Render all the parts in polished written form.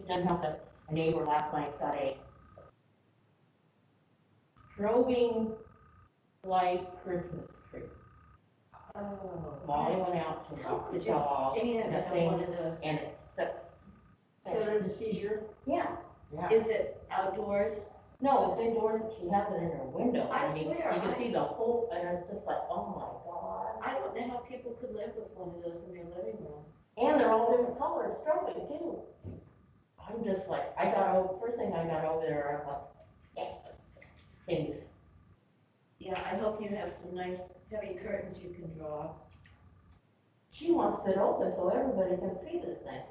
It doesn't help that a neighbor last night got a strobing light Christmas tree. Oh. Molly went out to How walk the could you dog stand and the on thing, one of those? and it's Set into seizure. yeah. Is it outdoors? No, it's indoors, she has it in her window. I mean, swear, you can see the whole, and it's just like, oh my God. I don't know how people could live with one of those in their living room. And they're all different colors, strobing too. I'm just like, first thing I got over there, I'm like, things. Yeah, I hope you have some nice heavy curtains you can draw. She wants it open so everybody can see this thing.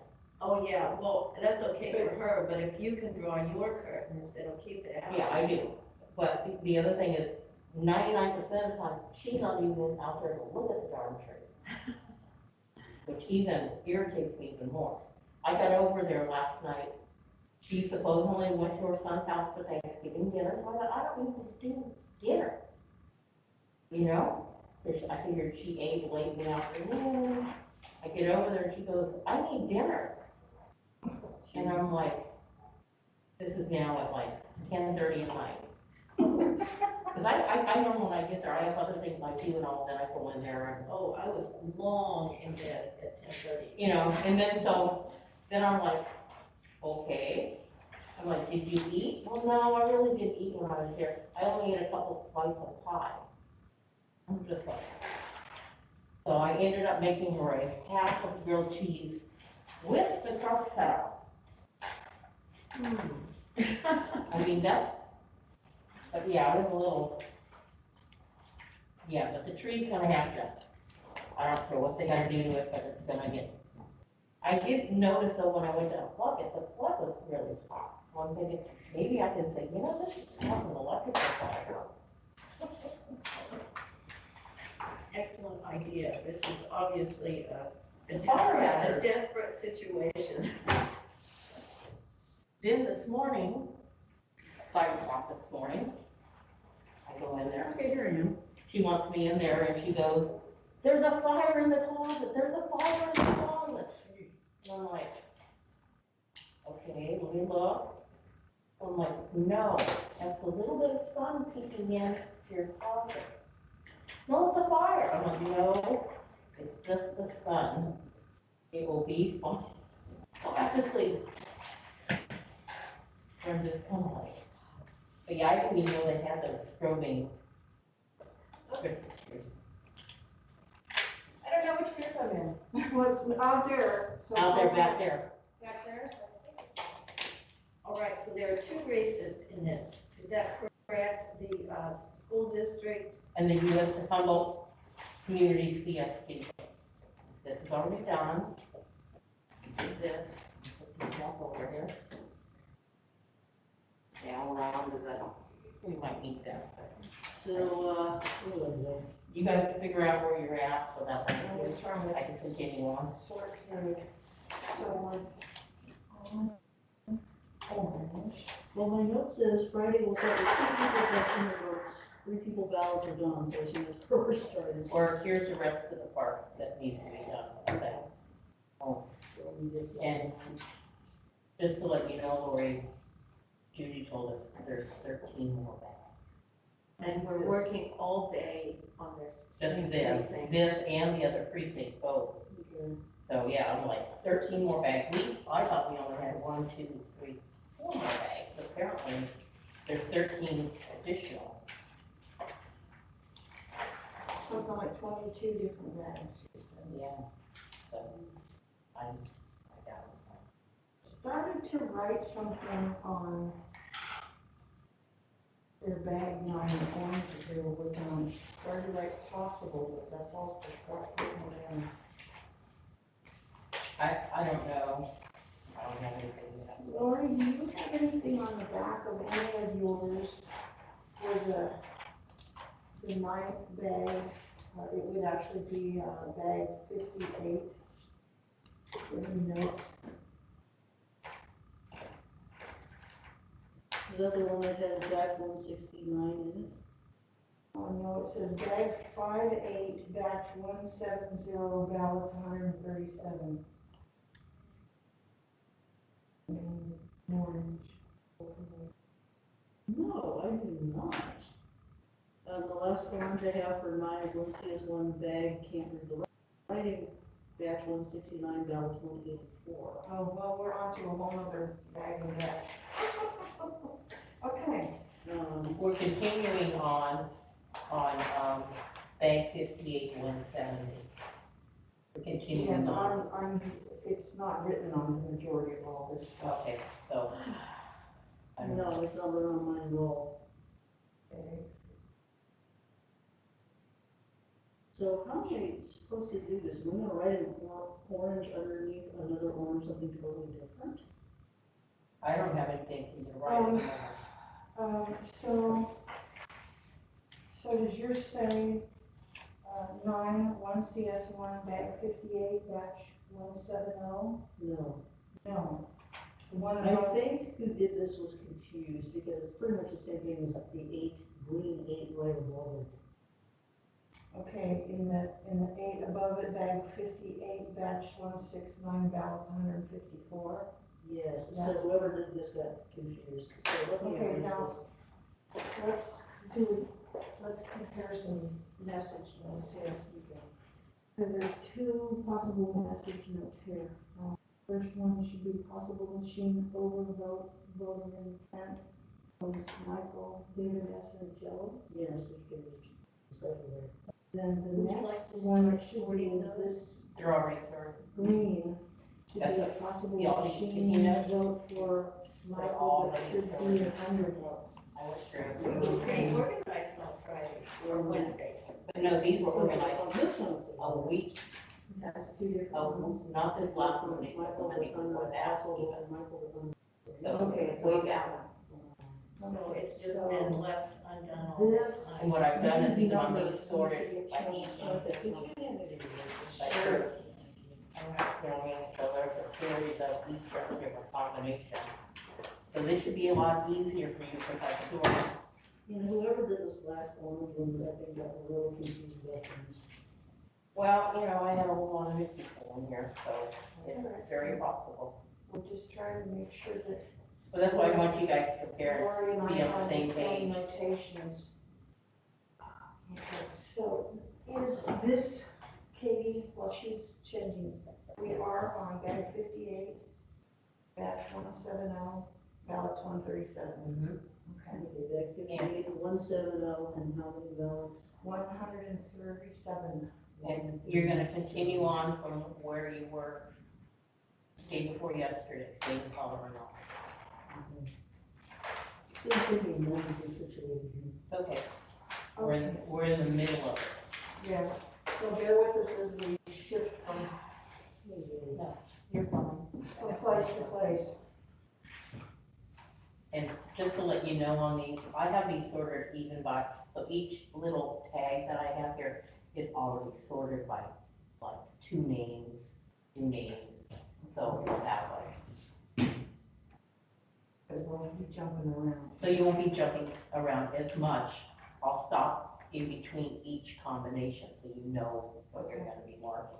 Oh, yeah, well, that's okay for her, but if you can draw your curtains, it'll keep it out. Yeah, I do. But the other thing is, 99% of the time, she's not even out there to look at the darn tree. Which even irritates me even more. I got over there last night. She supposedly went to her son's house for Thanksgiving dinner, so I thought, I don't need to do dinner. You know? I figured she ate late in the afternoon. I get over there and she goes, I need dinner. And I'm like, this is now at like 10:30 at night. Because I know when I get there, I have other things I do and all, then I go in there and, Oh, I was long in bed at 10:30. you know, and then I'm like, okay. I'm like, did you eat? Well, no, I really didn't eat when I was there. I only ate a couple bites of pie. I'm just like, so I ended up making her a half of grilled cheese with the crust cut out. I mean, but yeah, it was a little, yeah, but the tree's gonna have to, I don't care what they gotta do to it, but it's gonna get. I did notice though, when I went to unplug it, the plug was really hot. So I'm thinking, maybe I can say, you know, this is not an electrical fire. Excellent idea. This is obviously a Fire hazard. desperate situation. Then this morning, 5 o'clock this morning, I go in there. Okay, here I am. She wants me in there and she goes, there's a fire in the closet, there's a fire in the closet. And I'm like, okay, let me look. I'm like, no, that's a little bit of sun peeking in your closet. No, it's a fire. I'm like, no, it's just the sun. It will be fine. Go back to sleep. I'm just kind of like, but yeah, I didn't even know they had those strobing Christmas trees. I don't know which group I'm in. Well, it's out there. So Out there, back there. Back there? All right, so there are two races in this. Is that correct? The school district. And then you went to Humboldt Community CSP. This is already done. Do this, put this back over here. Now around is that, we might need that. So, You guys figure out where you're at, so that way I can continue on. Sort through. So, Well, my note says Friday will start with 2 people collecting their votes, 3 people ballots are done, so as soon as progress started. Or here's the rest of the part that needs to be done. Okay. Oh, So we just- and just to let you know, Lori, Judy told us there's 13 more bags. and we're working all day on this. Just same this, precinct. this and the other precinct both. Okay. So yeah, I'm like 13 more bags. I thought we only had 1, 2, 3, 4 more bags, but apparently there's 13 additional. something like 22 different bags. she said. Yeah. So I got it. Started to write something on their bag 9 oranges they were working on. Started to write possible, but that's all for written down. I don't know. I don't have anything yet. Lori, do you have anything on the back of any of yours for the 9th bag? It would actually be bag 58. Any notes? Is that the one that has batch 169 in it? Oh, no, it says bag 58, batch 170, ballots 137. orange. No, I do not. The last orange I have for mine is Lucia's one bag, can't read the writing, batch 169, ballot 184. Oh, well, we're on to a whole nother bag of that. Okay, We're continuing on bag 58, 170. We're yeah, continuing but on. it's not written on the majority of all this stuff. Okay, so. I don't know. No, it's not written on mine at all. Okay. So how am I supposed to do this? Am I gonna write an orange underneath another orange, something totally different? I don't have anything to write at the moment. So does yours say, 1 CS1 bag 58 batch 170? No. No. The one I above, think who did this was confused because it's pretty much the same thing as the green 8 right above it. okay, in the 8 above it, bag 58 batch 169 ballots 154. Yes, so Yes. whoever did this got confused. So let me Okay, erase now- this. Let's compare some message notes here. Because there's two possible message notes here. First one should be possible machine overvote, voting intent. Was Michael, David S. and Joe. Yes, you can decipher there. Then the Would you like next to one start should be sorting those? this They're already sorted. green. Should That's be a what- possible yeah, machine you know, vote for Michael, all but already should be sorted. an undervote. I went We were through. pretty organized on Friday or Wednesday. But no, these were On organized this one, it's a week, That's two different ones. not this last one, but the Michael, Monday before that even. Michael, So, Okay, it's way on back. that So it's just So- been left undone all the This- And time. what I've done is These even I'm numbers gonna sort need to it get by changed. each. Okay, Did you hand me the Like, Sure. I'm not feeling, so there's a series of each different combination. So this should be a lot easier for you because I sorted. You know, whoever did this last one, I think got really confused about things. Well, I had a whole lot of new people in here, so it's very possible. We're just trying to make sure that But that's why I want you guys to compare. Lori and I be on the have the same same page. notations. Okay, so is this Katie, well, she's changing, we are on bag 58, batch 170, ballots 137. Mhm. Okay. Okay, that 58, 170, and how many ballots? 137. And you're gonna continue on from where you were day before yesterday, same color and all. It's gonna take me a moment to get situated here. It's okay. We're in the middle of it. Yeah, so bear with us as we shift from No, you're fine. place to place. And just to let you know on these, I have these sorted even by, so each little tag that I have here is already sorted by, like, two names, so that way. Because we'll be jumping around. So you won't be jumping around as much. I'll stop in between each combination so you know what you're gonna be marking.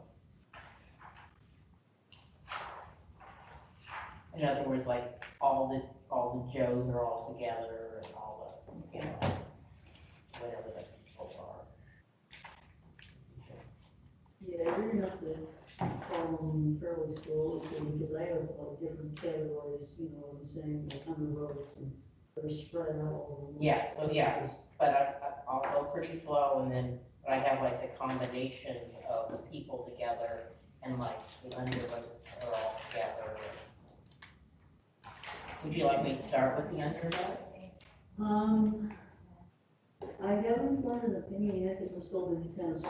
In other words, like, all the Joes are all together and all the, whatever the people are. Yeah, you're gonna have to follow them fairly slowly, too, because I have like different categories, you know what I'm saying, like on the roads, and they're spread out all over. Yeah, so yeah. But I'll go pretty slow and then, but I have like the combinations of the people together and like the undervotes are all together. Would you like me to start with the undervotes? I haven't formed an opinion yet, because I'm still busy kind of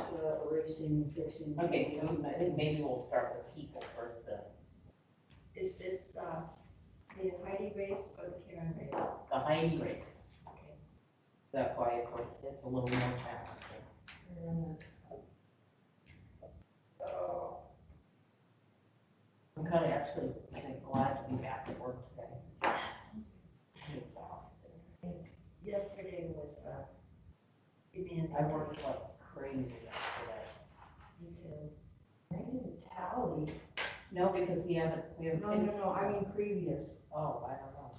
erasing and fixing. Okay, so I think maybe we'll start with people first then. Is this, the Heidi race or the Karen race? The Heidi race. Okay. That's why it's a little more challenging. I'm kind of actually, I think, glad to be back at work today. I'm exhausted. Yesterday was, I worked like crazy yesterday. Me too. I didn't tally No, because we haven't No, finished. I mean previous. Oh, I don't know.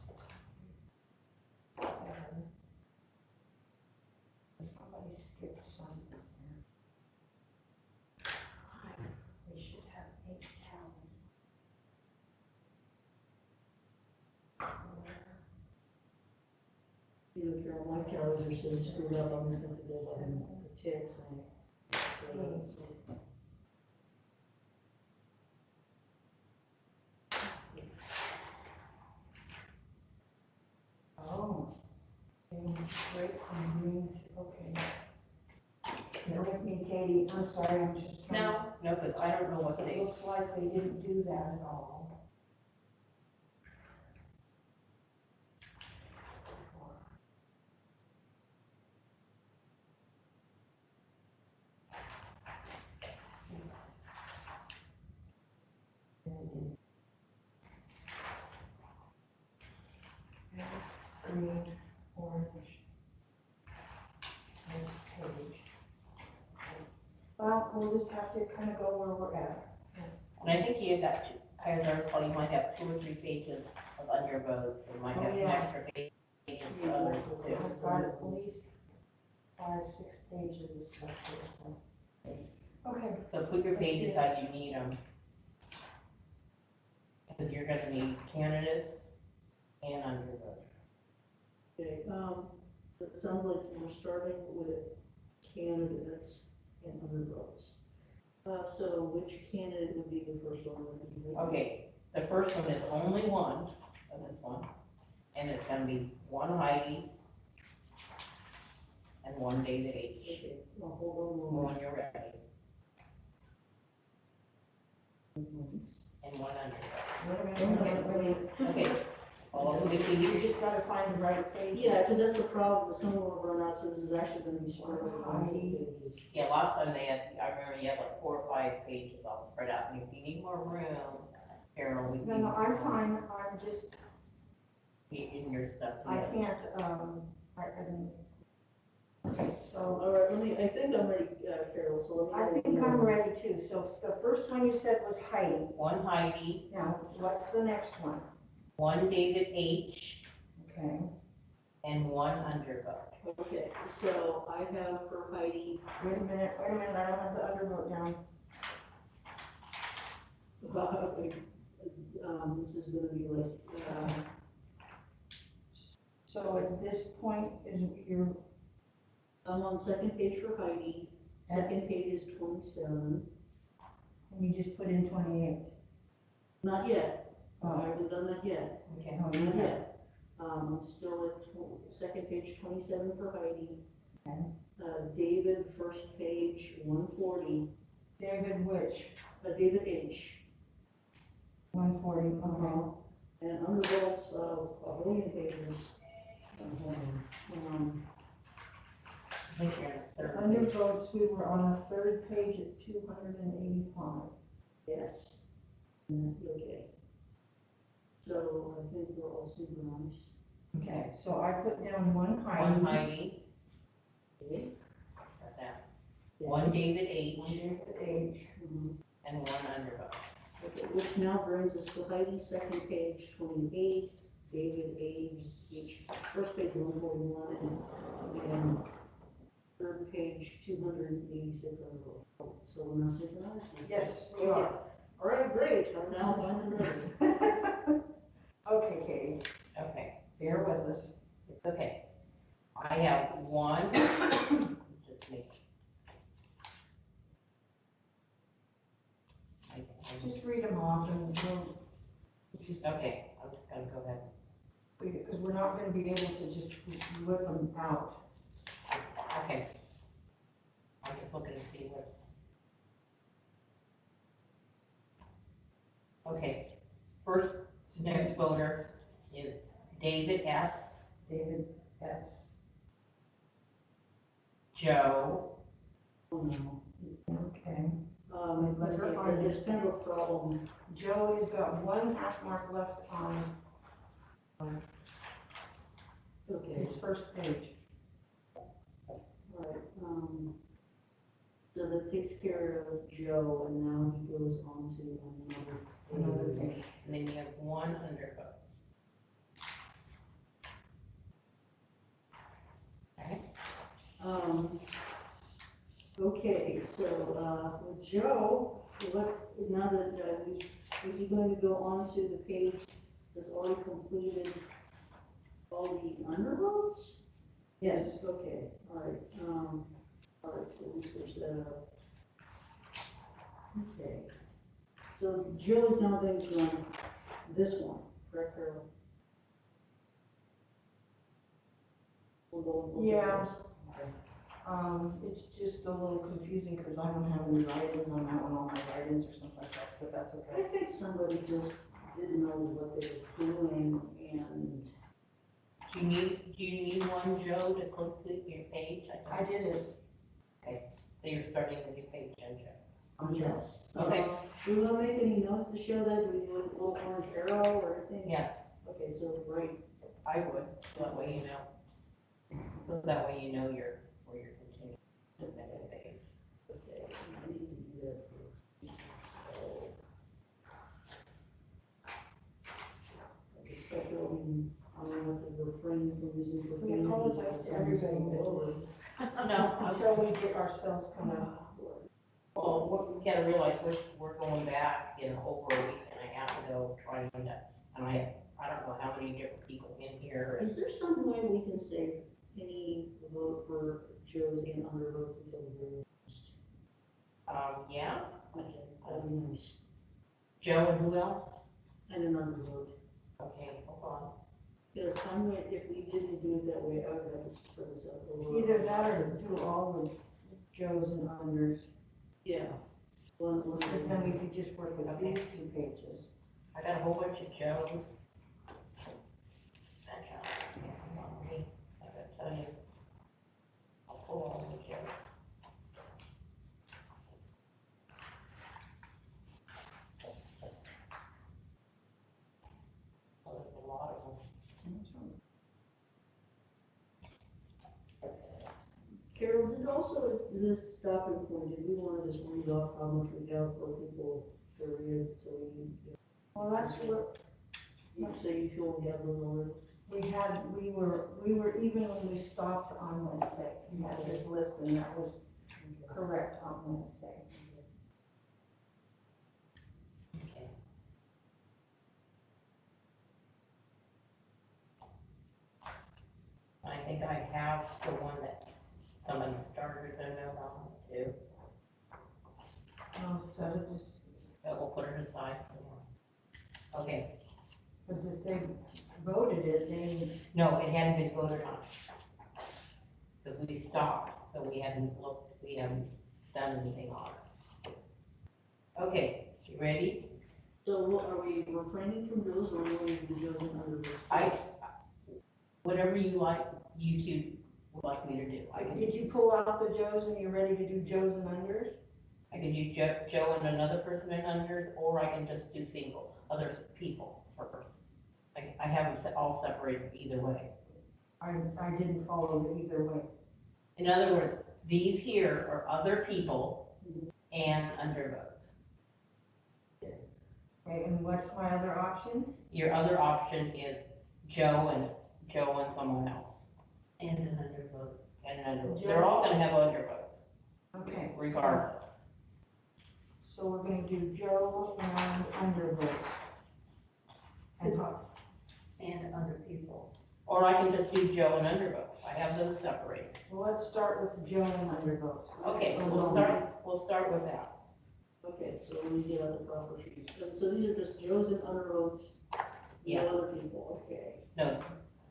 7. Somebody skipped something there. We should have 8 You know, Carol, my calendar says screwed up, I'm just gonna go ahead and text and. Oh. Straight from green to, okay. Bear with me, Katie, I'm sorry, I'm just trying. No, because I don't know what It they, looks like they didn't do that at all. Green, orange. Next page. Well, we'll just have to kind of go where we're at. and I think you got, as I recall, you might have 2 or 3 pages of undervotes, and might Oh, have some yeah. extra pages for others too. I've got at least 5, 6 pages of stuff here, so. Okay. So put your pages how you need them. Because you're gonna need candidates and undervotes. Okay, it sounds like we're starting with candidates and undervotes. So which candidate would be the first one? Okay, the first one is only one of this one, and it's gonna be 1 Heidi and 1 David H. Okay, well, hold on a moment. When you're ready, and 1 undervote. Wait a minute. Okay, well, if we You use, just gotta find the right page. Yeah, because that's the problem, with some of them will run out, so this is actually gonna be spread over Heidi. pages. yeah, last time they had, I remember you had like 4 or 5 pages all spread out, and if you need more room, Carol, we can. No, I'm fine, I'm just, Get in your stuff. I can't, I mean, okay, so, All right, I think I'm ready, Carol, so I let me. think I'm ready too. So the first one you said was Heidi. 1 Heidi, Now, what's the next one? 1 David H, Okay, and 1 undervote. Okay, so I have for Heidi, wait a minute, I don't have the undervote down. this is gonna be like, So at this point, is your, I'm on second page for Heidi, second page is 27, and you just put in 28. not yet, I Oh, haven't done that yet, Okay. no, not you have. yet. I'm still at second page 27 for Heidi. Okay. David, first page 140, David which? David H. 140, okay. And undervotes of 1,000,000 pages. I think you're in the 3rd. Undervotes, we were on the 3rd page at 285. Yes. Okay. So I think we're all synchronized. Okay, so I put down 1 Heidi. 1 Heidi. Okay. Got that. 1 David H, 1 David H. and 1 undervote. Okay, which now brings us to Heidi, second page 28, David H, first page 141, and third page 286 undervotes. So we're now synchronized? Yes, we Okay. are. All right, great, I'm now fine and ready. Okay, Katie, Okay, bear with us. it's okay. I have 1, just make. Just read them off and we'll, just, Okay, I'm just gonna go ahead. because we're not gonna be able to just whip them out. Okay. I'm just looking to see what. Okay, first next voter is David S, David S. Joe, Oh, no. Okay. Let her find, there's kind of a problem. Joe has got 1 hash mark left on Okay, his first page. all right, so that takes care of Joe, and now he goes on to another with Joe, what, now that, is he going to go on to the page that's already completed all the undervotes? Yes. Okay, all right, so we switch that up. Okay. So Joe is now going to go on this one, correct, Carol? We'll go with Yeah. this. Okay. It's just a little confusing because I don't have any write-ins on that one, all my write-ins are someplace else, but that's I okay. think somebody just didn't know what they were doing, and Do you need one, Joe, to complete your page? I did it. So you're starting the new page, then, Joe? Yes. Okay. Do we want to make any notes to show that? Do we do a little orange arrow or anything? Yes, Okay, so right, I would, so that way you know. So that way you know where you're continuing to that page. okay, I need to do that first. Special, I don't know if we're refraining from using We profanity. apologize to everybody No, until we get ourselves kind of, well, what we gotta realize, we're going back, over a week and a half ago, trying to, and I don't know how many different people in here. Is there some way we can say any vote for Joe's and undervotes until the very last? Yeah, Okay, that'd be nice. Joe and who else? And an undervote. Okay, hold on. Because if we didn't do it that way, I would have to spread this out over. either that or do all the Joes and unders. Yeah. One. Because then we could just work with Okay. these two pages. I got a whole bunch of Joes. I gotta tell you. I'll pull all the Joes. Oh, there's a lot of them. Carol, did also this stopping point, did we want to just read off how much we have for people, period, so Well, that's what you say you feel we have those already? we were, even when we stopped on Wednesday, we had this list and that was correct on Wednesday. Okay. I think I have the one that somebody started a note on too, So to just, but we'll put it aside for now. Okay, because if they voted it, they, no, it hadn't been voted on. Because we stopped, so we haven't done anything on it. Okay, you ready? So are we refraining from those, or are we going to do Joe's and undervotes? Whatever you two would like me to do. did you pull out the Joes and you're ready to do Joes and unders? I can do Joe and another person in unders, or I can just do other people first. I have them all separated either way. I didn't follow it either way. In other words, these here are other people and undervotes. Okay, and what's my other option? Your other option is Joe and someone else. And an undervote. And an undervote. They're all gonna have undervotes, Okay. regardless. So we're gonna do Joe and undervotes. And other people. Or I can just do Joe and undervotes. I have those separated. Well, let's start with Joe and undervotes. Okay, so we'll start with that. Okay, so let me get out the proper sheets. So these are just Joe's and undervotes, Yeah. no other people, okay. No,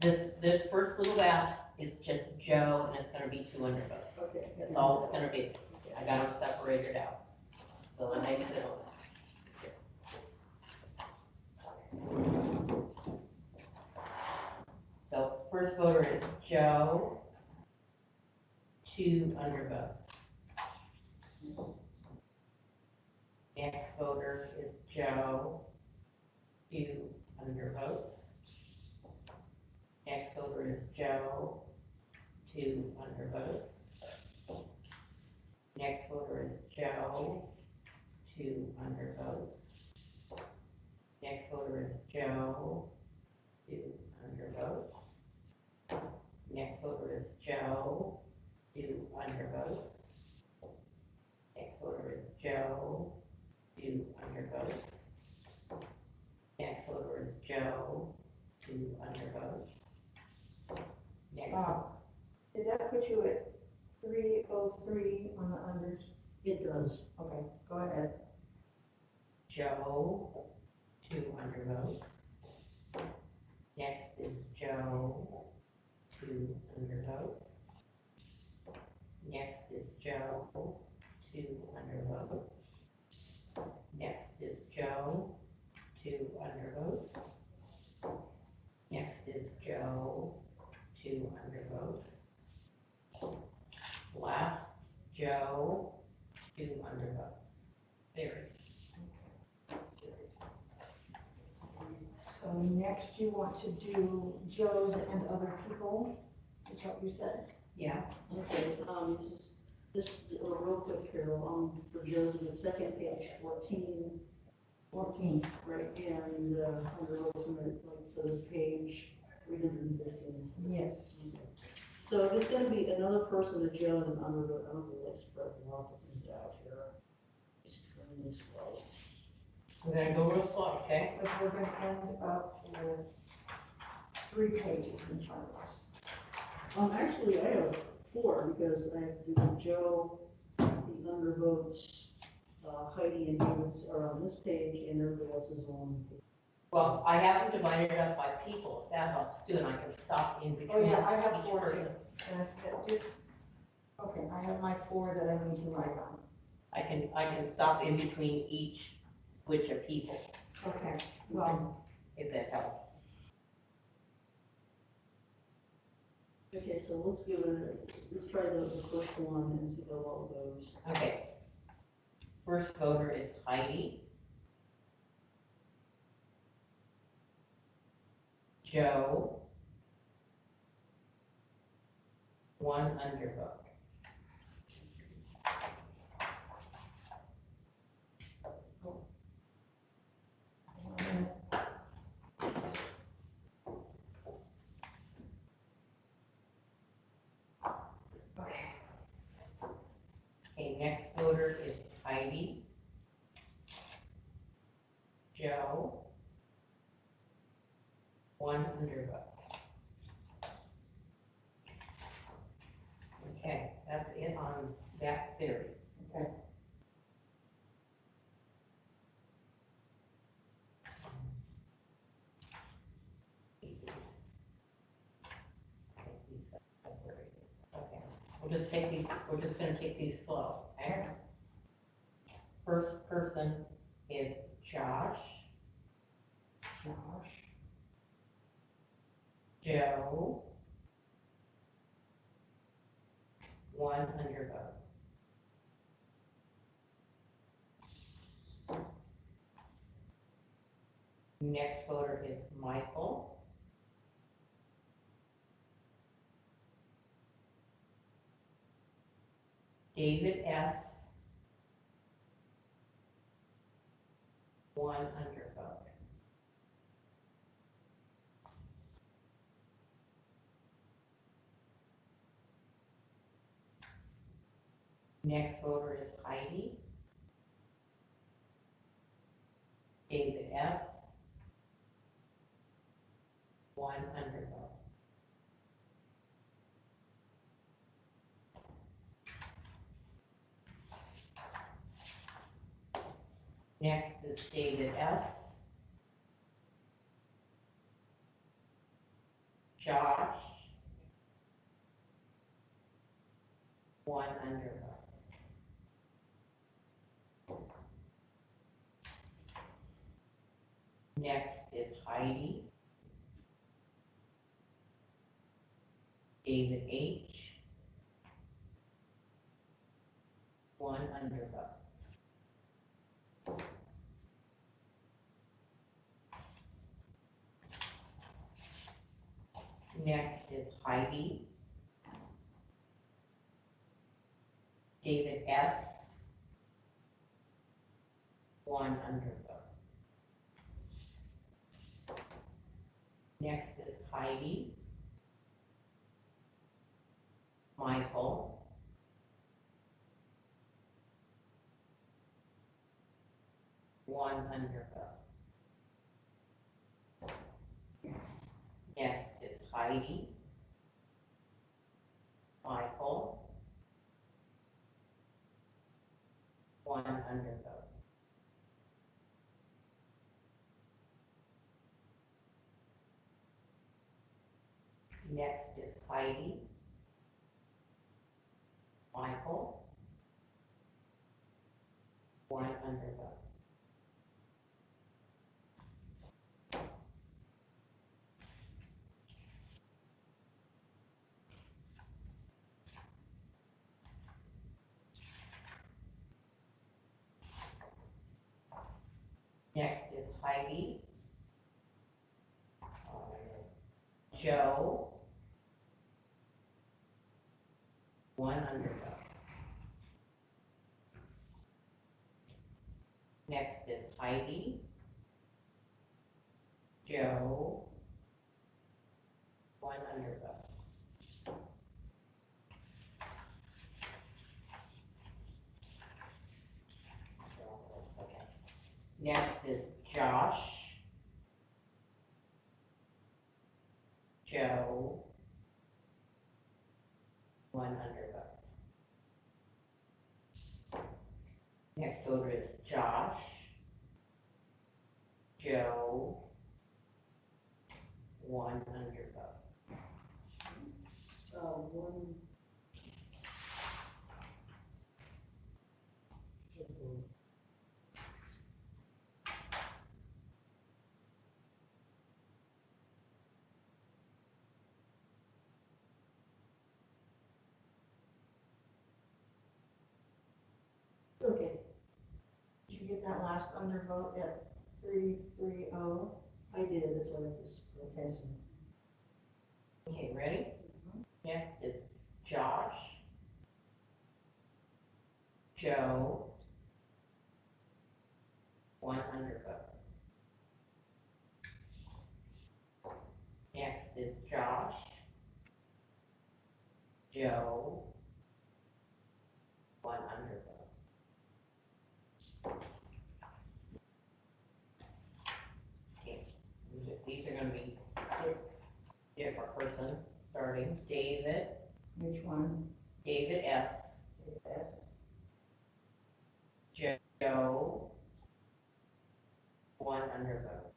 this first little batch is just Joe, and it's gonna be 2 undervotes. Okay. That's all it's gonna be. I got them separated out. So the next little. So first voter is Joe, 2 undervotes. Next voter is Joe, 2 undervotes. Next voter is Joe, 2 undervotes. Next voter is Joe, 2 undervotes. Next voter is Joe, 2 undervotes. Next voter is Joe, 2 undervotes. Next voter Joe, 2 undervotes. Next, Did that put you at 303 on the unders? It does. Okay, go ahead. Joe, 2 undervotes. Next is Joe, 2 undervotes. Next is Joe, 2 undervotes. Next is Joe, 2 undervotes. Next is Joe, 2 undervotes. Last, Joe, 2 undervotes. There. So next you want to do Joe's and other people, is what you said? Yeah. Okay, real quick, Carol, for Joe's in the second page, 14, 14. right, and, under ultimate, like, the page 315. Yes. So there's gonna be another person that Joe and under the, I don't know, like, spread lots of things out here. Extremely slow. We're gonna go real slow, okay? But we're gonna end up with 3 pages in front of us. Actually, I have 4, because I have to do Joe, the undervotes, Heidi and David's are on this page, and everybody else is on. Well, I have them divided up by people, if that helps too, and I can stop in between Oh, yeah, I have each 4 person. too. And that just, okay, I have my 4 that I need to write on. I can stop in between each switch of people, Okay, well, if that helps. Okay, so let's try the first one and see how well it goes. Okay. First voter is Heidi. Joe. 1 undervote. okay, Okay, next voter is Heidi. Joe. 1 undervote. Okay, that's it on that series. okay. Okay, we're just gonna take these slow, okay? First person is Josh. Josh, Joe. 1 undervote. Next voter is Michael. David S. 1 undervote. Next voter is Heidi. David S. 1 undervote. Next is David S. Josh. 1 undervote. Next is Heidi. David H. 1 undervote. Next is Heidi. David S. 1 undervote. Next is Heidi. Michael. 1 undervote. Next is Heidi, Michael, one undervote. Next is Heidi, Michael, one undervote. Next is Heidi, Joe, one undervote. Next is Heidi, Joe, one undervote. Okay. Next is Josh, Joe, one undervote. Next voter is Josh, Joe, one undervote. One. Okay. Did you get that last undervote at 330? I did, that's what I just protested. Okay, ready? Next is Josh, Joe, one undervote. Next is Josh, Joe, one undervote. Okay, these are gonna be different person, starting David, Which one? David S, Yes. Joe, one undervote.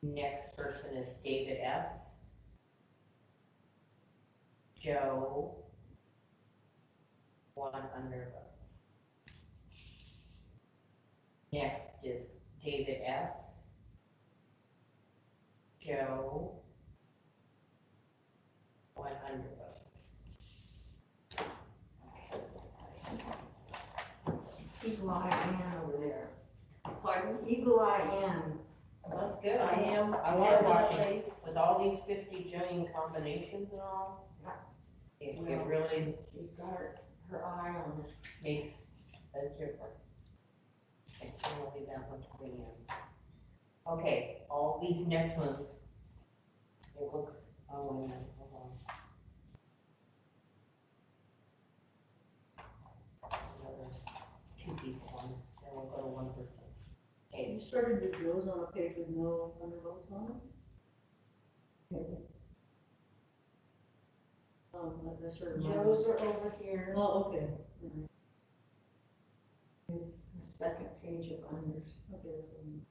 Next person is David S, Joe, one undervote. Next is David S, Joe, one undervote. Eagle Eye Ann over there. Pardon? Eagle Eye Ann. That's good. I am. I love watching, with all these 50 jillion combinations and all. It really She's got her eye on it. makes a difference. Okay, so we'll leave that one to the end. Okay, all these next ones, it looks, oh, wait a minute, hold on. Another two people on, then we'll go to one person. Okay, You started the drills on a page with no undervotes on it? That's sort of. Joe's are over here, Oh, okay. the second page of unders. Okay, that's what I'm.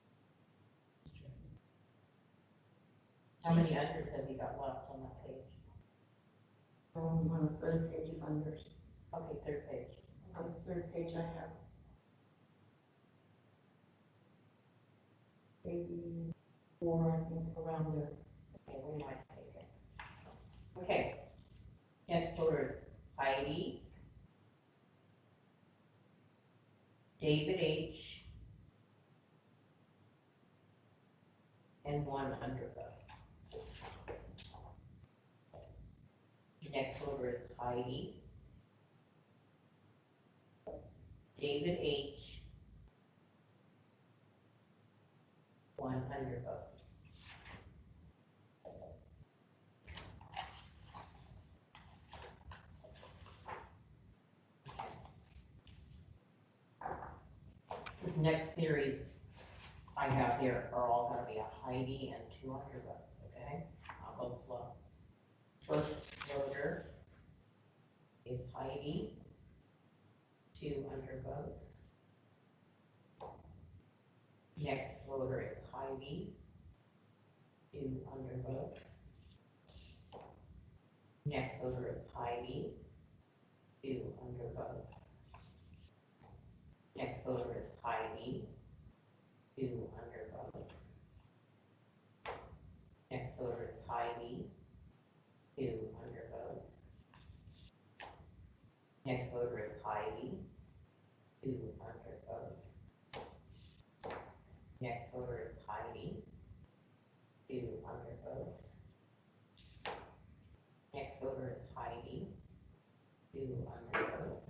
how many unders have you got left on that page? On the third page of unders. Okay, third page. On the third page I have 84, I think, around there. Okay, we might take it. Okay, next voter is Heidi, David H, and one undervote. Next voter is Heidi, David H, one undervote. This next series, I have here are all gonna be a Heidi and 2 undervotes, okay? I'll go slow. First voter is Heidi, 2 undervotes. Next voter is Heidi, 2 undervotes. Next voter is Heidi, 2 undervotes. Next voter is Heidi, 2 undervotes. Next voter is Heidi, 2 undervotes. Next voter is Heidi, 2 undervotes. Next voter is Heidi, 2 undervotes. Next voter is Heidi, 2 undervotes.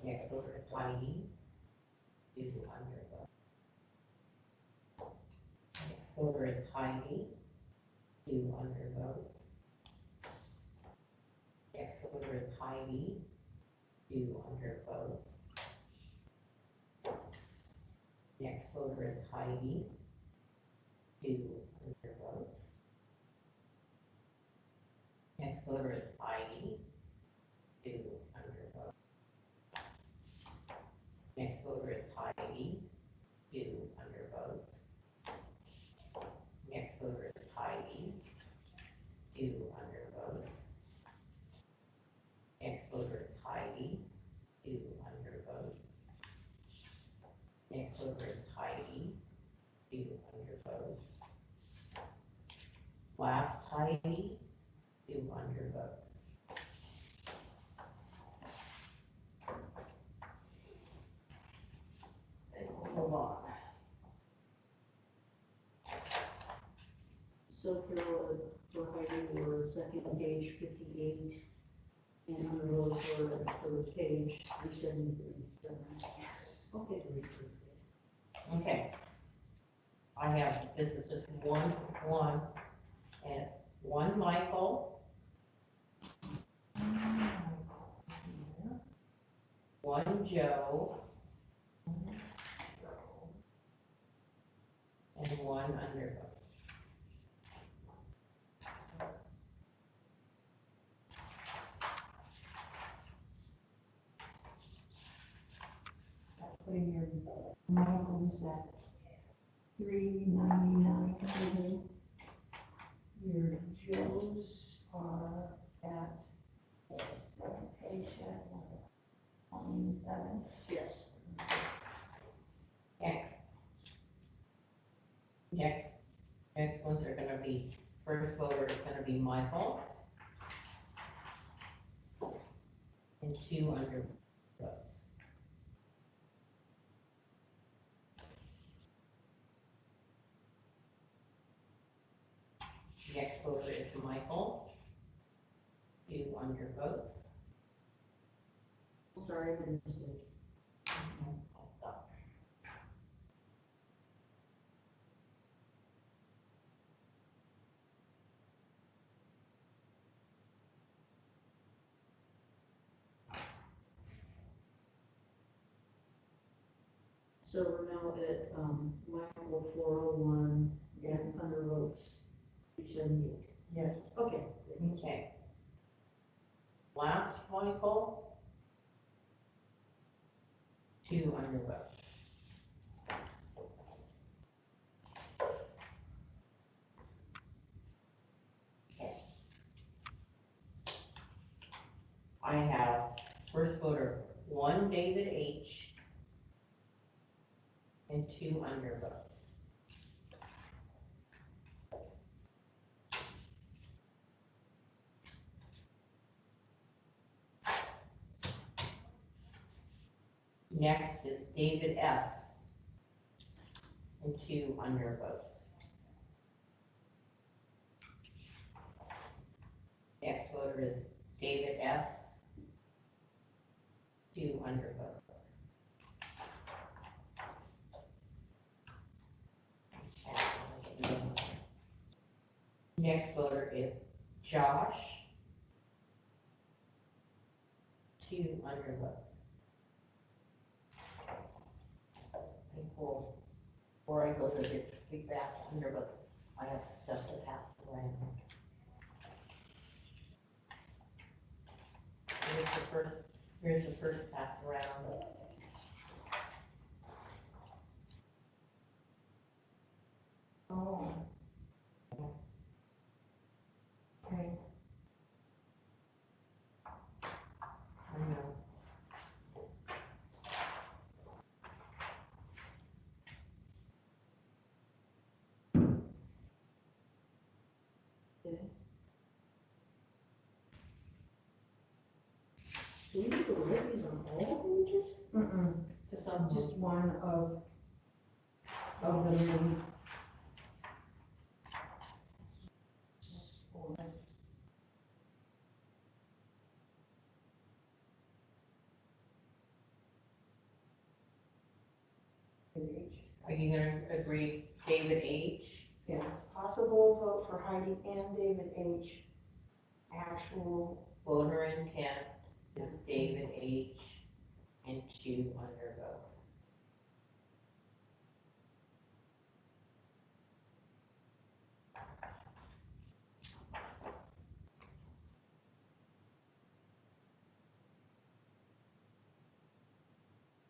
Next voter is Heidi, 2 undervotes. Next voter is Heidi, 2 undervotes. Next voter is Heidi, 2 undervotes. Next voter is Heidi, 2 undervotes. Next voter is Heidi, 2 undervotes. Next voter is Heidi, 2 undervotes. Next voter is Heidi, 2 undervotes. Next voter is Heidi, 2 undervotes. Next voter is Heidi, 2 undervotes. Last Heidi, 2 undervotes. And we'll move on. So Carol, for Heidi, we're second page 58, and Rose, we're at third page 373. Yes. Okay. Okay. I have, this is just one, and it's 1 Michael, 1 Joe, and 1 undervote. Putting your Michael's at $3.99. Your Joes are at, page at 27. Yes. Next ones are gonna be, first voter is gonna be Michael, and 2 undervotes. Next voter is Michael, 2 undervotes. Sorry for the mistake. I'll stop. So we're now at, Michael 401, and undervotes 278. Yes. Okay. Okay. Last Michael, 2 undervotes. Okay. I have first voter, 1 David H, and 2 undervotes. Next is David S, and 2 undervotes. Next voter is David S, 2 undervotes. Next voter is Josh, 2 undervotes. whether it's big back under, but I have stuff to pass around. Here's the first pass around. Oh. Okay. I know. Okay. Do we need to write these on all pages? Mm-mm, To some, just one of the main. are you gonna agree, David H.? Yeah, possible vote for Heidi and David H. Actual, Voter intent is David H. and 2 undervotes.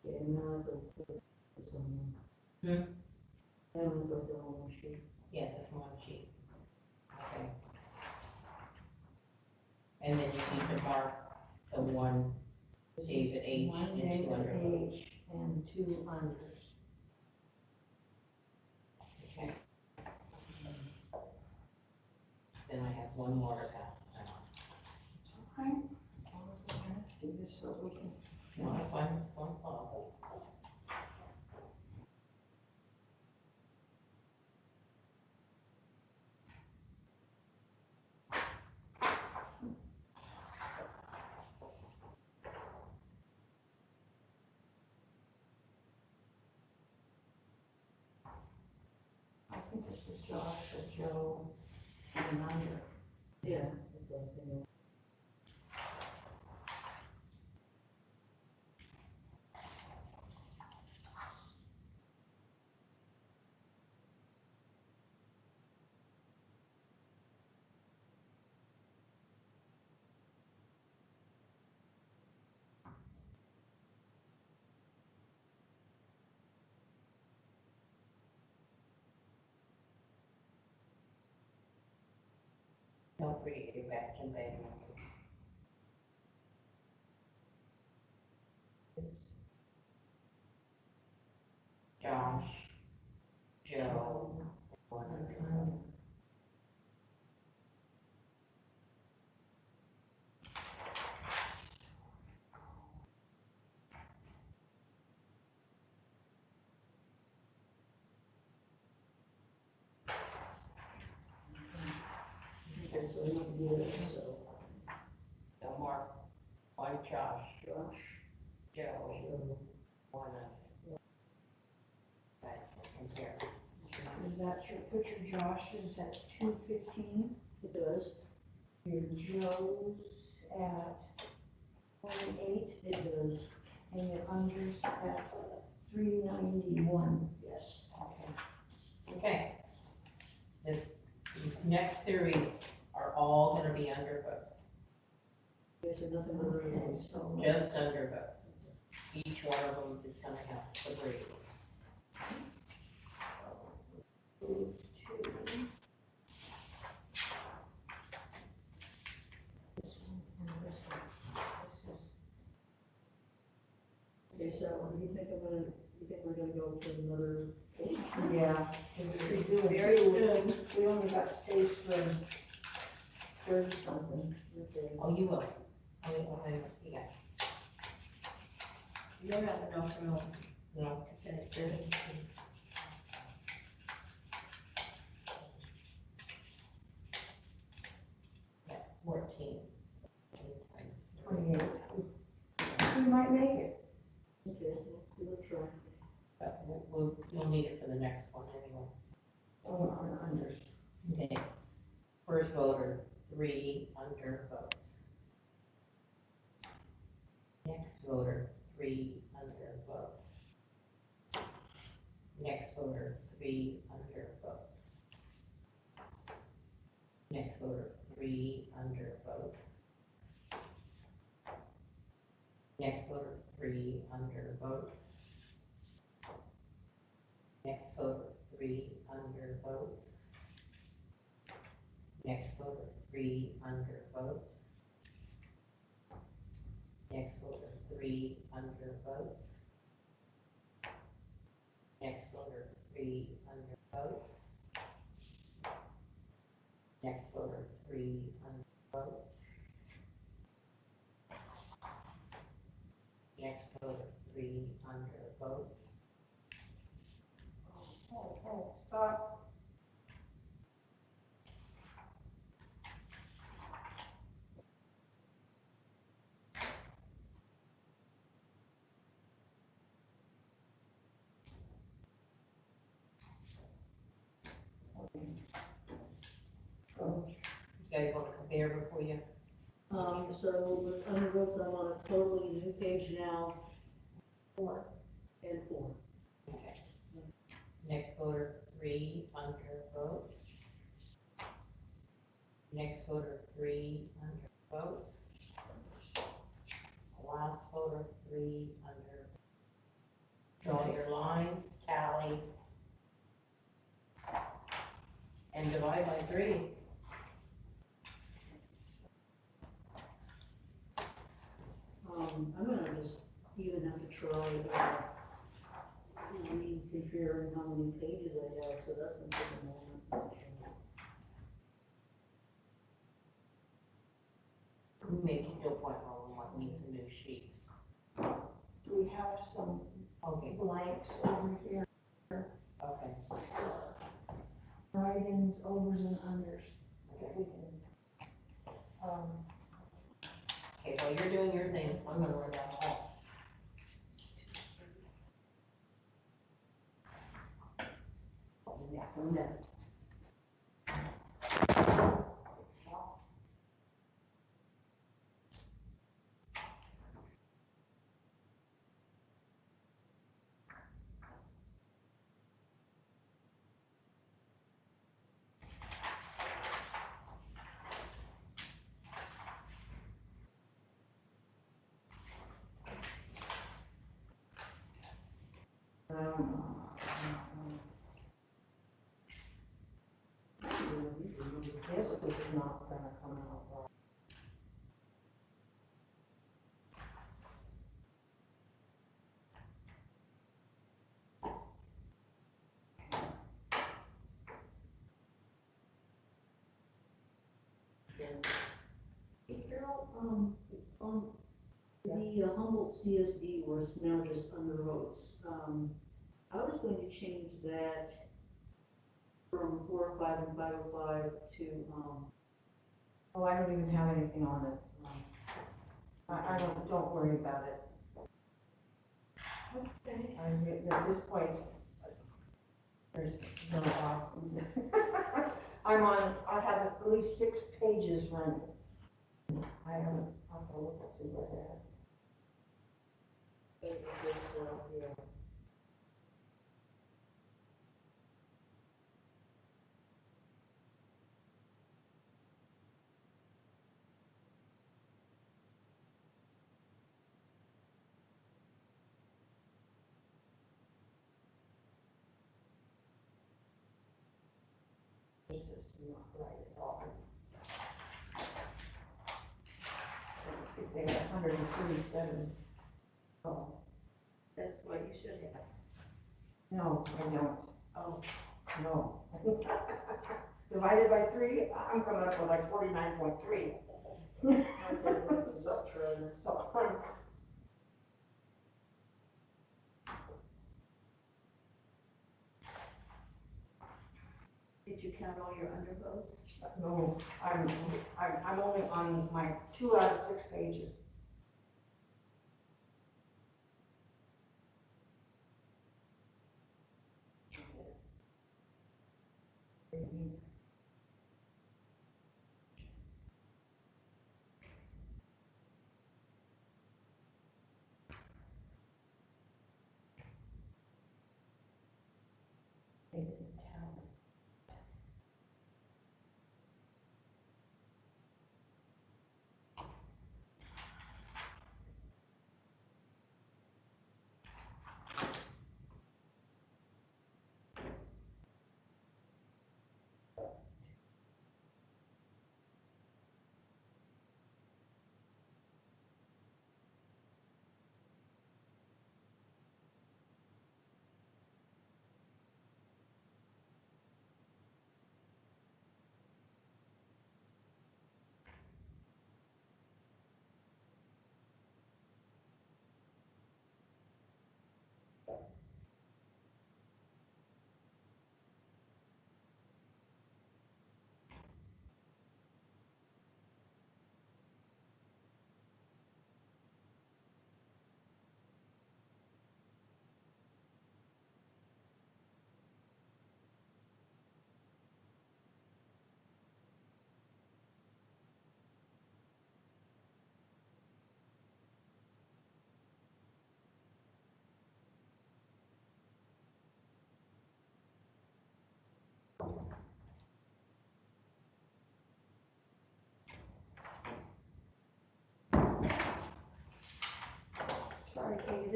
Yeah, now I have to put this on. Hmm? I have to put it on one sheet. Yeah, that's one sheet. Okay. And then you need to mark the one David H. one and 2 David undervotes. H. and 2 unders. Okay. Then I have one more to pass around. Okay. As long as we're gonna do this so we can. No, I find it's one fall. I think this is Josh or Joe and under. Yeah. That's what I'm thinking. Don't forget to get back to bed numbers. Josh, Joe, one undervote. Okay, so I need to do it, so So mark one Josh, Josh, Joe, Joe, one undervote. Okay, compare. Is that your, put your Josh's at 215, it does, your Joe's at 28, it does, and your unders at 391. yes. Okay. These next series are all gonna be undervotes, Okay, so nothing but Okay, those. so just undervotes. Each one of them is gonna have 3. move to this one and this one. Okay, so you think you think we're gonna go to another page? Yeah, if we do it Very too, soon. we only got space for 30 something. Okay. Oh, you will. Yeah, You don't have enough room no, to finish this. yeah, 14. 28. We might make it. Okay, we'll try. But we'll need it for the next one anyway. Oh, on unders. Okay. First voter, 3 undervotes. Next voter, 3 undervotes. Next voter, 3 under votes. Next voter, 3 under votes. Next voter, 3 under votes. Next voter, 3 under votes. Next voter, 3 under votes. Next voter, 3 under votes. Next voter, 3 under votes. Next voter, 3 under votes. Next voter, 3 under votes. Stop. You guys want to compare before you? So with undervotes, I'm on a totally new page now, 4. and 4. Okay. Next voter, 3 under votes. Next voter, 3 under votes. Last voter, 3 under. Draw your lines, tally, and divide by 3. I'm gonna just even have to try, reconfiguring how many pages I have, so that's gonna take a moment. Make you feel point where we might need some new sheets. Do we have some Okay, blanks over here? okay. Write-ins, overs and unders. Okay. We can, Okay, while you're doing your thing, I'm gonna run down the hall. this is not gonna come out right. Hey Carol, on the Humboldt CSD where it's now just undervotes, I was going to change that from 405 and 505 to, Oh, I don't even have anything on it. I don't worry about it. At this point, there's no option. I have at least 6 pages running. I haven't, I'll have to look at see what I have. just, yeah. This is not right at all. If they had 137. Oh, That's what you should have. no, I don't. Oh. No. Divided by 3, I'm coming up with like 49.3. So, Did you count all your undervotes? no, I'm only on my 2 out of 6 pages.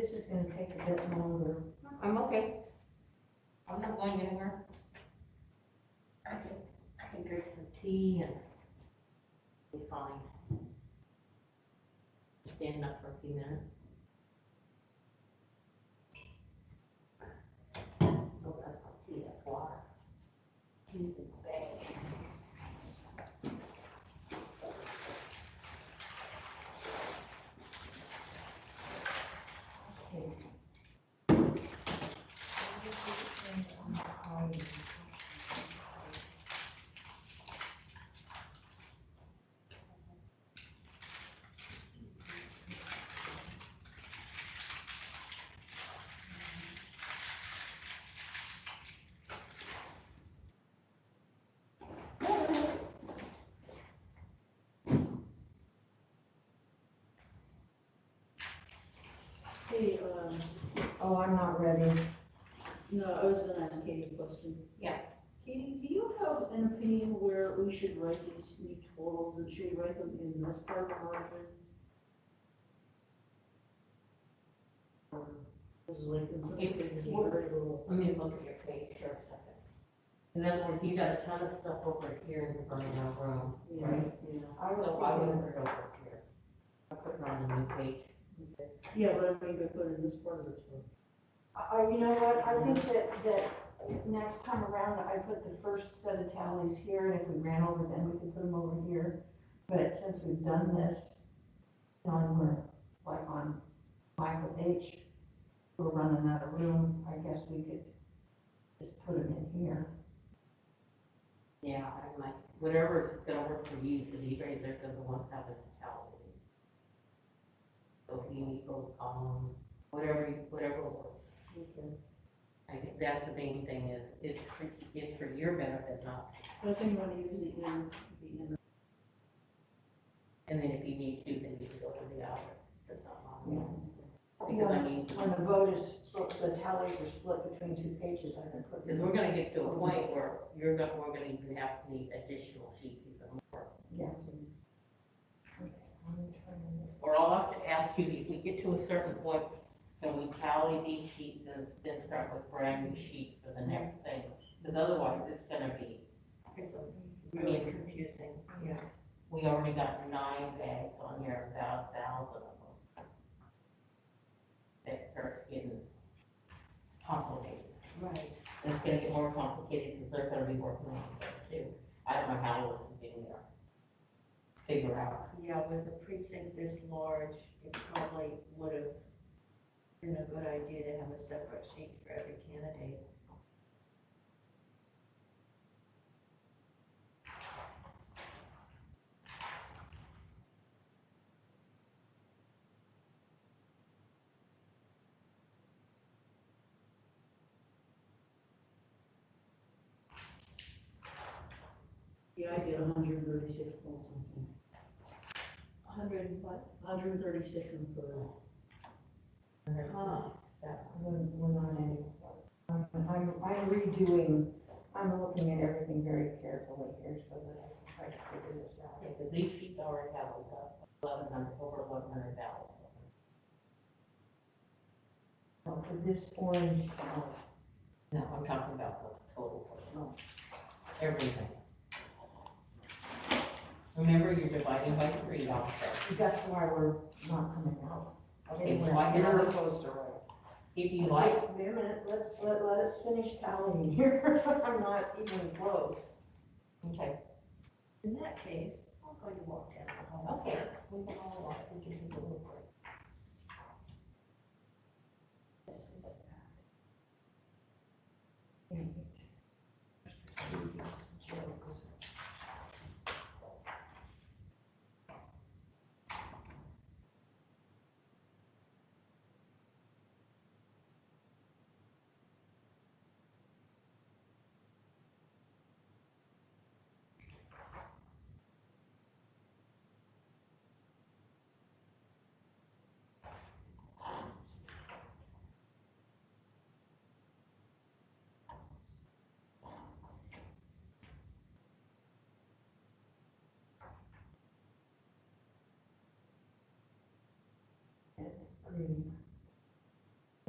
this is gonna take a bit longer. I'm okay. I'm not going anywhere. I can drink some tea and be fine. Stand up for a few minutes. Oh, that's not tea, that's water. Tea's in the bag. Hey, Oh, I'm not ready. no, I was gonna ask Katie a question. Yeah. Katie, do you have an opinion where we should write these new totals, and should we write them in this part of the margin? Or this is like in some pages, you write a little. Let me look at your page for a second. In other words, you got a ton of stuff over here in the burning room, right? Yeah. I was So I would thinking, put it over here. I put it on the new page. Yeah, but I mean, we put it in this part of the total. you know what, I think that next time around, I put the first set of tallies here, and if we ran over them, we could put them over here. But since we've done this, on where, like on Michael H, we're running out of room, I guess we could just put them in here. Yeah, I'm like, whatever's gonna work for you, because you guys are the ones having to tell me. So if you need both columns, whatever works. Okay. I think that's the main thing is, it's for your benefit, not, I think you want to use the inner. and then if you need to, then you can go to the outer. That's not Yeah. wrong. Because I mean, When the vote is, the tallies are split between two pages, I can put. because we're gonna get to a point where we're gonna even have to need additional sheets even more. Yeah. Or I'll have to ask you, if we get to a certain point, can we tally these sheets and then start with brand new sheets for the next thing? Because otherwise, it's gonna be, It's really confusing, yeah. we already got 9 bags on here, about 1,000 of them. It starts getting complicated. Right. And it's gonna get more complicated because they're gonna be working on it too. I don't know how this is getting there. Figure out. Yeah, with a precinct this large, it probably would have been a good idea to have a separate sheet for every candidate. Yeah, I get 136 point something. 100 and what? 136 and 30. Huh. We're not any, I'm redoing, I'm looking at everything very carefully here so that I can try to figure this out. Yeah, because these sheets already have over 1,100 ballots. For this orange color. No, I'm talking about the total for them. Everything. Remember, you're dividing by 3 also. That's why we're not coming out. Okay, so I can We're always, supposed to write. if you like, Wait a minute, let us finish tallying here. I'm not even close. okay, In that case, I'll go to walk down the hall. okay, we can all watch, we can do a little break. This is that. Jokes.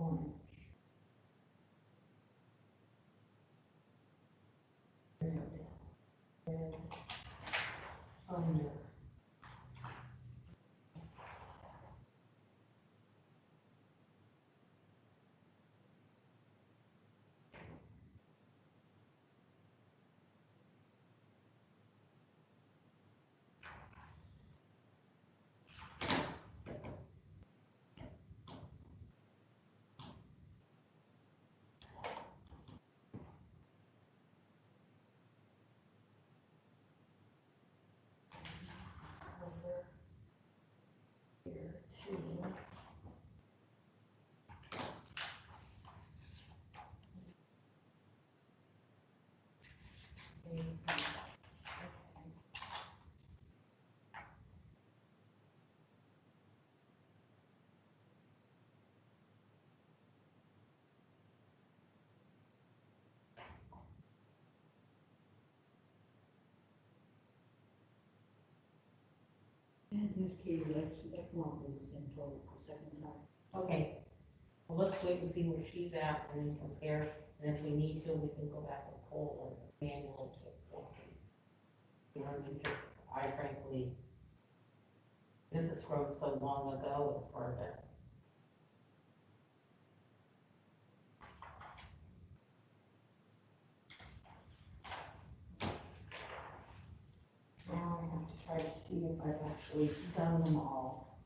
orange. Red, under. Over here too. In this case, that come up with the same total the second time. Okay, well, let's wait and see where she's at and then compare, and if we need to, we can go back and pull a manual to one of these. You know what I mean, just, I frankly, this is from so long ago, it's hard to. Now I have to try to see if I've actually done them all.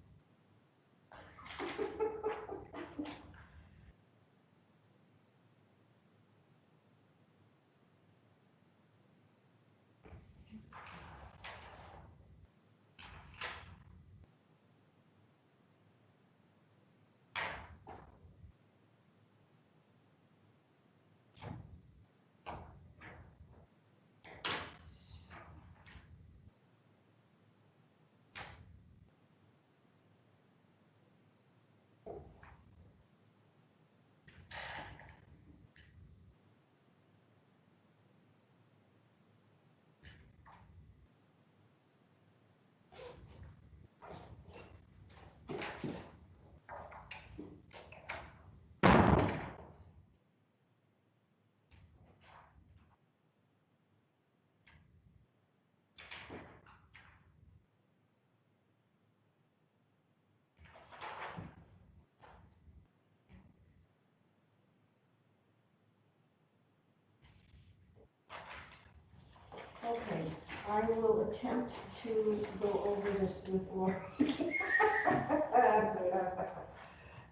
Okay, I will attempt to go over this with Lori.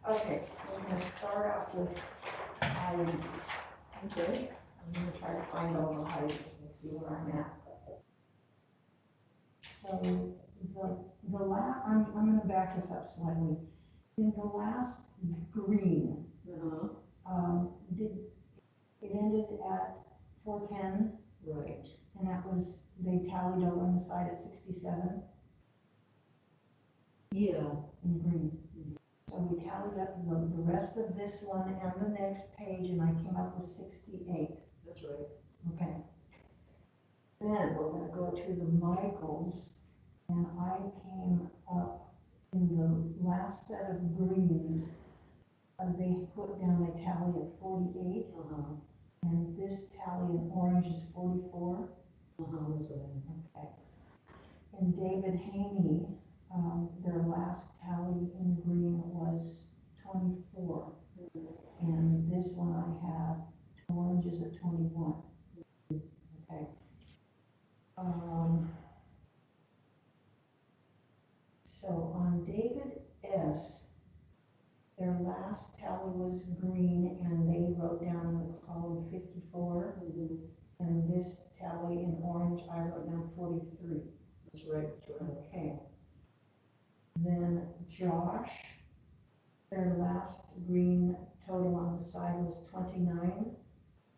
Okay, we're gonna start off with items. Okay. I'm gonna try to find all the items and see where I'm at. So I'm gonna back this up slightly. In the last green, it ended at 410, Right. and that was, they tallied over on the side at 67 Yeah. in green. So we tallied up the rest of this one and the next page, and I came up with 68. That's right. Okay. Then we're gonna go to the Michaels, and I came up in the last set of greens, they put down a tally at 48, and this tally in orange is 44. That's right. Okay. And David Haney, their last tally in green was 24. And this one I have, orange is at 21. Okay. So on David S., their last tally was green, and they wrote down in the column 54. And this tally in orange, I wrote down 43. That's right. That's right. Okay. Then Josh, their last green total on the side was 29.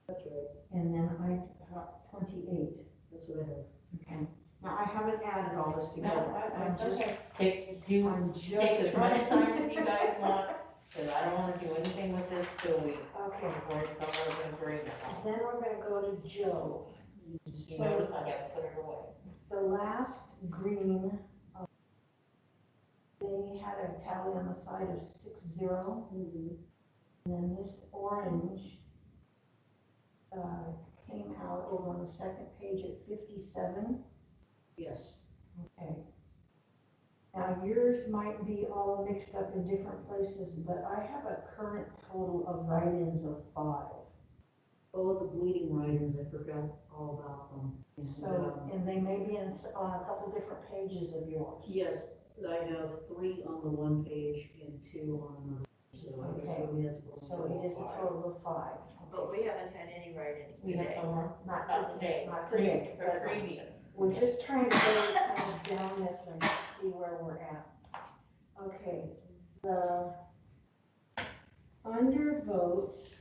That's right. And then I got 28. That's what I have. Okay. Now, I haven't added all this together. I'm just, Take I'm just as much trying. time as you guys want, because I don't wanna do anything with this till we, Okay. before it's somewhere in agreement. Then we're gonna go to Joe. You notice I haven't put it away. The last green, they had a tally on the side of 60. And then this orange, came out over on the second page at 57. Yes. Okay. Now yours might be all mixed up in different places, but I have a current total of write-ins of 5. Oh, the bleeding write-ins, I forgot all about them. And, So, and they may be on a couple different pages of yours. yes, I have 3 on the one page and 2 on another. So I guess Okay. we has. So it is a total of 5. But we haven't had any write-ins We have today. some more, Not not today, Not today, or but previous. we're just trying to really kind of down this and see where we're at. Okay, the undervotes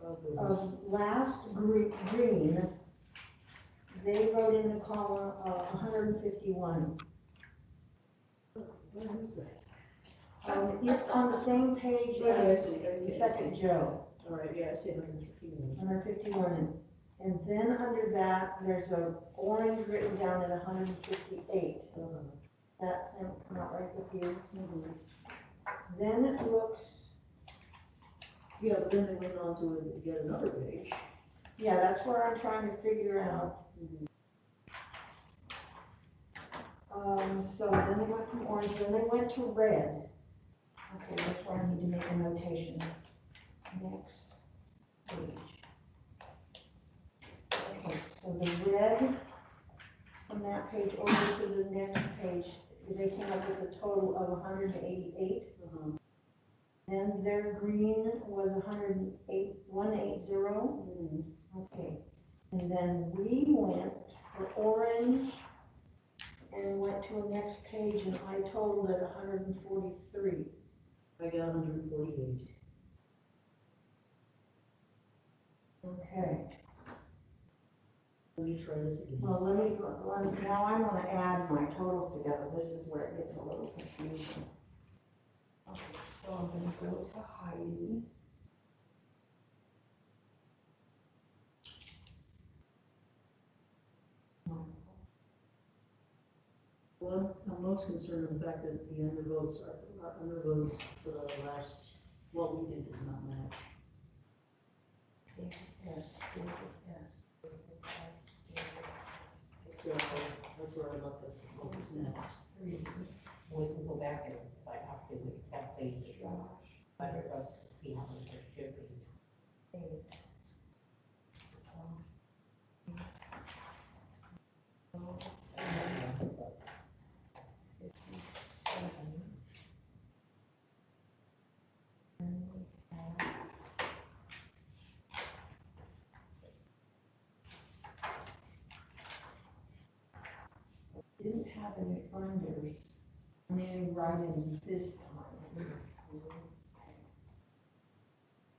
of last green, they wrote in the column of 151. Where is that? It's on the same page Yeah, I as see, okay, the I second see. Joe, All right, yeah, I see 151. 151. And then under that, there's a orange written down at 158. That's come out right with you. Then it looks, Yeah, but then they went on to get another page. yeah, that's where I'm trying to figure out. So then they went from orange, then they went to red. Okay, that's where I need to make a notation. Next page. Okay, so the red from that page over to the next page, they came up with a total of 188. Then their green was 180. Okay, and then we went for orange and went to a next page, and I totaled at 143. I got 148. Okay, Let me try this again. well, now I'm gonna add my totals together. This is where it gets a little confusing. Okay, so I'm gonna go to Heidi. Well, I'm most concerned with the fact that the undervotes are undervotes for the last, what we did does not match. David S, David S, David S, David S. So that's where I left this, what was next. Three. We can go back and if I have to, we can please just, but it was, see how many there should be. Eight. Didn't have any unders, any write-ins this time.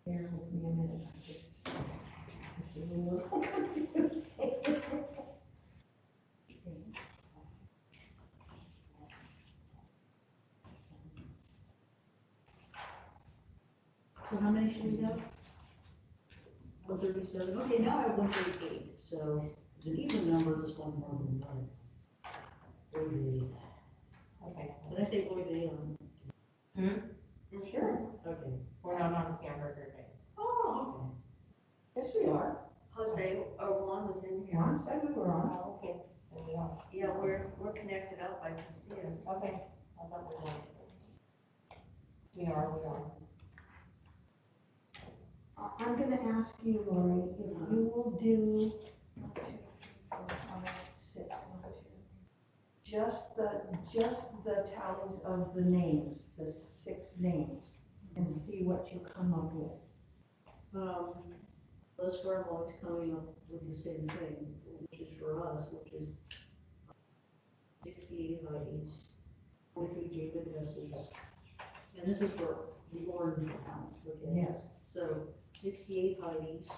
Bear with me a minute, this is a little confusing. So how many should we have? 137, okay, now I have 138, so it's an even number, this one more than one. 48. Okay. Did I say 48 on? Sure. Okay. We're not on hamburger day. Oh, yes, we are. Jose, one was in here. Ron said we were on. Oh, okay, there we are. Yeah, we're connected up, I can see us. Okay, I thought we were. We are. I'm gonna ask you, Lori, if you will do 1, 2, 3, 4, 5, 6, 1, 2, just the tallies of the names, the 6 names, and see what you come up with. Thus far, I'm always coming up with the same thing, which is for us, which is 68 IDs, 43 David S's. And this is for the orange account, okay? Yes. So 68 IDs,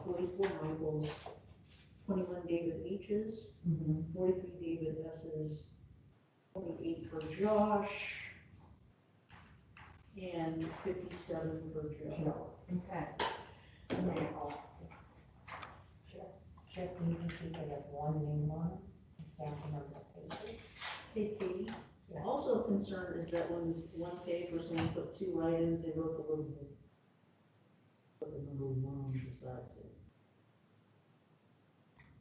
44 Michaels, 21 David H's, 43 David S's, 28 for Josh, and 57 for Joe. Okay. Now, Check the keep it as one name on, down to number of pages. Hey, Katie, Also a concern is that when this one page where someone put two write-ins, they wrote the word, put the number one besides it.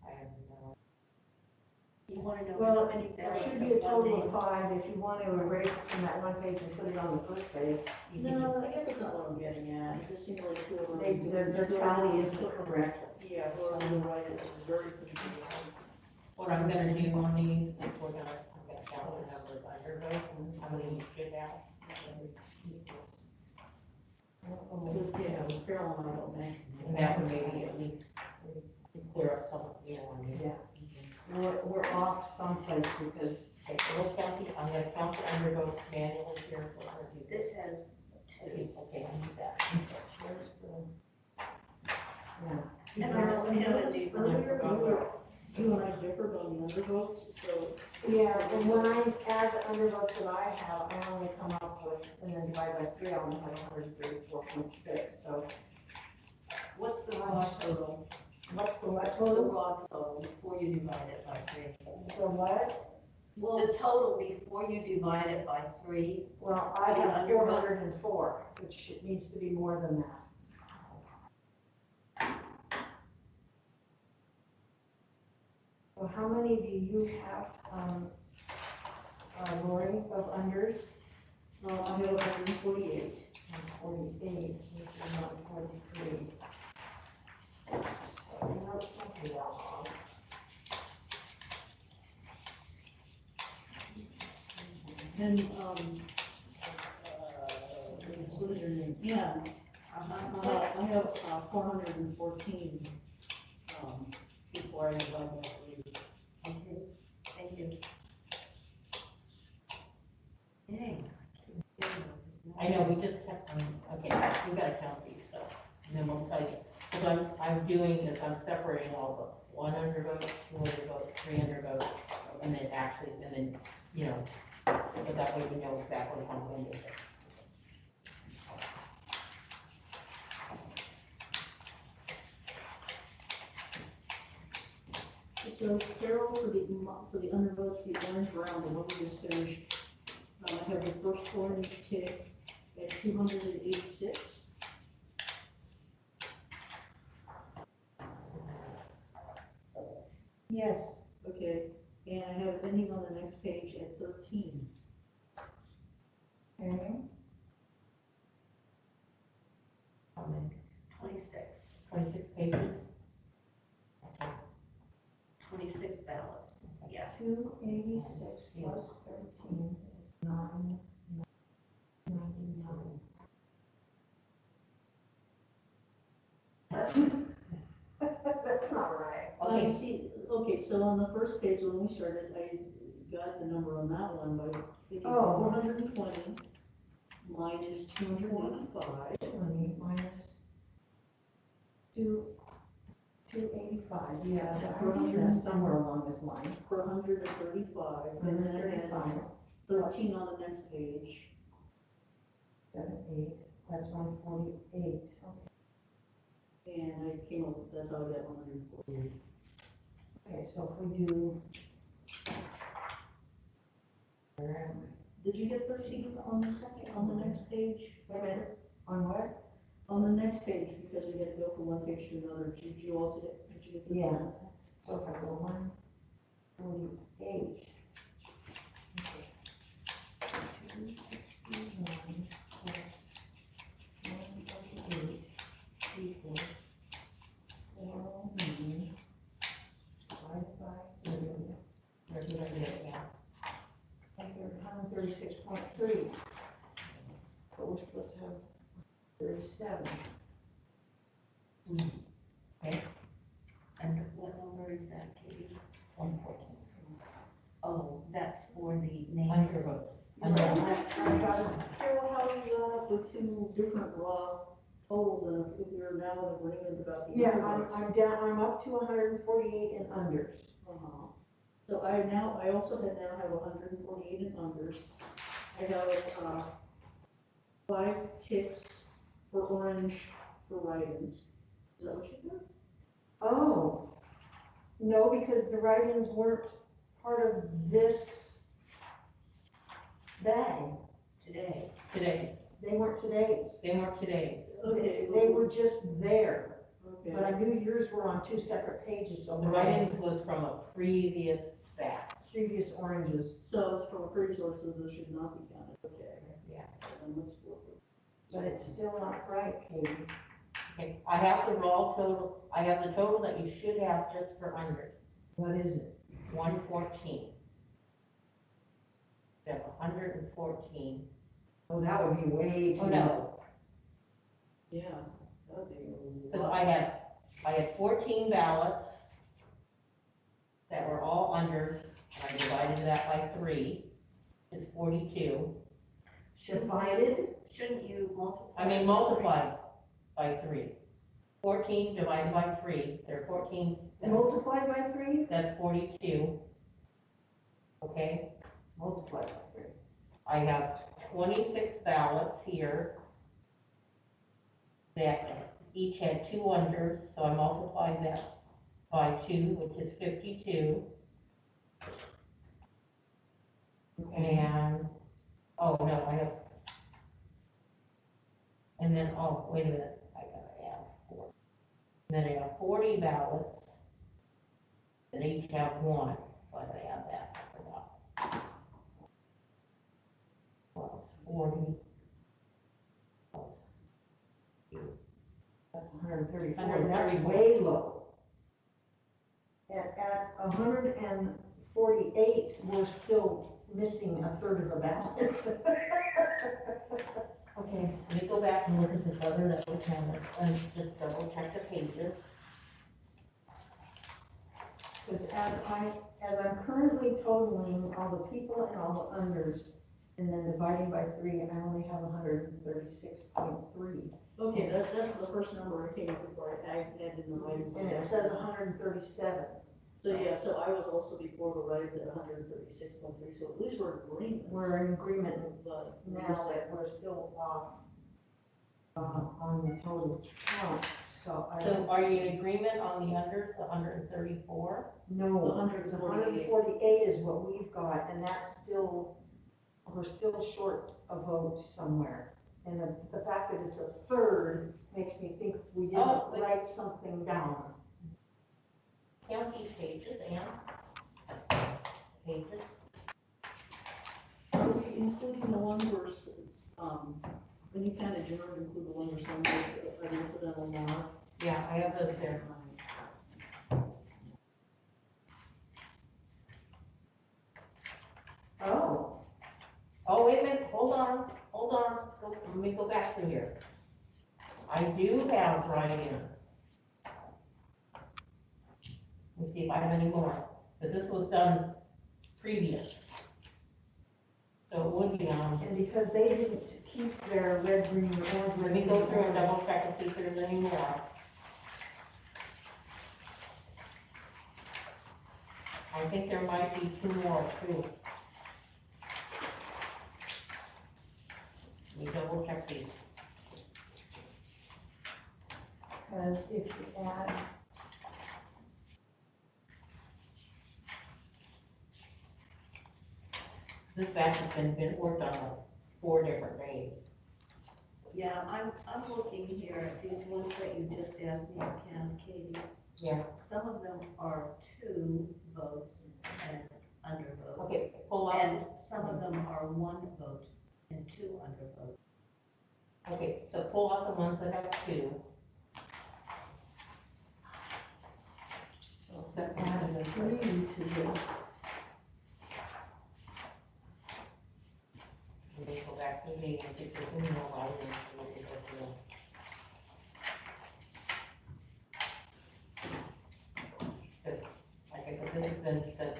I have no. You wanna know Well, how many there ballots should be a have gone total in? of 5, if you want to erase it from that one page and put it on the first page. you can- No, I guess that's not what I'm getting at, it just seems like whoever. Their tally isn't correct. Yeah, whoever the write-in is very confusing. What I'm gonna do on these is I'm gonna count the number of undervotes and how many you should have. Because, yeah, Carol and I don't mention. And that would maybe at least clear up some, you know, what I mean. Yeah. We're off someplace because, Okay, so let's count the, I'm gonna count the undervotes manually here. We're gonna do This has two. Okay, I need that. where's the, yeah. And I don't have these on Earlier, there. you and I differed on the undervotes, so. Yeah, and when I add the undervotes that I have, I only come up with, and then divide by 3, I only have 134.6, so. What's the raw total? What's the what The total? raw total before you divide it by 3. The what? The total before you divide it by 3. Well, I The have undervotes? 404, which it needs to be more than that. So how many do you have, Lori, of unders? I have 148. 48, which is not 43. So I wrote something wrong. And, what is your name? Yeah, I have 414, before I divide by 3. Okay, thank you. Dang. I know, we just kept, okay, we gotta count these stuff, and then we'll tell you. Because I'm doing is I'm separating all the 100 votes, 200 votes, 300 votes, and then actually, and then, you know, so that way we know exactly how many it is. So Carol, for the undervotes, the orange round, the one we just finished, I have the first orange tick at 286. Yes. Okay, and I have it ending on the next page at 13. Okay. How many? 26. 26 pages? 26 ballots, yeah. 286 plus 13 is 999. That's not right. Okay. Okay, so on the first page when we started, I got the number on that one by thinking Oh. 420 minus 285. 20 minus 285, yeah, that's somewhere along this line. Per 135, and then I had 13 on the next page. 7, 8, that's 148. And I came up with, that's how I got 148. Okay, so if we do, where am I? Did you get 13 on the second, on the next page? Wait a minute, on what? On the next page, because we had to go from one page to another, did you also get, did you get the? Yeah. So if I go 148. Okay. 261 plus 148 equals 409 divided by 3. Where's the other, yeah. 136.3. But we're supposed to have 37. Okay, And what number is that, Katie? 140. Oh, that's for the names. Undervotes. I got it. Carol, how are you up with two different raw totals, and if you're now in agreement about the Yeah, undervotes? I'm up to 148 in unders. Uh-huh. So I also now have 148 in unders. I have, 5 ticks for orange for write-ins. Is that what you did? Oh, no, because the write-ins weren't part of this. bag. today. today. They weren't today's. They weren't today's. Okay. They were just there, Okay. but I knew yours were on 2 separate pages, so The the write-ins was from a previous batch. previous oranges. So it's from previous sources, those should not be counted, okay. Yeah. Then let's go. But it's still not right, Katie. Okay, I have the raw total, I have the total that you should have just for unders, What is it? 114. You have 114. Oh, that would be way too Oh, low. no, Yeah, that'd be a because lot. I had 14 ballots that were all unders, and I divided that by 3, it's 42. Divided? Shouldn't you multiply? I mean, multiply by 3. 14 divided by 3, there are 14, Multiplied by 3? that's 42. Okay, Multiplied by 3. I have 26 ballots here that each had 2 unders, so I multiplied that by 2, which is 52. And, oh, no, I have, and then, oh, wait a minute, I gotta add 4. And then I have 40 ballots, and they each have 1, so I gotta add that, I forgot. Well, 40 plus 2. That's 134, 134. that's way low. At 148, we're still missing a third of the balance. Okay, let me go back and look at this other that we have, and just double check the pages. Because as I'm currently totaling all the people and all the unders, and then dividing by 3, I only have 136.3. Okay, that's the first number I came up before I added the writing. And it says 137. So, yeah, so I was also before the writings at 136.3, so at least we're agreeing. We're in agreement But now that we're still off on the total count, so I So don't, are you in agreement on the unders, the 134? no, it's 148 is what we've got, and that's still, we're still short a vote somewhere. And the fact that it's a third makes me think we didn't Oh, but- write something down. Count these pages, Ann. Pages. are we including the one where, when you kind of generally include the one where somebody, an incidental mark? Yeah, I have those there. Oh, Oh, wait a minute, hold on, let me go back to here. I do have write-ins. Let me see if I have any more, because this was done previous. So it would be on, and because they didn't keep their red, green, orange. let me go through and double check and see if there's any more. I think there might be 2 more too. Let me double check these. Because if you add, This batch has been worked on like 4 different days. Yeah, I'm looking here at these ones that you just asked me to count, Katie. Yeah. Some of them are 2 votes and undervote. Okay, pull up. And some of them are 1 vote and 2 undervotes. Okay, so pull out the ones that have 2. so if you add a 3 to this, Let me go back to the, and see if there's any more items to look at here. Because, like I said, this has been since,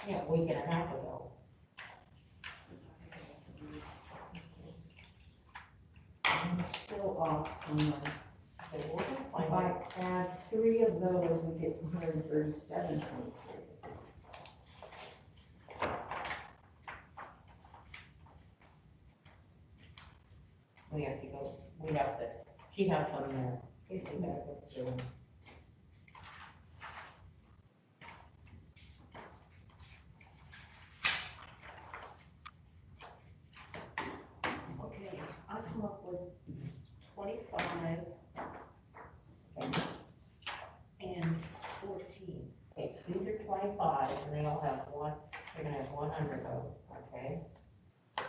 a week and a half ago. I'm still off somewhere. Okay, we're gonna If find I out. add 3 of those, we get 137.3. We have to go, she has some there. It's, We gotta go through them. 25 Okay, and 14. okay, these are 25, and they all have one, they're gonna have one undervote, okay?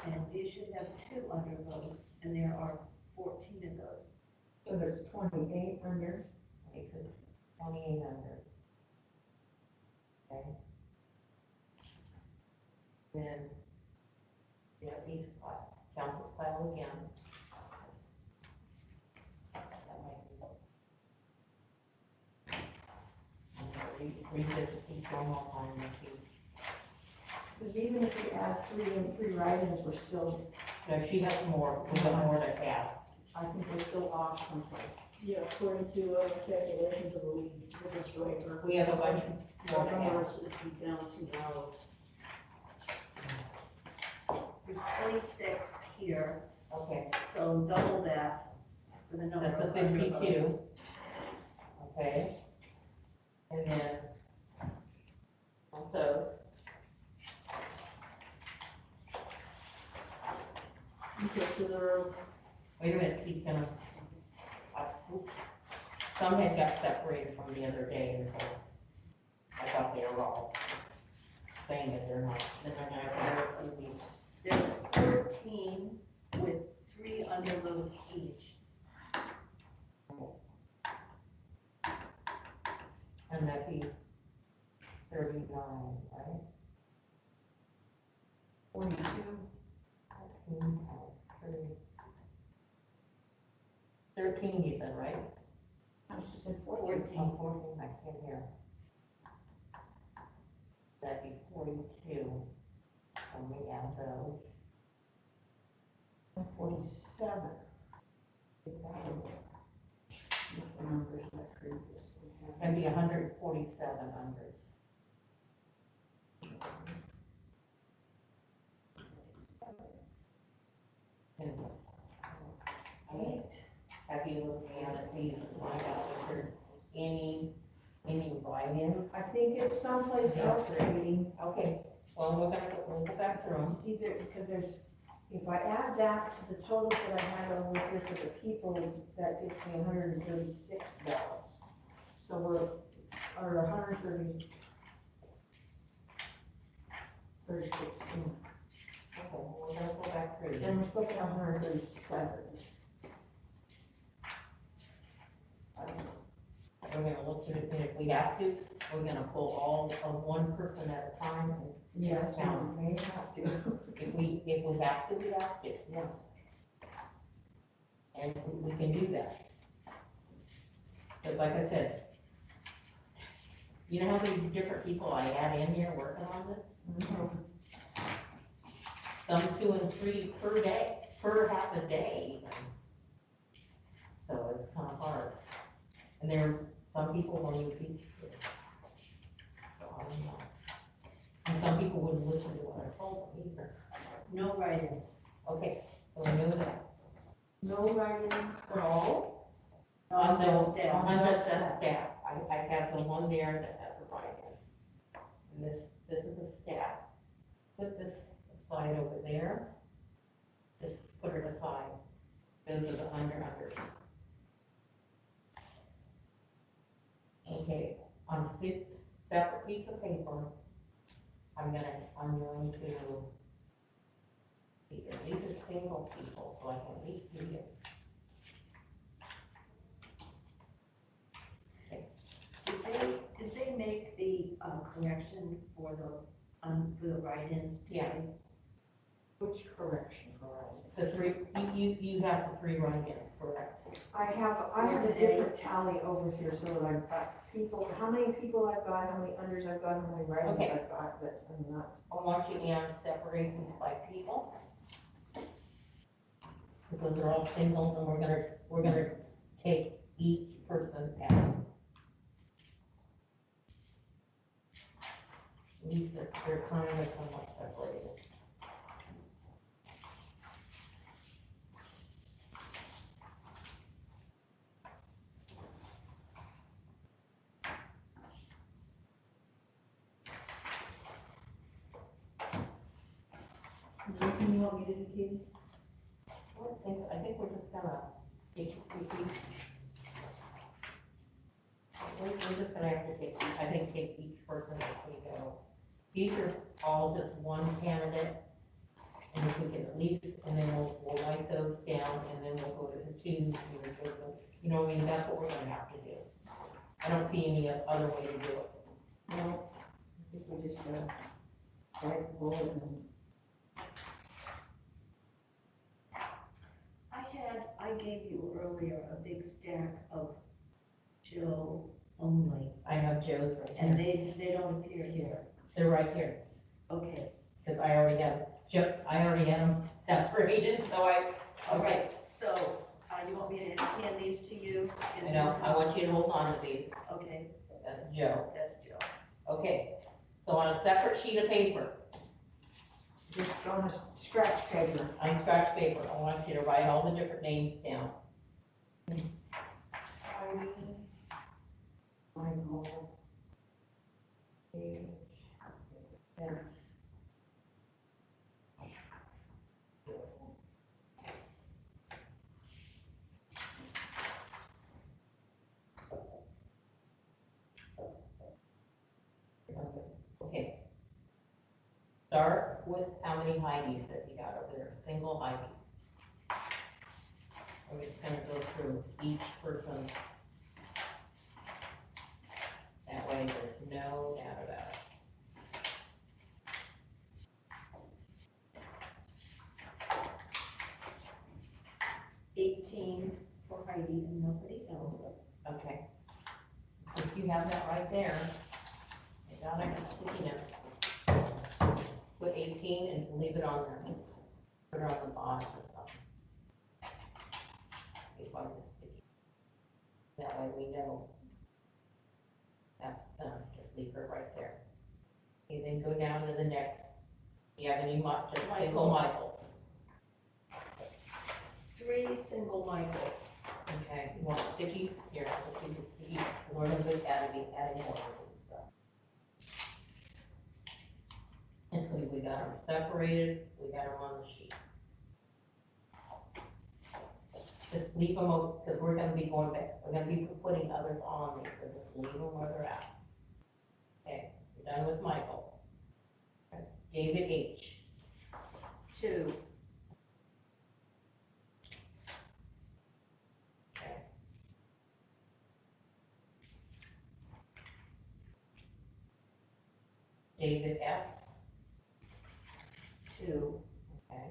And you should have 2 undervotes, and there are 14 of those. So there's 28 under. Makes it 28 under. Okay? Then, yeah, these files, count this file again. That might be- I'm gonna revisit each one more time and see. Because even if you add three write-ins, we're still, No, she has more, we got more to add. I think we're still off someplace. Yeah, according to calculations of a week, with this waiver. We have a bunch more to add. Numbers is down 2 ballots. There's 26 here, Okay, so double that for the number that's of a undervotes. 52. Okay? And then, on those, Okay, so there are, wait a minute, she's gonna, oops. Some had got separated from the other day, and so I thought they were all saying that they're not, then they're not, they're gonna be, There's 14 with 3 undervotes each. and that'd be 39, right? 42. 14 times 3. 13 you said, right? I was just saying 14. 14. Oh, 14, I can't hear. That'd be 42, and we add those. 47. Exactly. With the numbers that previously had. That'd be 147 unders. And I have you looked at it, these, find out if there's any write-ins? I think it's someplace else, Katie. Okay, well, we'll go back through them. It's either, because there's, if I add that to the totals that I had over here for the people, that gets me 136 ballots. So or 130, 36, Okay, well, we're gonna go back through and them. we're supposed to have 137. We're gonna look at it, and if we have to, we're gonna pull all of one person at a time, and Yes, Count. we may have to. if we have to, we have to. Yeah. And we can do that. But like I said, you know how many different people I add in here working on this? Some 2 and 3 per day, per half a day even. So it's kind of hard. And there, some people won't even be here. So I don't know. And some people wouldn't listen to what I told them either. No write-ins. Okay, so we know that. No write-ins at all? On the staff. On the staff, I have the one there that has a write-in. And this is a staff. Put this slide over there. Just put it aside. Those are the unders. Okay, on a separate piece of paper, I'm going to, these are single people, so I can at least read it. Did they make the correction for the write-ins? Yeah. Which correction? The 3, you have the 3 write-ins, correct? I have a different tally over here so that I've got people, how many people I've got, how many unders I've got, how many write-ins Okay. I've got, but I'm not. I want you to separate these by people. Because they're all singles, and we're gonna take each person out. At least they're kind of somewhat separated. is there anything you want me to do, Katie? I think we're just gonna take, we're just gonna have to take, I think, take each person as we go. These are all just one candidate, and if we can at least, and then we'll write those down, and then we'll go to the twos, and then go to, you know, I mean, that's what we're gonna have to do. I don't see any other way to do it. No, I think we just, write the bullet and. I gave you earlier a big stack of Joe only, I have Joe's right and here. they don't appear here. They're right here, Okay, because I already have, Joe, I already had them separated, so all right, so, you want me to hand these to you? I know, I want you to hold on to these. Okay, That's Joe. that's Joe. Okay, so on a separate sheet of paper, Just on a scratch paper. on scratch paper, I want you to write all the different names down. Heidi, Michael, Paige, Vince. Okay. Start with how many Heidis that you got over there, single Heidis. I'm just gonna go through each person. That way there's no doubt about it. 18 for Heidi and nobody else. Okay. If you have that right there, I got it, it's sticky note. Put 18 and leave it on there. Put it on the bottom or something. It's like this sticky. That way we know that's done, just leave her right there. Okay, then go down to the next. Do you have any, just single Michaels? 3 single Michaels. Okay, you want stickies? Here, I'll give you stickies. We're gonna be adding more of these stuff. And so we got them separated, we got them on the sheet. Just leave them open, because we're gonna be going back, we're gonna be putting others on these, so just leave them where they're at. Okay, we're done with Michael. Okay, David H. 2. Okay. David S. 2. Okay.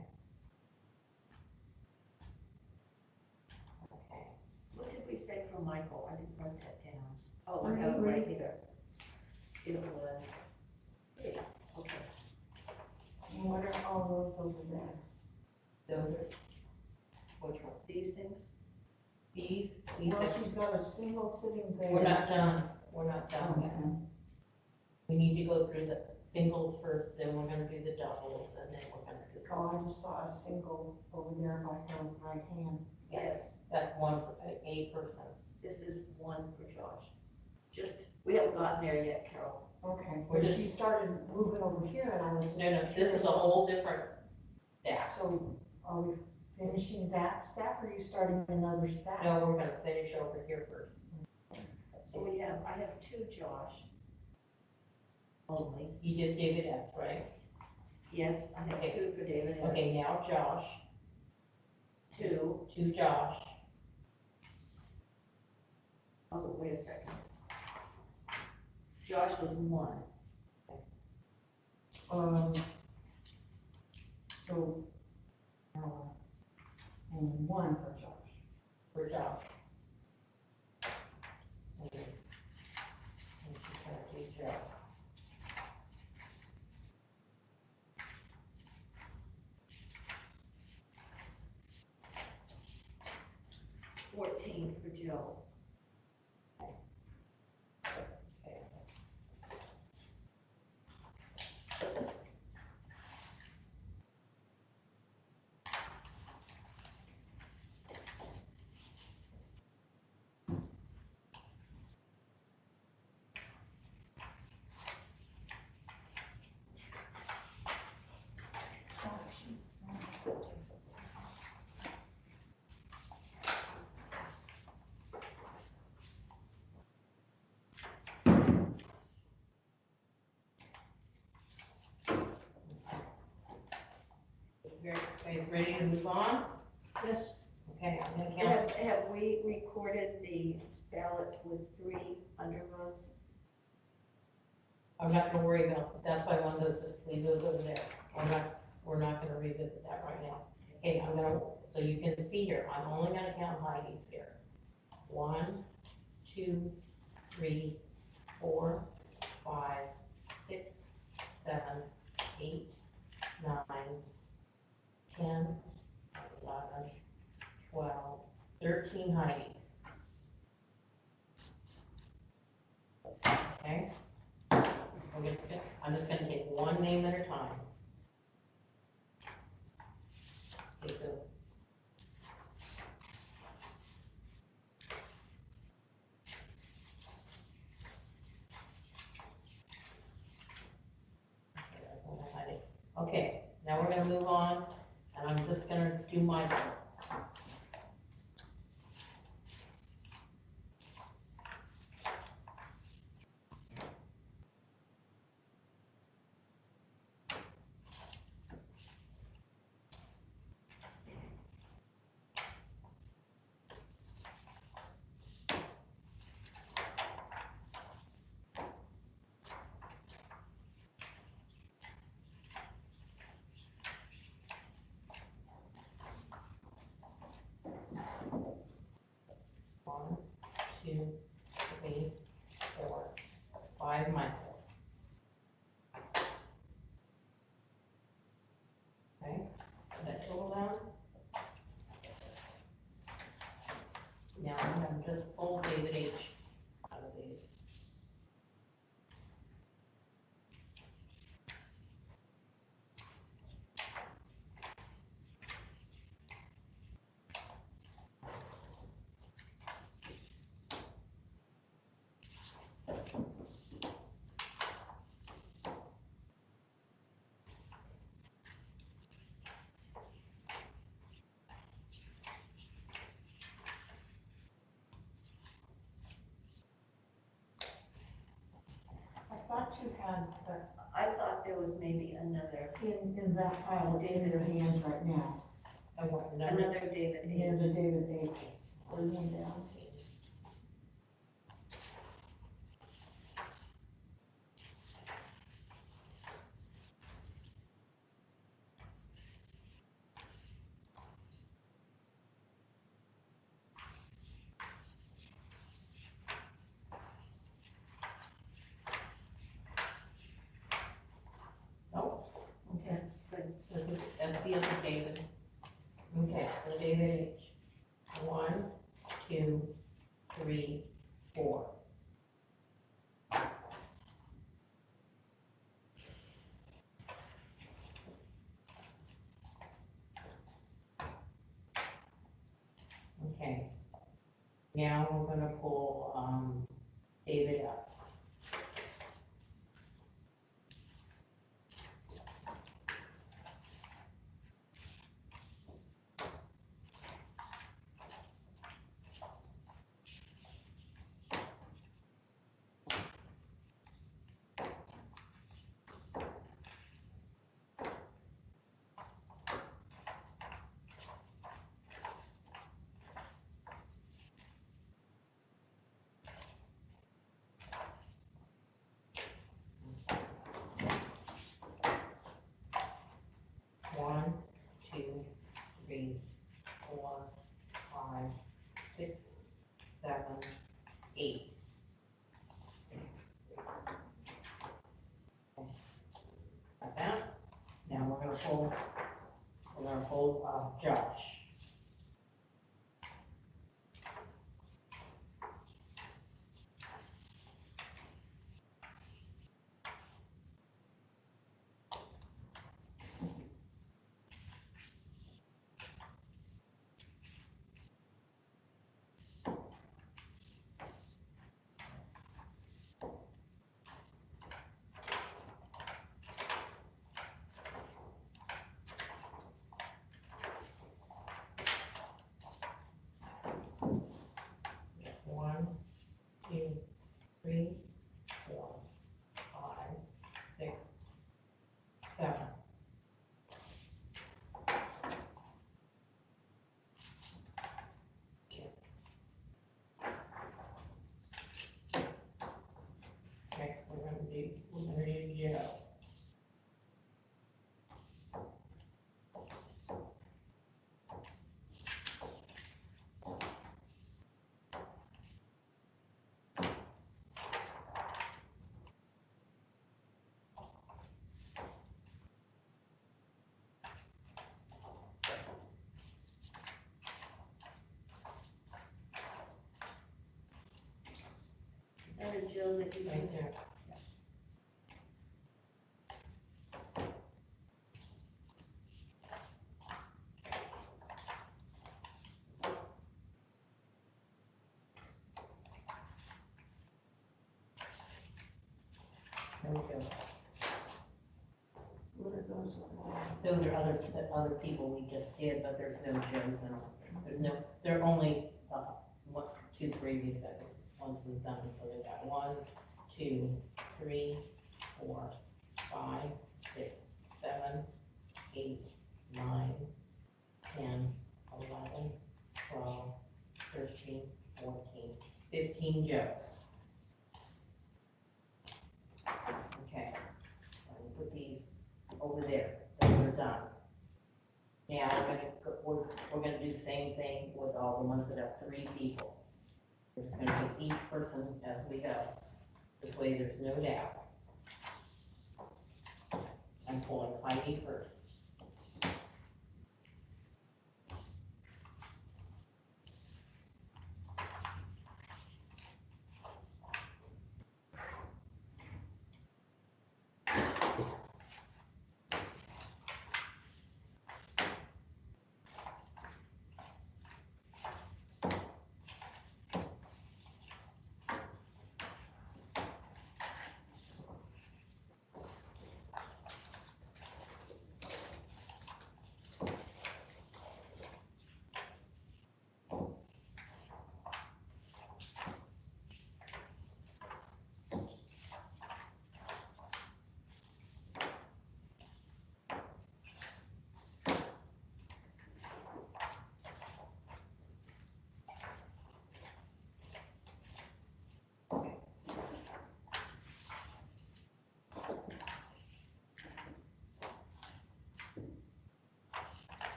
Okay. What did we say for Michael? I didn't write that down. Oh, I I have it agree. right here. It was 3. Okay. And what are all those over there? Those are, which ones? These things? These Well, are, she's got a single sitting there. we're not done yet. Okay. We need to go through the singles first, then we're gonna do the doubles, and then we're gonna do. Oh, I just saw a single over there by her right hand. Yes, That's one, a person. this is 1 for Josh. Just, we haven't gotten there yet, Carol. Okay, We're but just- she started moving over here and I was just. No, this is a whole different stack. So are we finishing that stack or are you starting another stack? No, we're gonna finish over here first. So I have 2 Josh. Only. You did David S., right? Yes, I have Okay. 2 for David S. Okay, now Josh, 2. two Josh, Oh, wait a second. Josh was 1. So, and one for Josh. for Josh. And she's gonna do Joe. $14 for Joe. Okay. Okay, ready to move on? Yes, Okay, I'm gonna count. Have we recorded the ballots with 3 undervotes? I'm not gonna worry about, that's why I wanted to just leave those over there. We're not gonna revisit that right now. Okay, I'm gonna, so you can see here, I'm only gonna count Heidi's here. 1, 2, 3, 4, 5, 6, 7, 8, 9, 10, 11, 12, 13 Heidi's. Okay? I'm just gonna take one name at a time. Okay, so. Okay, now we're gonna move on, and I'm just gonna do my. One, 2, 3, 4, 5 Michael. Okay, put that total down. Now I'm gonna just pull David H. out of these. I thought you had, I thought there was maybe another, in that pile that's in your hands right now, And what number? another David near H. the David H. Or one down. Nope, Okay. that's the other David. Okay, so David H. 1, 2, 3, 4. Okay. Now we're gonna pull, David S. One, 2, 3, 4, 5, 6, 7, 8. Got that? Now we're gonna pull, Josh. then, Jill, that you can, Right there. There we go. What are those? Those are other people we just did, but there's no Joes in them. There's no, they're only, one, two, three, because ones we've done, so they got 1, 2, 3, 4, 5, 6, 7, 8, 9, 10, 11, 12, 13, 14, 15 Joes. Okay, so we put these over there, those are done. Now, we're gonna do the same thing with all the ones that have 3 people. We're just gonna take each person as we go. This way there's no doubt. I'm pulling Heidi first.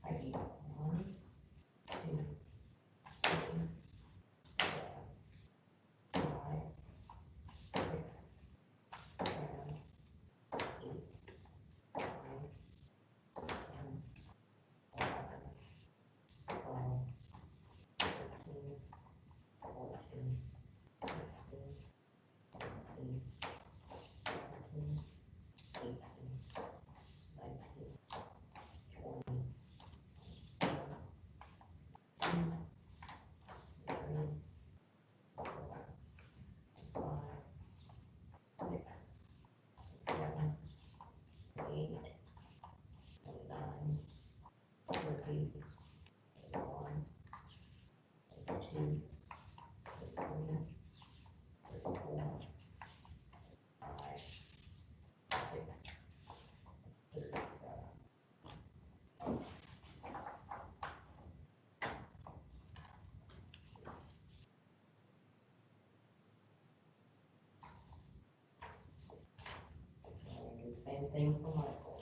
Heidi, 1, 2, 3, 4, 5, 6, 7, 8, 9, 10, 11, 12, 13, 14, 15, 16, 17, 18, 19, 20, 2, 3, 4, 5, 6, 7, 8, 9, 30, 31, 32, 33, 34, 5, 6, 37. And we do the same thing for Michael.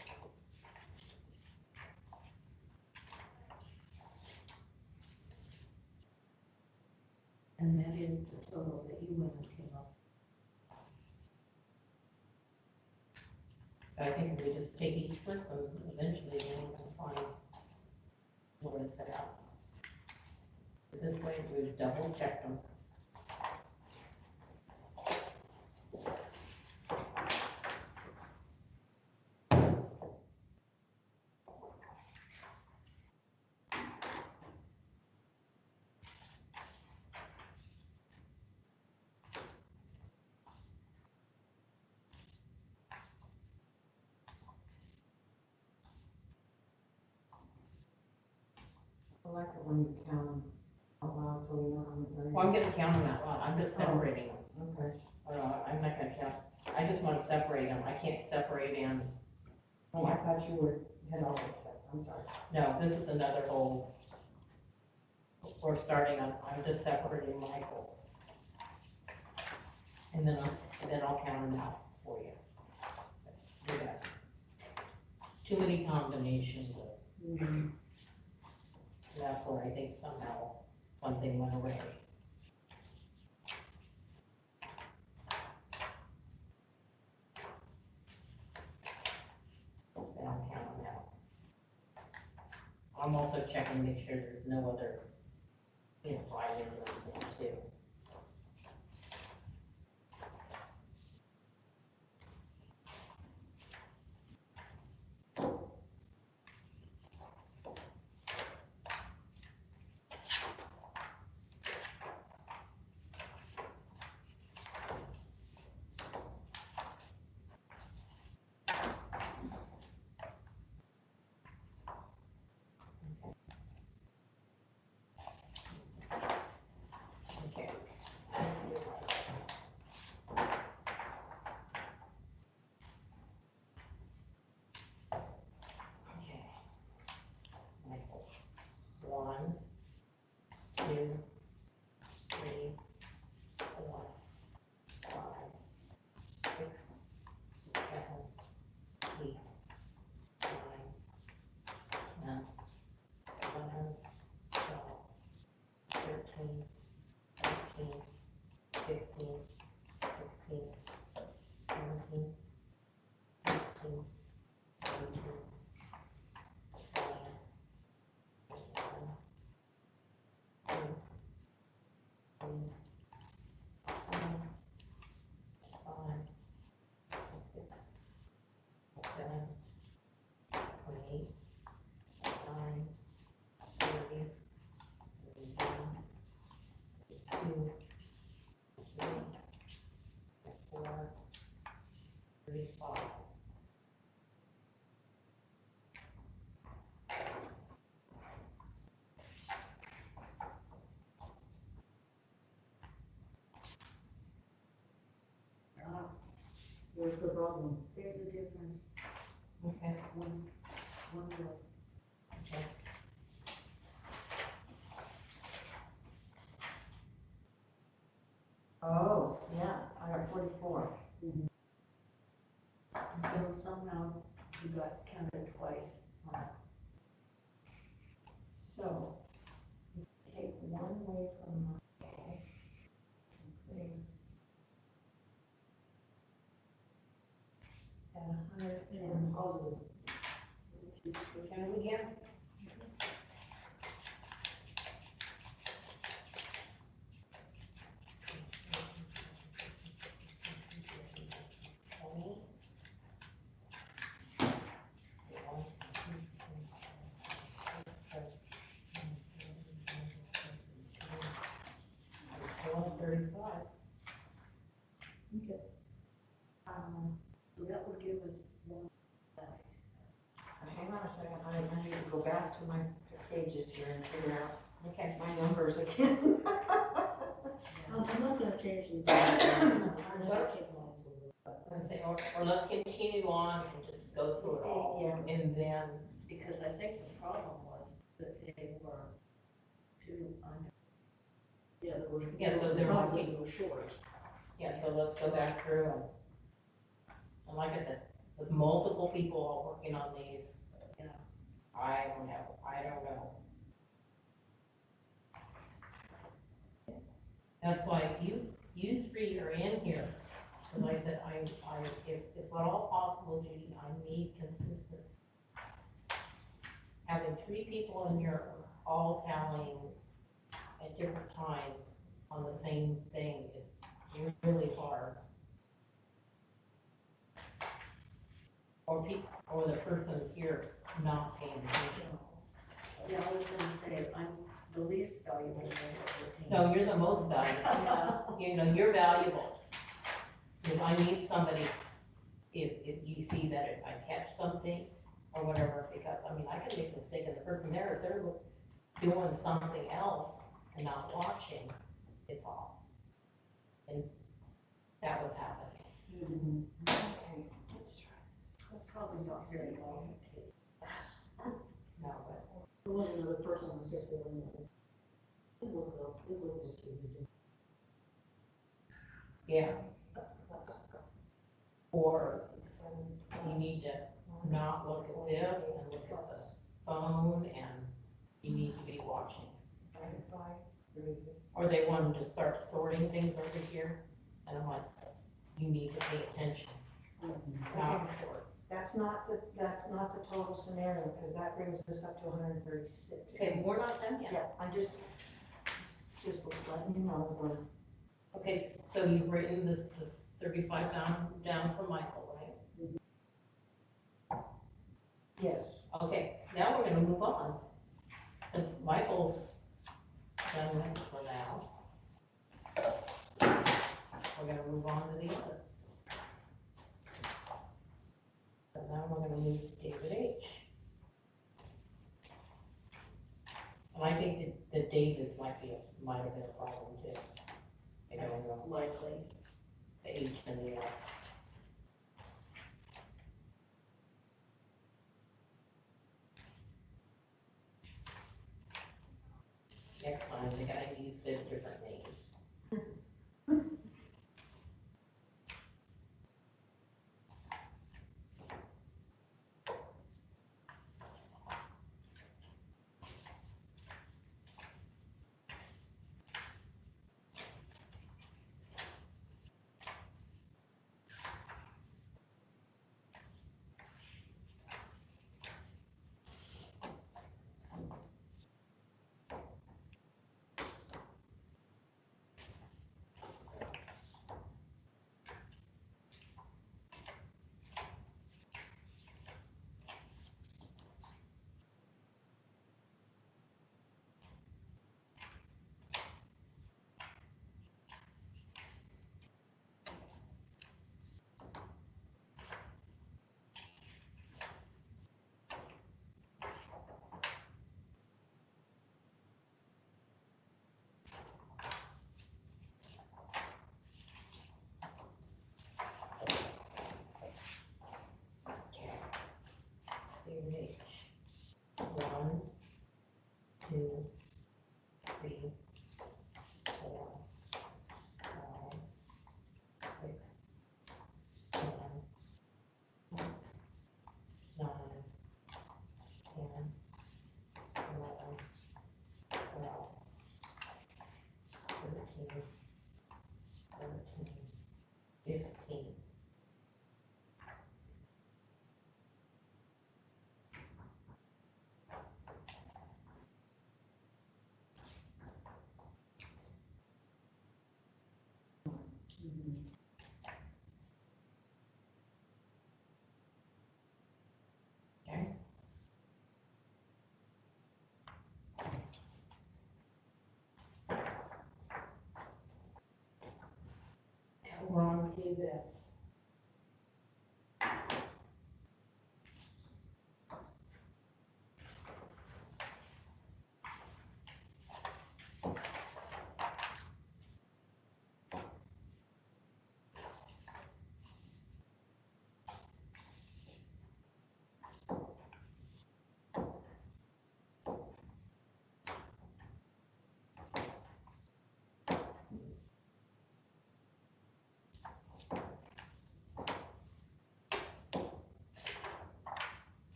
and that is the total that you went and came up. I think if we just take each person, eventually then we're gonna find what it's at. This way, we've double checked them. I like it when you count them out loud, so we know how many. Well, I'm gonna count them out loud, I'm just separating them. Okay. I'm not gonna count, I just wanna separate them, I can't separate in, Oh, I thought you had all this stuff, I'm sorry. no, this is another whole. We're starting on, I'm just separating Michael's. And then I'll count them out for you. too many combinations of, Mhm. that's where I think somehow something went away. And I'm counting out. I'm also checking to make sure there's no other, write-ins or anything too. Okay. Okay. Michael. 1, 2, 3, 4, 5, 6, 7, 8, 9, 10, 11, 12, 13, 14, 15, 16, 17, 18, 19, 20, 21, 2, 3, 4, 5, 6, 7, 28, 9, 30, 31, 32, 33, 34, 35. Where's the problem? There's a difference, Okay. one row. Okay. Oh, yeah, I got 44. So somehow you got counted twice. So, you take one away from my, three. At 100 and Positive. Can we get? Okay. So that would give us one less. hang on a second, I need to go back to my pages here and figure out Okay. my numbers again. I'm not gonna change the. I'm gonna take mine to the- Let's say, or let's continue on and just go through it all, Yeah. and then, Because I think the problem was that they were too under. Yeah, there were. Yeah, so there were- They were short. yeah, so let's go back through and like I said, with multiple people all working on these, Yeah. I don't know. That's why you three are in here, and like I said, if at all possible, Judy, I need consistent. Having 3 people in here all tallying at different times on the same thing is really hard. Or the person here not paying attention. Yeah, I was gonna say, I'm the least valuable member of the team. No, you're the most valuable. You're valuable. If I need somebody, if you see that if I catch something or whatever, because, I can make a mistake and the person there, if they're doing something else and not watching, it's off. And that was happening. Okay, let's try. That's probably not very long. No, but, There was another person who was just doing it. It looked up, it looked what she was doing. yeah. Or you need to not look at this and look at the phone, and you need to be watching. Or they wanted to start sorting things over here, and I'm like, you need to pay attention, not sort. That's not the total scenario, because that brings us up to 136. Okay, we're not done Yeah, yet. I'm just letting you know, we're, Okay, so you've written the 35 down for Michael, right? yes. Okay, now we're gonna move on. Since Michael's done with it for now, we're gonna move on to the other. So now we're gonna move to David H. And I think that David might have been a problem too. I don't know, Likely. the H and the S. Next time, they gotta use the different names. David H. 1, 2, 3, 4, 5, 6, 7, 8, 9, 10, 11, 12, 13, 14, 15. Okay? Now we're on to this.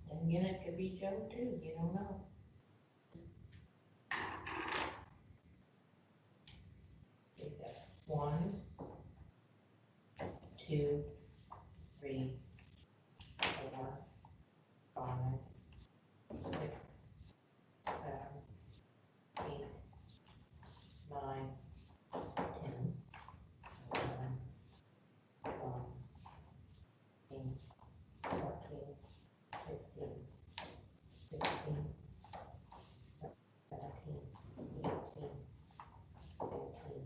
And again, it could be Joe too, you don't know. Okay, that's 1, 2, 3, 4, 5, 6, 7, 8, 9, 10, 11, 12, 13, 14, 15, 16, 17, 18, 19,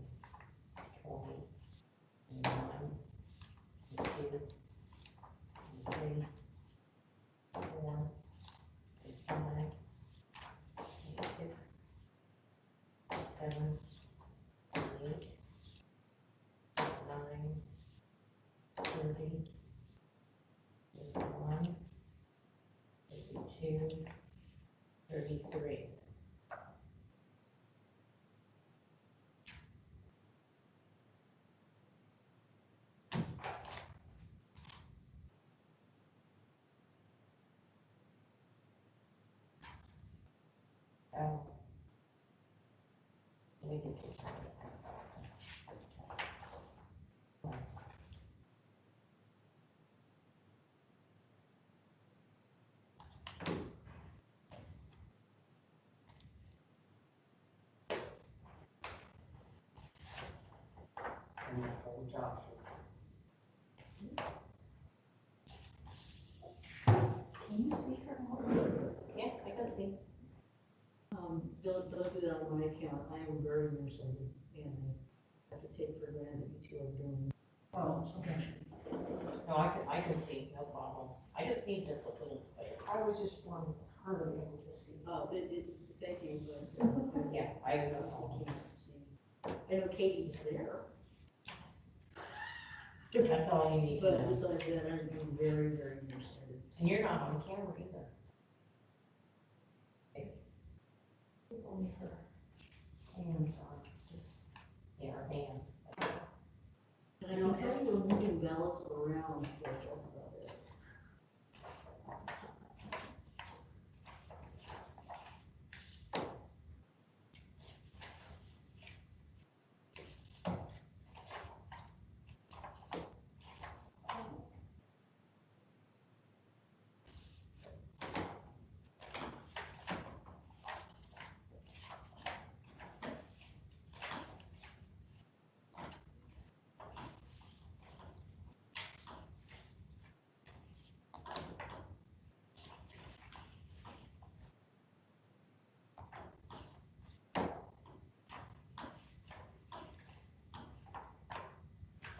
20, 21, 22, 23, 24, 25, 26, 27, 28, 29, 30, 31, 32, 33. Oh. We can keep that. And that's all the jobs. Can you see her more? Yeah, I can see. Don't do that on my account, I am very nearsighted, and I have to take for granted that you two are doing. Oh, okay. No, I can see, no problem. I just need just a little space. I was just wanting her to be able to see. Thank you, but. Yeah, I obviously can't see. I know Katie was there, That's all you need to but know. besides that, I'm very, very nearsighted. And you're not on camera either. Only her hands on. Yeah, our hands. And I can tell you we're moving ballots around, but that's about it.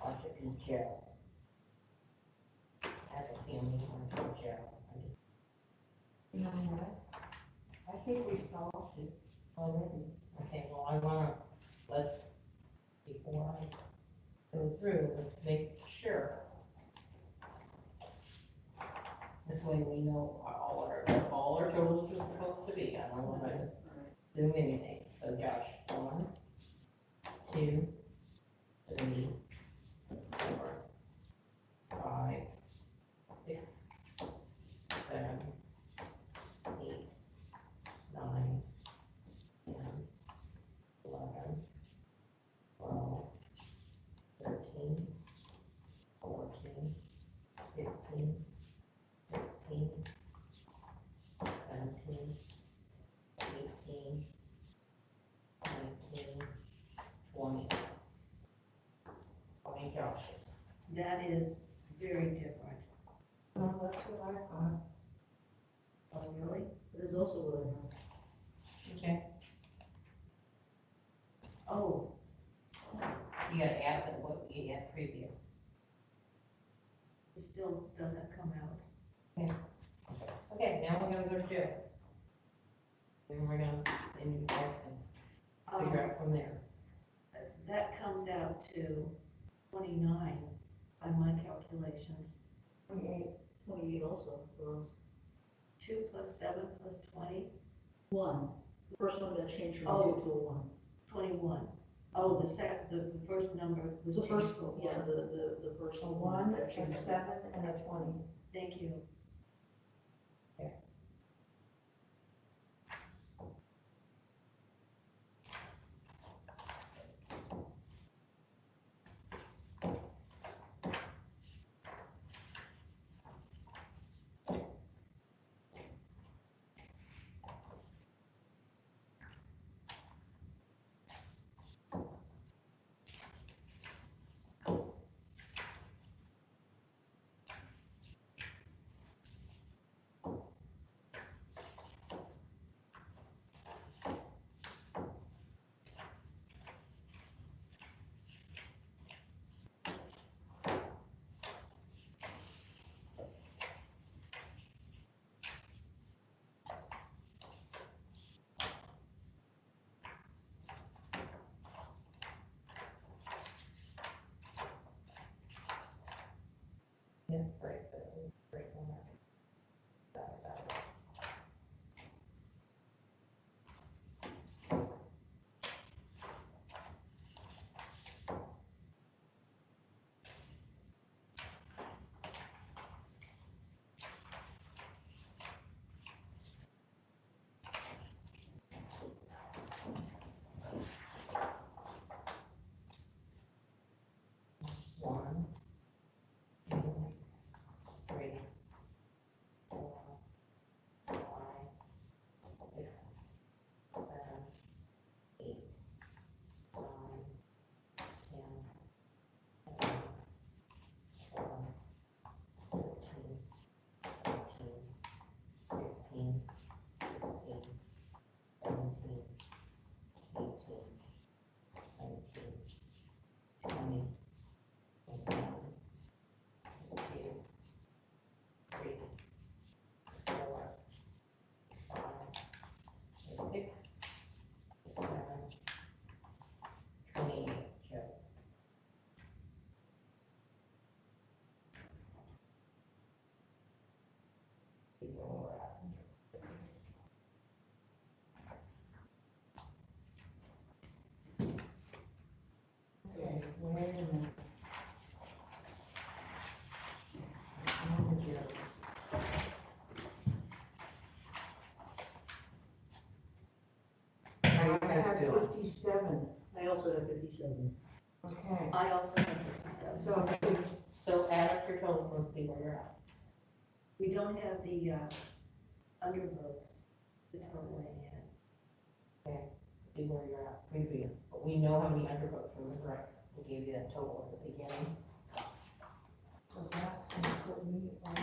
Watch it be Joe. I have a feeling it's going to be Joe. You know what? I think we solved it already. Okay, well, I wanna, before I go through, let's make sure. This way we know all our totals are supposed to be. I don't want to do anything. So Josh, 1, 2, 3, 4, 5, 6, 7, 8, 9, 10, 11, 12, 13, 14, 15, 16, 17, 18, 19, 20. 20 Joshes. That is very different. Well, that's what I thought. Oh, really? That is also what I have. Okay. Oh, You gotta add the, what you had previous. it still doesn't come out. Okay, now we're gonna go to Joe. Then we're gonna, and you guys can figure out from there. That comes out to 29 by my calculations. 28. 28 also for us. 2 plus 7 plus 20, 1, the first one got changed from Oh. 2 to a 1. 21. Oh, the first number was The changed first, to a yeah, 1. the first A one 1, got a changed. 7, and a 20. Thank you. Yeah, right, but right on that. That. One, two, three, four, five, six, seven, 8, 9, 10, 11, 12, 13, 14, 15, 16, 17, 18, 19, 20, 21, 22, 3, 4, 5, 6, 7, 28, Joe. People are at. Okay, wait a minute. How you I guys have doing? 57, I also have 57. okay. I also have 57. So So add up your totals and see where you're at. We don't have the, undervotes, the total in yet. Okay, see where you're at previous, but we know how many undervotes, remember, right? We gave you that total at the beginning. so that's gonna put me on.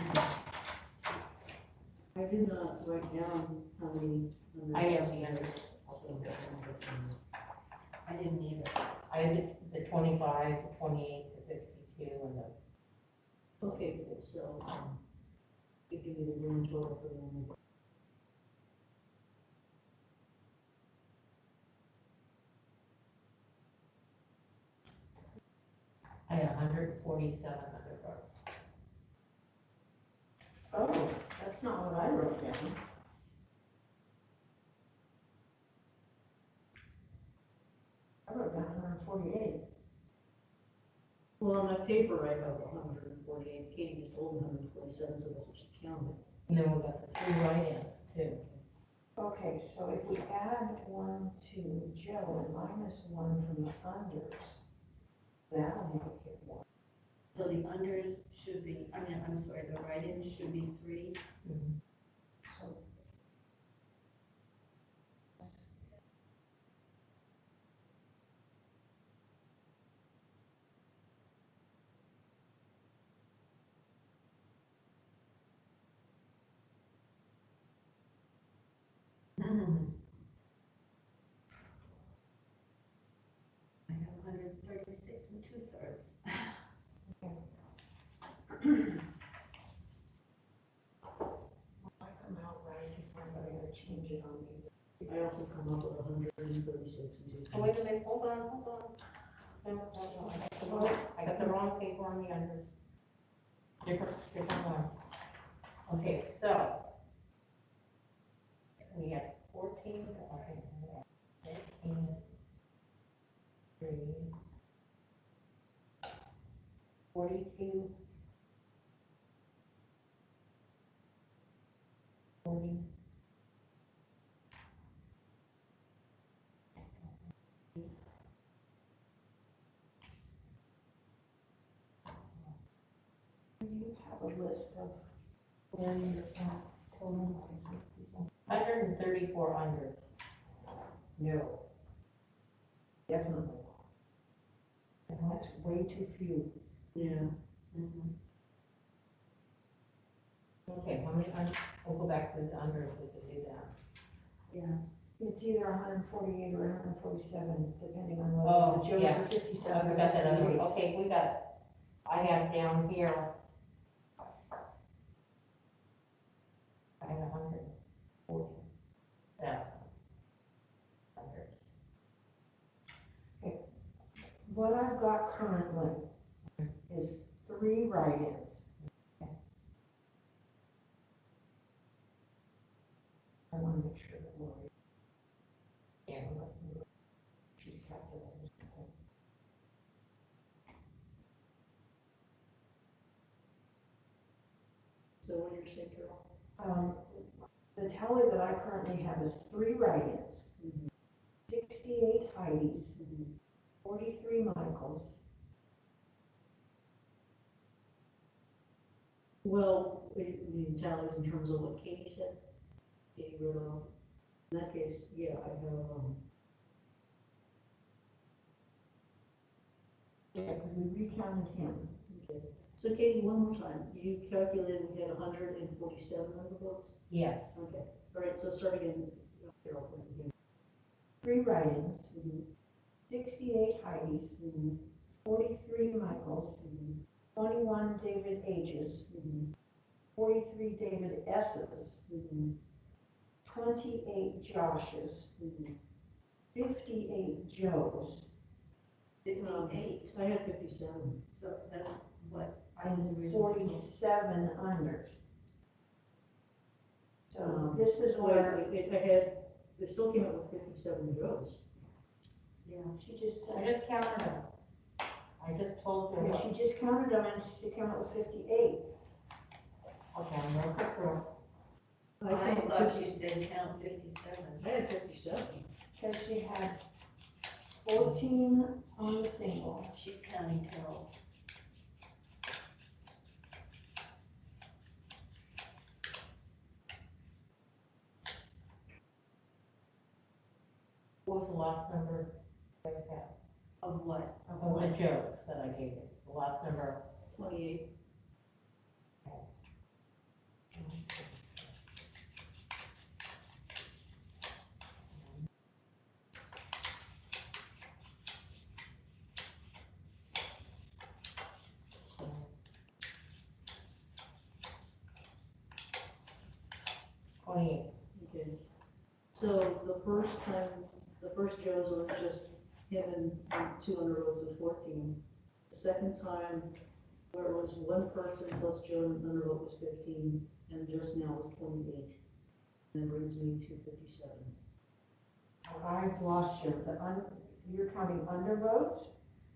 I did not write down how many. I have the undervotes. I didn't either. I did the 25, the 28, the 52, and the, Okay, good, so, you give me the grand total for them. I had 147 undervotes. Oh, that's not what I wrote down. I wrote down 148. Well, on my paper, I have 148, Katie just told me 147, so that's what she counted. And then we got the 3 write-ins too. Okay, so if we add one to Joe and minus one from the unders, that'll make it one. So the unders should be, I'm sorry, the write-ins should be 3. So I have 136 and 2/3. I come out right if I'm gonna change it on these. I also come up with 136 and 2. Oh, wait a minute, hold on. No, I got the wrong paper on the unders. Different one. Okay, so. We had 14, okay, 13, 3, 42, 40, Do you have a list of where you're at total wise with people? 134 unders. No. Definitely. That's way too few. Yeah. Okay, how many, we'll go back to the unders, we can do that. Yeah. It's either 148 or 147, depending on Oh, whether the Joes yeah. are 57 I or forgot that other one, 58. okay, we got, I have down here. I have 147 unders. What I've got currently is 3 write-ins I want to make sure that Lori. Yeah, she's calculating. So what did you say, Carol? The tally that I currently have is 3 write-ins, 68 Heidi's, 43 Michael's. Well, the tallies in terms of what Katie said, Katie wrote off. In that case, yeah, I have, Yeah, because we recounted him. okay. So Katie, one more time, you calculated we had 147 undervotes? Yes. Okay, all right, so start again, Carol, from the beginning. 3 write-ins, 68 Heidi's, 43 Michael's, 21 David H's, 43 David S's, 28 Josh's, 58 Joe's, 58, I had 57. so that's what? and 47 unders. So this is Wait, where I had, it still came up with 57 Joes. yeah, she just I said, just counted them. I just told her okay, what. she just counted them and she came up with 58. Okay, I'm gonna put through. I thought she said count 57. I had 57. Because she had 14 on the single. She's counting Carol. What was the last number you guys had? Of what? Of the Joes that I gave you, the last number. 28. Okay. So the first time, the first Joe's was just him and 2 undervotes with 14. The second time, where it was one person plus Joe and undervote was 15, and just now was 28. And that brings me to 57. I've lost you. You're counting undervotes?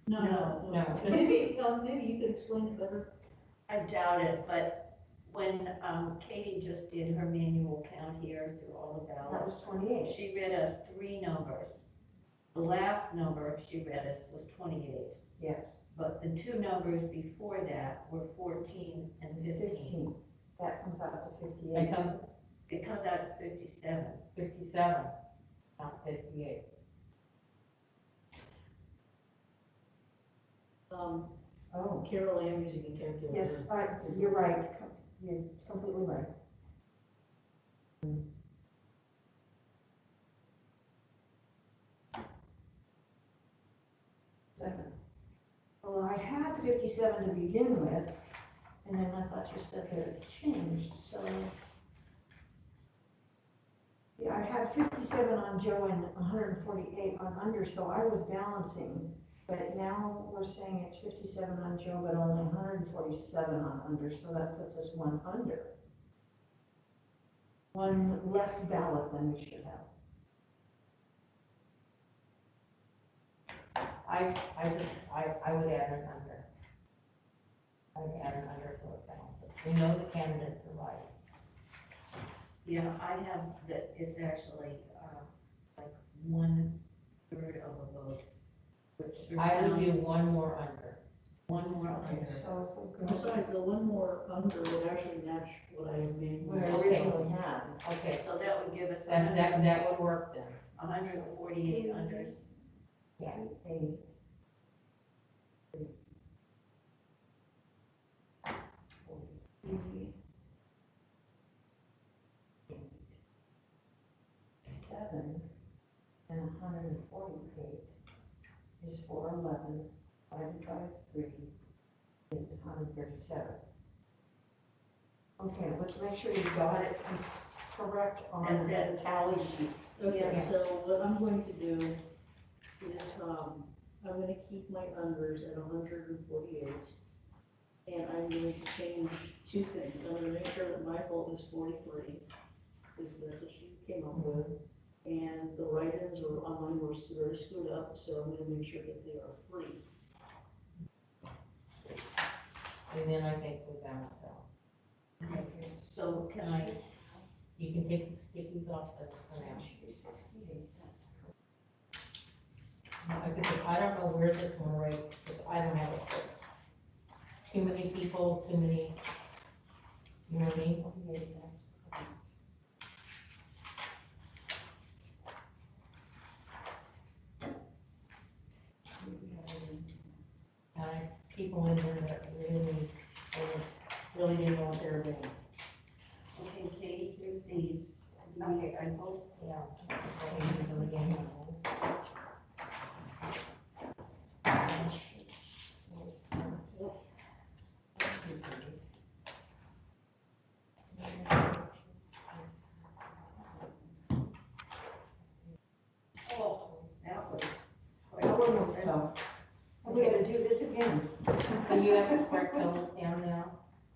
No. Maybe, maybe you could explain it better. I doubt it, but when Katie just did her manual count here through all the That ballots, was 28. she read us 3 numbers. The last number she read us was 28, Yes, but the 2 numbers before that were 14 and 15. 15. That comes out to 58. That comes It comes out at 57. 57, not 58. Oh, Carol, I am using a calculator. yes, you're right. You're completely right. Seven. Well, I had 57 to begin with, and then I thought you said that it changed, so. Yeah, I had 57 on Joe and 148 on under, so I was balancing. But now we're saying it's 57 on Joe, but only 147 on under, so that puts us 1 under. 1 less ballot than we should have. I would add an under. I would add an under so it balances. We know the candidates are right. Yeah, I have that it's actually like 1/3 of a vote, which I would do sounds 1 more under. 1 more Okay, under. so if we go, Besides, the one more under would actually match what I have made. what I Okay. originally had. Okay, so that would give us That would work then. 148 unders. Yeah. 8. 43. 7 and 148 is 411, divided by 3 is 137. Okay, let's make sure you got it correct on That's it. the tally sheets. Okay, Yeah. so what I'm going to do is, I'm gonna keep my unders at 148. And I'm going to change 2 things. I'm gonna make sure that my vote is 43. at least that's what she came up with. And the write-ins or online were very screwed up, so I'm gonna make sure that they are free. And then I think we balance out. Okay, so can I, You can take the stickies off for now. Because I don't know where this one right, because I don't have a place. Too many people, too many, you know what I mean? People in there that really didn't know what they were doing. okay, Katie, here's these. Okay, I hope, yeah. Okay, use them again. Oh, that was. That one was tough. We gotta do this again. So you have the correct totals down now?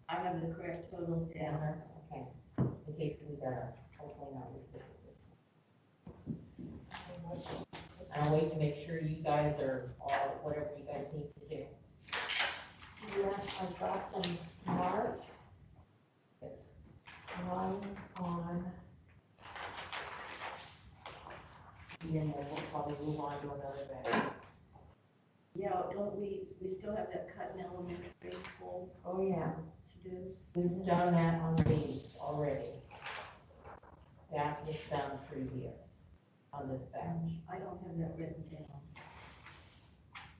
I have the correct totals Down down. there, okay. In case we gotta, hopefully not revisit this. And I'll wait to make sure you guys are all, whatever you guys need to do. Yes, I got them marked, Yes. one's on, And then we'll probably move on to another bag. Yeah, don't we still have that cut in elementary school oh yeah. to do? We've done that on these already. That was done previous on this batch. I don't have that written down.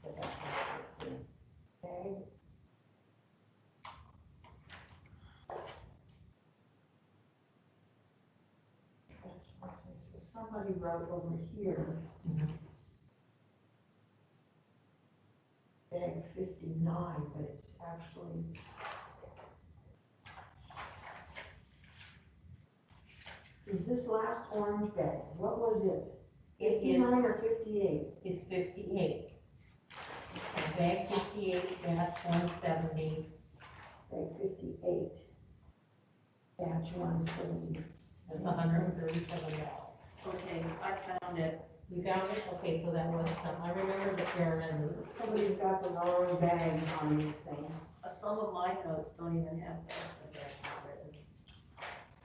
So that's what it's in. Okay. So somebody wrote over here, bag 59, but it's actually. Is this last orange bag, what was it? It is, 59 or 58? it's 58. Bag 58, batch 170. Bag 58. Batch 170. That's $137. Okay, I found it. You found it? Okay, so that was some, I remember the Karen and Somebody's got the wrong bags on these things. Some of my notes don't even have bags and bags written.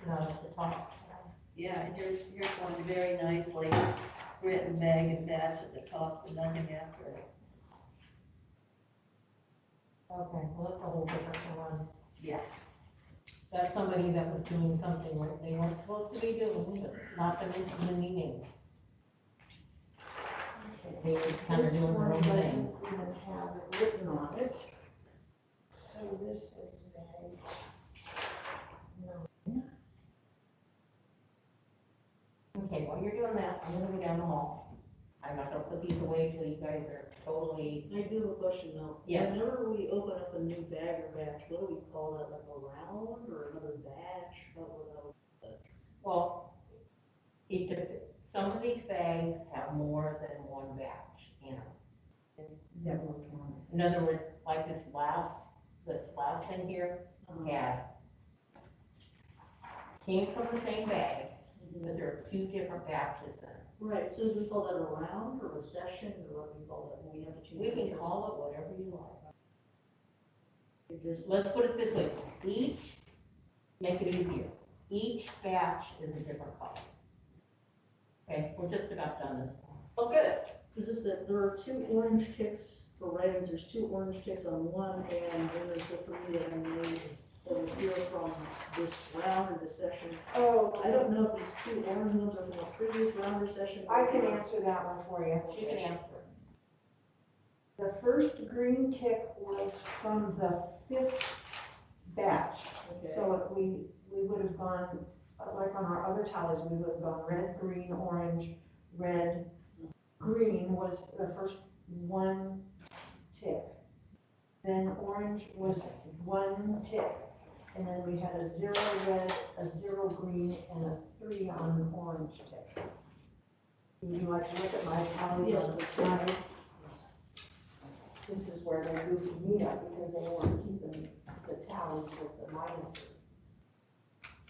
not at the top. Yeah, and here's one very nicely written bag and batch at the top and nothing after it. Okay, well, that's a whole different one. Yeah. That's somebody that was doing something that they weren't supposed to be doing, but not to mention the meaning. They were kind of This doing their one own doesn't thing. even have it written on it. So this is bag 9. Okay, while you're doing that, I'm gonna go down the hall. I'm not gonna put these away till you guys are totally, I do have a question though. Yes. Whenever we open up a new bag or batch, what do we call that, like a round or another batch? well, some of these bags have more than one batch in them. That will count. In other words, like this last thing here had, came from the same bag, but there are 2 different batches in it. Right, so do we call that a round or a session, or what do we call that when we have to change? We can batches? call it whatever you like. It just, Let's put it this way, make it easier, each batch is a different color. Okay, we're just about done this one. Oh, good. is this that there are 2 orange ticks for writings, there's 2 orange ticks on one, and then there's the 3 that I made over here from this round or this session. Oh, I don't know if these 2 orange ones are from a previous round or session. I can answer that one for you. She can answer. The first green tick was from the 5th batch. Okay. So if we would have gone, like on our other tallies, we would have gone red, green, orange, red, green was the first 1 tick. Then orange was 1 tick. And then we had a 0 red, a 0 green, and a 3 on an orange tick. Would you like to look at my tallies on the side? This is where they goofed me up because they weren't keeping the tallies with the minuses.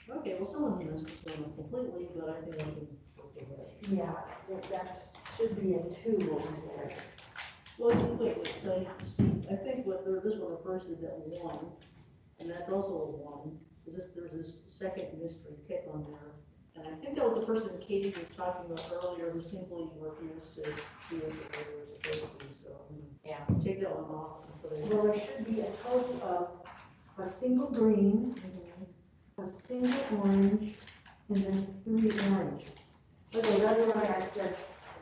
Okay, well, someone missed this one completely, but I think I can work with that. Yeah, that's, should be a 2 over there. Well, wait, so, Steve, I think what this one refers to is that 1, and that's also a 1, is this, there's this second mystery pick on there. And I think that was the person Katie was talking about earlier, who simply refused to do it the way they were supposed to, so I'm Yeah. gonna take that one off and put it. Well, there should be a total of a single green, a single orange, and then 3 oranges. Okay, that's why I said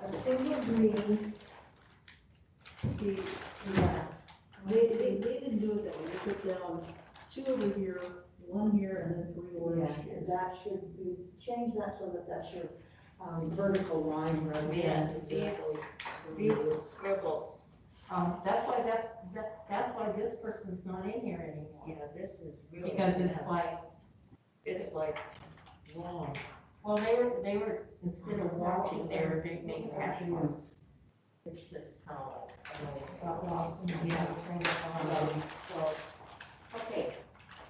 a single green, See, yeah. they didn't do it that way, they put down 2 over here, 1 here, and then 3 orange Yeah, here. that should be, change that so that that's your vertical line right there. Yeah, these scribbles, That's why this person's not in here anymore. yeah, this is really Because a it's mess. like, It's like wrong. well, they were, instead of watching, they were making hash marks. It's just kind of like, Got lost in the Yeah. train of thought. so, okay,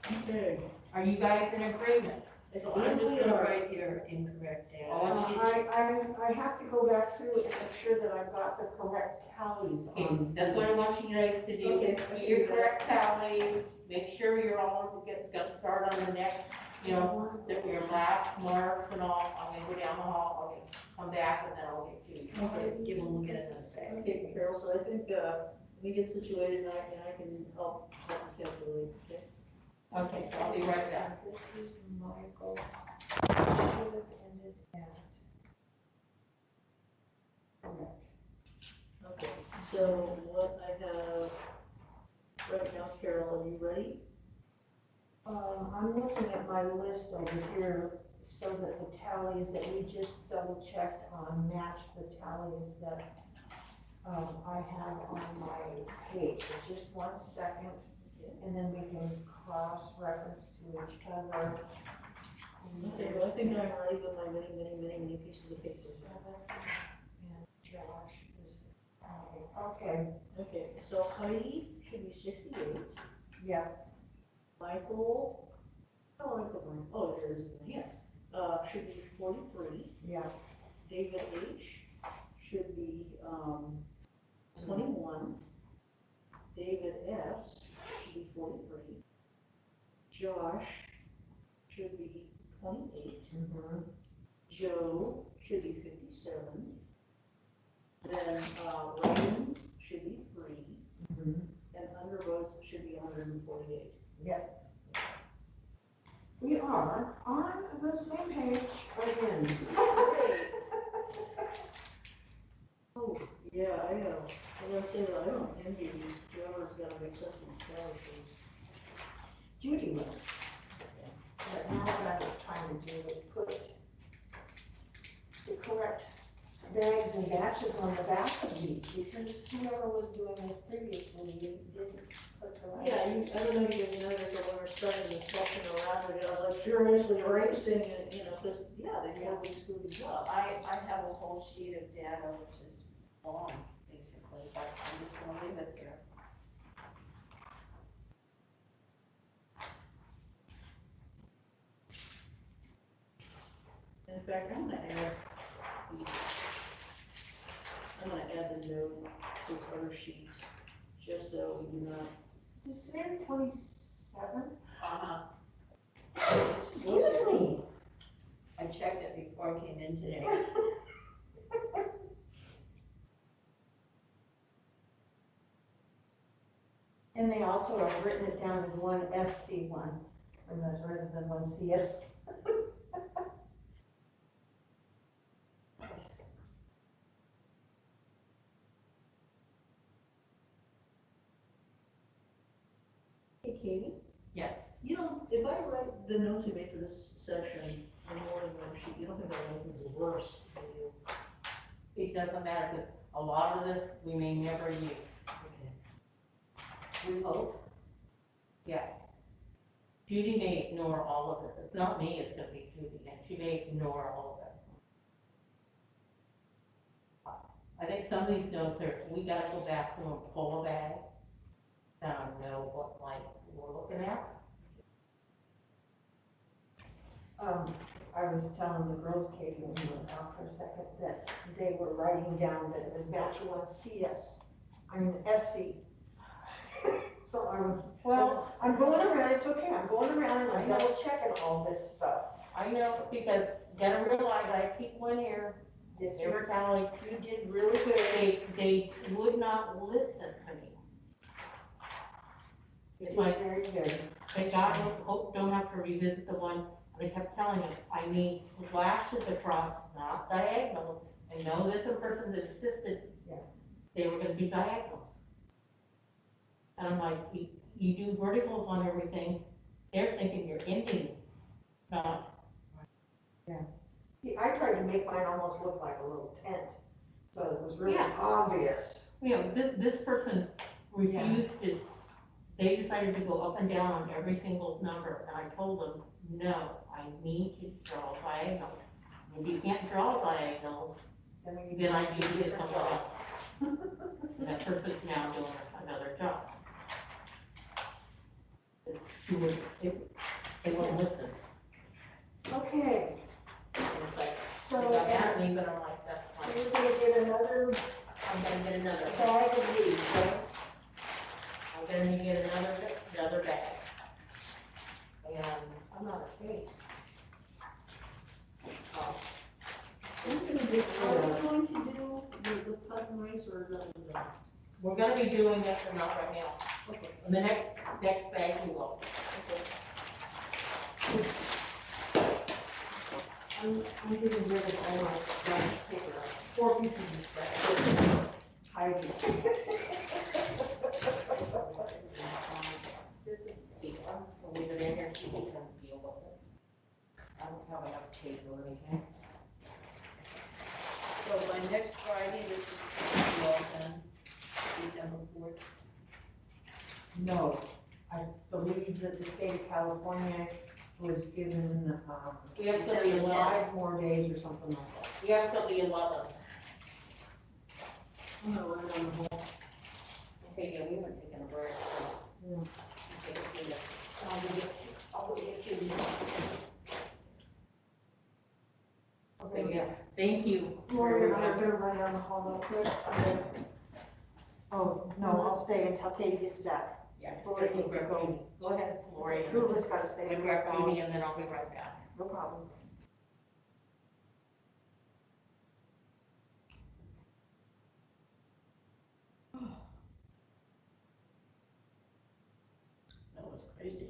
Okay. are you guys in agreement? So I'm just gonna write here incorrect data. I have to go back through and make sure that I've got the correct tallies Okay, on. that's what I want you guys to do. Okay, Do your correct tally, make sure you're all, gonna start on the next, you know, that your laps, marks and all. I'm gonna go down the hall, I'll come back and then I'll get to you. Okay, give them a look at it in a second. Okay, Carol, so I think, we get situated, and I can help calculate, okay? Okay, so I'll be right back. This is Michael. Should have ended at. Correct. Okay, so what I have right now, Carol, are you ready? I'm looking at my list over here so that the tallies that we just double checked on match the tallies that I have on my page. So just 1 second, and then we can cross-reference to each other. Okay, well, I think I'm ready with my many pieces of paper. And Josh is, okay, Okay, so Heidi should be 68. yeah, Michael, oh, there it is, yeah, should be 43. yeah, David H. should be, 21. David S. should be 43. Josh should be 28. Joe should be 57. Then, Ryan should be 3. And undervotes should be 148. yeah. We are on the same page again. Oh, yeah, I gotta say that I don't envy you, whoever's gotta make sense of these characters. Judy will. But now what I was trying to do is put the correct bags and batches on the back of these, because whoever was doing this previously didn't put the right. Yeah, I don't know if you guys noticed, but when we're starting the section around it, I was like furiously erasing it, you know, because, yeah, they really screwed it up. I have a whole sheet of data which is wrong, basically, but I'm just gonna leave it there. In fact, I'm gonna add the note to this other sheet, just so we do not. Is it today 27? Excuse me. I checked it before I came in today. And they also have written it down as one SC1, rather than one CS. Hey, Katie? Yes. You know, if I write the notes we made for this session in the morning worksheet, you don't think that'll make things worse, do you? It doesn't matter, because a lot of this we may never use. Okay. We hope. Yeah. Judy may ignore all of it. It's not me, it's gonna be Judy, and she may ignore all of it. I think some of these notes are, we gotta go back to and pull a bag, know what like we're looking at. I was telling the girls, Katie, when we went out for a second, that they were writing down that it was batch one SC. So Well, I'm going around, it's okay, I'm going around and I'm double checking all this stuff. I know, because gotta realize I have people in here, Yes, they were telling, you did really good. they would not listen to me. It's like, Very good. thank God, hope don't have to revisit the one, and I kept telling them, I need slashes across, not diagonal, and no, this person that insisted, Yeah. they were gonna do diagonals. And I'm like, you do verticals on everything, they're thinking you're ending, not, See, I tried to make mine almost look like a little tent, so it was really Yeah. obvious. you know, this person refused to, they decided to go up and down on every single number, and I told them, no, I need to draw diagonals. If you can't draw diagonals, Then we then I need to get someone else. And that person's now doing another job. She would, they wouldn't listen. Okay, And it's like, so they got mad at me, but I'm like, that's fine. we're gonna get another I'm gonna get another, bag of these, right? I'm gonna get another bag. And I'm not ashamed. I'm gonna get Are rid we of. going to do the pub and race, or is that in the? We're gonna be doing it, but not right now. Okay. In the next bag we will. I'm getting rid of all my blank paper, 4 pieces of stuff. Heidi. See, I'll leave it in here, so you can deal with it. I don't have enough tape or anything. So by next Friday, this is all done, December 4th. No, I believe that the state of California was given, We have till the 11th. 5 more days or something like that. We have till the 11th. I'm gonna run on the whole. Okay, yeah, we were taking a break. Yeah. Take a seat. I'll go get you. Okay, yeah, thank you. Morgan, I'm gonna run down the hall real quick. Oh, no, I'll stay until Katie gets back. Yeah. Lori needs to go. Go ahead, Lori. Who's gotta stay. We'll grab Judy and then I'll be right back. No problem. That was crazy.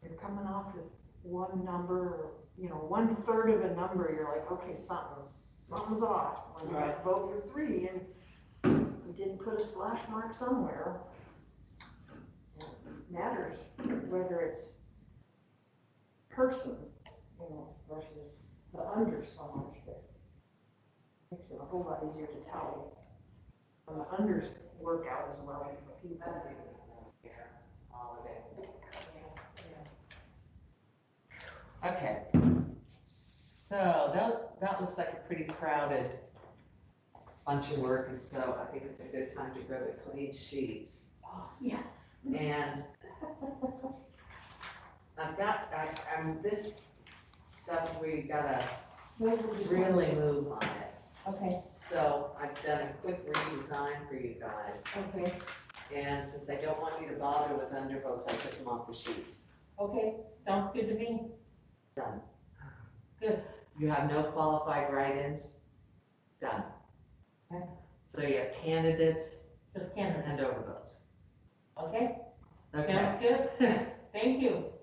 You're coming off with one number, you know, 1/3 of a number, you're like, okay, something's off. When you Right. vote for 3 and you didn't put a slash mark somewhere. It matters whether it's person, you know, versus the under so much, but makes it a whole lot easier to tell when the unders work out as well as the people do. Okay, so that looks like a pretty crowded bunch of work, and so I think it's a good time to go to clean sheets. Yes. And this stuff, we gotta really move on it. Okay, So I've done a quick redesign for you guys, okay. and since I don't want you to bother with undervotes, I took them off the sheets. Okay, sounds good to me. Done. Good. You have no qualified write-ins? Done. Okay. So you have candidates Just Canada. and overvotes. Okay, Okay. sounds good. Thank you.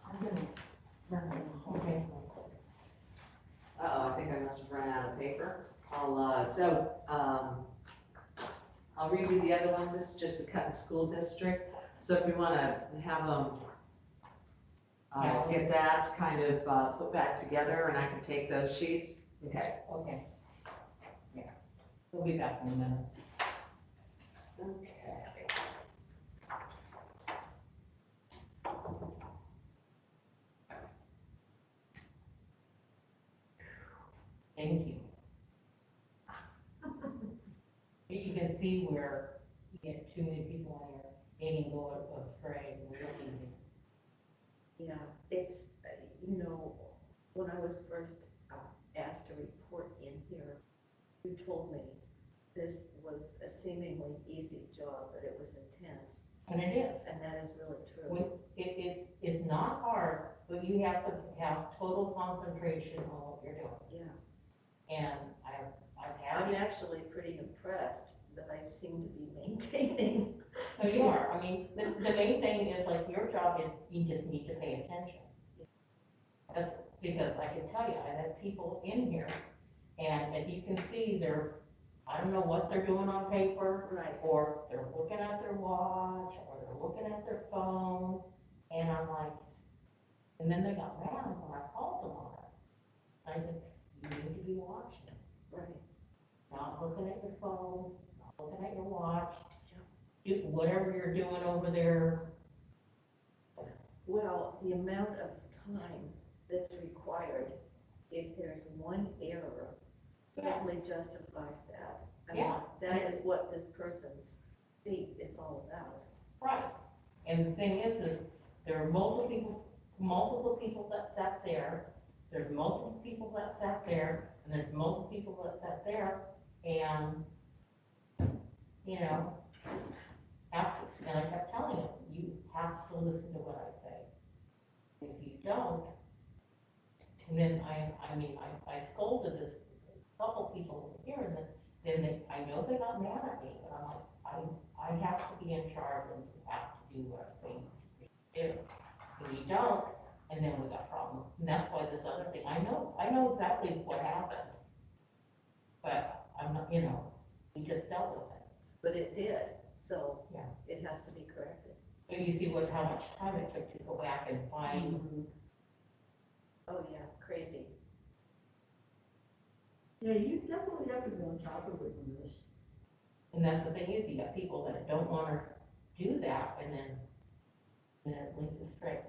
I'm gonna run down the hall. Okay. Uh-oh, I think I must have run out of paper. I'll read you the other ones. This is just the Cutting School District. So if you wanna have them, get that kind of, put back together, and I can take those sheets. Okay. Okay. Yeah, we'll be back in a minute. Okay. Thank you. You can see where you get too many people on here. it can go astray real easy. Yeah, it's, you know, when I was first asked to report in here, you told me this was a seemingly easy job, but it was intense, And it is. and that is really When, true. it's not hard, but you have to have total concentration on what you're doing. Yeah, And I've had I'm it. actually pretty impressed that I seem to be maintaining. No, you are. I mean, the main thing is like your job is you just need to pay attention. That's because I can tell you, I've had people in here and as you can see, I don't know what they're doing on paper, Right. or they're looking at their watch, or they're looking at their phone. And I'm like, and then they got mad when I called them on it. I said, you need to be watching, Right. not looking at your phone, not looking at your watch. Do whatever you're doing over there. Well, the amount of time that's required, if there's one error, certainly justifies that. I mean, Yeah. that is what this person's seat is all about. Right. And the thing is there are multiple people that sat there, there's multiple people that sat there, and there's multiple people that sat there, and, you know, and I kept telling him, you have to listen to what I say. If you don't, and then I scolded this couple people here, and then I know they got mad at me, but I'm like, I have to be in charge and have to do what I say you do. If you don't, and then we got problems, and that's why this other thing, I know exactly what happened, but I'm not, we just dealt with it. But it did, so Yeah. it has to be corrected. But you see how much time it took to go back and find. Oh, yeah, crazy. Yeah, you definitely have to be on top of it on this. And that's the thing is, you got people that don't wanna do that, and then it leads astray.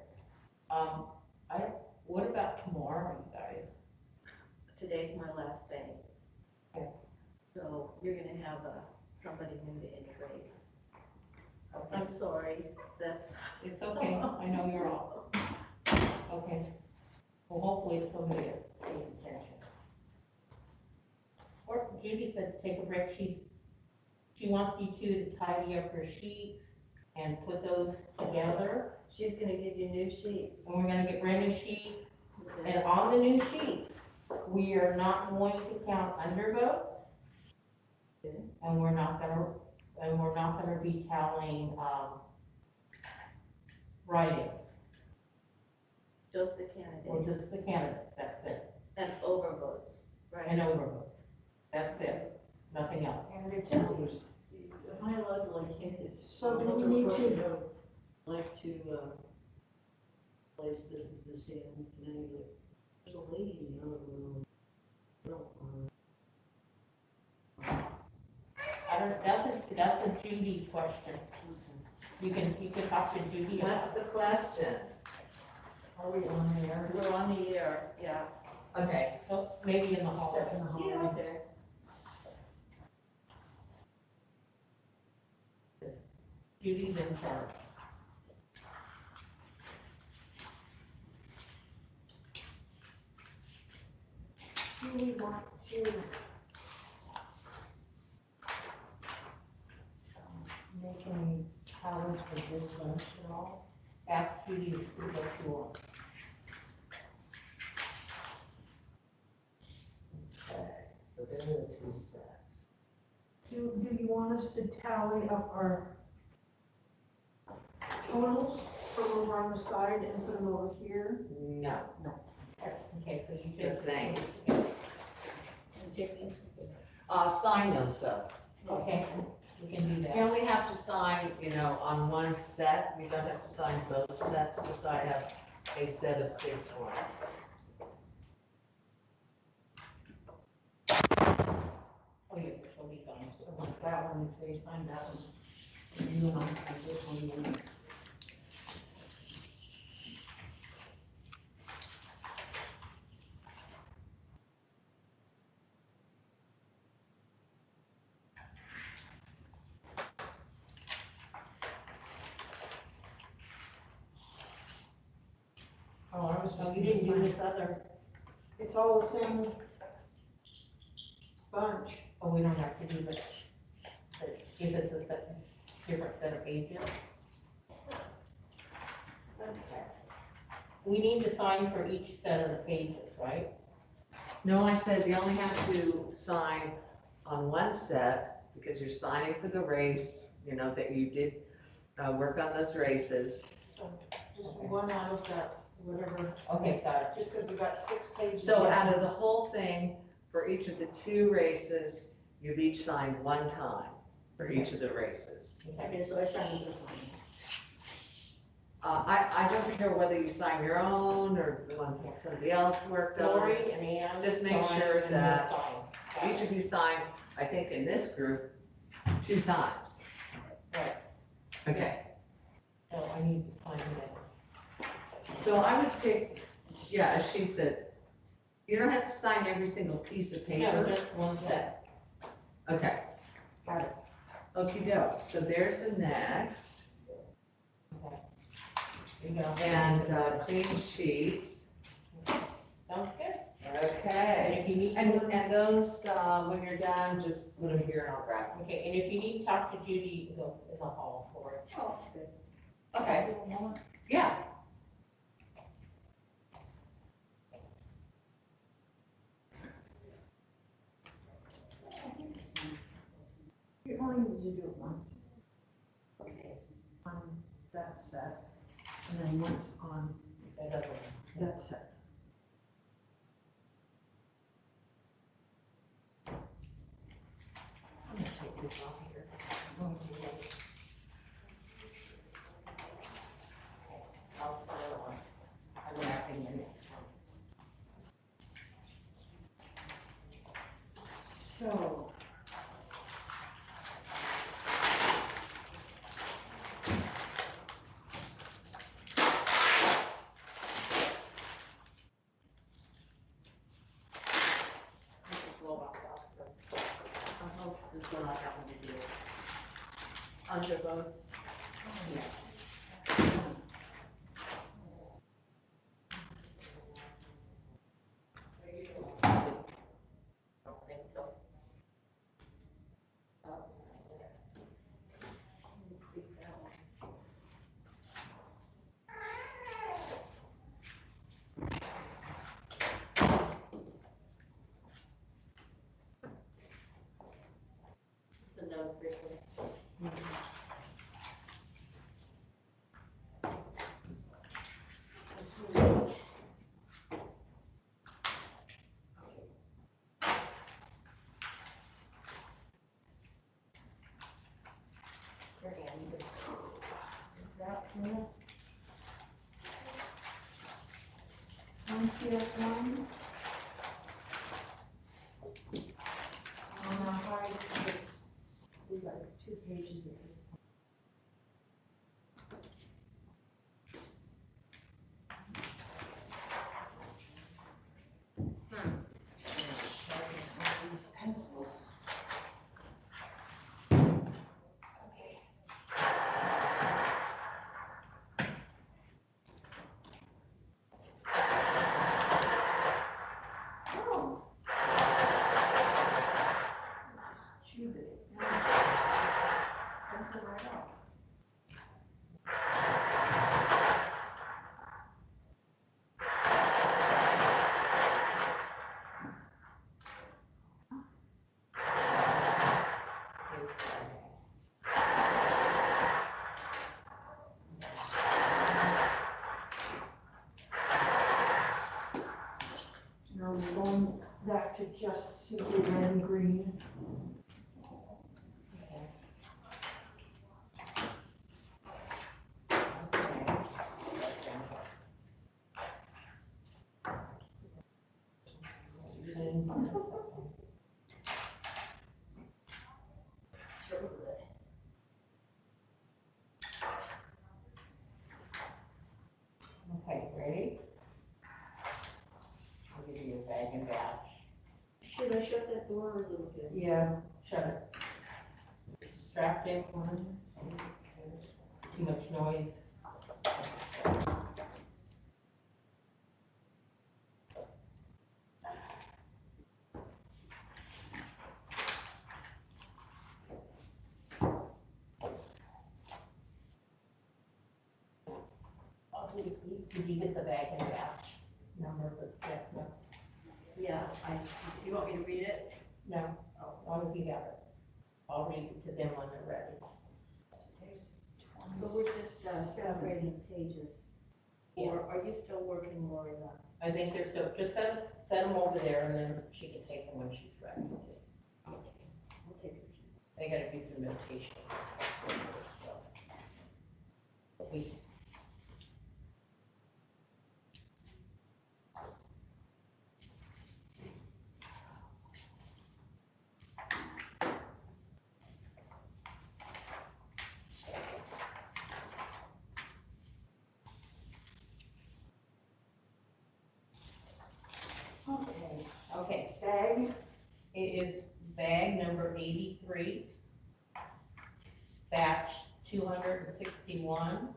What about tomorrow, you guys? Today's my last day. Okay. So you're gonna have somebody new to integrate. Okay. I'm sorry, that's. It's okay, I know you're off. Okay. Well, hopefully it's somebody that pays attention. Or Judy said, take a break, she wants you two to tidy up your sheets and put those together, She's gonna give you new sheets. and we're gonna get brand new sheets. And on the new sheets, we are not going to count undervotes. Okay. And we're not gonna be counting, write-ins, Just the or candidates just the candidates, that's it, and overvotes, right? and overvotes, that's it, nothing else. And it's High level, I can't. So do what's we our need first to- note? Like to, place the stand, there's a lady in the other room. That's a Judy question. You can talk to Judy about What's it. the question? Are we on there? We're on the air, yeah. Okay, Oh, maybe in the hall. Step in the hall. Okay. Judy's in charge. Do we want to Make any comments for this one at all? Ask Judy to do what you want. okay, so there are the two sets. Do you want us to tally up our totals from over on the side and put them over here? No, Okay, so you good, should. thanks. Take these. Sign those though. Okay, we can do You that. only have to sign, on one set, you don't have to sign both sets, just I have a set of 6 forms. Oh, yeah, she'll be gone. So like that one, if they sign that one, and you and I sign this one, then. was Oh, just you gonna didn't do sign. this other. It's all the same bunch. Oh, we don't have to do that. But if it's a different set of pages. Okay. We need to sign for each set of the pages, right? No, I said you only have to sign on one set, because you're signing for the race, you know, that you did, work on those races. So just one out of that, whatever, Okay, got it. just because we got 6 pages. So out of the whole thing, for each of the 2 races, you've each signed one time for each of the races. Okay, so I signed this one. I don't care whether you sign your own or the ones that somebody else worked on. Lori and Ann. Just make sign, sure and we'll that sign. Got Each it. of you signed, I think in this group, 2 times. Right. Okay, So I need to sign it. so I would pick, yeah, a sheet that, you don't have to sign every single piece of No, paper. just one set. Okay. Got it. Okey-doke, so there's the next, Okay. There you go. and clean sheets. Sounds good. Okay. And if you need, And those, when you're done, just put them here and I'll grab them. okay, and if you need to talk to Judy, you can go in the hall for it. Oh, good. Okay, yeah. You only need to do it once. Okay. On that set, and then once on That doesn't. that set. I'm gonna take this off here. I'll start on. I'm wrapping the next one. So. This is blow off box, I hope this one I have to do. Under both? Yes. Don't think so. It's a no official. Your hand, you can drop here. CS1. On the high, it's, we got 2 pages of this. These pencils. Okay. Oh. Just chewed it. Pencil right off. Now we're going back to just simply red and green. Okay, ready? I'll give you your bag and badge. Should I shut that door or is it okay? Yeah. Shut it. Distracting. Too much noise. did you get the bag and batch number for the next month? Yeah, you want me to read it? No, as long as you have it. I'll read it to them when they're ready. So we're just separating pages? Or are you still working more in that? I think they're still, just send them over there and then she can take them when she's ready. I'll take it. They gotta do some notation. So. We, Okay, okay, bag, it is bag number 83, batch 261,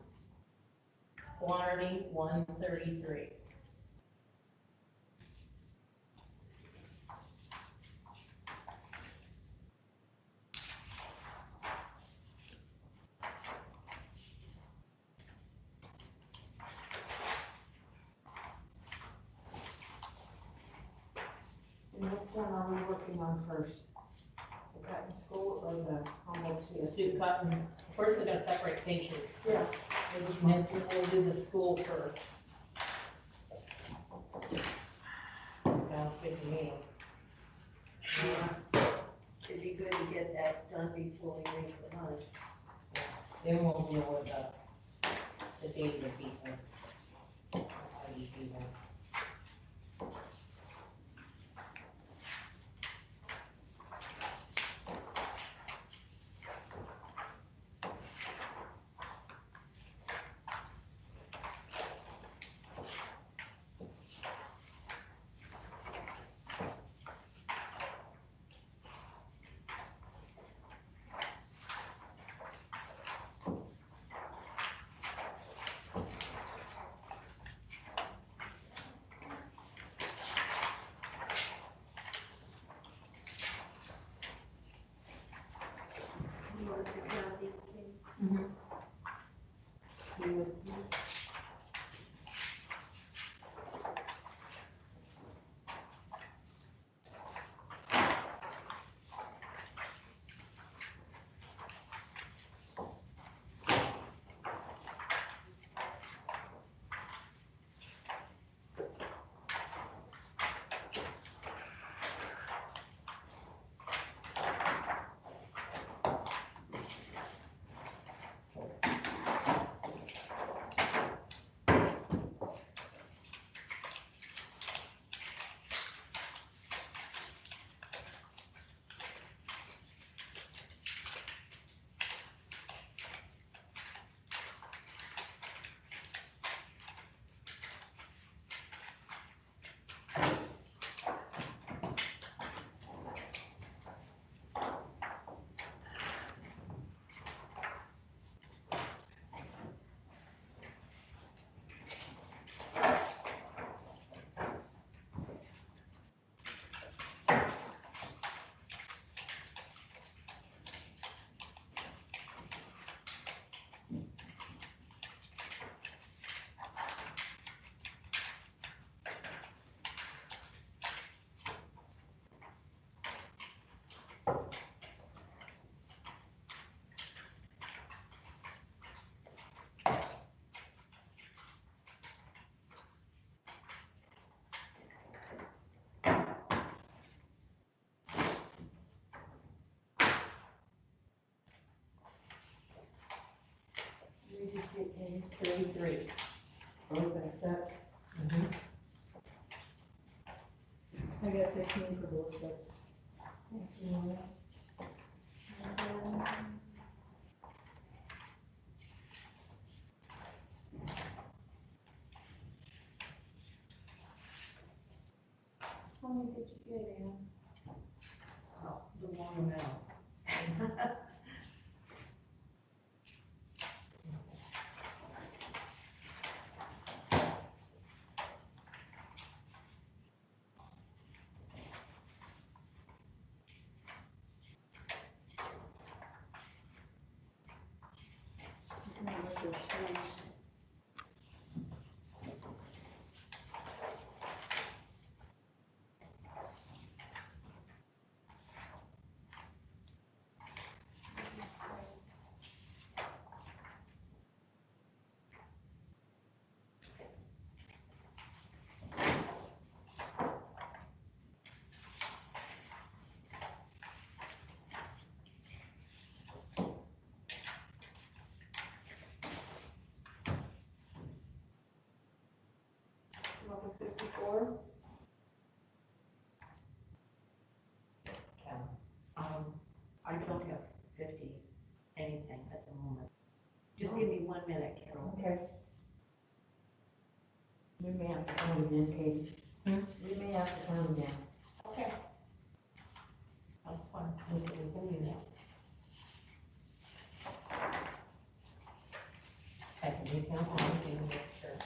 quantity 133. and which one are we working on first? The cotton school or the Humboldt Let's do CSD? cotton, first we're gonna separate patients. Yeah. And then we'll do the school first. Sounds good to me. It'd be good to get that done before we leave for lunch. Then we'll deal with the date of people. How you do that. You want us to count these, please? You would- We just get in. 33. Both accept. I got 15 for both sets. Thank you. And then, how many did you get in? Oh, the wrong amount. 1 minute, Carol. Okay. We may have to count again, Katie. We may have to count again. Okay. That's fine, we can do that. I can recount everything and make sure.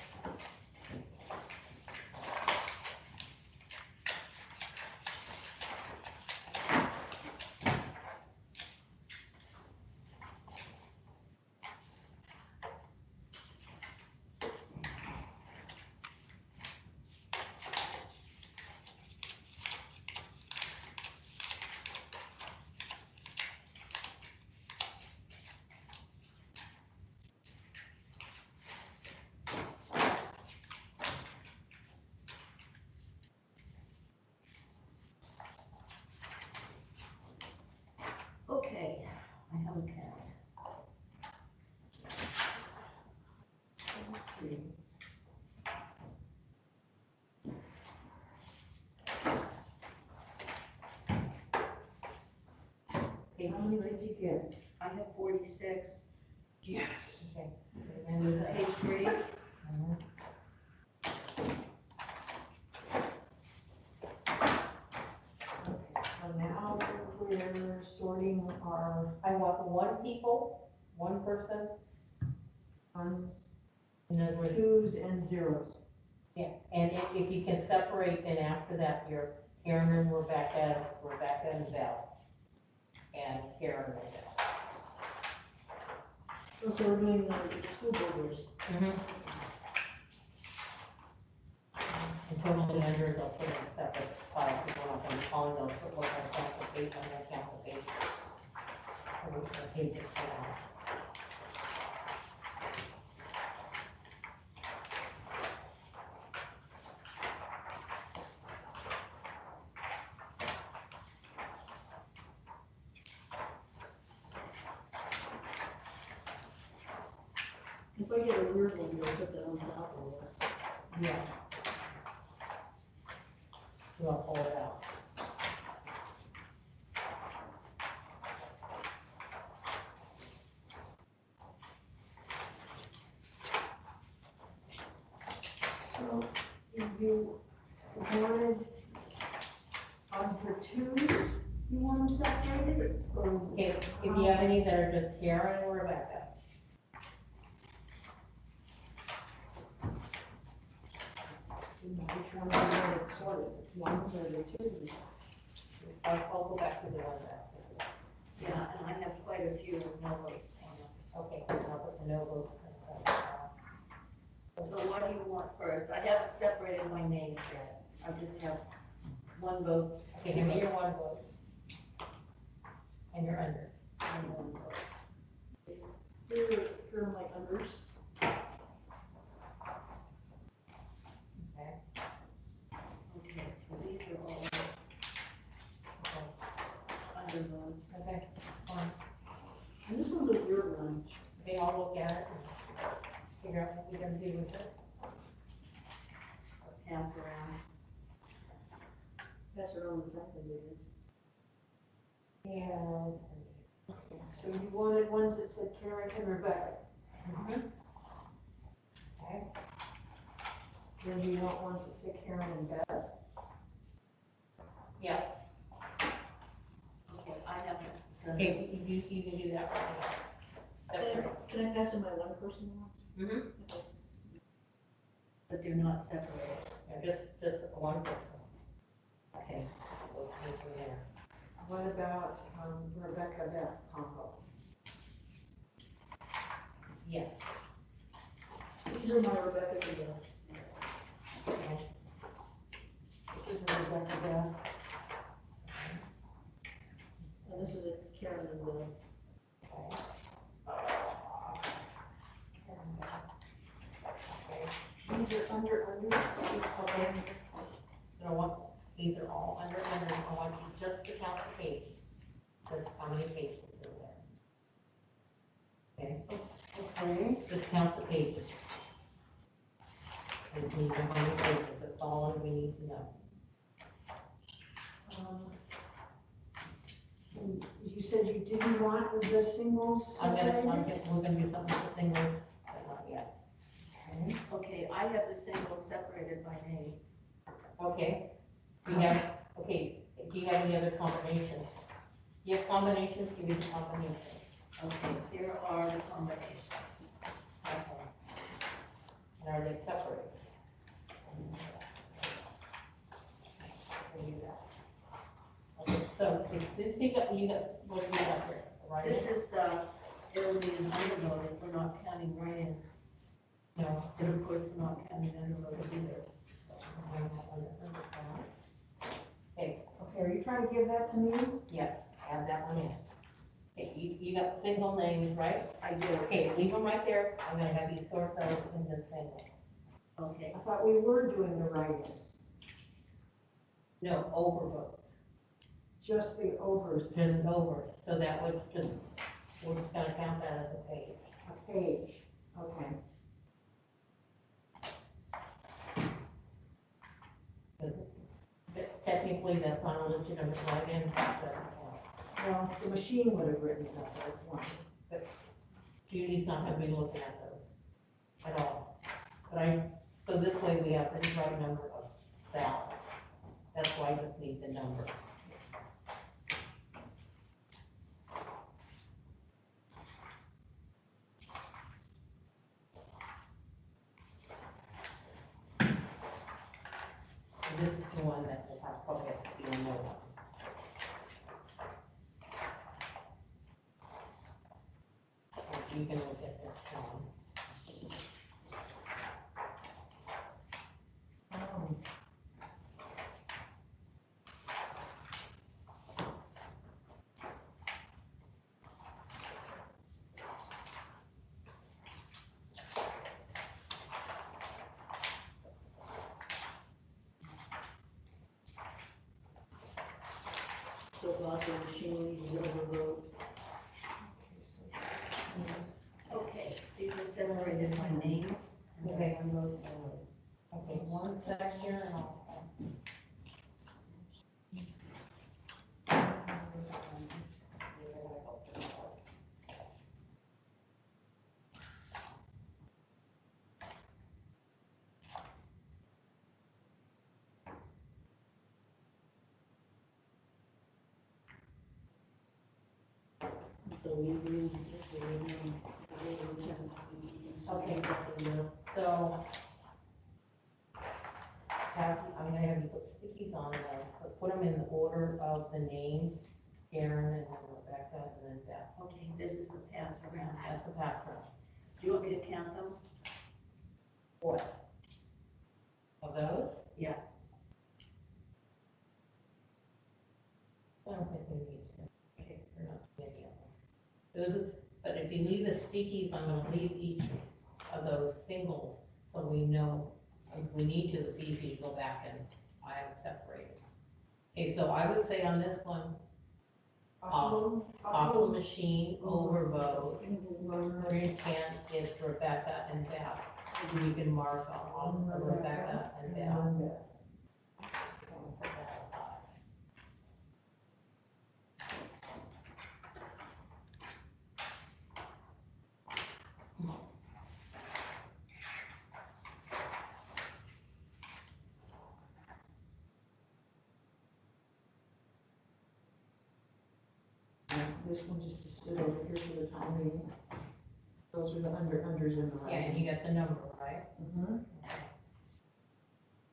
Okay, I have a pen. Page How many three? did you get? I have 46. Yes. Okay. So page 3. Mhm. Okay, so now we're sorting our I want one people, one person, ones, and then we're, twos and zeros. yeah, and if you can separate, then after that, you're Karen and Rebecca and Val. And Karen and Val. So we're doing the school board list. And totally under, they'll put in a separate file, because we're not gonna be calling those, but we're gonna count the page, I'm gonna count the page. So we're gonna take this down. If I get a weird one, you'll put that on top of it. Yeah. You wanna pull it out? So you wanted on for twos, you want them separated or? Okay, if you have any that are just Karen and Rebecca, Which one do you want it sorted, ones or the twos? I'll go back to the ones that. Yeah, and I have quite a few no votes on them. Okay, so I'll put the no votes. So what do you want first? I haven't separated my names yet. I just have one vote Okay, give me your one vote. And your under. and one vote. Here are my unders. Okay. Okay, so these are all Okay. under votes. Okay, fine. And this one's a weird one. They all look at it and figure out what we're gonna do with it. So pass around. Pass it on the top of it. And, okay, so you wanted ones that said Karen and Rebecca, Okay, then you want ones that say Karen and Beth? yes, Okay, I haven't done okay, those. you can do that right now. Separate. Can I pass in my one person ones? Mm-hmm. But they're not separated. Yeah, just one person. Okay, go from there. What about, Rebecca Beth combo? Yes. These are my Rebecca's and Beth's. Okay. This is a Rebecca Beth. And this is a Karen and Will. Okay. These are under, Okay. You know what, these are all under, I want you just to count the pages, just how many pages are there. Okay, okay, just count the pages. I just need to know how many pages, that's all we need to know. and you said you didn't want the singles We're separated? gonna do something with the singles Okay, I have the single separated by name. Okay, do you have, okay, do you have any other combinations? Do you have combinations, give me the combinations. Okay, here are the combinations. Okay. And are they separated? Okay, so if this, you got, what do you got here, right? This is, it'll be an undervote if we're not counting write-ins, No. and of course, we're not counting undervotes either. Okay, Okay, are you trying to give that to me? yes, add that one in. Okay, you got single names, right? I do. Okay, leave them right there, I'm gonna have you sort those into single. Okay, I thought we were doing the write-ins, No, overvotes, just the overs. just over, so that would just, we're just gonna count that as a page. A page, okay. Technically, that's not a legitimate write-in, that doesn't count. Well, the machine would have written that as one. Judy's not gonna be looking at those at all. But so this way we have the right number of ballots. That's why I just need the number. And this is the one that will have probably have to be a no one. You can look at this one. So about the machine, the overvote. okay, these are separated by names. Okay. Okay, one sec here and I'll. So we do, Okay, so. I'm gonna have you put stickies on them, but put them in the order of the names, Karen and then Rebecca and then Beth. Okay, this is the pass around. That's the background. Do you want me to count them? What? Of those? Yeah. I don't think we need to. Okay, we're not many of them. Those, but if you leave the stickies, I'm gonna leave each of those singles, so we know, if we need to, it's easy to go back and I have separated. Okay, so I would say on this one, Awesome Machine, overvote, her intent is Rebecca and Beth. And you can mark on Rebecca and Beth. Put that aside. This one just to sit over here for the time being. Those are the unders in the Yeah, and you got the number, right? Mm-hmm.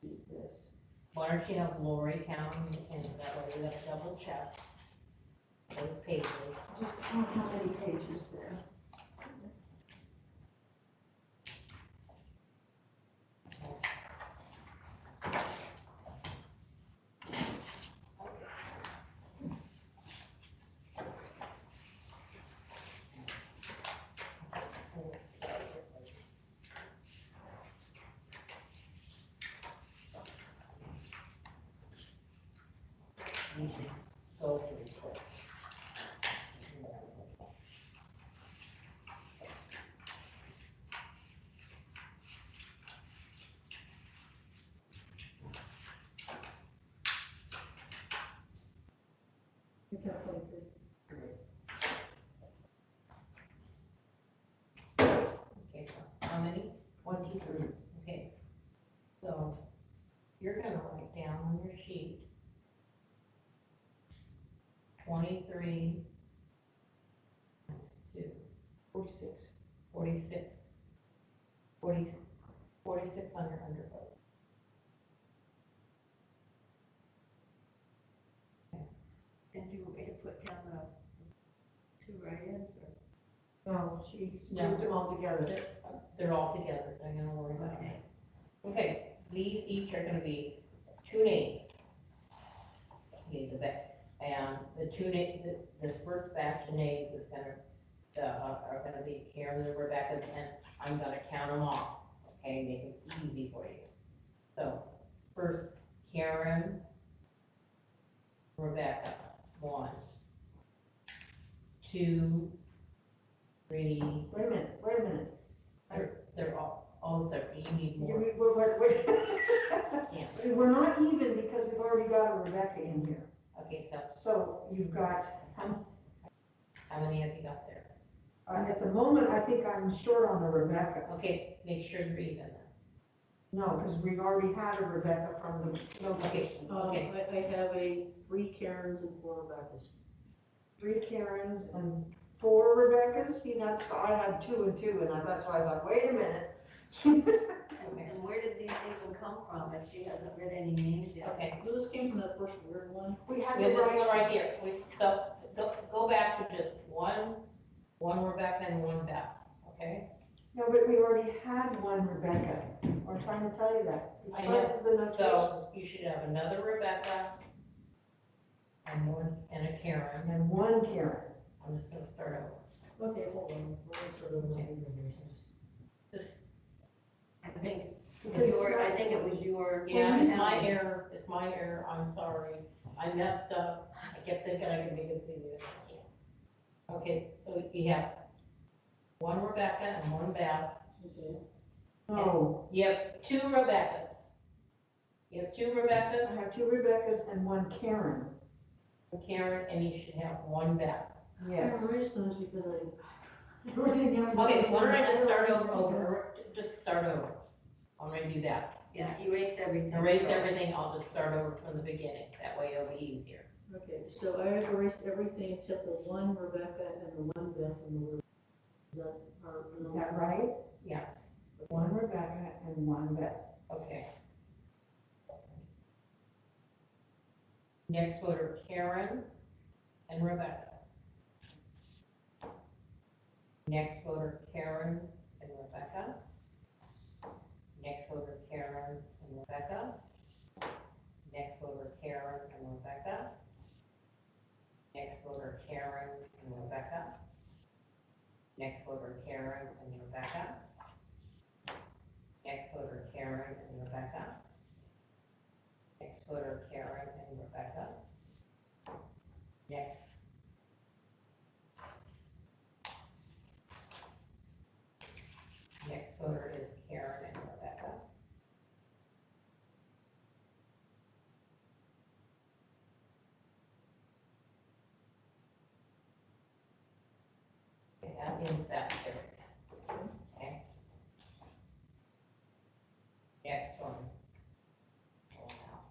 This. Why don't you have Lori count and that way we have to double check those pages. Just count how many pages there. You should go pretty quick. Okay, so how many? 23. 23. Okay, so you're gonna write down on your sheet 23 times 2, 46. 46. 40, 46 on your undervote. And do you want me to put down the two write-ins or? No, she No. grouped them all together. They're all together, don't you worry about it. Okay. Okay, these each are gonna be 2 names. Okay, and the 2 names, this first batch of names is gonna, are gonna be Karen and Rebecca, and I'm gonna count them off, okay, make it easy for you. So, first, Karen, Rebecca, 1, 2, 3, Wait a minute. they're all separate, you need more. Yeah. We're not even because we've already got a Rebecca in here. Okay, so So you've got, how many have you got there? at the moment, I think I'm short on a Rebecca. Okay, make sure you're even then. No, because we've already had a Rebecca from the location. Okay. I have 3 Karens and 4 Rebeccas. 3 Karens and 4 Rebeccas. See, I had 2 and 2, and that's why I thought, wait a minute. Okay. And where did these even come from if she hasn't read any names yet? Okay, Those came from that first weird one. We had we to have this one write, right here, so go back to just one Rebecca and 1 Beth, okay? no, but we already had 1 Rebecca. I'm trying to tell you that. I Because know. of the notations. So you should have another Rebecca and a Karen. And 1 Karen. I'm just gonna start over. Okay, hold on, we're gonna start over here since. Just, I think Because it was your. yeah, it's my error, I'm sorry. I messed up, I kept thinking I could make it easier, I can't. Okay, so you have 1 Rebecca and 1 Beth. Okay. No, You have 2 Rebeccas. You have 2 Rebeccas, I have 2 Rebeccas and 1 Karen. Karen, and you should have 1 Beth. Yes. I erased those because I. Okay, why don't I just start over, just start over. I'm gonna do that. Yeah, erase everything. Erase everything, I'll just start over from the beginning, that way it'll be easier. Okay, so I have erased everything except the 1 Rebecca and the 1 Beth from the word. Is that right? Yes, 1 Rebecca and 1 Beth. okay. Next voter, Karen and Rebecca. Next voter, Karen and Rebecca. Next voter, Karen and Rebecca. Next voter, Karen and Rebecca. Next voter, Karen and Rebecca. Next voter, Karen and Rebecca. Next voter, Karen and Rebecca. Next voter, Karen and Rebecca. Next voter is Karen and Rebecca. Okay, that means that carries. Okay. Next one. Going out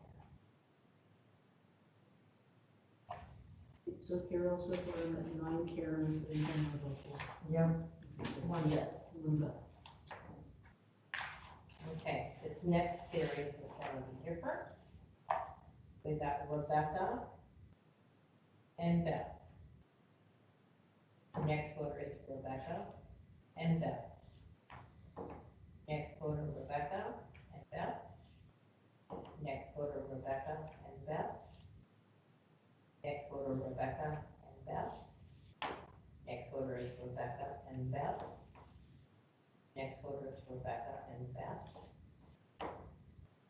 here. So Carol, so far I'm at 9 Karens and 10 Rebeccas. Yep. 1 Beth. 1 Beth. Okay, this next series is going to be different. We got Rebecca and Beth. Next voter is Rebecca and Beth. Next voter, Rebecca and Beth. Next voter, Rebecca and Beth. Next voter, Rebecca and Beth. Next voter is Rebecca and Beth. Next voter is Rebecca and Beth.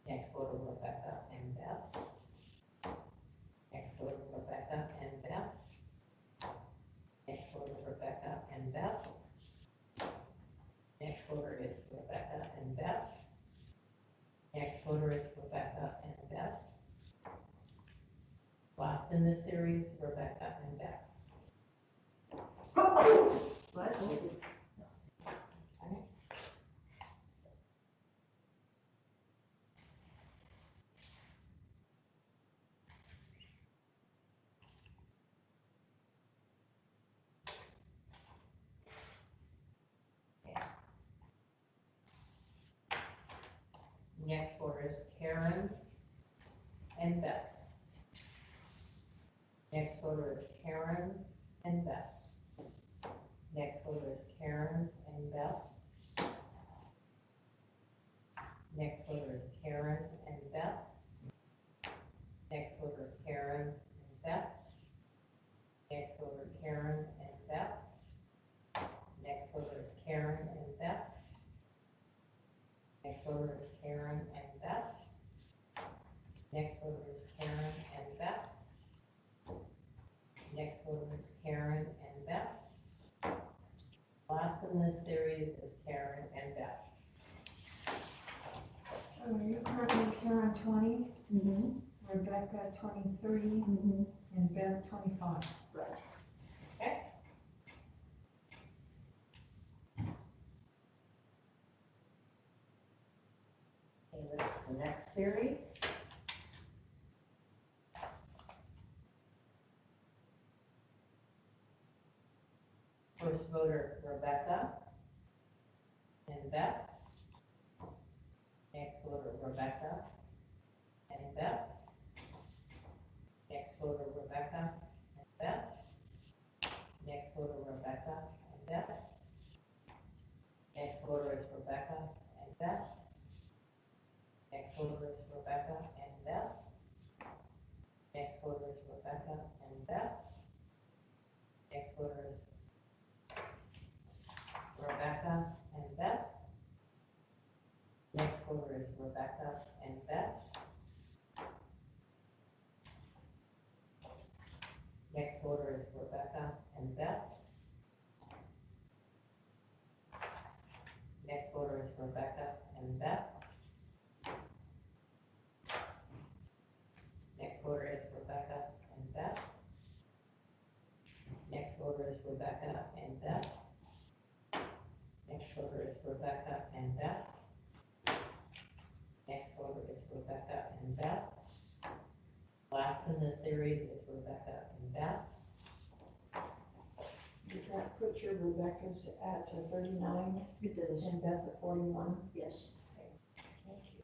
Next voter, Rebecca and Beth. Next voter, Rebecca and Beth. Next voter, Rebecca and Beth. Next voter is Rebecca and Beth. Next voter is Rebecca and Beth. Last in this series, Rebecca and Beth. Bless you. order is Karen and Beth. Next order is Karen and Beth. Next order is Karen and Beth. Next order is Karen and Beth. Next order is Karen and Beth. Next order, Karen and Beth. Next order is Karen and Beth. Next order is Karen and Beth. Next order is Karen and Beth. Next order is Karen and Beth. Last in this series is Karen and Beth. So are you currently Karen 20, Mm-hmm. Rebecca 23, Mm-hmm. and Beth 25? Right. Okay? Okay, this is the next series. First voter, Rebecca and Beth. Next voter, Rebecca and Beth. Next voter, Rebecca and Beth. Next voter, Rebecca and Beth. Next voter is Rebecca and Beth. Next voter is Rebecca and Beth. Next voter is Rebecca and Beth. Next voter is Rebecca and Beth. Next voter is Rebecca and Beth. Next voter is Rebecca and Beth. Next voter is Rebecca and Beth. Next voter is Rebecca and Beth. Next voter is Rebecca and Beth. Next voter is Rebecca and Beth. Next voter is Rebecca and Beth. Last in the series is Rebecca and Beth. Does that put your Rebecca's at 39 It does. and Beth at 41? Yes. Thank you.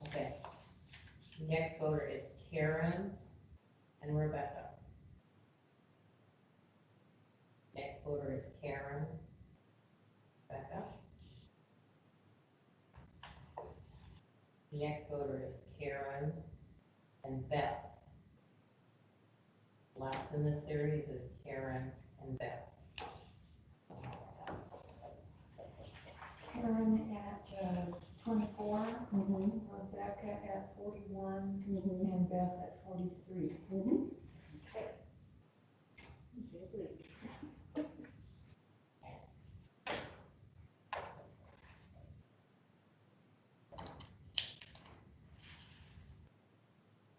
Okay. Next voter is Karen and Rebecca. Next voter is Karen, Rebecca. Next voter is Karen and Beth. Last in the series is Karen and Beth. Karen at 24, Mm-hmm. Rebecca at 41, Mm-hmm. and Beth at 43. Mm-hmm. Okay.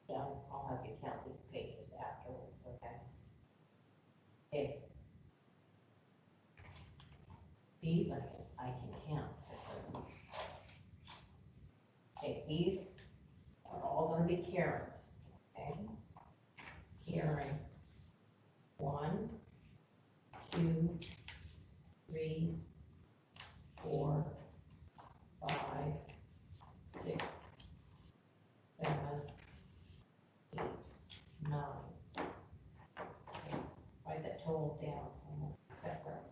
Yeah, I'll have you count these pages afterwards, okay? Okay. These I can count. Okay, these are all gonna be Karens, okay? Karen, 1, 2, 3, 4, 5, 6, 7, 8, 9. Okay, write that total down somewhere separate.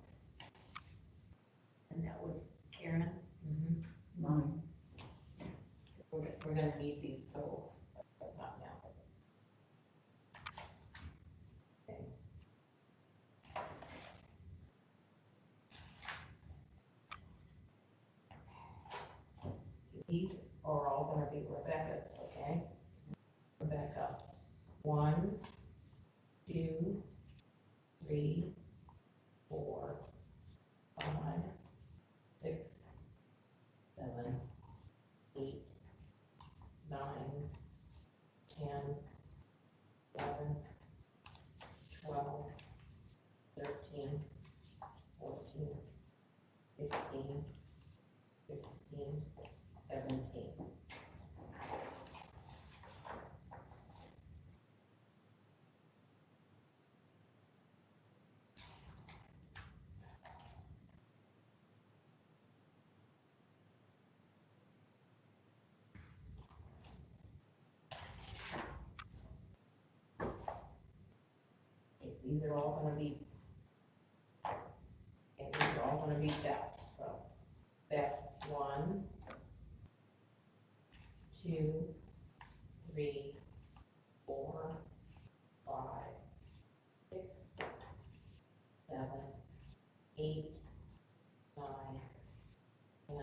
And that was Karen. Mhm. 9. We're gonna need these totals, but not now. Okay. These are all gonna be Rebecca's, okay? Rebecca, 1, 2, 3, 4, 5, 6, 7, 8, 9, 10, 11, 12, 13, 14, 15, 16, 17. are all gonna be, and these are all gonna be best, so. Best 1, 2, 3, 4, 5, 6, 7, 8, 9, 10,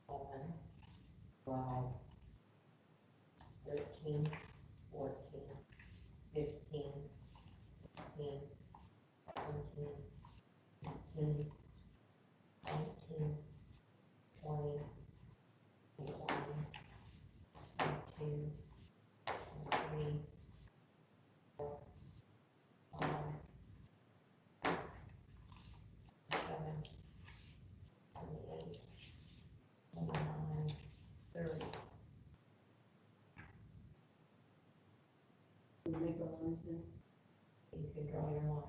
11, 12, 13, 14, 15, 16, 17, 18, 19, 20, 21, 22, 23, 4, 5, 6, 7, 28, 29, 30. Make our lines now. You can draw your line.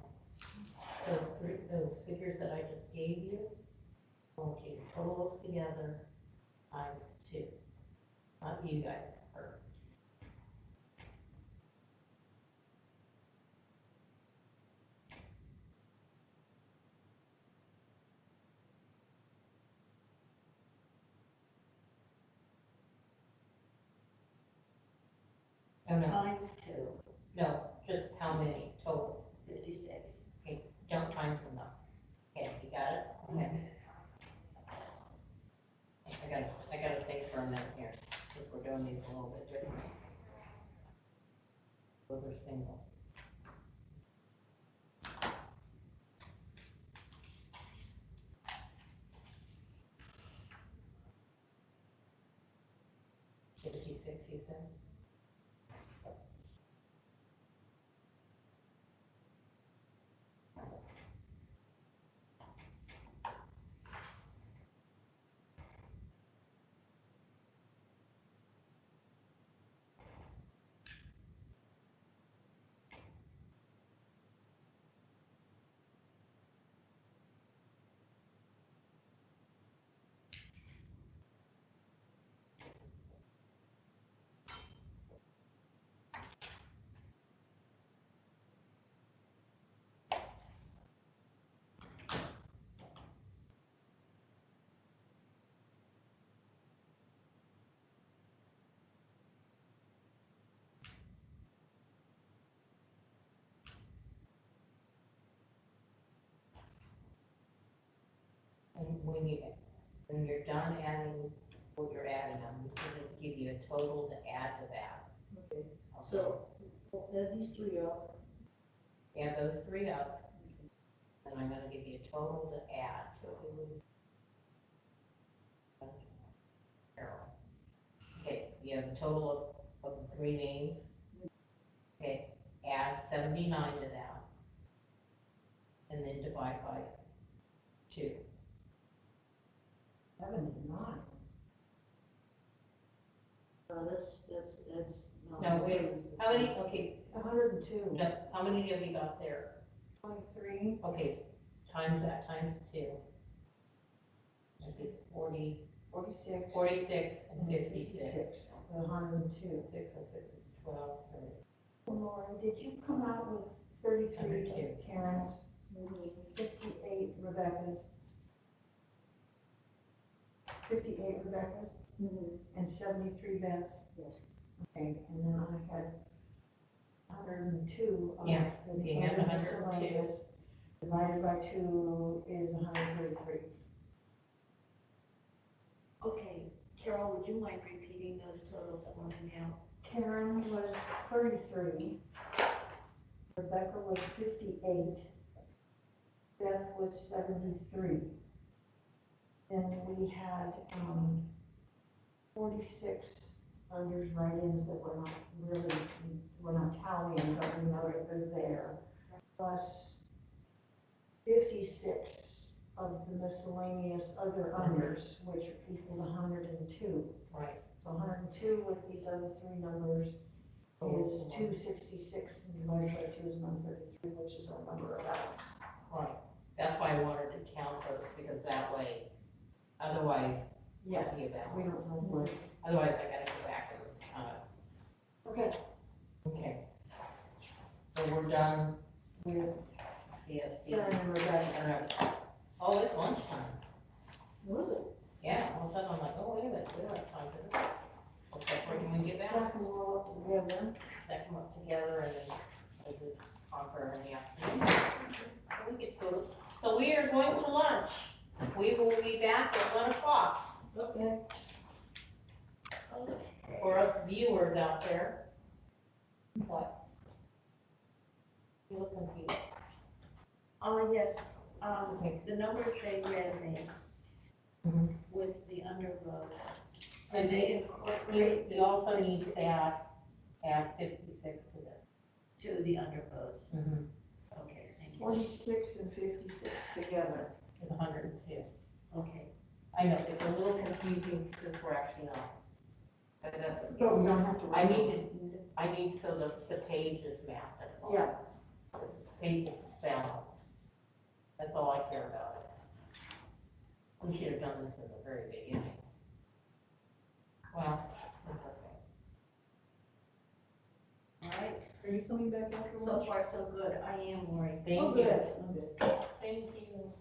Those figures that I just gave you, I want you to total those together times 2. Not you guys, her. Oh, no, Times 2, no, just how many total? 56. Okay, don't times them though. Okay, you got it? Okay. I gotta think for a minute here, because we're doing these a little bit different. Those are singles. $56, you said? And when you're done adding what you're adding them, we can give you a total to add to that. Okay, so, we'll add these 3 up. Add those 3 up, and I'm gonna give you a total to add to it. Carol. Okay, you have a total of the 3 names. Okay, add 79 to that. And then divide by 2. 79. That's. No, wait, how many, okay, 102. no, how many have you got there? 23. Okay, times that, times 2. That'd be 40, 46. 46 and 56. 102. 6 and 6 is 12, 30. Lori, did you come out with 33 102. Karen's, Mhm. 58 Rebecca's? 58 Rebecca's Mhm. and 73 Beth's? Yes. Okay, and then I had 102 of Yeah, the you have other 102. miscellaneous. Divided by 2 is 133. Okay, Carol, would you mind repeating those totals for me now? Karen was 33. Rebecca was 58. Beth was 73. Then we had 46 unders write-ins that we're not tallying, but we know that they're there. Plus 56 of the miscellaneous other unders, which equal 102. Right. So 102 with these other 3 numbers is 266, and divided by 2 is 133, which is our number of items. Right, that's why I wanted to count those, because that way, otherwise, Yeah, you that we one. don't know what. Otherwise, I gotta go back and, Okay. okay. So we're done CSD. I remember that. Oh, it's lunchtime. Was it? Yeah, all of a sudden I'm like, oh, wait a minute, we don't have time for this. Looks like we're gonna get back, Stack them all up together. stack them up together and then I just conquer in the afternoon. So we get food. So we are going to lunch. We will be back at 1 o'clock. Okay. For us viewers out there. What? You look confused. Oh, yes, Okay. the numbers they read me Mhm. with the undervotes. And And they you, incorporate this you also 56 need to add 56 to this. to the undervotes. Mm-hmm. Okay, thank you. 46 and 56 together. It's 102. Okay, I know, it's a little confusing since we're actually not. But that's, But we don't have to. I need so the page is mapped, that's all. Yeah. Page is spelled. That's all I care about. We should have done this in the very beginning. Well, it's okay. all right. Are you coming back after So lunch? far, so good. I am worried. Thank Oh, you. good. Okay. Thank you.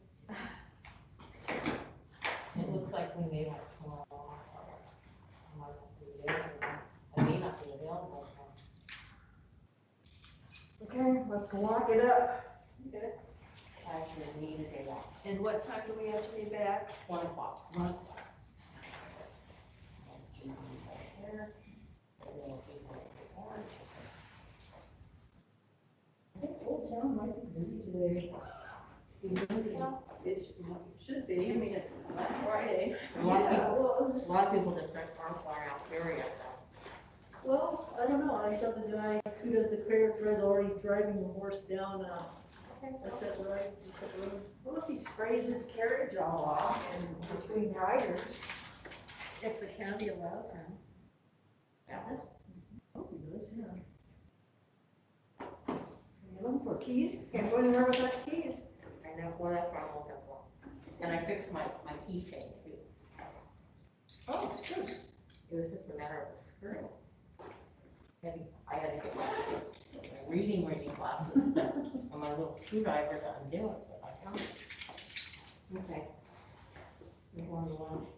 It looks like we may have tomorrow also. I might not be available. I may not be available. Okay, let's lock it up. I actually need a day off. And what time do we have to be back? 1 o'clock. 1 o'clock. I think Old Town might be busy today. It should be, I mean, it's Black Friday. A lot of Yeah, people, well, a lot of people just dress farm fly out area. well, I don't know, I saw the guy who does the credit card already driving the horse down, that's it, right? Well, if he sprays his carriage all off and between riders. If the county allows him. Yeah. Hope he does, yeah. You're looking for keys? Can't go anywhere without keys. I know, well, that's what I'm looking for. And I fixed my key chain too. Oh, good. It was just a matter of the screw. I had to get my reading glasses and my little screwdriver to undo it, but I found it. Okay. We're going to lunch,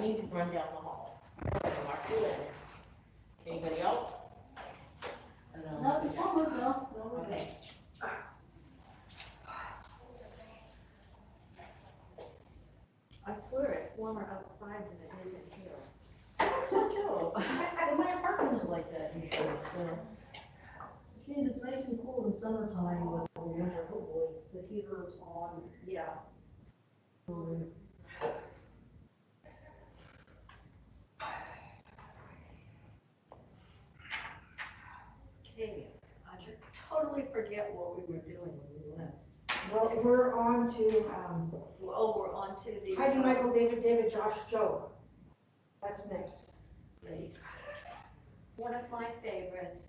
need to run down the hall. Mark you in. Anybody else? And then- No, it's not moving, no, we're good. Okay. I swear it's warmer outside than it is in here. So too. And my apartment is like that usually, so. Which means it's nice and cool in summertime, but in winter, oh boy, the heater is on. Yeah. Okay, I should totally forget what we were doing when we left. Well, we're on to, Oh, we're on to the. Heidi, Michael, David, Josh, Joe. That's next. Great. One of my favorites.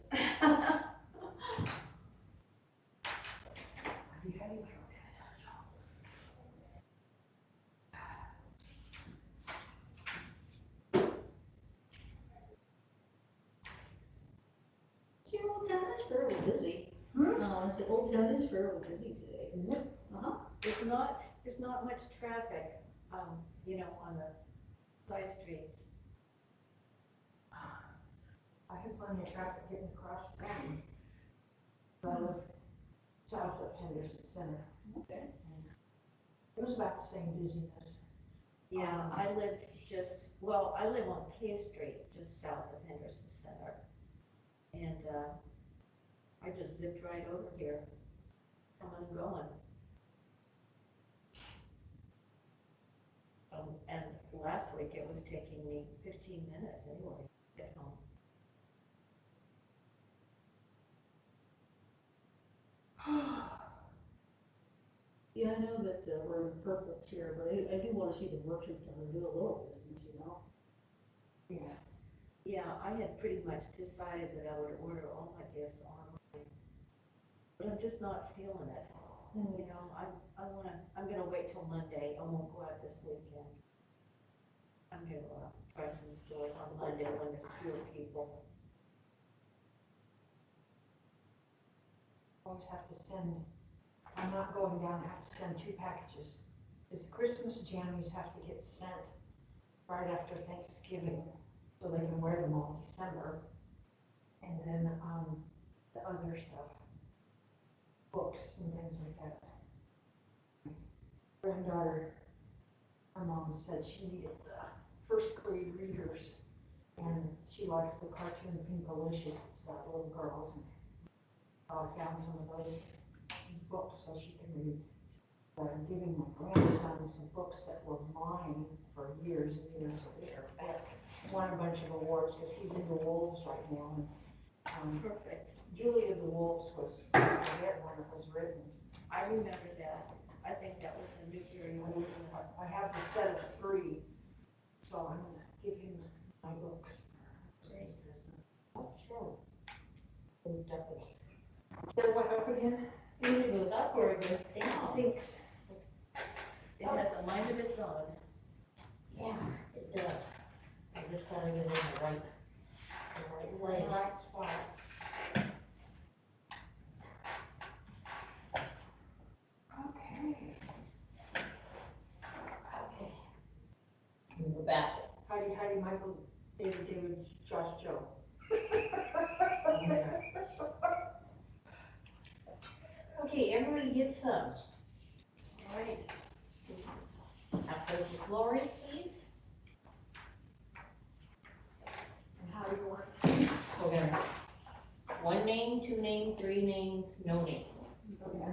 See, Old Town is fairly busy. Hmm? I said, Old Town is fairly busy today, isn't it? Uh-huh. There's not much traffic, on the side streets. I had plenty of traffic getting across town. South of Henderson Center. Okay. It was about the same busyness. Yeah, I live on K Street, just south of Henderson Center. And, I just zipped right over here, coming and going. And last week it was taking me 15 minutes anyway to get home. Yeah, I know that we're in purple here, but I do want to see the merchants down there do a little business, you know? Yeah. Yeah, I had pretty much decided that I would order all my gifts online, but I'm just not feeling it. You know, I'm gonna wait till Monday. I won't go out this weekend. I'm gonna try some stores on Monday when there's fewer people. Always have to send, I'm not going down, I have to send 2 packages. Because Christmas jammies have to get sent right after Thanksgiving, so they can wear them all December. And then, the other stuff, books and things like that. Granddaughter, her mom said she needed the first grade readers, and she likes the cartoon Pinkalicious, it's about little girls, and I found some of those books so she can read. But I'm giving my grandson some books that were mine for years and years and years. Won a bunch of awards because he's into wolves right now. And, Perfect. Julie of the Wolves was, I forget when it was written. I remember that. I think that was the Newberry Award. I have the set of 3, so I'm gonna give him my books. Great. Oh, sure. Definitely. There, what up again? Either it goes up or it goes down. Sinks. It has a mind of its own. Yeah, it does. I just gotta get in the right We're in the place. right spot. Okay. Okay. We're back. Heidi, Michael, David, Josh, Joe. Okay, everybody get some. All right. After the Lori, please. And how do you want? We're gonna, 1 name, 2 names, 3 names, no names. Okay.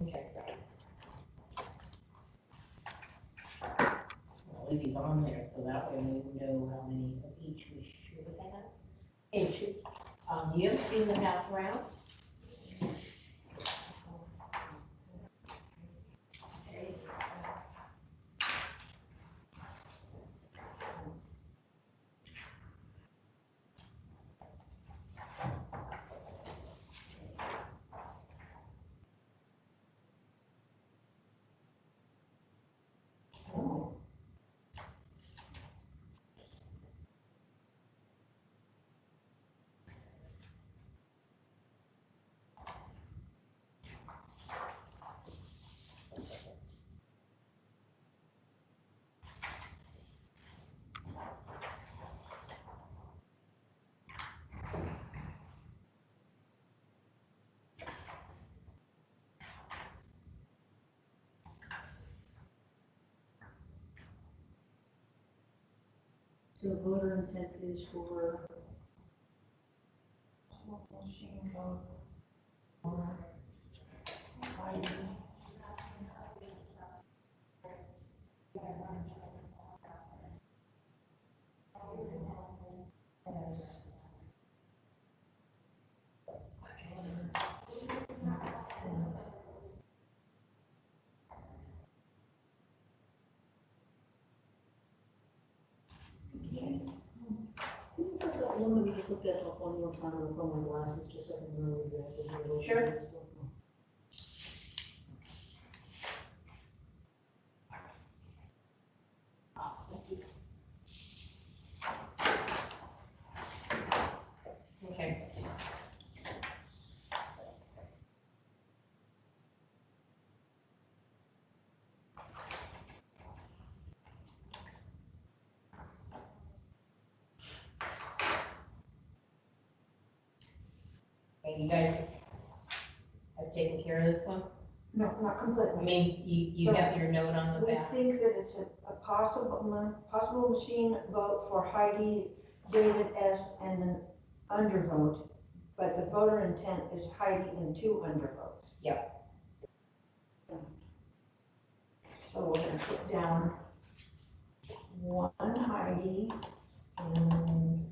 Okay. Well, at least he's on there, so that way we know how many of each we should have. Hey, you ever seen the house around? So voter intent is for, Machine vote. Or Heidi. Yes. can you put that one that we just looked at up one more time on the phone, my glasses, just so I can remember exactly what it was? Sure. Okay. And you guys have taken care of this one? No, not I completely. mean, you So, have your note on the We back. think that it's a possible machine vote for Heidi, David S., and an undervote, but the voter intent is Heidi and 2 undervotes. Yep. So we're gonna put down 1 Heidi and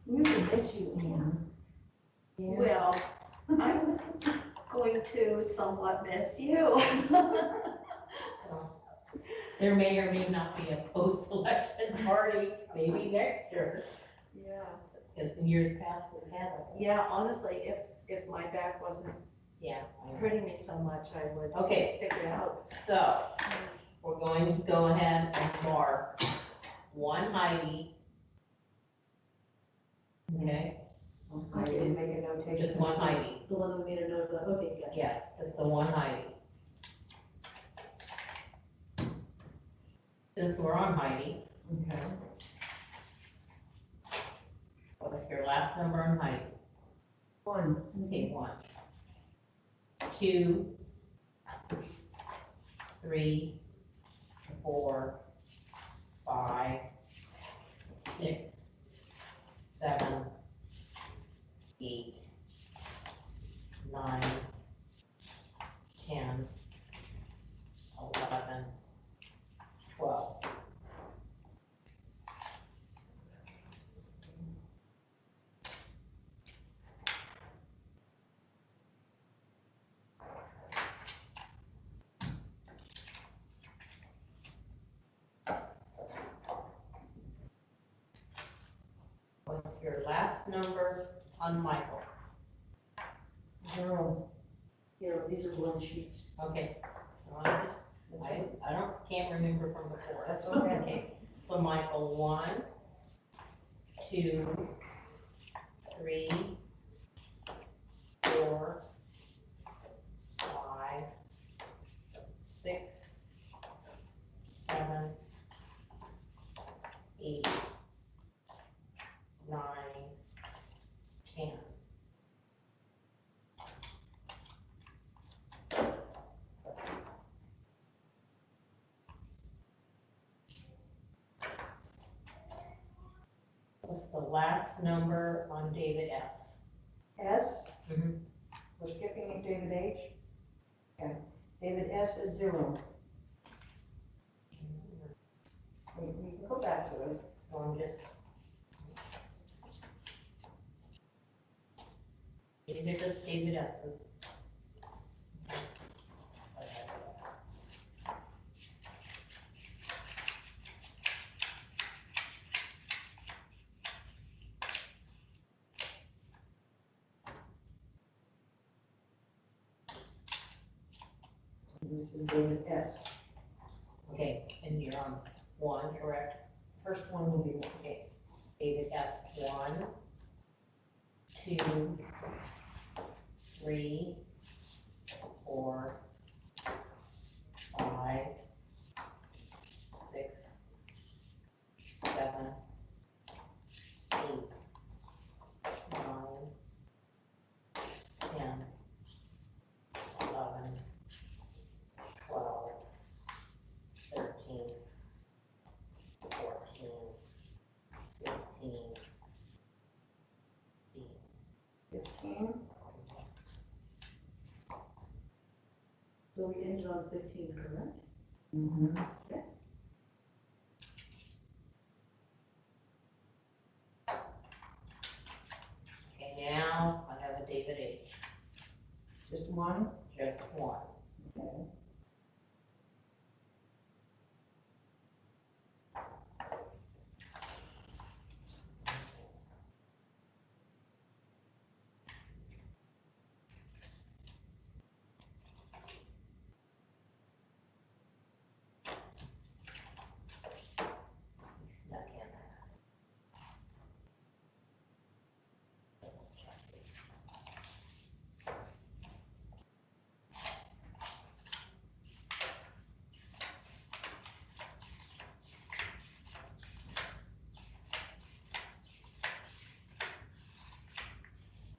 we really miss you, Ann. Yeah. Well, I'm going to somewhat miss you. There may or may not be a post-election party, maybe next year, Yeah. because in years past we've had it. Yeah, honestly, if my back wasn't Yeah. I know. hurting me so much, I would Okay. stick it out. So, we're going to go ahead and mark 1 Heidi. Okay, I didn't make a notation. just 1 Heidi. The one that we made a note of, okay, gotcha. Yeah, just the 1 Heidi. Since we're on Heidi, Okay. what's your last number on Heidi? 1. Okay, 1, 2, 3, 4, 5, 6, 7, 8, 9, 10, 11, 12. What's your last number on Michael? 0. Here, these are blank sheets. Okay. Well, I can't remember from before. That's okay. Okay, so Michael, 1, 2, 3, 4, 5, 6, 7, 8, 9, last number on David S. S, Mhm. we're skipping David H. Okay, David S is 0. We can go back to it. So I'm just. These are just David S's. This is David S. Okay, and you're on 1, correct? First one will be 1. Okay, David S, 1, 2, 3, 4, 5, 6, 7, 8, 9, 10, 11, 12, 13, 14, 15, 15. So we ended on 15, correct? Mm-hmm. Okay, now I have a David H, Just 1. just 1. Okay. Stuck in there.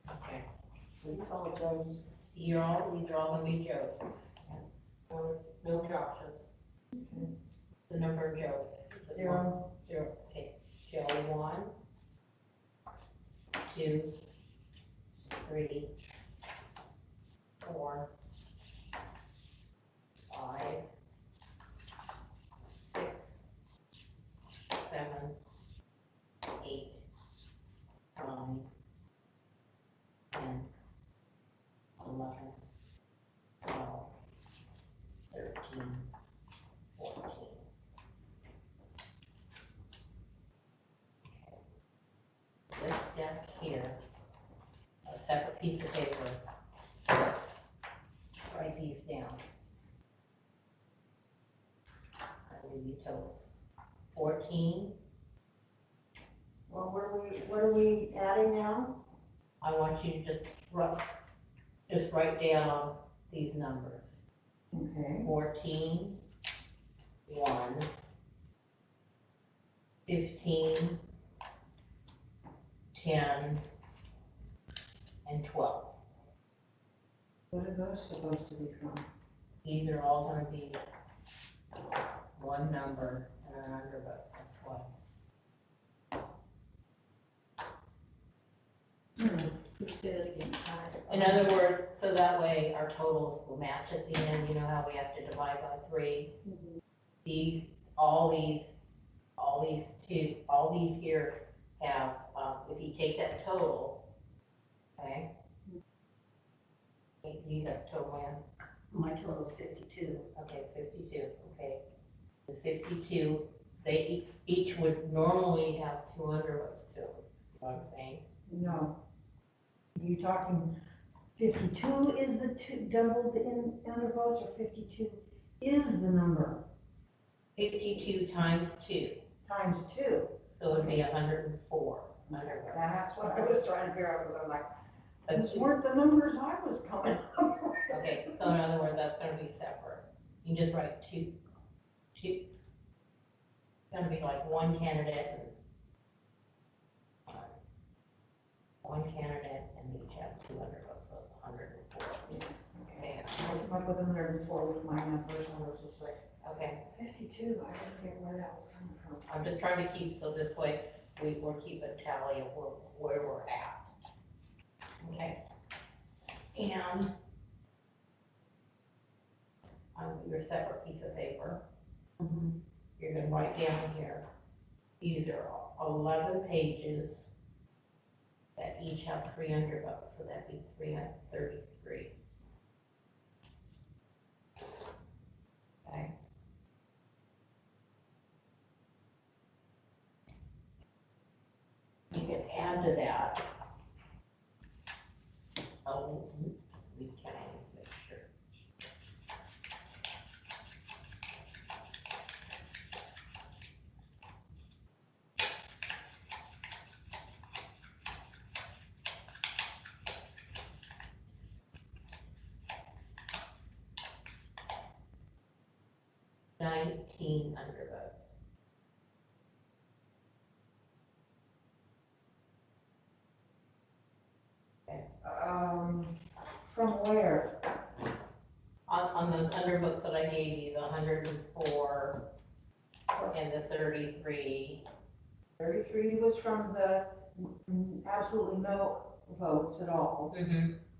Okay, These all Joe's. these are all gonna be Joe's. No Josh's. The number of Joe. 0. 0, okay, Joe 1, 2, 3, 4, 5, 6, 7, 8, 9, 10, 11, 12, 13, 14. This deck here, a separate piece of paper, let's write these down. I will give you totals. 14, Well, what are we adding now? I want you to just write down these numbers. Okay. 14, 1, 15, 10, and 12. What are those supposed to become? These are all gonna be one number and an undervote, that's why. Could you say that again? In other words, so that way our totals will match at the end, you know how we have to divide by 3? Mhm. All these here have, if you take that total, okay? You got the total in? My total's 52. Okay, 52, okay. The 52, they each would normally have 2 undervotes to them, you know what I'm saying? No. You talking 52 is the double the undervotes, or 52 is the number 52 times 2, times 2? so it'd be 104 undervotes. That's what I was trying to figure out, because I'm like, But those weren't the numbers I was coming up with. okay, so in other words, that's gonna be separate. You just write two, it's gonna be like one candidate and they each have 2 undervotes, so it's 104. Okay, I came up with 104 with my numbers, and I was just like, okay, 52, I didn't get where that was coming from. I'm just trying to keep, so this way, we're keeping tally of where we're at. Okay? And on your separate piece of paper, you're gonna write down here, these are 11 pages that each have 300 bucks, so that'd be 333. Okay? You can add to that. Oh, we can make sure. $1,900 bucks. From where? On those underbooks that I gave you, the 104 and the 33. 33 was from the absolutely no votes at all.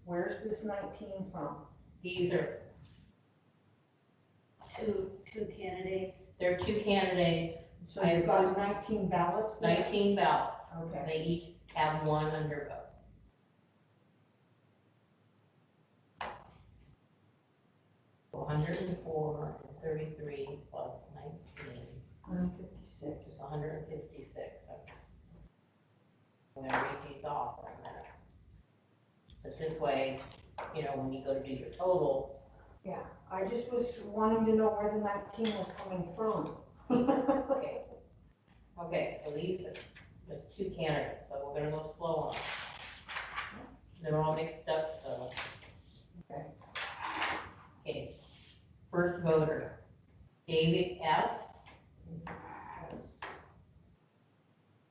Where's this 19 from? These are, Two candidates. there are 2 candidates, So you've got 19 ballots there? 19 ballots. Okay. They each have 1 undervote. So 104 and 33 plus 19 156. is 156. I'm gonna read these off in a minute. But this way, you know, when you go to do your total, Yeah, I just was wanting to know where the 19 was coming from. okay. Okay, so these are just 2 candidates, so we're gonna go slow on them. They're all mixed up, so. Okay. Okay, first voter, David S.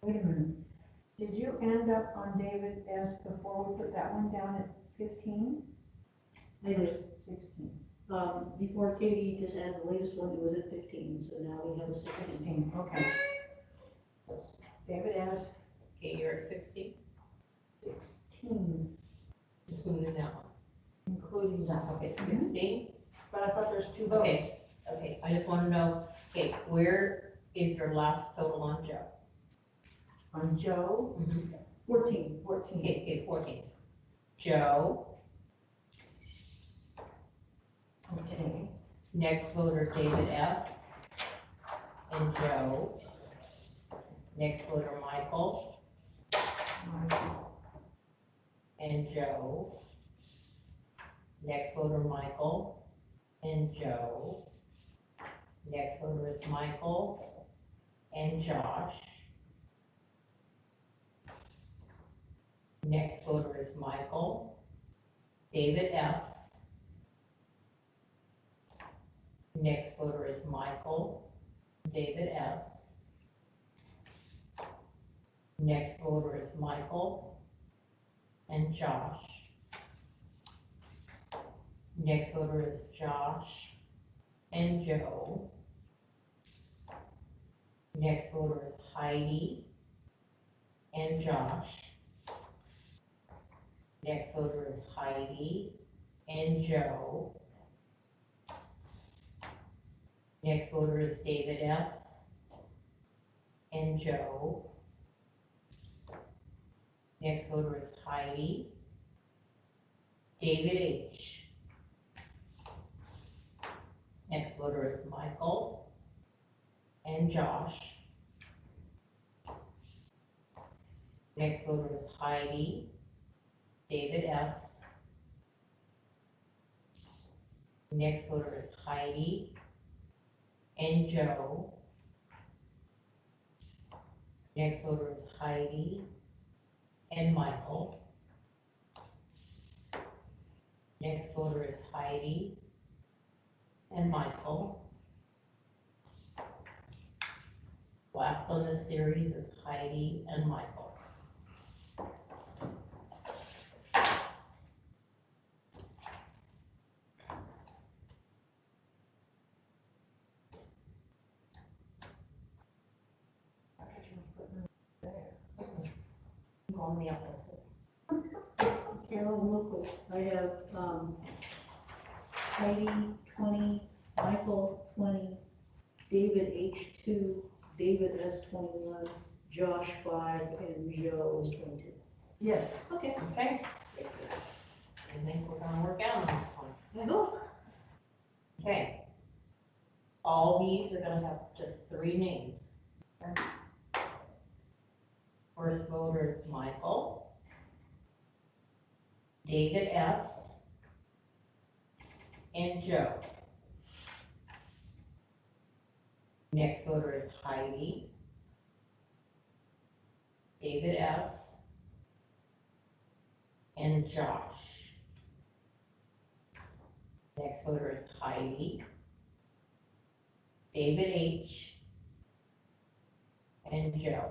Wait a minute. Did you end up on David S. before we put that one down at 15? I did. 16. Before Katie just added the latest one, it was at 15, so now we have a 16. 16, okay. David S. Okay, you're at 60, 16, including that one. including that. Okay, 16, But I thought there's 2 votes. okay, okay, I just wanna know, okay, where is your last total on Joe? On Joe, 14. 14. Okay, 14. Joe, Okay. next voter David F. And Joe. Next voter Michael and Joe. Next voter Michael and Joe. Next voter is Michael and Josh. Next voter is Michael, David S. Next voter is Michael, David S. Next voter is Michael and Josh. Next voter is Josh and Joe. Next voter is Heidi and Josh. Next voter is Heidi and Joe. Next voter is David F. and Joe. Next voter is Heidi, David H. Next voter is Michael and Josh. Next voter is Heidi, David S. Next voter is Heidi and Joe. Next voter is Heidi and Michael. Next voter is Heidi and Michael. Last on this series is Heidi and Michael. on me up there. Carol, real quick, I have, Heidi 20, Michael 20, David H 2, David S 21, Josh 5, and Joe is 22. Yes. Okay. Okay. I think we're gonna work out on this one. I hope. Okay. All these are gonna have just 3 names. First voter is Michael, David S., and Joe. Next voter is Heidi, David S., and Josh. Next voter is Heidi, David H., and Joe.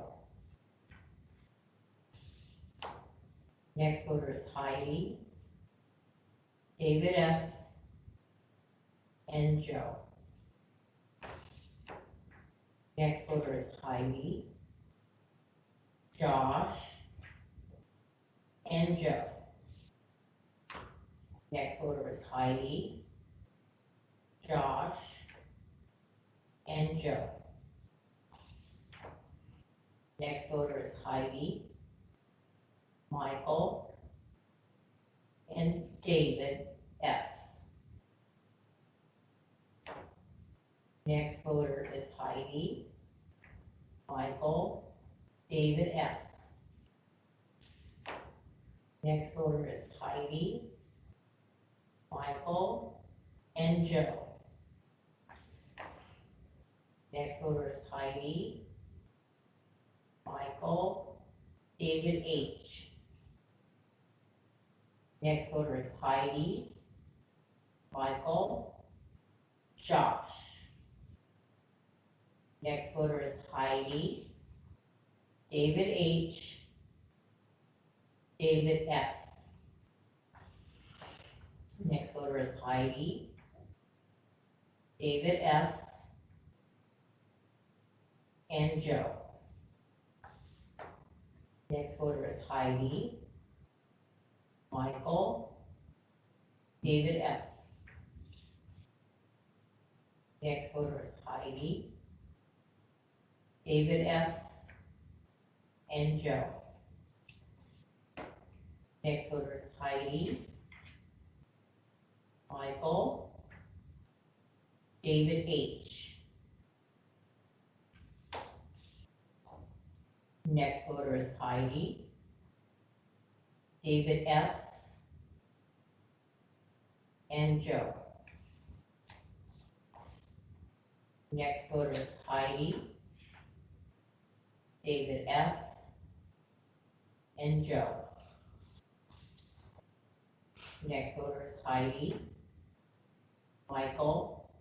Next voter is Heidi, David S., and Joe. Next voter is Heidi, Josh, and Joe. Next voter is Heidi, Josh, and Joe. Next voter is Heidi, Michael, and David S. Next voter is Heidi, Michael, David S. Next voter is Heidi, Michael, and Joe. Next voter is Heidi, Michael, David H. Next voter is Heidi, Michael, Josh. Next voter is Heidi, David H., David S. Next voter is Heidi, David S., and Joe. Next voter is Heidi, Michael, David S. Next voter is Heidi, David S., and Joe. Next voter is Heidi, Michael, David H. Next voter is Heidi, David S., and Joe. Next voter is Heidi, David S., and Joe. Next voter is Heidi, Michael,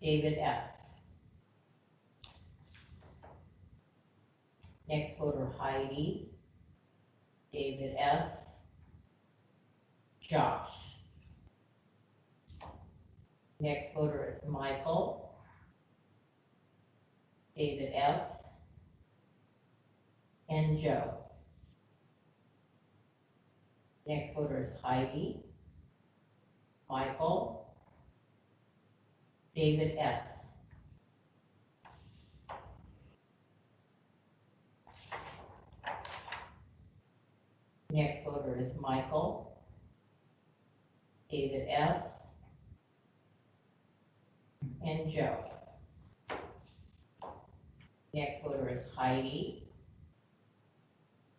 David S. Next voter Heidi, David S., Josh. Next voter is Michael, David S., and Joe. Next voter is Heidi, Michael, David S. Next voter is Michael, David S., and Joe. Next voter is Heidi,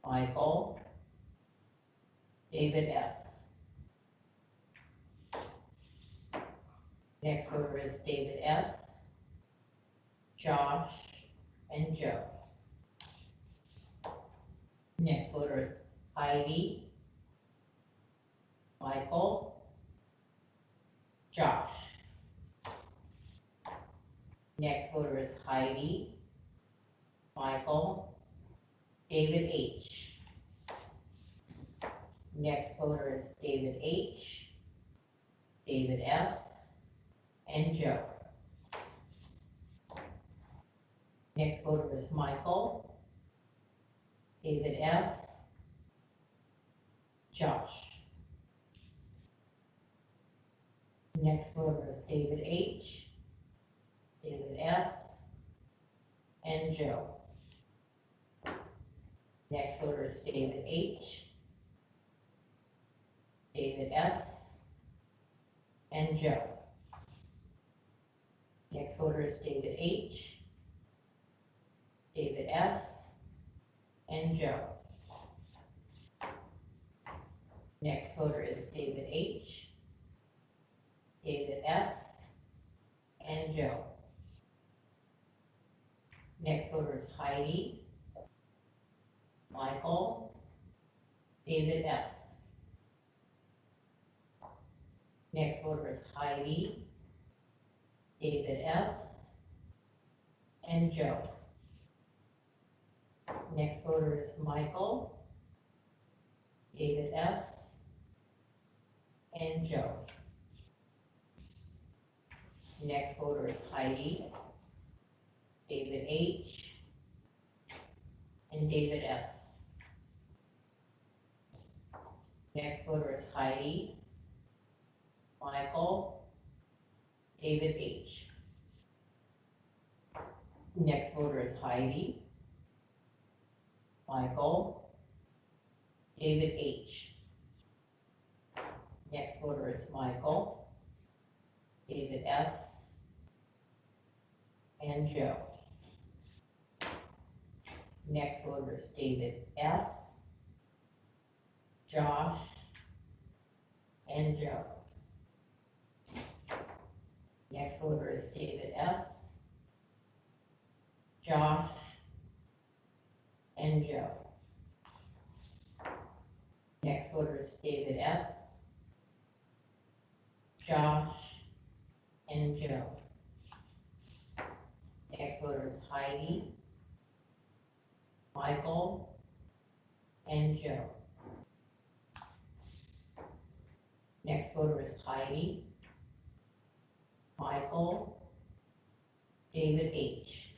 Michael, David S. Next voter is David S., Josh, and Joe. Next voter is Heidi, Michael, Josh. Next voter is Heidi, Michael, David H. Next voter is David H., David S., and Joe. Next voter is Michael, David S., Josh. Next voter is David H., David S., and Joe. Next voter is David H., David S., and Joe. Next voter is David H., David S., and Joe. Next voter is David H., David S., and Joe. Next voter is Heidi, Michael, David S. Next voter is Heidi, David S., and Joe. Next voter is Michael, David S., and Joe. Next voter is Heidi, David H., and David S. Next voter is Heidi, Michael, David H. Next voter is Heidi, Michael, David H. Next voter is Michael, David S., and Joe. Next voter is David S., Josh, and Joe. Next voter is David S., Josh, and Joe. Next voter is David S., Josh, and Joe. Next voter is Heidi, Michael, and Joe. Next voter is Heidi, Michael, David H.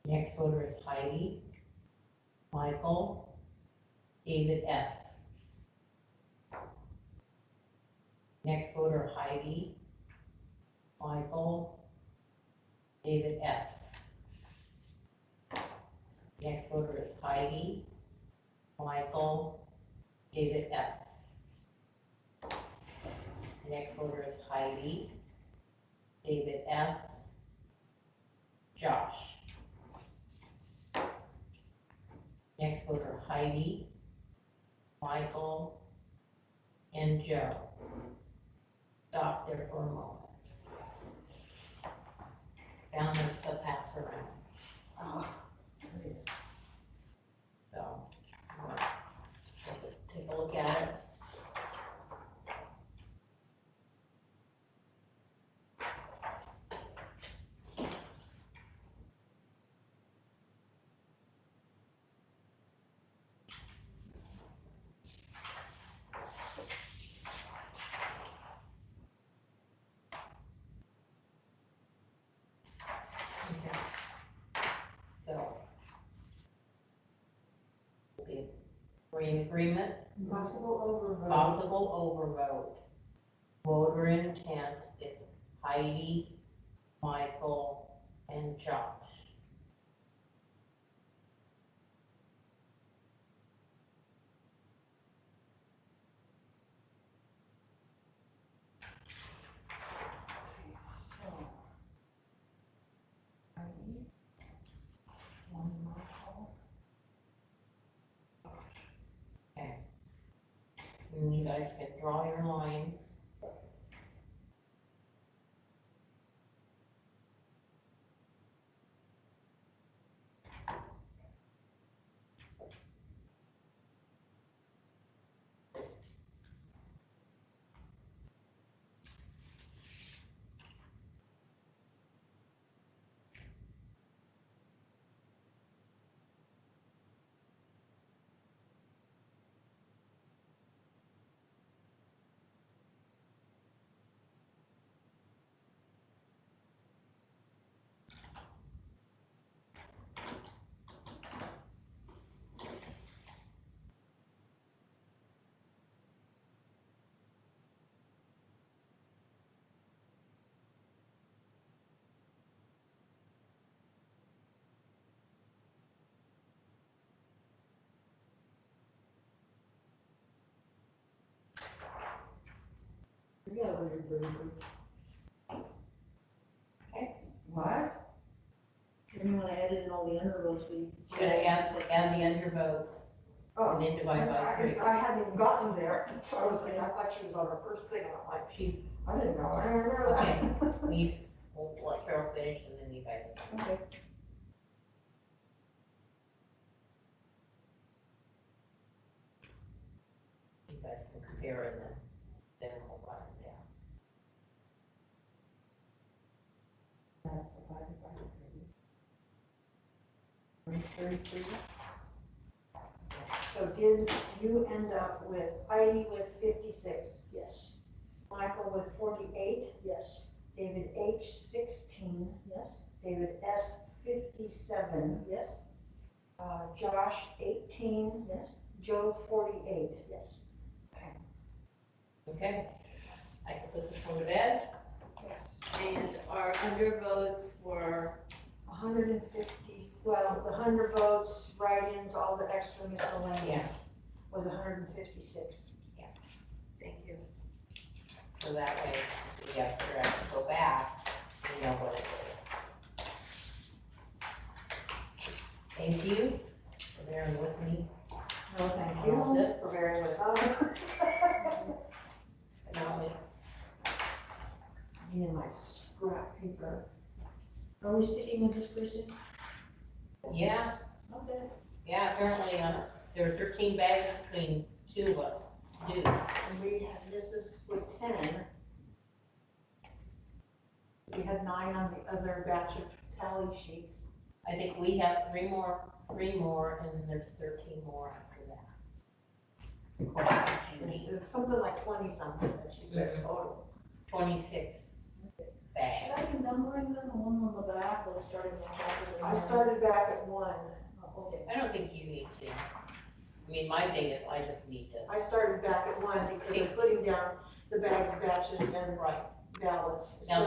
Next voter is Heidi, Michael, David S. Next voter Heidi, Michael, David S. Next voter is Heidi, Michael, David S. Next voter is Heidi, David S., Josh. Next voter Heidi, Michael, and Joe. Stop there for a moment. Found the pass around. Oh, there it is. So, take a look at it. Okay. So, we're in agreement? Possible overvote. Possible overvote. Voter intent is Heidi, Michael, and Josh. So. Heidi, one Michael. And you guys can draw your lines. got 133. What? And you wanna add in all the undervotes we. She's gonna add the undervotes Oh, and then divide by 3. I hadn't even gotten there, so I was like, I thought she was on her first thing, and I'm like, She's, I didn't know, I remember that. we'll let Carol finish and then you guys, Okay. you guys can compare and then we'll write it down. That's divided by 3. So did you end up with Heidi with 56, Yes, Michael with 48, yes, David H 16, yes, David S 57, yes, Josh 18, yes, Joe 48. yes. Okay? I can put this one to bed. Yes. And our undervotes were, 150, well, the 100 votes, write-ins, all the extra miscellaneous Yes. was 156. thank you. So that way, if we have to go back, we know what it is. Thank you for bearing with me. No, thank All you this. for bearing with us. Not me. Me and my scrap paper. Are we sticking with this person? Yeah, Okay. yeah, apparently, there were 13 bags between 2 of us to do. And we had, this is with 10. We had 9 on the other batch of tally sheets. I think we have 3 more, and then there's 13 more after that. According to Judy, It's something like 20 something that she said total. 26 bags. Should I be numbering them, the ones on the back, or starting on top of the? I started back at 1. Oh, okay. I don't think you need to. I mean, my thing is, I just need to. I started back at 1 because I'm putting down the bags, batches, and Right. ballots. Now, So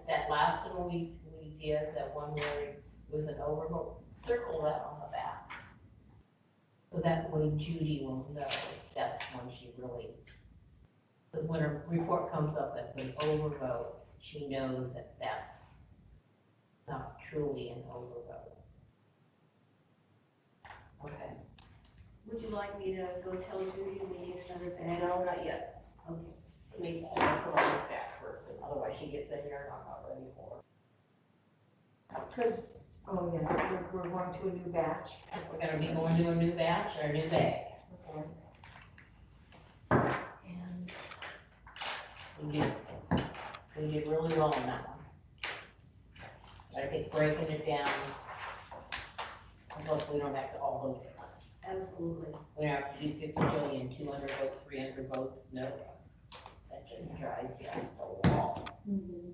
that last one we did, that one where it was an overvote, circle that on the back. So that way Judy will know that's when she really, because when a report comes up as an overvote, she knows that that's not truly an overvote. Okay. Would you like me to go tell Judy we need another bag? No, not yet. Okay. Let me put her back first, and otherwise she gets in here and I'm not ready for her. because, oh yeah, we're going to a new batch. We're gonna be going to a new batch or a new bag. And We did really well on that one. I think breaking it down, plus we don't have to all vote at once. Absolutely. We don't have to do 50 million, 200 votes, 300 votes, no. That just drives you up the wall. Mhm.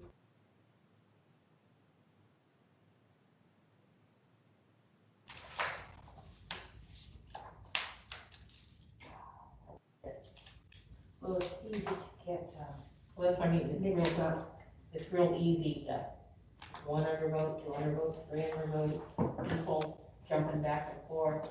well, it's easy to get Well, that's what I mean, mixed up. it's real easy to, 100 votes, 200 votes, 300 votes, people jumping back and forth.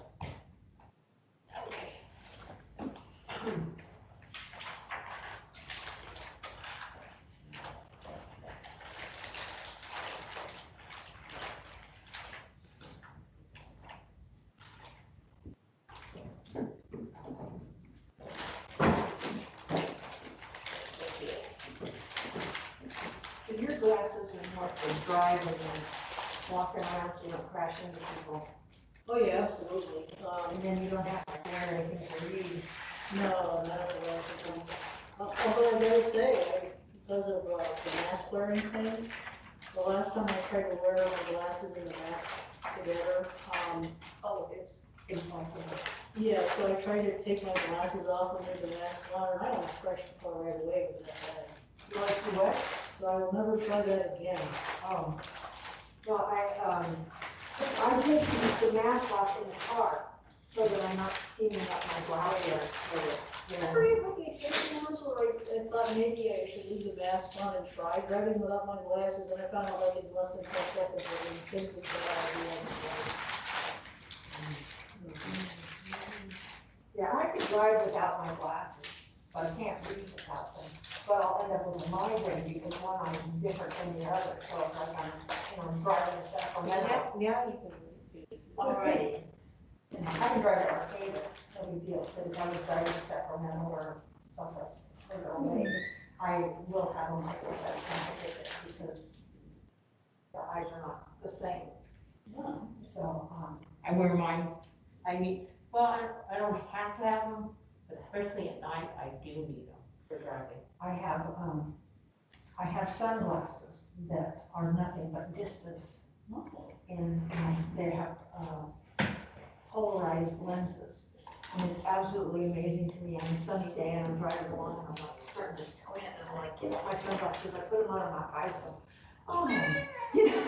So your glasses are more for driving and walking around so you don't crash into people. Oh, yeah, absolutely. And then you don't have to wear anything to read. No, none of the rest of them. Although I gotta say, because of the mask wearing thing, the last time I tried to wear my glasses and the mask together, Oh, it's impossible. yeah, so I tried to take my glasses off and leave the mask on, and I almost crushed the car right away, it was that bad. You like to what? So I will never try that again. Oh. No, I take the mask off in the car so that I'm not steaming up my glasses. Yeah. Pretty lucky, once where I thought maybe I should leave the mask on and try driving without my glasses, and I found out like in less than 10 seconds, I instantly forgot I Yeah, I could drive without my glasses. so I can't read without them. But I'll end up with a migraine because one eye is different than the other, so it's like I'm driving to Sacramento. Yeah, you can. Alrighty. I can drive to Arcata, no big deal, but if I was driving to Sacramento or someplace further away, I will have a microphone ticket because the eyes are not the same. So, I wear mine, I don't have to have them, but especially at night, I do need them for driving. I have sunglasses that are nothing but distance. And they have polarized lenses. And it's absolutely amazing to me. On a sunny day and I'm driving along and I'm like starting to squint and I'm like, get out my sunglasses. I put them on and my eyes go, oh, you know.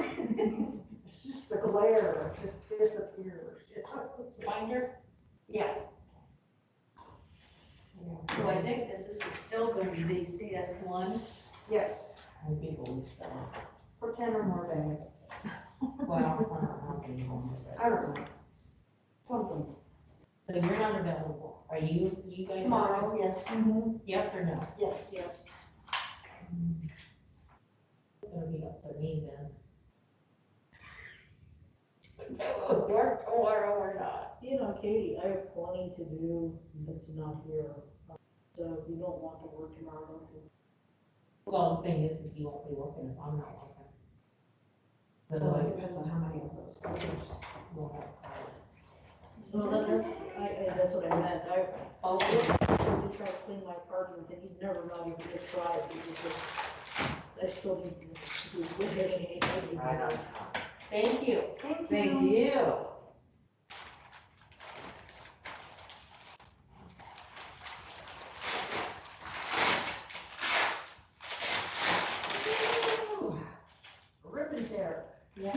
It's just the glare just disappears. You know? Binder? Yeah. So I think this is still going to be CS1. Yes, And people use them. for 10 or more bags. Well, I don't know how many more, but- I don't know. Something. So you're not available, are you guys? Tomorrow, yes. Yes or no? Yes. It's gonna be up to me then. So, work tomorrow or not? You know, Katie, I have plenty to do that's not here. So if you don't want to work tomorrow, don't do it. Well, the thing is, if you won't be working, if I'm not working. Well, Otherwise, it depends on how many of those. we'll have cars. So that's what I meant. Oh, To try to clean my apartment, and you've never not even tried, because just, I still need to do it. Right on top. thank you. Thank you. Ooh, ribbon tear. Yeah.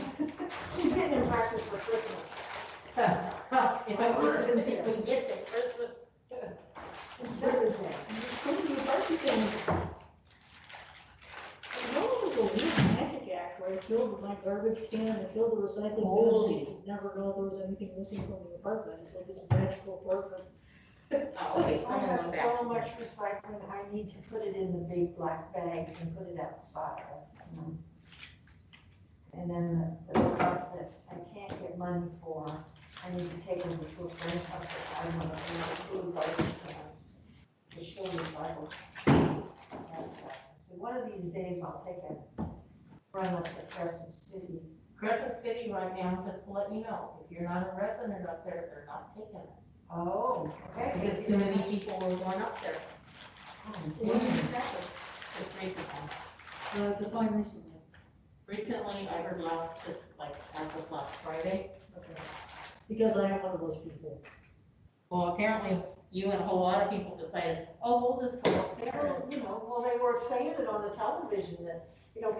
She's getting in practice for Christmas. If I were, if we get to Christmas. Ribbon tear. Clean the apartment, and it was a weird magic act where I filled my garbage can, I filled the recycling bin, Holy. and you never know there was anything missing from the apartment. It's like this magical apartment. Okay, I have so much recycling, I need to put it in the big black bags and put it outside. And then the stuff that I can't get money for, I need to take over to a friend's house that I want to food garbage cans. To show recycle. That stuff. So one of these days I'll take a run up to Crescent City. Crescent City right now, just to let you know, if you're not a resident up there, they're not taking it. Oh, okay. Because too many people were going up there. When did this happen? Just recently. Define recently. Recently, I heard just like, as of last Friday. Okay. Because I am one of those people. Well, apparently, you and a whole lot of people decided, oh, we'll just go up there. Well, they were saying it on the television that,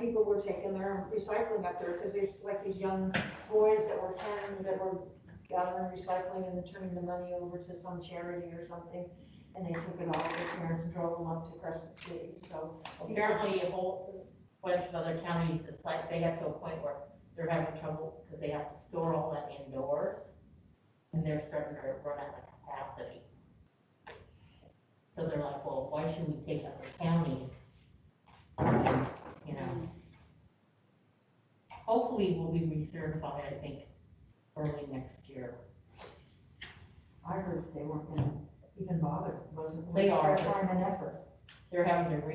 people were taking their recycling up there, because there's like these young boys that were 10 that were gathering recycling and then turning the money over to some charity or something, and they took it off their parents and drove them up to Crescent City, so. Apparently, a whole bunch of other counties, it's like, they got to a point where they're having trouble, because they have to store all that indoors, and they're starting to run out of capacity. So they're like, well, why should we take other counties? Hopefully we'll be recertified, I think, early next year. I heard they weren't gonna even bother, wasn't. They are. Time and effort. They're having to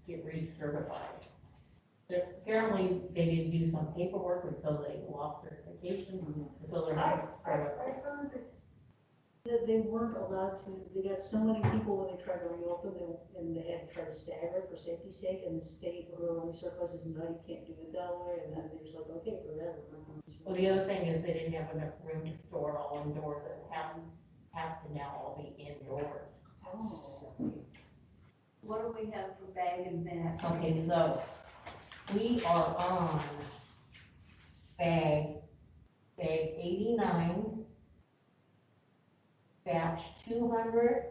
get recertified. Apparently, they didn't do some paperwork, and so they lost certification, and so they're having to start up. I heard that they weren't allowed to, they got so many people when they tried to reopen them, and they had to try to stagger it for safety's sake, and the state or whoever resurfaces, no, you can't do it that way, and then they're just like, okay, forever. Well, the other thing is they didn't have enough room to store it all indoors, it has to now all be indoors. Oh. What do we have for bag and bag? Okay, so we are on bag 89, batch 200,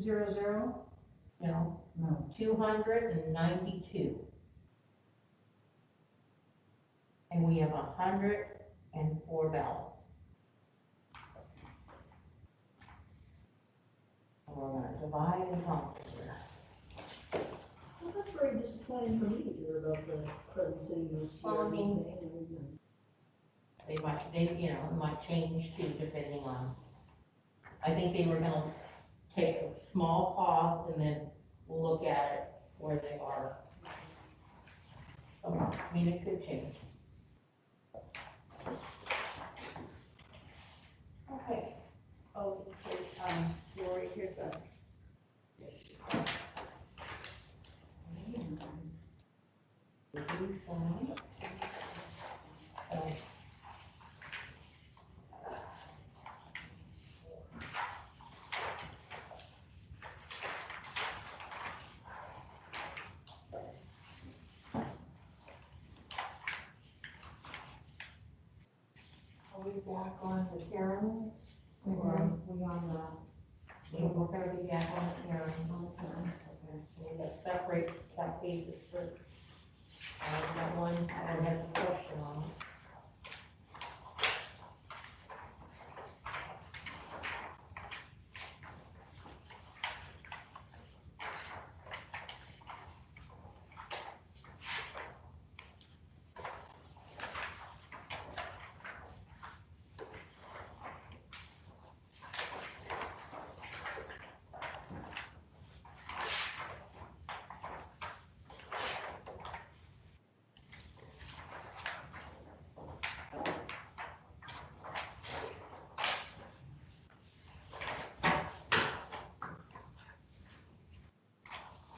200? no, No. 292. And we have 104 ballots. And we're gonna divide and conquer. Well, that's very disappointing for me to hear about the present city of Well, I mean- thing. It might change too, depending on, I think they were gonna take a small pause and then look at it where they are. So, I mean, it could change. Okay. Oh, okay, Lori, here's a, Review sign. Are we back on the Karen? Or are we on We're gonna be back on the hearing. We're gonna separate that pages first. That one, I have a question on.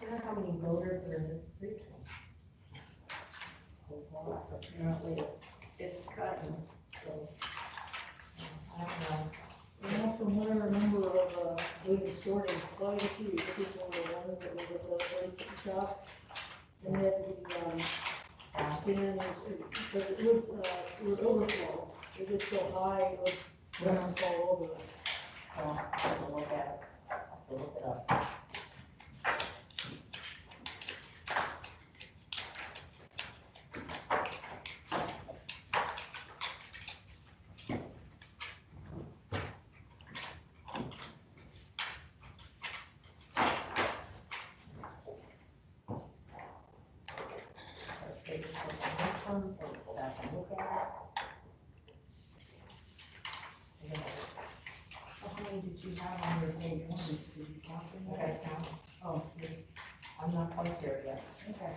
I don't know how many voters are in this precinct. apparently it's cutting, so. I don't know. Well, from what I remember of, doing sorting, quite a few, this is one of the ones that was at the shop. And then the, spin, because it would overflow, it would so high, it would run all over it. Well, I have to look at it. I have to look it up. Okay, just look at this one, so go back and look at it. And then how many did you have on your page one? Did you count them? I gotta count. Oh, I'm not quite there yet. okay.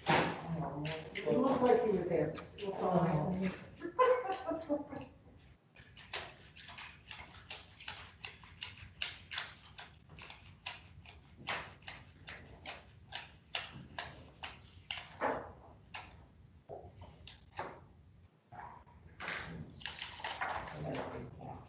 Hang on, It looked like you were there. Oh. I gotta recount.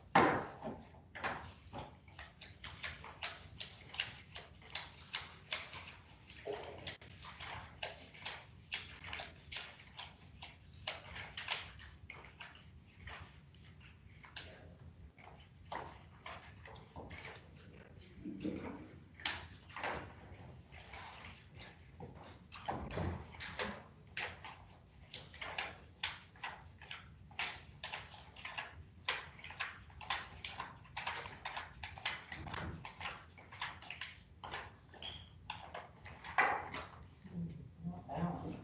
Not balanced.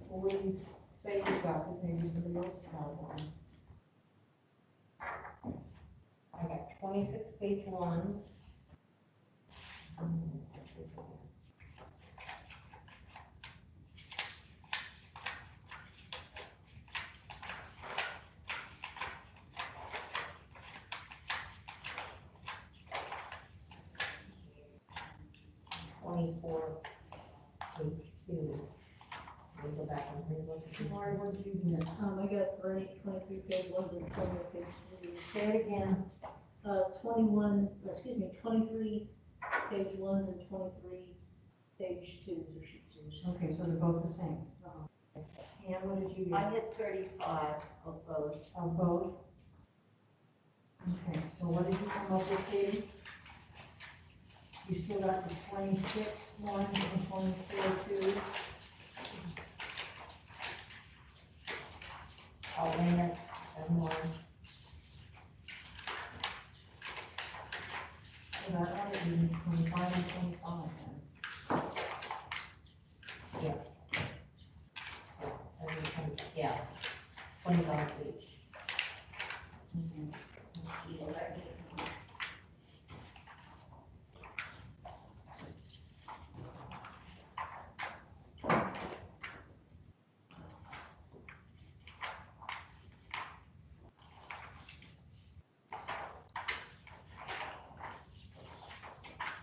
Well, what do you say you got, because maybe somebody else has one. I got 26 page ones. Page two. Let me go back and relook at this. Lori, what did you get? I got 23 page ones and 20 page threes. Say it again. 23 page ones and 23 page twos or sheet twos. Okay, so they're both the same. And what did you I get? had 35 of those. Of both? Okay, so what did you come up with, Katie? You still got the 26 ones and 24 twos? I'll win it, and one. And I wanted 25 and 25 then. Yeah. Yeah, 25 each. So that gets me.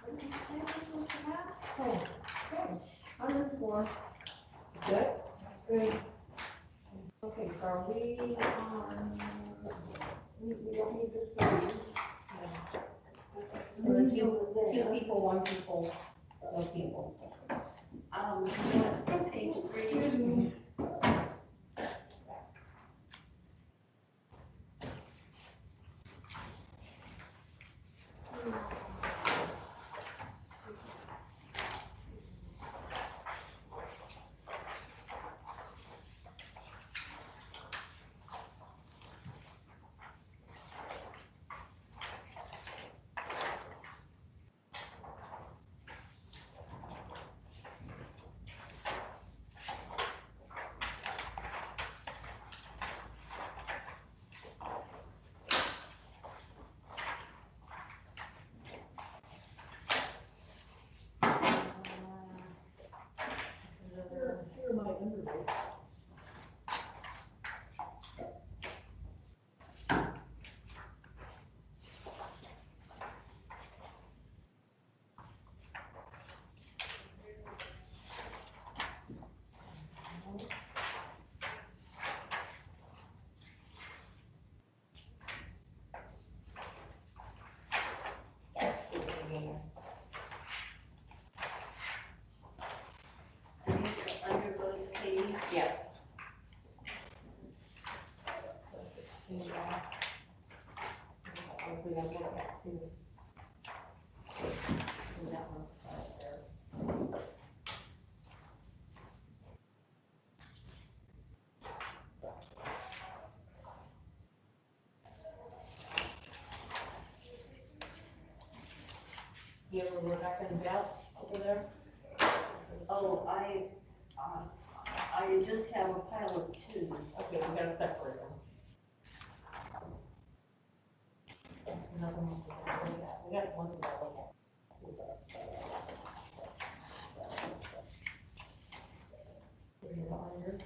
What did you say this was about? Oh, good. 104. Good? That's great. Okay, so are we on, we don't need the threes. So the Threes over two there. people, one people, no people. Page 3. Excuse me. Here are my underrates. And these are under votes, Katie. Yes. We gotta look at too. And that one's right there. You ever work up in Beth over there? Oh, I just have a pile of 2s. Okay, we gotta separate them. Another one, we got one to look at. Put it under.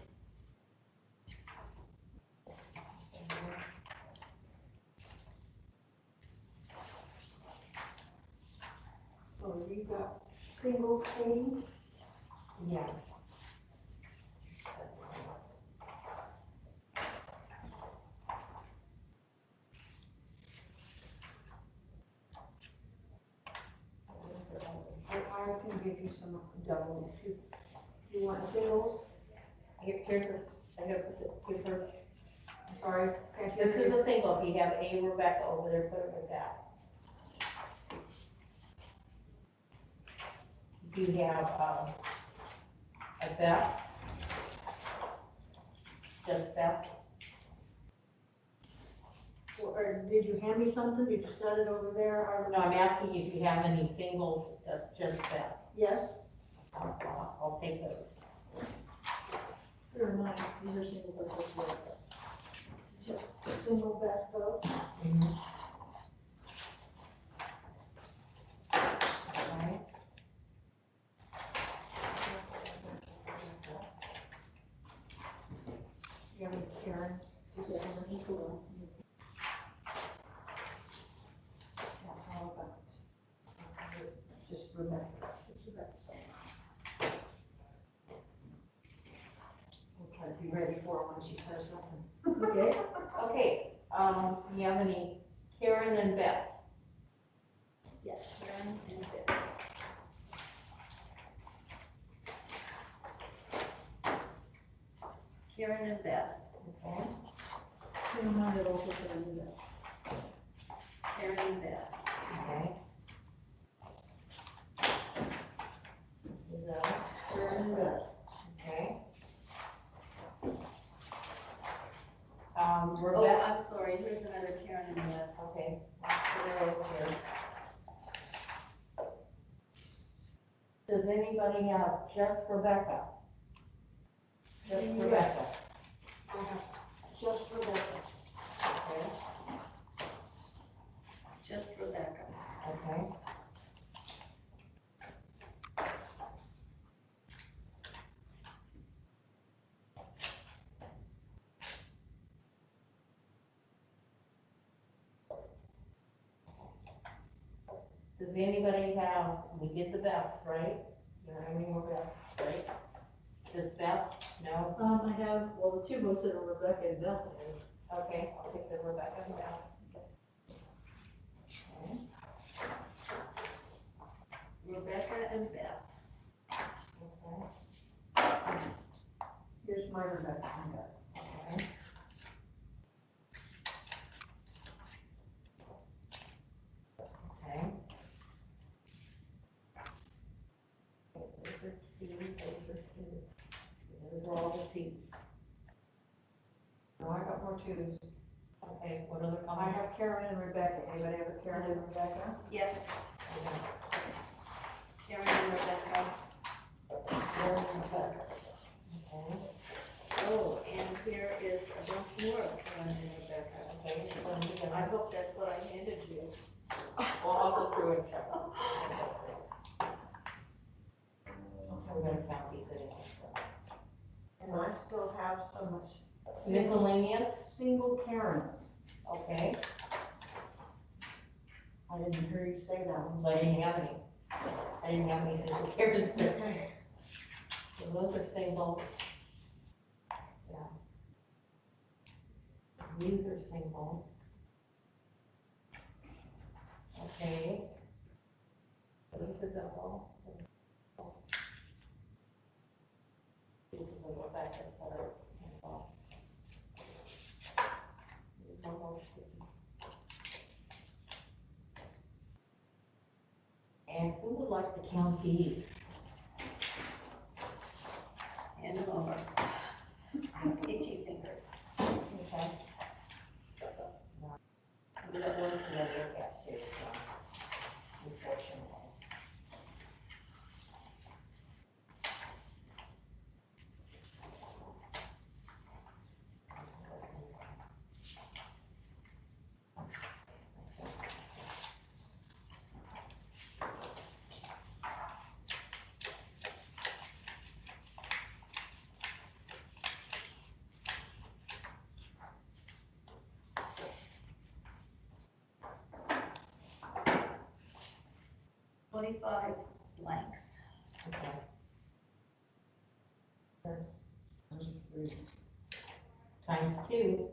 So you got singles, Katie? Yeah. I can give you some doubles too. You want singles? Here's the, I gotta put it, give her, I'm sorry, can't hear this is you. a single, if you have A Rebecca over there, put it with that. Do you have, a Beth? Just Beth? Or did you hand me something? Did you set it over there? Or No, I'm asking you if you have any singles, that's just Beth. yes? I'll take those. Here are mine, these are single purchase votes. Just a single best vote? Alright. You have any Karens? Just a second, just hold on. How about? Just Rebecca. We'll try to be ready for her when she says something. Okay. Okay, do you have any Karen and Beth? Yes, Sharon and Beth. Karen and Beth. Okay. Here are mine that also put under that. Karen and Beth. Okay. So, Karen and Beth. okay. Oh, Rebecca, I'm sorry, here's another Karen and Beth. okay, put her over here. Does anybody have just Rebecca? Just Yes. Rebecca, I have just Rebecca's. okay, Just Rebecca. okay. Does anybody have, we did the Beths, right? You don't have any more Beths, right? Just Beth? No? I have, well, the two ones that are Rebecca and Beth. Okay, I'll take the Rebecca and Beth. Okay. Rebecca and Beth. Okay. Here's my Rebecca and Beth. Okay. Okay. Those are two, those are two. Those are all the twos. No, I got more twos. Okay, what other I comments? have Karen and Rebecca. Anybody have a Karen and Rebecca? Yes, Karen and Rebecca. Karen and Rebecca. Okay. Oh, and here is a bunch more of Karen and Rebecca. Okay, so then we I got, hope that's what I handed you. well, I'll go through and check. We're gonna count these anyway, so. And I still have some Miscellaneous, single Karens. okay, I didn't hear you say that one. so I didn't have any. I didn't have any single Karens there. Okay. So those are single. Yeah. These are single. Okay. Those are double. These are the Rebecca's that are single. These are more sticky. And who would like to count these? Hand them over. I have itchy fingers. Okay. We got one for the other gas station, unfortunately. $25 blanks. Okay. That's three. Times two.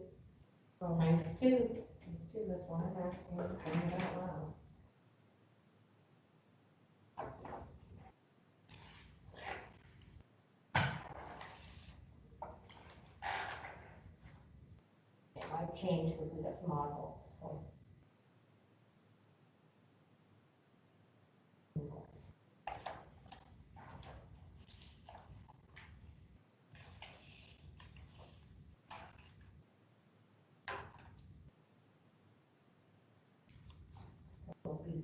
Times two. That's two, that's why I'm asking, saying it out loud. It might change because we got some oddballs, so. Will be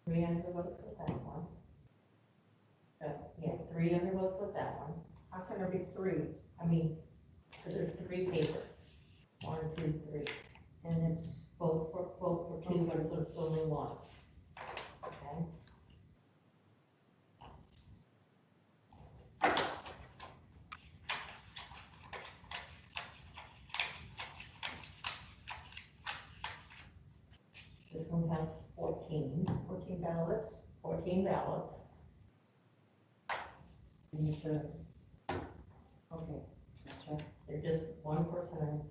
3 undervotes with that one. Yeah, 3 undervotes with that one. How can there be three? I mean, because there's 3 papers. 1, 2, 3. And it's, Both for 2, but it's only 1. Okay? This one has 14 ballots. 14 ballots. And it's a, okay, gotcha. They're just one person.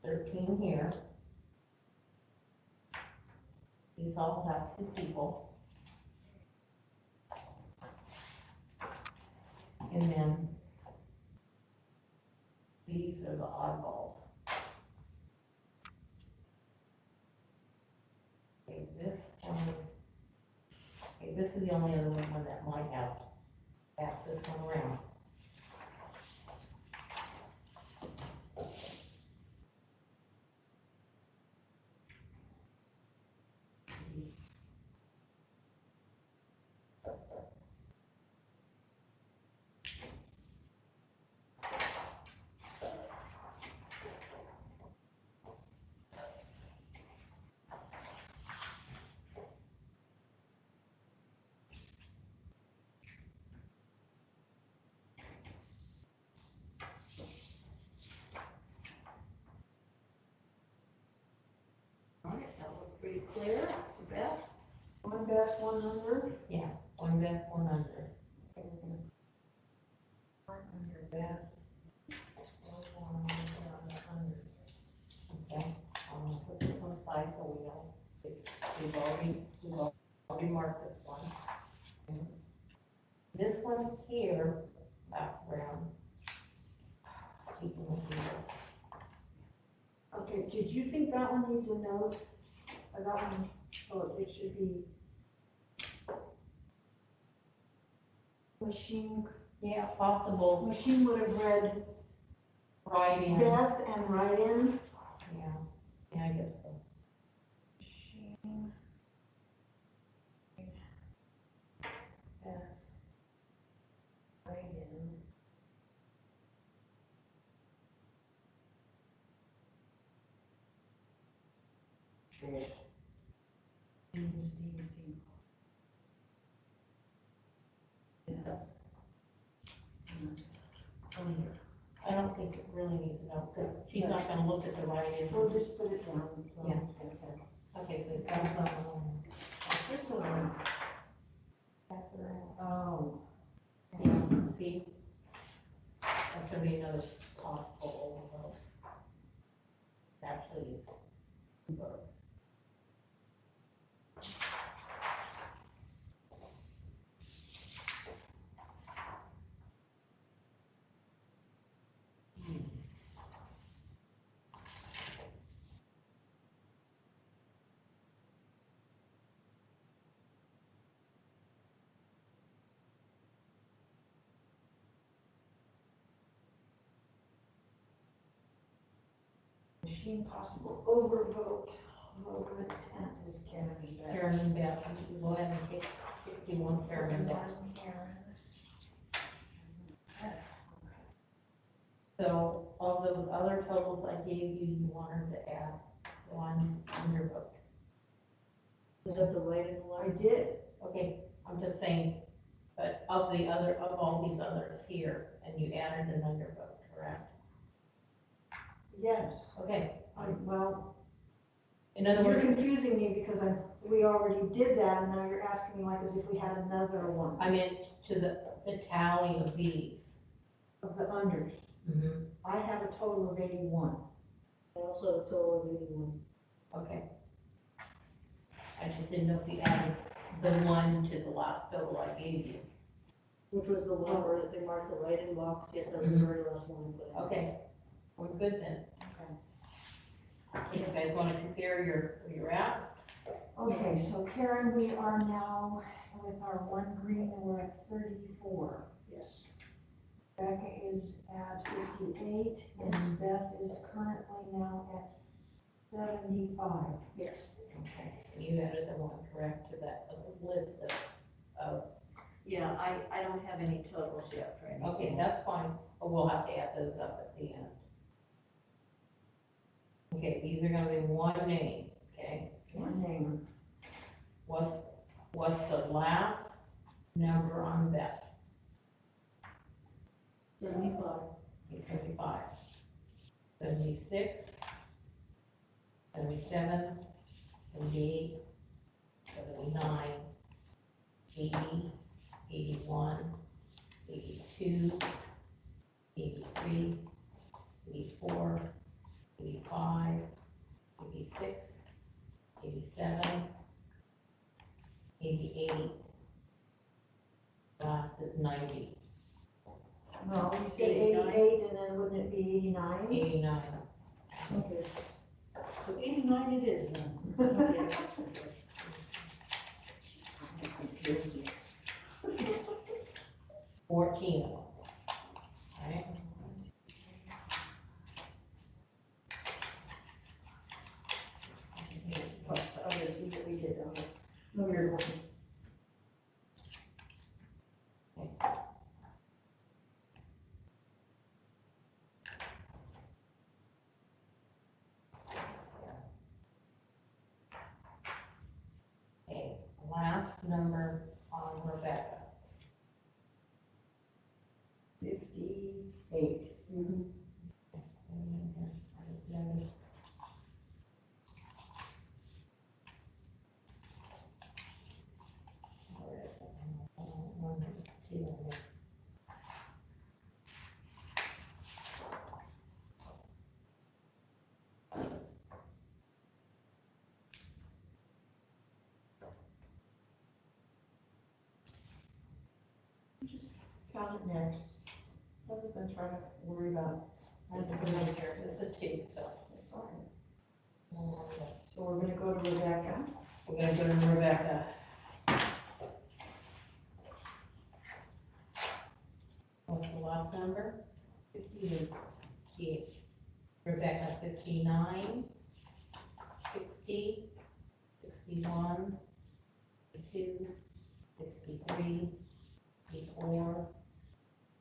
13 here. These all have 2 people. And then these are the oddballs. Okay, this is the only other one that might have passed this one around. pretty clear, Beth? One Beth, one under. Yeah, one Beth, one under. One under Beth. One under. Okay, put this one aside so we know, we've already marked this one. This one here, last round. Keep them with these. Okay, did you think that one needs a note? Or that one, oh, it should be machine, Yeah, possible machine would have read writing. Beth and write in. Yeah, I guess so. Machine. Beth. Write in. I don't think it really needs a note, because she's not gonna look at the writing. We'll just put it down. So Yeah. it's okay. Okay, so that's not one. This one, Pass it around. oh, Yeah, see? That's gonna be another possible overvote. Actually, it's two votes. machine possible overvote, vote with intent is Karen Beth. Karen and Beth, you go ahead and take 51 Karen and Beth. Karen. So of those other totals I gave you, you wanted to add one undervote. Is that the write-in I one? did, Okay, I'm just saying, but of all these others here, and you added an undervote, correct? yes. Okay, Well, in other you're words, confusing me because we already did that and now you're asking me like as if we had another one I meant to the tally of these. of the unders. Mm-hmm. I have a total of 81. I also have a total of 81. Okay. I just didn't know if you added the one to the last total I gave you. Which was the one where they marked the write-in box, yes, that was the very last one I put in. Okay, we're good then. Okay. You guys want to compare where you're at? Okay, so Karen, we are now with our one green and we're at 34. Yes. Becca is at 58 and Beth is currently now at 75. Yes. Okay. You added the one, correct, to that list of, Yeah, I don't have any totals yet for any. okay, that's fine, but we'll have to add those up at the end. Okay, these are gonna be one name, okay? One name. What's the last number on that? 75. 75, 76, 77, 78, 79, 80, 81, 82, 83, 84, 85, 86, 87, 88, last is 90, No, you said 89. 88 and then wouldn't it be 89? 89. Okay. So 89 it is then. Okay. 14 of them, right? Plus the others we did, okay. No weird ones. Okay, last number on Rebecca. count it next. Rather than try to worry about. There's a good one here, it's a two, so. It's fine. So we're gonna go to Rebecca. We're gonna go to Rebecca. What's the last number? 58. Rebecca, 59, 60, 61, 62, 63, 64,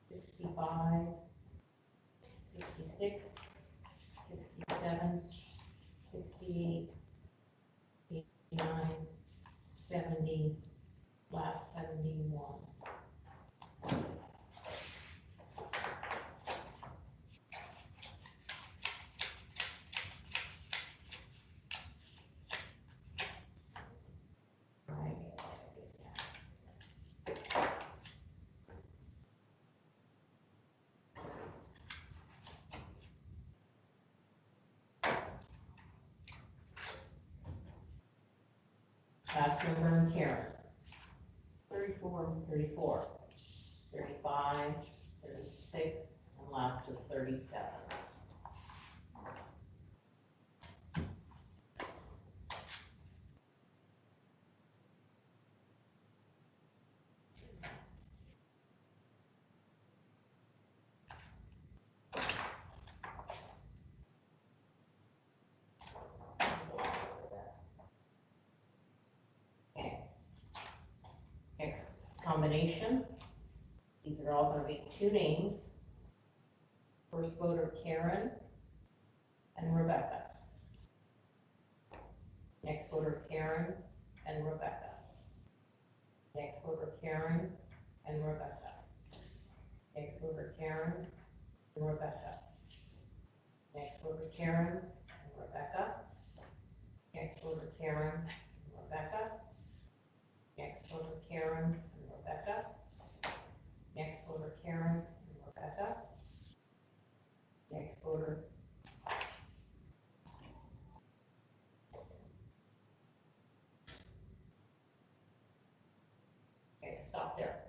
65, 66, 67, 68, 89, 70, last 71. Right. Last number in Karen. 34, 34, 35, 36, and last is 37. Okay. Next combination, these are all gonna be two names. First voter Karen and Rebecca. Next voter Karen and Rebecca. Next voter Karen and Rebecca. Next voter Karen and Rebecca. Next voter Karen and Rebecca. Next voter Karen and Rebecca. Next voter Karen and Rebecca. Next voter Karen and Rebecca. Next voter. Okay, stop there.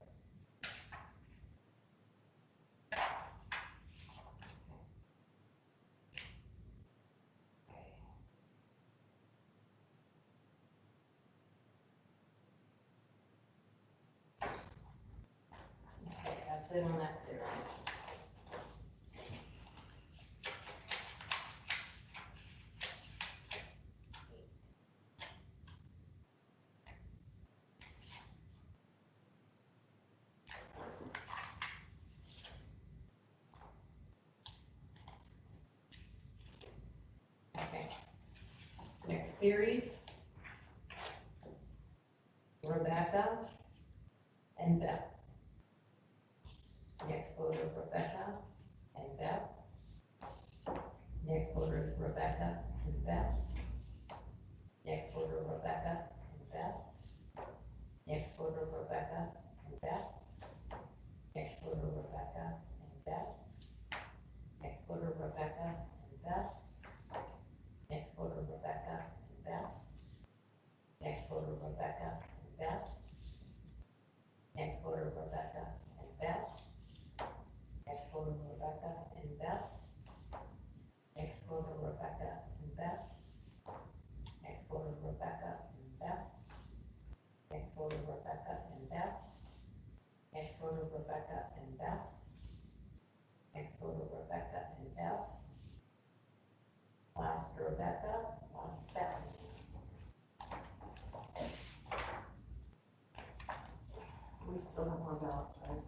Okay, that's it on that series. Okay. Next series. Rebecca and Beth. Next voter Rebecca and Beth. Next voter is Rebecca and Beth. Next voter Rebecca and Beth. Next voter Rebecca and Beth. Next voter Rebecca and Beth. Next voter Rebecca and Beth. Next voter Rebecca and Beth. Next voter Rebecca and Beth. Next voter Rebecca and Beth. Next voter Rebecca and Beth. Next voter Rebecca and Beth. Next voter Rebecca and Beth. Next voter Rebecca and Beth. Next voter Rebecca and Beth. Next voter Rebecca and Beth. Last Rebecca, last Beth. We still have more ballots, right?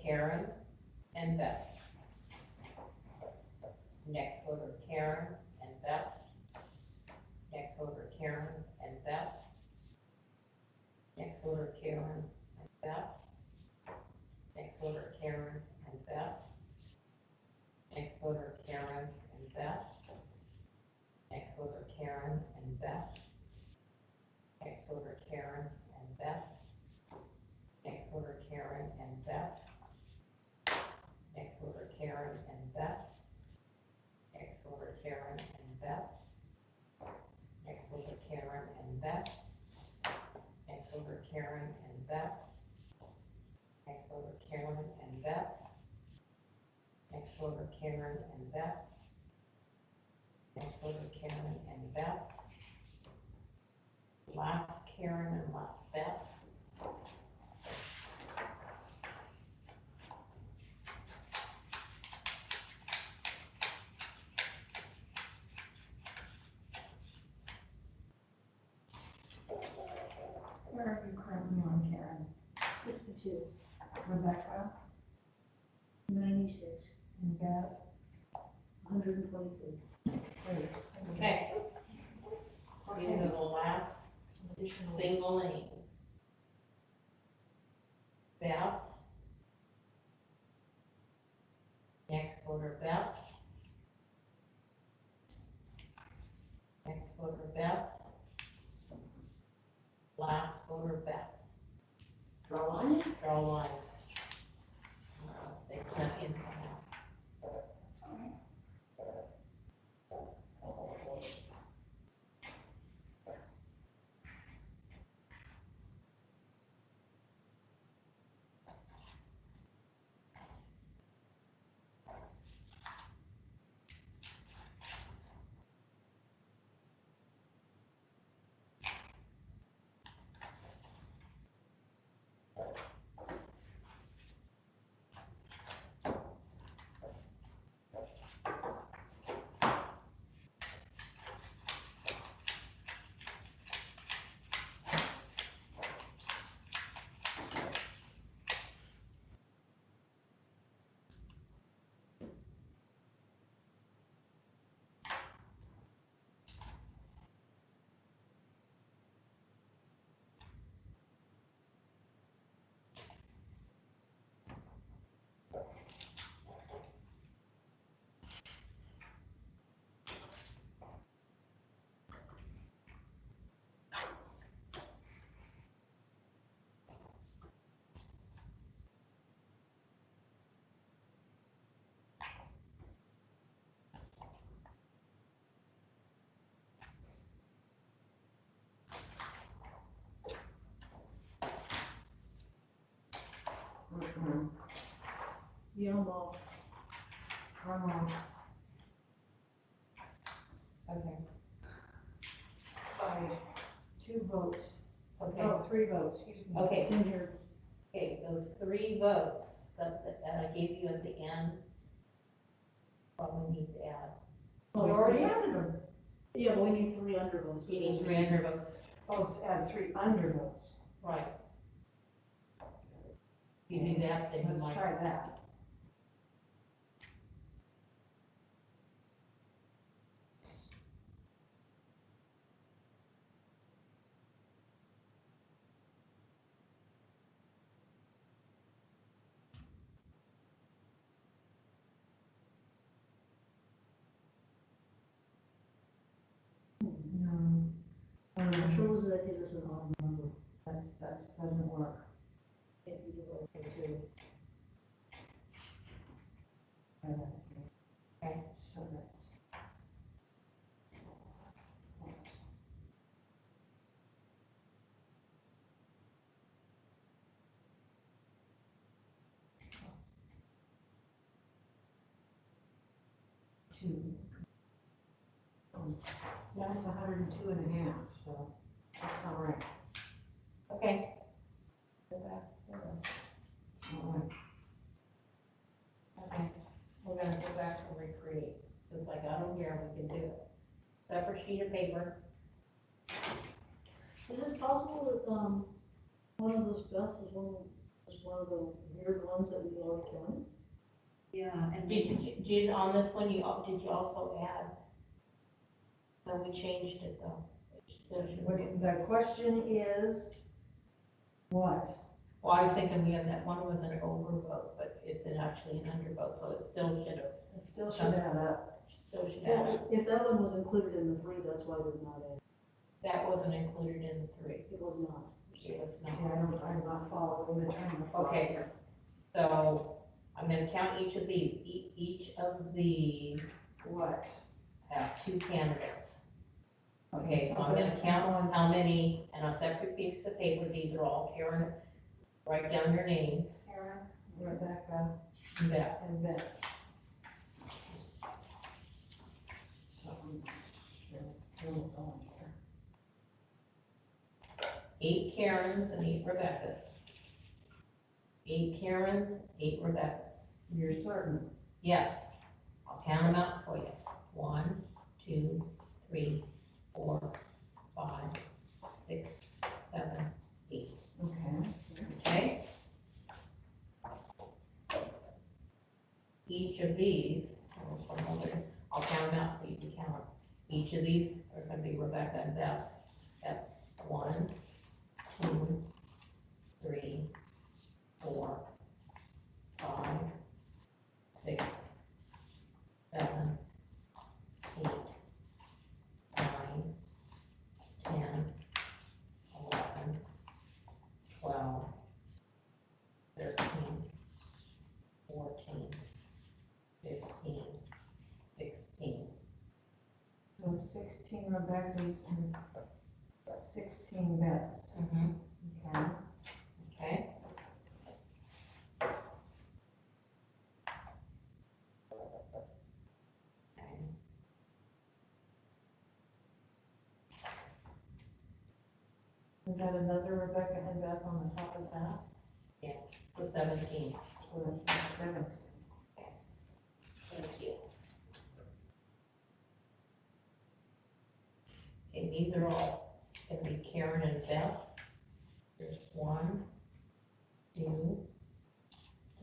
Karen and Beth. Next voter Karen and Beth. Next voter Karen and Beth. Next voter Karen and Beth. Next voter Karen and Beth. Next voter Karen and Beth. Next voter Karen and Beth. Next voter Karen and Beth. Next voter Karen and Beth. Next voter Karen and Beth. Next voter Karen and Beth. Next voter Karen and Beth. Next voter Karen and Beth. Next voter Karen and Beth. Next voter Karen and Beth. Next voter Karen and Beth. Last Karen and last Beth. Where are you currently on, Karen? 62, Rebecca 96, and Beth? 123. Great. Okay, these are the last Additional. single names. Beth. Next voter Beth. Next voter Beth. Last voter Beth. Draw lines? Draw lines. They snuck in somehow. Humboldt, Okay, By 2 votes. okay, Oh, 3 votes, excuse me. okay, Senior, okay, those 3 votes that I gave you at the end, probably need to add. We already added them. yeah, but we need 3 undervotes. You need 3 under votes, Oh, to add 3 undervotes. right. You do that, then you Let's might. try that. No, What shows that gives us an odd number? that doesn't work. Can't be divided by 2. Okay. So that's. Two. Yeah, it's 102.5, so that's not right. Okay. Go back, All right. okay, we're gonna go back and recreate, since I got them here, we can do it. Separate sheet of paper, Is it possible that, one of those Beth was one was one of the weird ones that we already done. Yeah, and Did, on this one, did you also add? No, we changed it though. It still should- The question is, what? Well, I was thinking we had that one was an overvote, but it's actually an undervote, so it still should have, It still should add up. still should have. If that one was included in the 3, that's why we're not adding. That wasn't included in the 3. It was not. It was See, not. I'm not following the train of thought Okay. here. So I'm gonna count each of these. Each of these What? have 2 candidates. Okay, so I'm Okay. gonna count how many, and a separate piece of paper, these are all Karen, write down your names, Karen, Rebecca, and Beth. and Beth. So, we're going here. 8 Karens and 8 Rebeccas. 8 Karens, 8 Rebeccas. You're certain? Yes, I'll count them out for you. 1, 2, 3, 4, 5, 6, 7, 8. Okay. Okay? Each of these, I'll count them out so you can count them. Each of these are gonna be Rebecca and Beth's. That's 1, 2, 3, 4, 5, 6, 7, 8, 9, 10, 11, 12, 13, 14, 15, 16. So 16 Rebecca's and 16 Beth's. Mm-hmm. Okay. Okay? Okay. Is that another Rebecca and Beth on the top of that? So 17. So that's 17. Thank you. Okay, these are all gonna be Karen and Beth. There's 1, 2,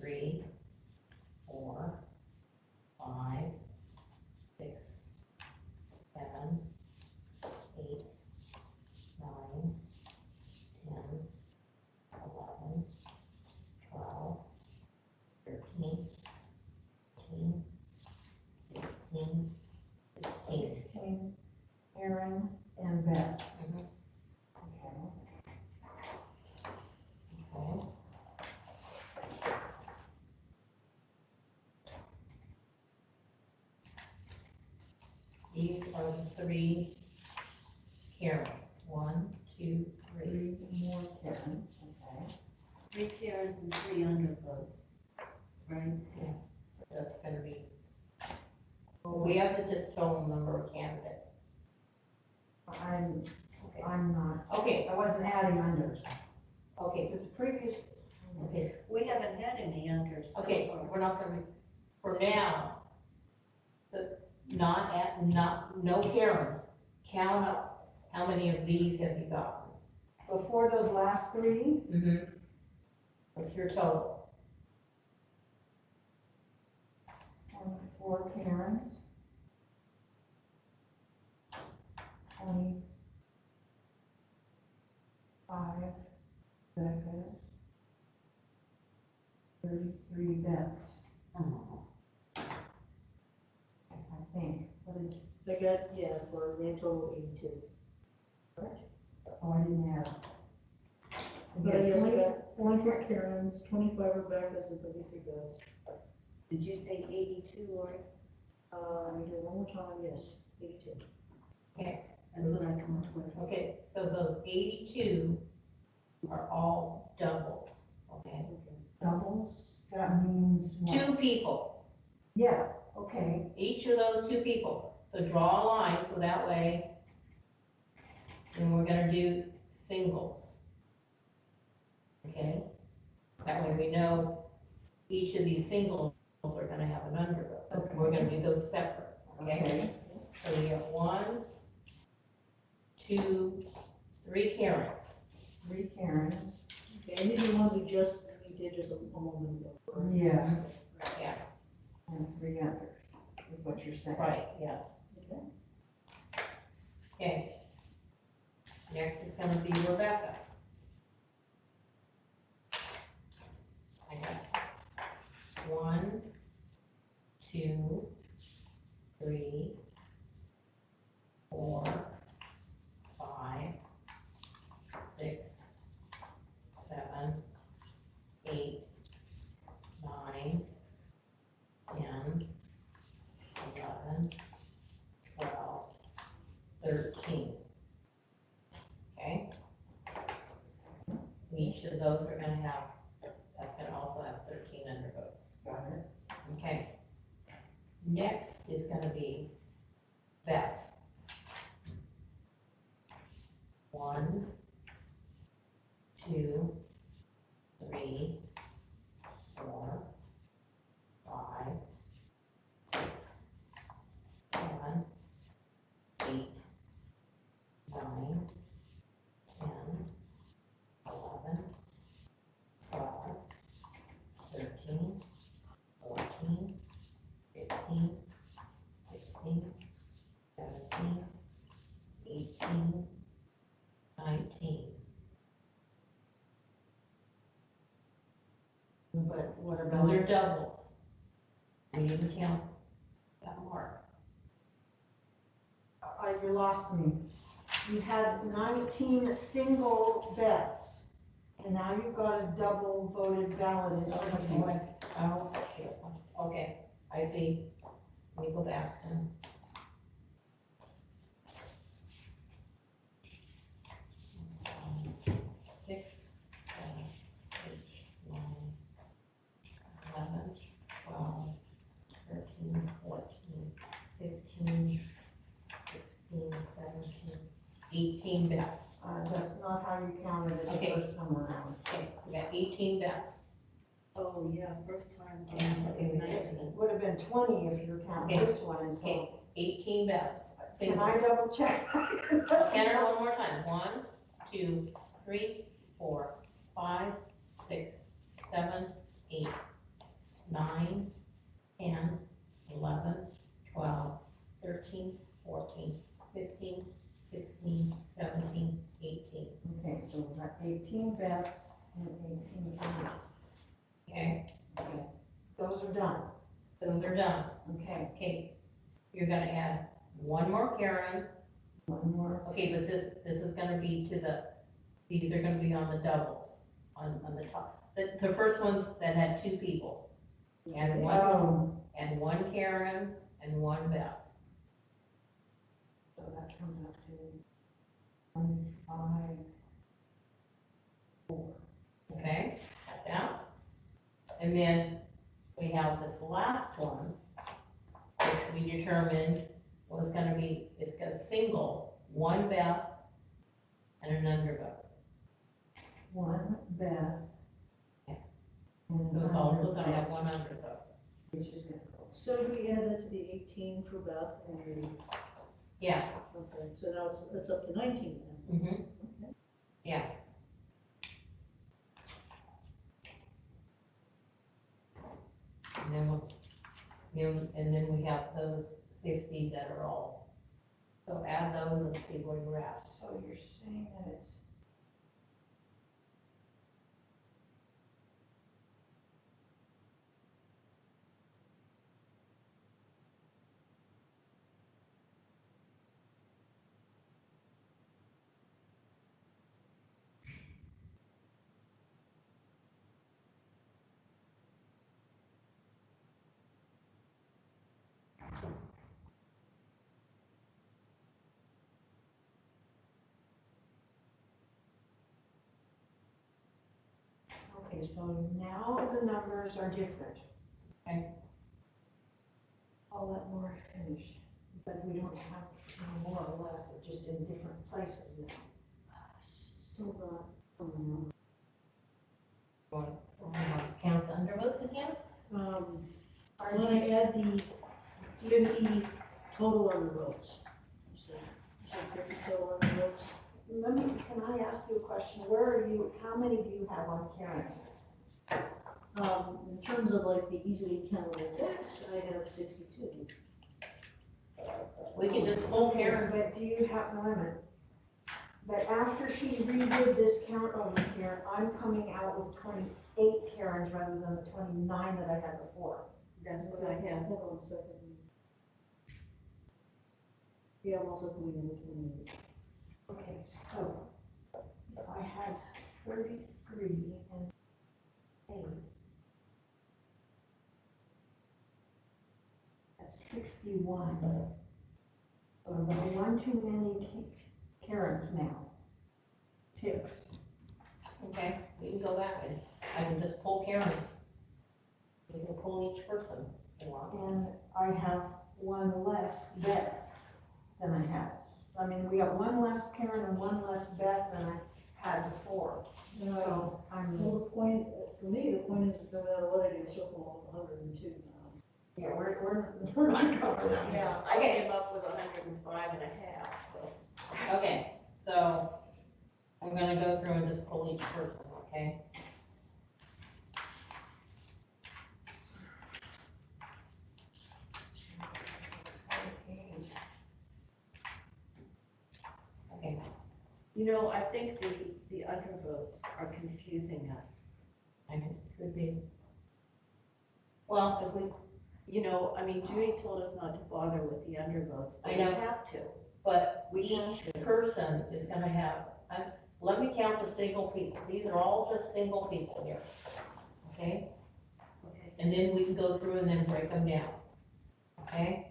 3, 4, 5, 6, 7, 8, 9, 10, 11, 12, 13, 14, 15, 16. 16 Aaron and Beth. Mhm. Okay. Okay. These are the 3 Karens. 1, 2, 3. 3 more Karens, okay. 3 Karens and 3 undervotes, right? That's gonna be, we have to just total number of candidates. Okay. I'm not, Okay, I wasn't adding unders. okay, because the previous, okay, We haven't had any unders so okay, far. we're not gonna, for now, no Karens, count up, how many of these have you gotten? Before those last 3, Mm-hmm. What's your total? 24 Karens. 25 Beccas. 33 Beths, I think. What did, I got, yeah, for a grand total of 82. oh, I didn't add. But I guess I got 24 Karens, 25 Rebeccas, and 33 Beths. Did you say 82, Lori? Here, one more time, yes, 82. Okay, That's what I come up with. okay, so those 82 are all doubles, okay? Doubles, that means what? 2 people, Yeah, okay, each of those 2 people. So draw a line, so that way, then we're gonna do singles. Okay? That way we know each of these singles are gonna have an undervote. Okay. We're gonna do those separate, okay? okay. So we have 1, 2, 3 Karens. 3 Karens, Okay, and these are the ones we just did just a moment ago. Yeah, Yeah, and 3 unders, is what you're saying. right, yes. Okay. Okay. Next is gonna be Rebecca. I got 1, 2, 3, 4, 5, 6, 7, 8, 9, 10, 11, 12, 13. Okay? Each of those are gonna have, that's gonna also have 13 undervotes. Got it. Okay. Next is gonna be Beth. 1, 2, 3, 4, 5, 6, 7, 8, 9, 10, 11, 12, 13, 14, 15, 16, 17, 18, 19. But what Those about, are doubles. We didn't count that mark. you lost me. You had 19 single Beths, and now you've got a double voted ballot in front of you. Oh, shit. Okay, I see. Let me go back then. Six, 7, 8, 9, 11, 12, 13, 14, 15, 16, 17, 18 bets. That's not how you counted it the Okay. first time around. Okay, we got 18 bets. Oh, yeah, first time. And, okay, we got It would have been 20 if you're counting Okay. this one, and so. Okay, 18 bets. Can I double check? Count it one more time. 1, 2, 3, 4, 5, 6, 7, 8, 9, 10, 11, 12, 13, 14, 15, 16, 17, 18. Okay, so we've got 18 Beths and 18 Annas. Okay, Okay, those are done. those are done. Okay, Okay, you're gonna add one more Karen. one more. Okay, but this is gonna be to the, these are gonna be on the doubles, on the top. The first ones that had 2 people. And one Karen and one Beth. So that comes up to 1, 5, 4. Okay, got that? And then we have this last one, which we determined was gonna be, it's got a single, 1 Beth and an undervote. 1 Beth. Yeah. And So it's an also gonna have undervote, 1 undervote. which is gonna go. So do we add that to the 18 for Beth and the, Yeah. okay, so now it's up to 19 then. Mm-hmm. Yeah. And then we have those 50 that are all, so add those and see where you're at. So you're saying that it's. Okay, so now the numbers are different. Okay. I'll let Lori finish, but we don't have any more or less, they're just in different places now. Still not, Want to count the undervotes again? I want to add the 50 total undervotes. You said 50 total undervotes? Can I ask you a question? Where are you, how many do you have on Karen? In terms of like the easily countable ticks, I have 62. We can just pull Karen. But do you have, no, wait a minute. But after she redid this count over here, I'm coming out with 28 Karens rather than the 29 that I had before. That's what I have. Hold on a second. Yeah, I'm also coming in with 28. Okay, so if I had 33 and 8, that's 61. So I've got one too many Karens now. Ticks. Okay, we can go back and I can just pull Karen. We can pull each person if you want. And I have one less Beth than I had. I mean, we got one less Karen and one less Beth than I had before. So I'm, Well, the point, for me, the point is no matter what I do, circle of 102 now. yeah, we're not covered. Yeah, I came up with 105 and a half, so. Okay, so I'm gonna go through and just pull each person, okay? Okay, You know, I think the undervotes are confusing us. I can, could be. Well, if we, You know, I mean, Judy told us not to bother with the undervotes, but I we know. have to. but We each have to. person is gonna have, let me count the single people. These are all just single people here, okay? Okay. And then we can go through and then break them down, okay?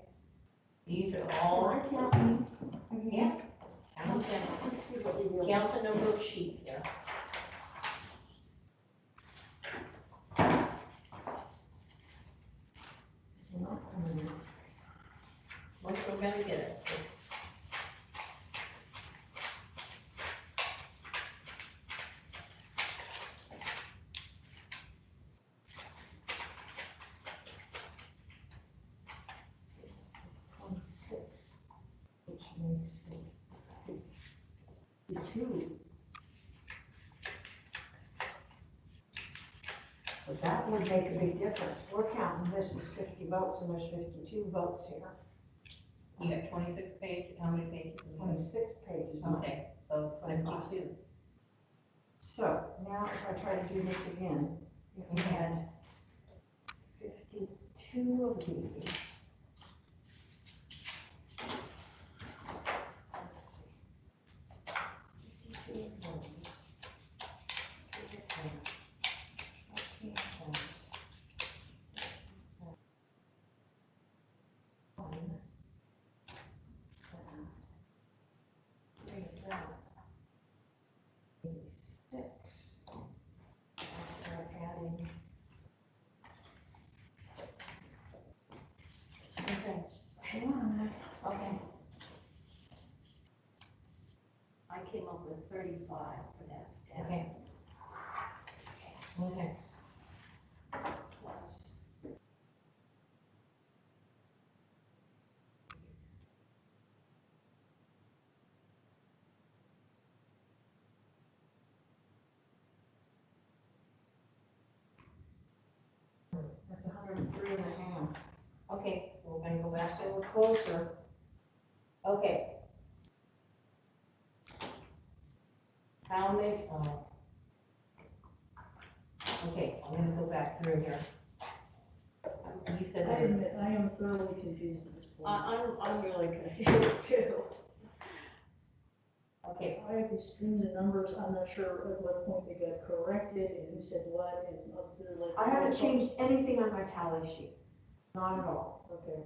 These are all, I count these? yeah, count them. Let's see what we do. Count the number of sheets there. Most we're gonna get it. This is 26, which makes it 52. So that would make a big difference. We're counting this as 50 votes and there's 52 votes here. You got 26 pages, how many pages? 26 pages on it. Okay, so it's 52. So now if I try to do this again, if we had 52 of these. Let's see. 52 of those. 14, 1, 3 of that. 86. I'll start adding. Okay, hang on a minute. Okay. I came up with 35 for that step. Okay. Okay. Plus. That's 103 and a half. Okay, so we're gonna go back So to, we're closer. okay. How many, okay, I'm gonna go back through here. You said I there was, admit, I am thoroughly confused at this point. I'm really confused too. okay, I have these strings of numbers, I'm not sure at what point they got corrected and who said what, and they're like. I haven't changed anything on my tally sheet, not at all. Okay,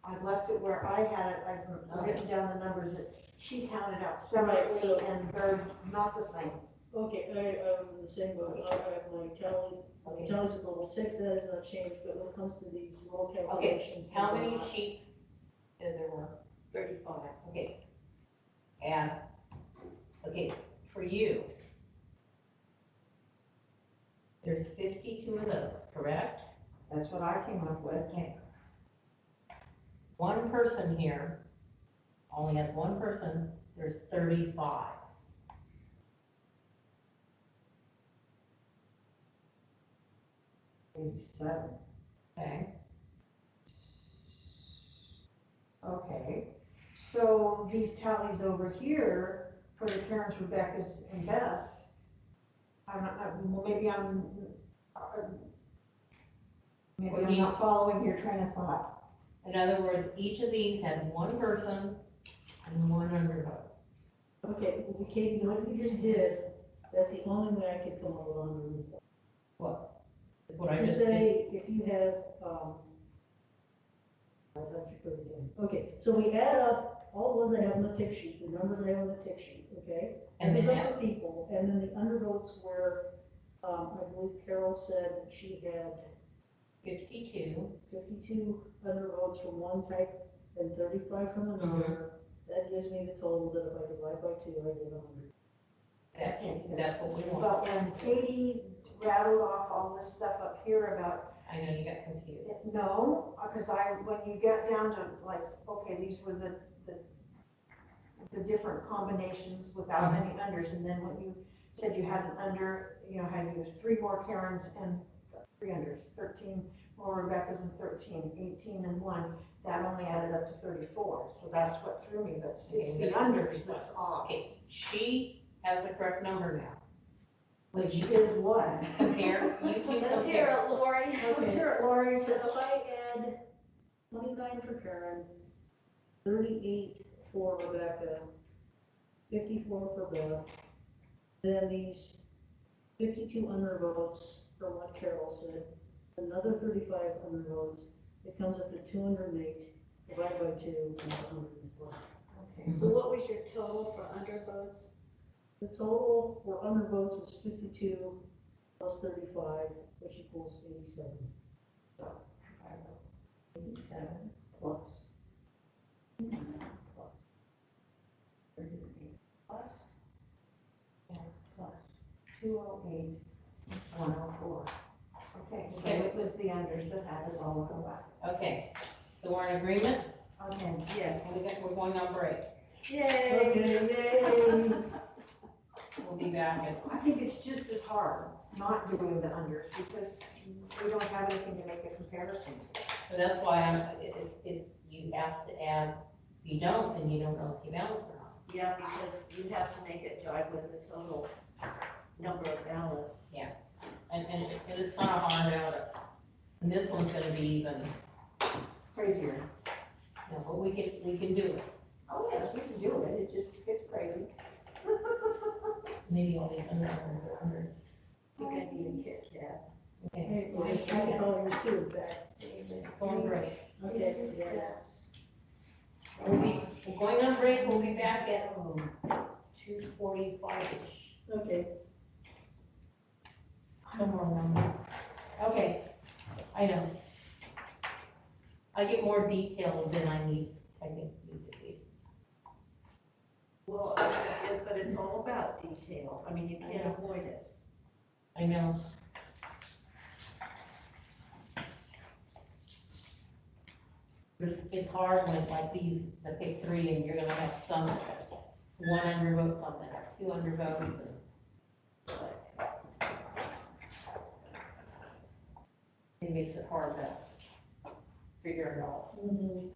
I've left it where I had it, I've written down the numbers that she counted out Right, separately so- and they're not the same. okay, I'm in the same boat, I have my tally, okay. tallies with the little ticks, that has not changed, but when it comes to these little Okay, calculations. how they're many not. sheets is there were? 35. Okay. And, okay, for you, there's 52 of those, correct? That's what I came up with. Okay. One person here only has one person, there's 35. 87. Okay, Okay, so these tallies over here for the Karens, Rebecca's, and Beth's, well, maybe I'm not following your train of thought. in other words, each of these had one person and one undervote. Okay, well, Katie, what you just did, that's the only way I could come up with on What I the. just did. Say, if you have, I thought you put it in. Okay, so we add up all the ones I have on the tick sheet, the numbers I have on the tick sheet, okay? And These then are for people, and then the undervotes were, I believe Carol said she had 52, 52 undervotes from one type and 35 from another. That gives me the total that if I divide by 2, I get 100. that's what we want. But when Katie rattled off all this stuff up here about, I know you got confused. no, because when you get down to like, okay, these were the different combinations without any unders, and then when you said you had an under, had you 3 more Karens and 3 unders, 13 more Rebecca's and 13, 18 and 1, that only added up to 34. So that's what threw me, but it's the unders that's off. Okay, she has the correct number now. Which is what? Compare, you two Let's hear compare. it, Lori. Let's hear it, Lori. So if I add 29 for Karen, 38 for Rebecca, 54 for Beth, then these 52 undervotes for what Carol said, another 35 undervotes, it comes up to 208, divided by 2, and it's 104. Okay, So what was your total for undervotes? The total for undervotes was 52 plus 35, which equals 87. 87 plus 38 plus 208 is 104. Okay, so it was the unders that had us all go back. Okay, so we're in agreement? Okay. Yes. We're going on break. Yay. Yay! We'll be back in. I think it's just as hard not doing the unders because we don't have anything to make a comparison to. So that's why you have to add, if you don't, then you don't know if you balance or not. Yeah, because you have to make it jive with the total number of ballots. And it is kind of hard out, and this one's gonna be even, Crazier. but we can do it. Oh, yes, we can do it. It just gets crazy. Maybe all these under. I think I need a Kit Kat. Okay, Hey, well, I can call yours too, back. go on break. Okay, yes. We're going on break, we'll be back at 2:45-ish. Okay. Somewhere around there. Okay, I know. I get more detail than I think need to be. Well, but it's all about details. I mean, you can't avoid it. I know. It's hard when like these, I pick 3 and you're gonna have some, that have 1 undervote, some that have 2 undervotes and. It makes it hard to figure it out. Mhm.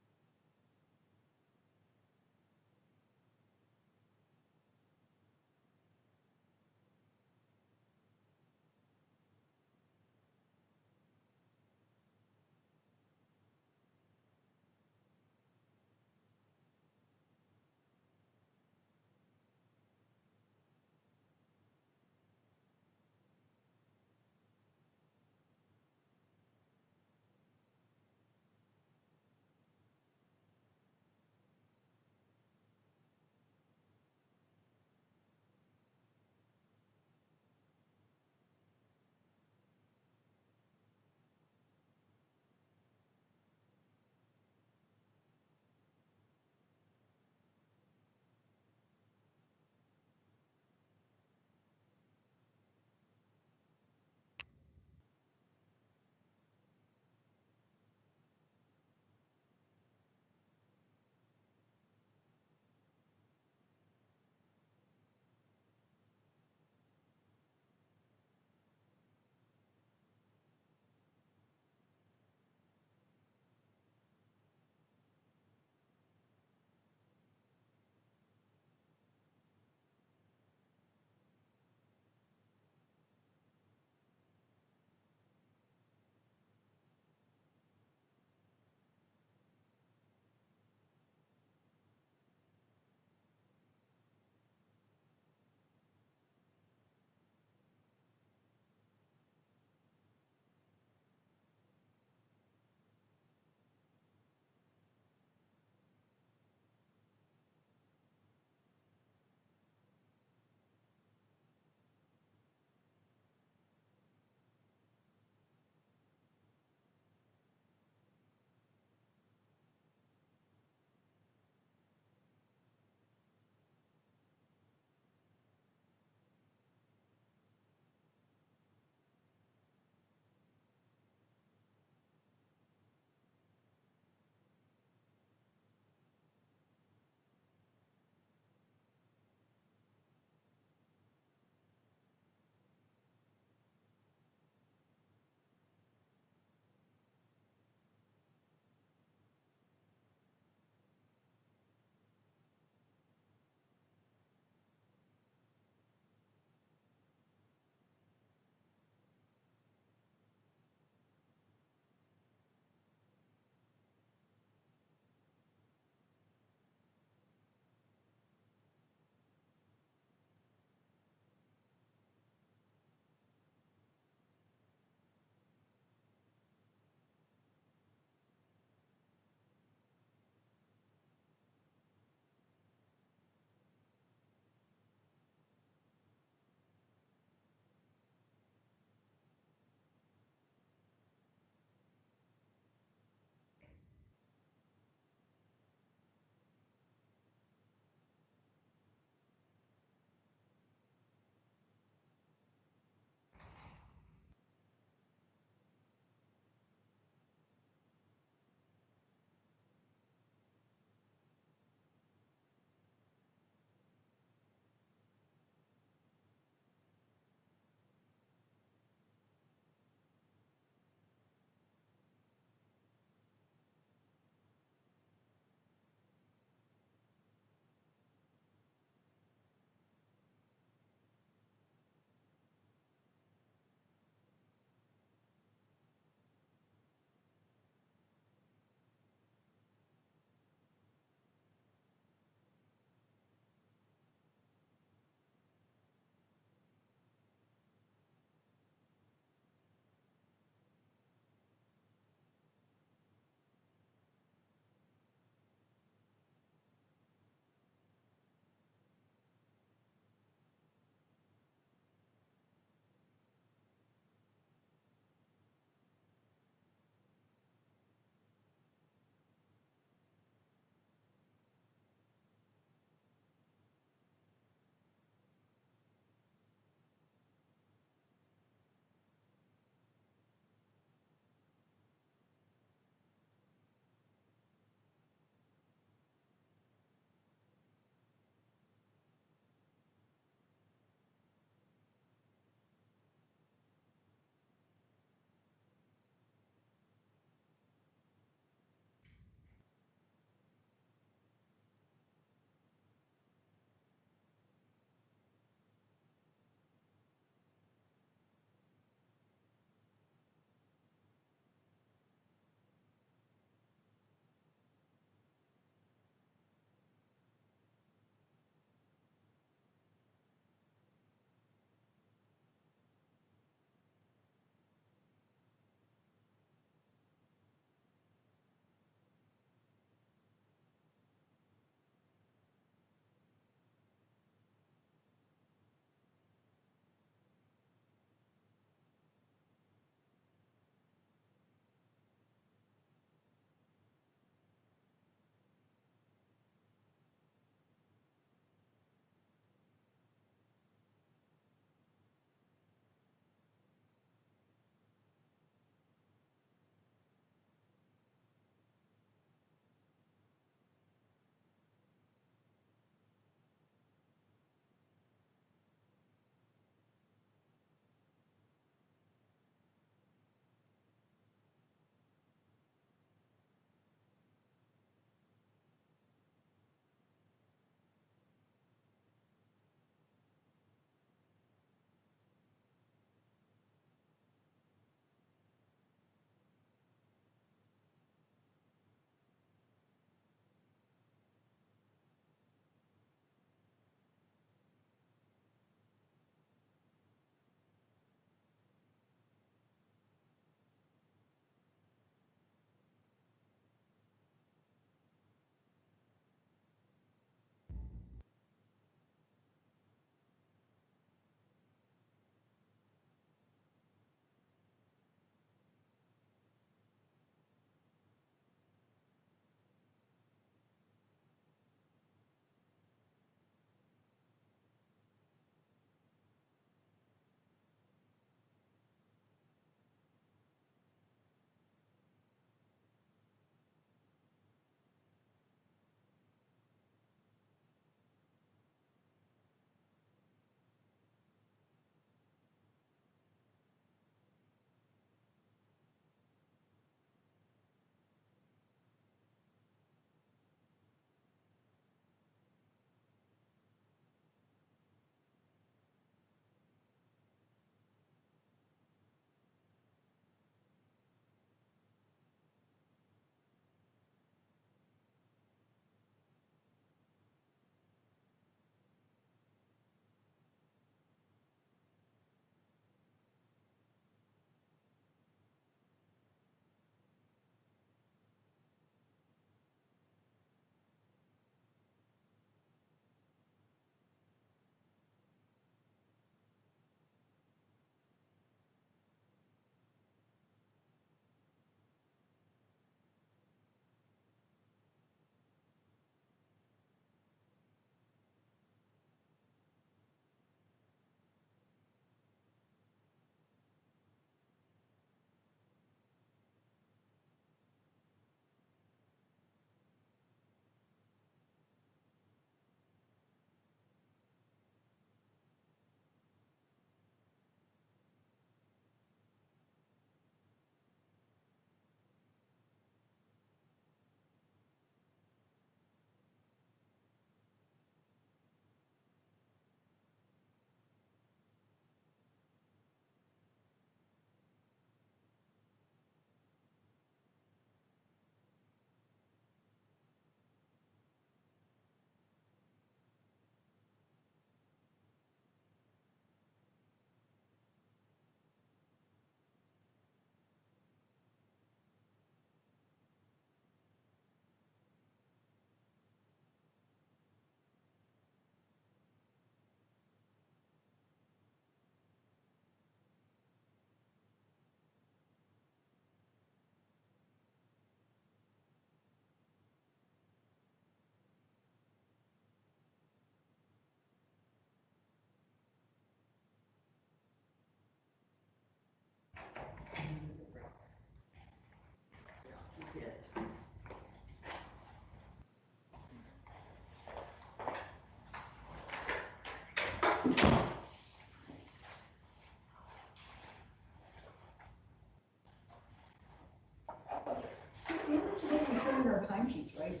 We have to get them turn in our timesheets, right?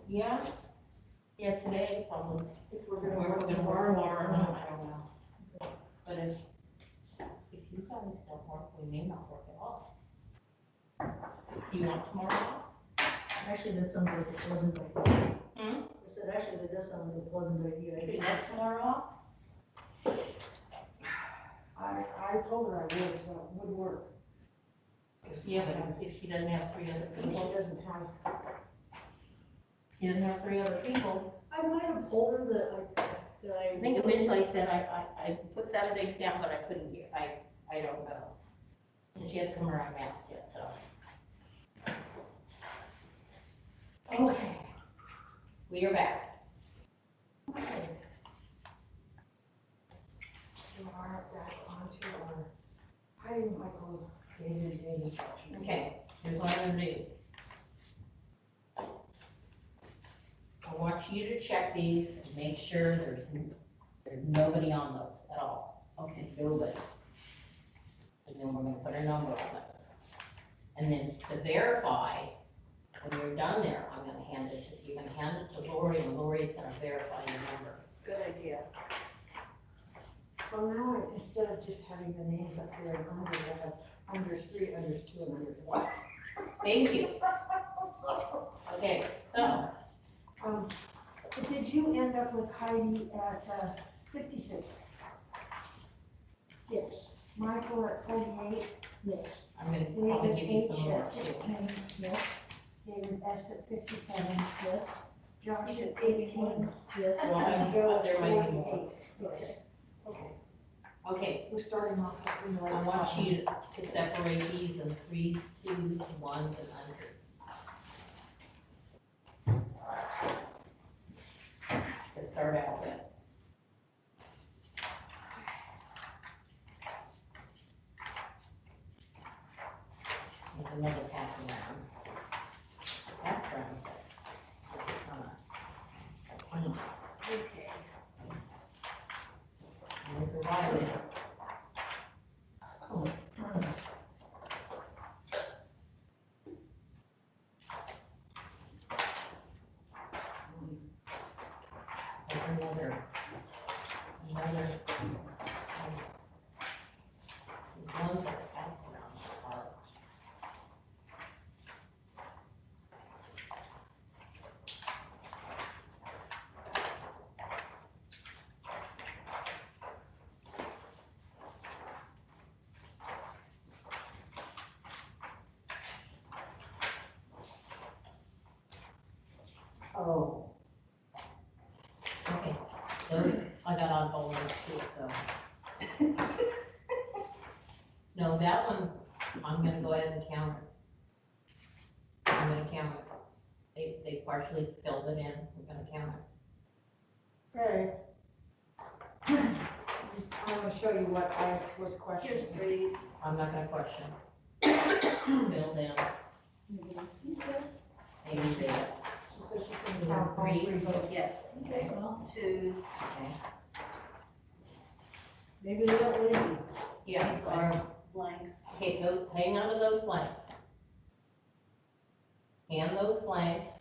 Yeah, yeah, today, probably. If we're Or gonna if work we're gonna tomorrow. work tomorrow or not, I don't know. But if you guys don't work, we may not work at all. You want tomorrow off? Actually, that sounds like a pleasant idea. I said, actually, that does sound like a pleasant idea. Should we get tomorrow off? I told her I would, so it would work. Yeah, but if she doesn't have three other She people, doesn't have, she doesn't have three other people. I might have told her that I. I think originally I said I put Saturdays down, but I couldn't get, I don't know. And she hasn't come around and asked yet, so. Okay. We are back. okay. We are back onto our hiring Michael David instruction. Okay, here's what I'm gonna do. I want you to check these and make sure there's nobody on those at all. Okay, nobody. And then we're gonna put a number on it. And then to verify, when you're done there, I'm gonna hand it to, you're gonna hand it to Lori, and Lori's gonna verify your number. Good idea. Well, now, instead of just having the names up here and under, I have unders 3, unders 2, and unders 1. Thank you. Okay, so, Did you end up with Heidi at 56? Yes, Michael at 48? yes, I'm gonna probably give you David some H more at too. 16? yes, David S at 57? yes, Josh at 18? yes. Well, And Joe at there might be more. 48? Yes. Okay, Okay, we're starting off with the I right want spot. you to separate these in 3s, 2s, 1s, and under. To start out with. There's another pass around. Pass around. Okay. And there's a Riley. There's another. These ones that are passed around are. Oh, Okay, those, I got on both ones too, so. No, that one, I'm gonna go ahead and count it. I'm gonna count it. They partially filled it in, we're gonna count it. okay. I'm gonna show you what I was Here's questioning. 3s. I'm not gonna question. Filled in, Amy did it. She says she These can are count all 3 threes. votes. Yes. Okay, 2s. okay. Maybe they got lazy. Yeah, These so, are blanks. okay, those, hang on to those blanks. Hand those blanks,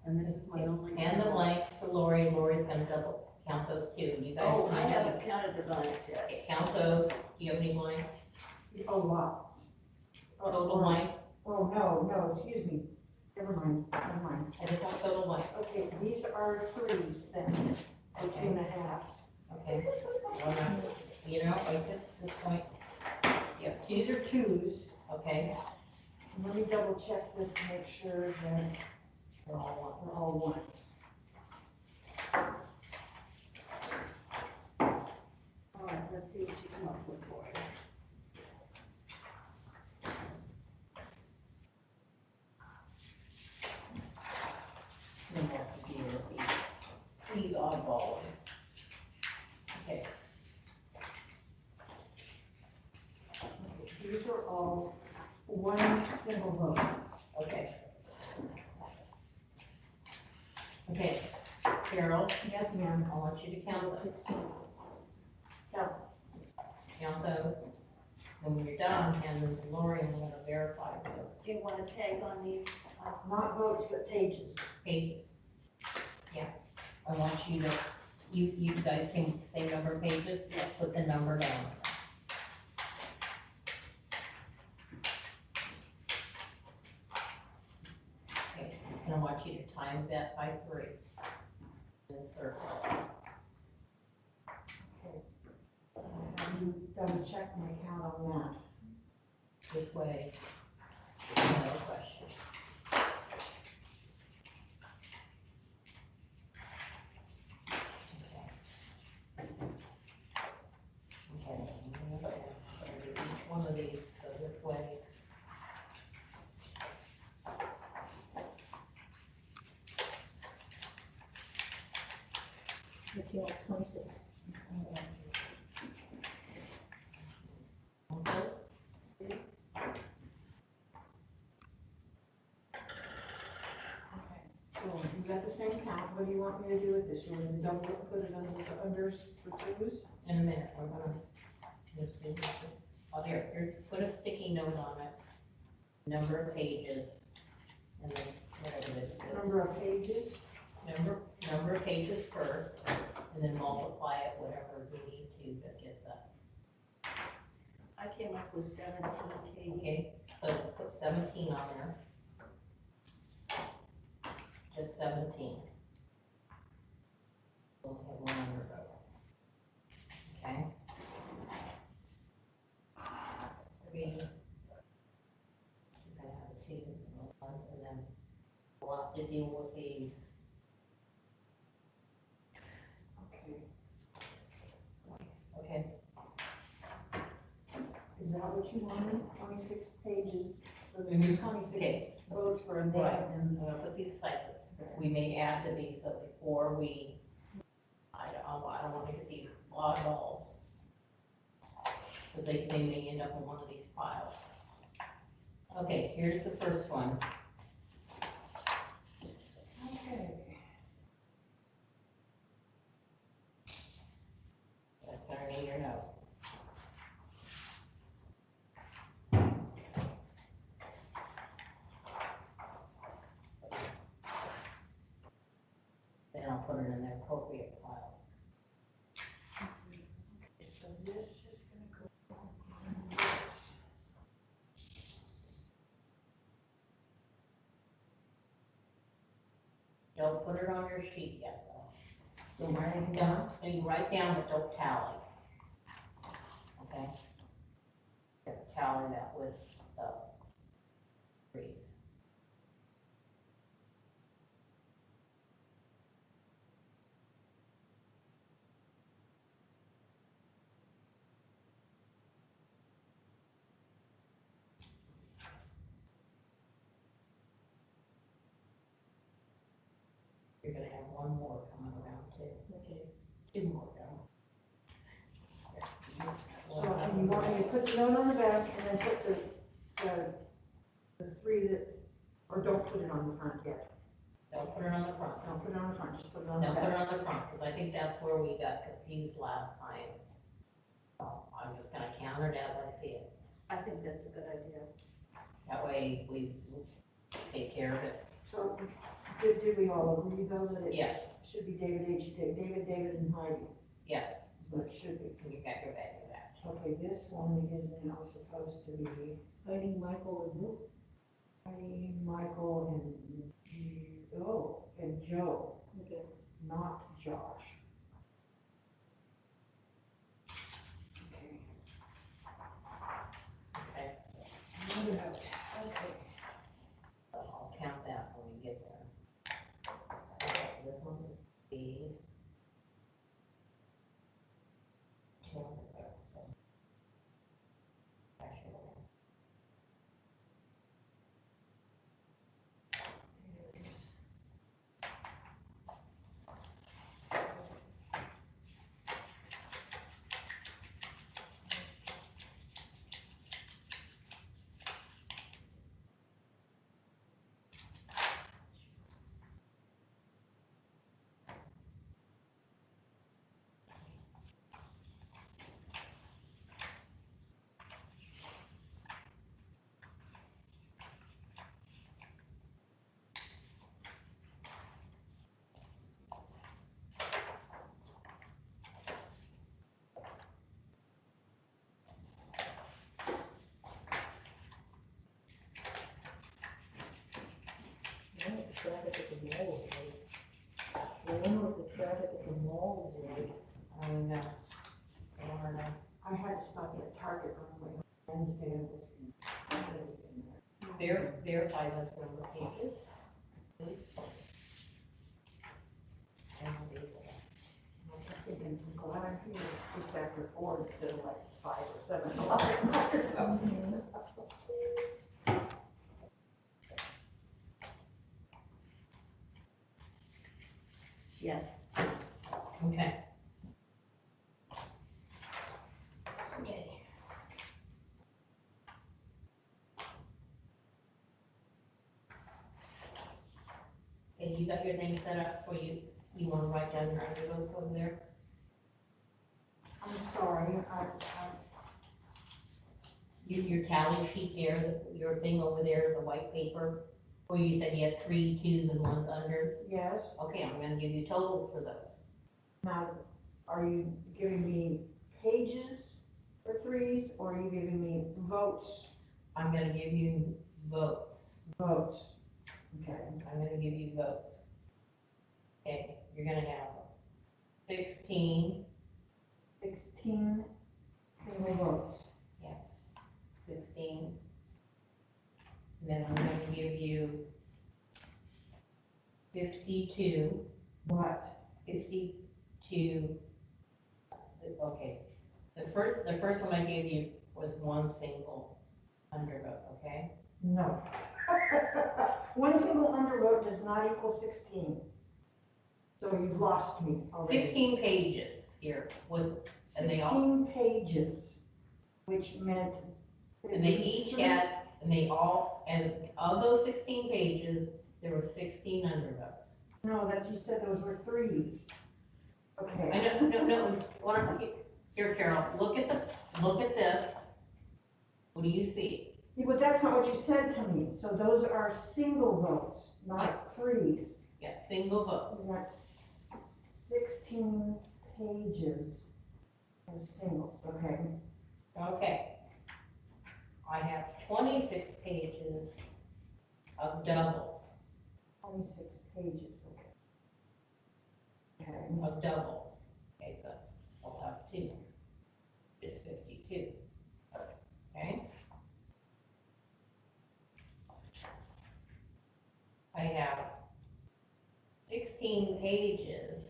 And this is my only. hand the symbol. blanks to Lori, Lori's gonna double count those too, and you guys. Oh, I can haven't counted the blanks yet. Okay, count those, do you have any blanks? Oh, wow. Total blank, Oh, no, excuse me. Never mind. I just want total blank, Okay, these are 3s then, or 2.5s. okay? Well, now, you know, like this point, you have These two, are 2s. okay? Let me double check this to make sure that They're all they're all 1s. All right, let's see what you come up with for it. one. Then we'll have to deal with these oddball ones. Okay, These are all 1 single vote. okay. Okay, Carol, Yes, ma'am. I want you to count those. 16. Count those. And when you're done, hand them to Lori and we're gonna verify those Do you want to tag on these? Not votes, but pages. pages. Yeah, I want you to, you guys can say number of pages, put the number down. Okay, and I want you to times that by 3. And circle. You gotta check my count on that. This way, there's no question. Okay, I'm gonna do each one of these, so this way. If you want 26. On this. So you got the same count, what do you want me to do with this? You want me to double it, put it under the unders for twos? In a minute, we're gonna, just do this. Oh, here's, put a sticky note on it, number of pages, and then whatever it is. Number of pages? Number of pages first, and then multiply it, whatever you need to get that. I came up with 17, Katie. Okay, so put 17 on there. Just 17. We'll have one under row. Okay? 3. You're gonna have the 2s and the 1s, and then we'll have to deal with these. Okay. Okay? Is that what you wanted? 26 pages for the Mhm. 26 Okay. votes for a Right, day I'm and gonna put these aside. We may add to these, so before we, I don't want to get these oddballs. Because they may end up in one of these piles. Okay, here's the first one. okay. That's gonna need your note. Then I'll put it in the appropriate pile. So this is gonna go on this. Don't put it on your sheet yet, though. Don't write anything Don't, down? so you write down, but don't tally. Okay? You have to tally that with the 3s. You're gonna have one more coming around too. Okay. 2 more down. So you want me to put the note on the back and then put the 3 that, or don't put it on the front yet? Don't put it on the front. Don't put it on the front, just put it on the Don't put it back. on the front, because I think that's where we got confused last time. So I'm just gonna count it as I see it. I think that's a good idea. That way we take care of it. So did we all agree though that it Yes, should be David H., David, and Heidi? yes, Is what it should be. you got your bag of that. Okay, this one is now supposed to be Heidi, Michael, and Luke. Heidi, Michael, and Joe, Okay. not Josh. Okay. Okay, Another note. Okay. so I'll count that when we get there. Okay, this one is B. the mold away. I don't know. I don't know. I had to stop at Target on my way Wednesday and was insanity in there. Verify those number of pages, please. And I'll be able to- I'm thinking, I'm glad I'm here just after 4 instead of like 5 or 7 o'clock or something. Yes. Okay. Okay. Okay, you got your thing set up for you wanna write down your undervotes over there? I'm sorry, Your tally sheet there, your thing over there, the white paper, where you said you had 3 2s and 1 unders? yes, Okay, I'm gonna give you totals for those. now, are you giving me pages for 3s, or are you giving me votes? I'm gonna give you votes. Votes. Okay. I'm gonna give you votes. Okay, you're gonna have 16, 16 single votes. 16. And then I'm gonna give you 52, What? 52. Okay, the first one I gave you was 1 single undervote, okay? No. One single undervote does not equal 16. So you've lost me already. 16 pages here with, and they all, 16 pages, which meant. and they each had, and of those 16 pages, there were 16 undervotes. No, that you said those were 3s. Okay. I know, no, here, Carol, look at this. What do you see? Yeah, but that's not what you said to me. So those are single votes, not 3s. Yeah, single votes. And that's 16 pages of singles, okay? Okay. I have 26 pages of doubles, 26 pages, okay. Okay. of doubles. Okay, good. I'll have 2, just 52. Okay? I have 16 pages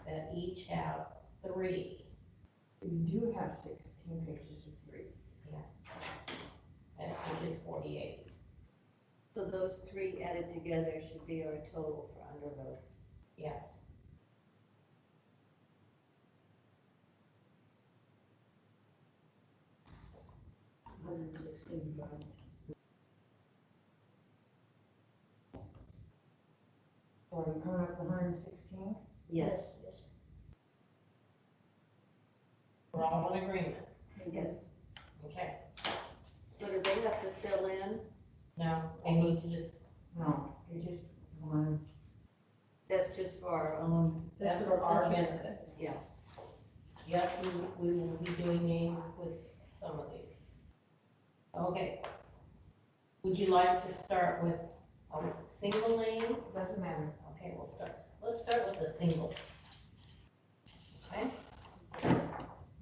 that each have 3. You do have 16 pages of 3. And which is 48. So those 3 added together should be our total for undervotes. Yes. So are you coming up to 116? Yes. We're all in agreement. Yes. Okay. So do they have to fill in? Now, they need to just, No, you just one. That's just for our own, that's for our benefit. yeah. Yes, we will be doing names with some of these. Okay. Would you like to start with a single name? Doesn't matter. Okay, let's start with the singles. Okay?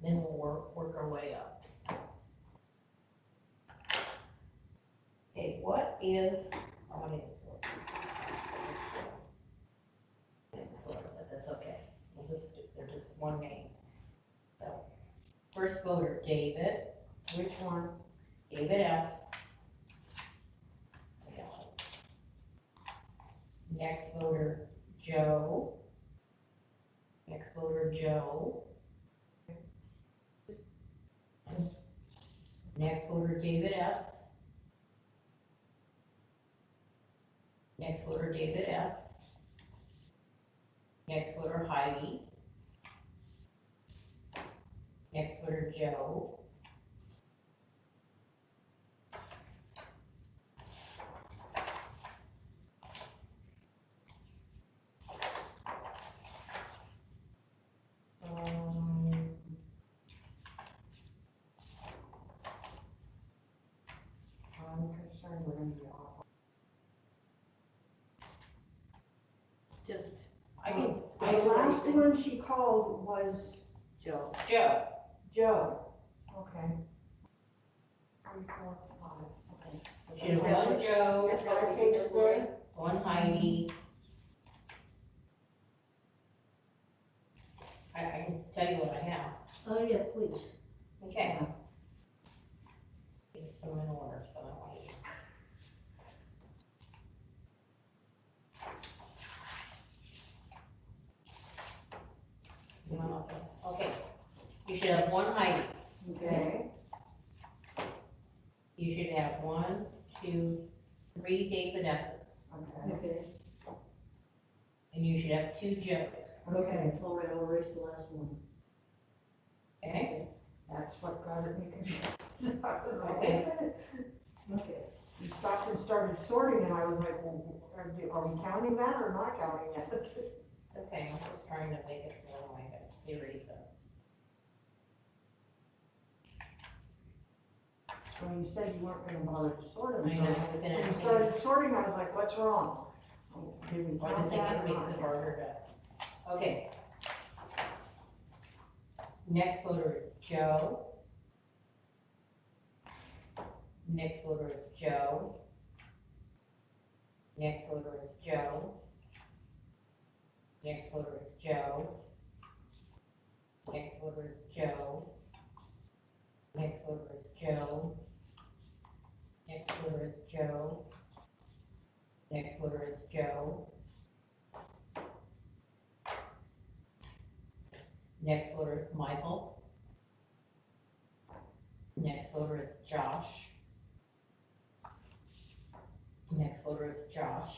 Then we'll work our way up. Okay, what is, oh, I need to sort. But that's okay. They're just one name. So, first voter, David. Which one? David S. Next voter, Joe. Next voter, Joe. Next voter, David S. Next voter, David S. Next voter, Heidi. Next voter, Joe. I'm concerned we're gonna be off. Just, I can, The last last one she called was Joe. Joe, Joe. Okay. 3, 4, 5, okay. you should have one Joe, Is that Five what you pages were there? one Heidi. I can tell you what I have. Oh, yeah, please. Okay. Just put them in order, so I don't want you. Okay, you should have one Heidi. Okay. You should have 1, 2, 3 Davidesses, Okay. Okay, and you should have 2 Joes, Okay. all right, I'll erase the last one. okay? That's what got me confused. I was like, Okay. wait a minute. Okay. We stopped and started sorting and I was like, well, are we counting that or not counting that? Okay, I'm just trying to make it so I have a series of. When you said you weren't gonna bother to sort them, I so know, but then when I we think- started sorting, I was like, what's wrong? Did we I count just think that it or makes not? it harder to, okay. Next voter is Joe. Next voter is Joe. Next voter is Joe. Next voter is Joe. Next voter is Joe. Next voter is Joe. Next voter is Joe. Next voter is Joe. Next voter is Michael. Next voter is Josh. Next voter is Josh.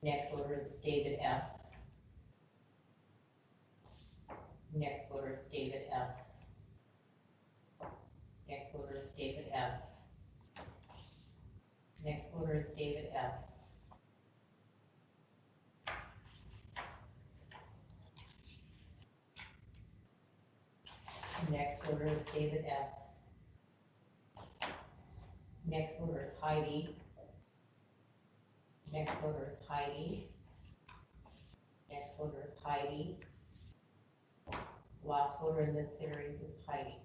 Next voter is David S. Next voter is David S. Next voter is David S. Next voter is David S. Next voter is David S. Next voter is Heidi. Next voter is Heidi. Next voter is Heidi. Last voter in this series is Heidi.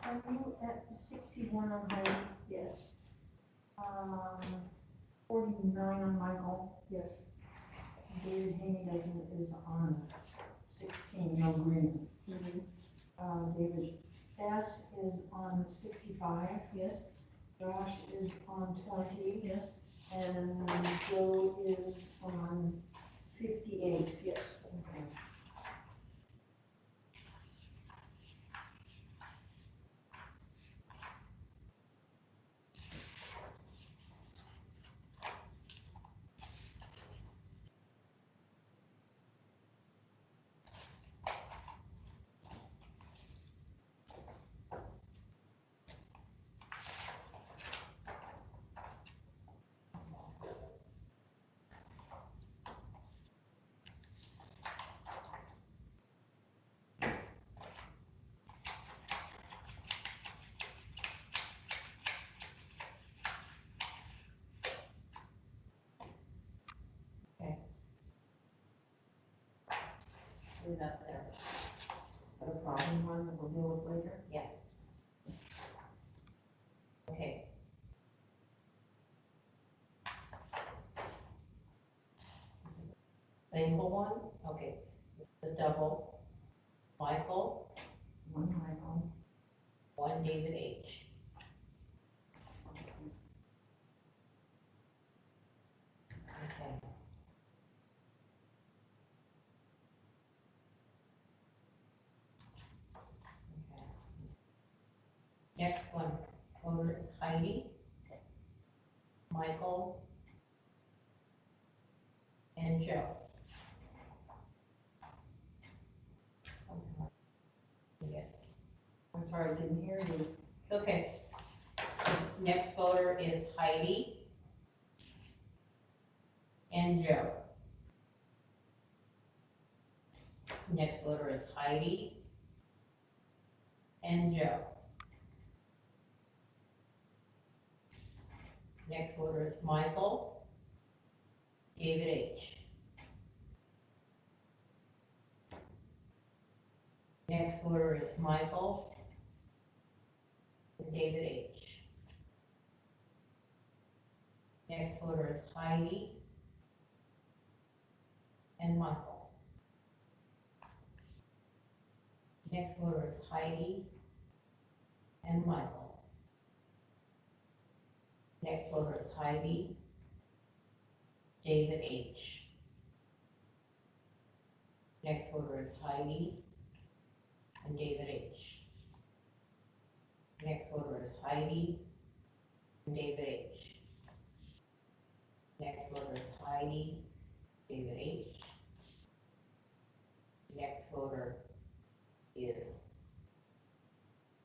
Are you at 61 on Heidi? Yes, 49 on Michael? yes. David Haney is on 16, no greens. Mhm. David S. is on 65. Yes, Josh is on 20. yes, And Joe is on 58. yes. Okay. Leave that there. Got a problem one that we'll deal with later? Okay. Single one, okay, the double, Michael, One Michael. 1 David H. Okay. Okay. Next one, voter is Heidi, Michael, and Joe. Yeah. I'm sorry, I didn't hear you. Okay. Next voter is Heidi and Joe. Next voter is Heidi and Joe. Next order is Michael, David H. Next order is Michael, and David H. Next order is Heidi and Michael. Next order is Heidi and Michael. Next order is Heidi, David H. Next order is Heidi and David H. Next order is Heidi and David H. Next order is Heidi, David H. Next order is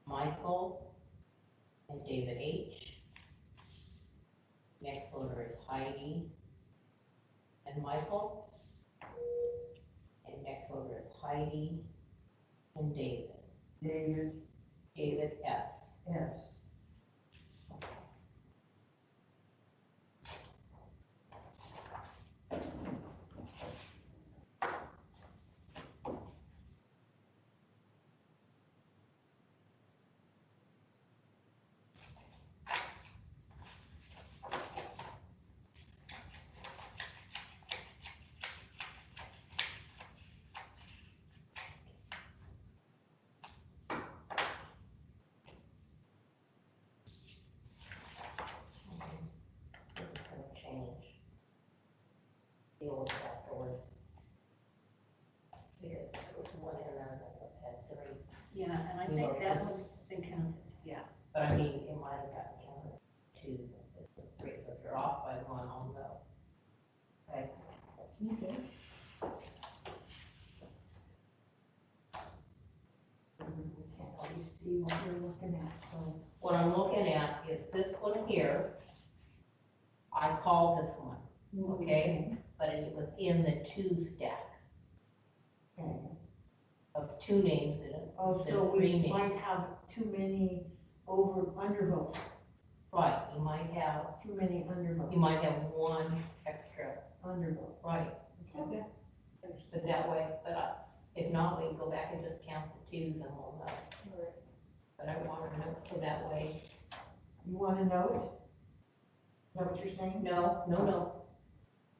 Michael and David H. Next order is Heidi and Michael. And next order is Heidi and David. David S. Yes. This is gonna change. Deal with it afterwards. Because there was one in there that had three, Yeah, and I think that one's been counted, yeah. but I mean, it might have gotten counted twos instead of three, so if you're off by one, I'll know. Okay, Okay. We can't always see what you're looking at, so. what I'm looking at is this one here. I called this one, okay, but it was in the two stack Okay. of two names in it. Oh, instead so of three we names. might have too many undervotes, Right, you might have, too many undervotes. you might have one extra, Undervote. right, Okay. but that way, if not, we can go back and just count the twos and we'll know. But I want to know, so that way, You want to note? Is that what you're saying? no.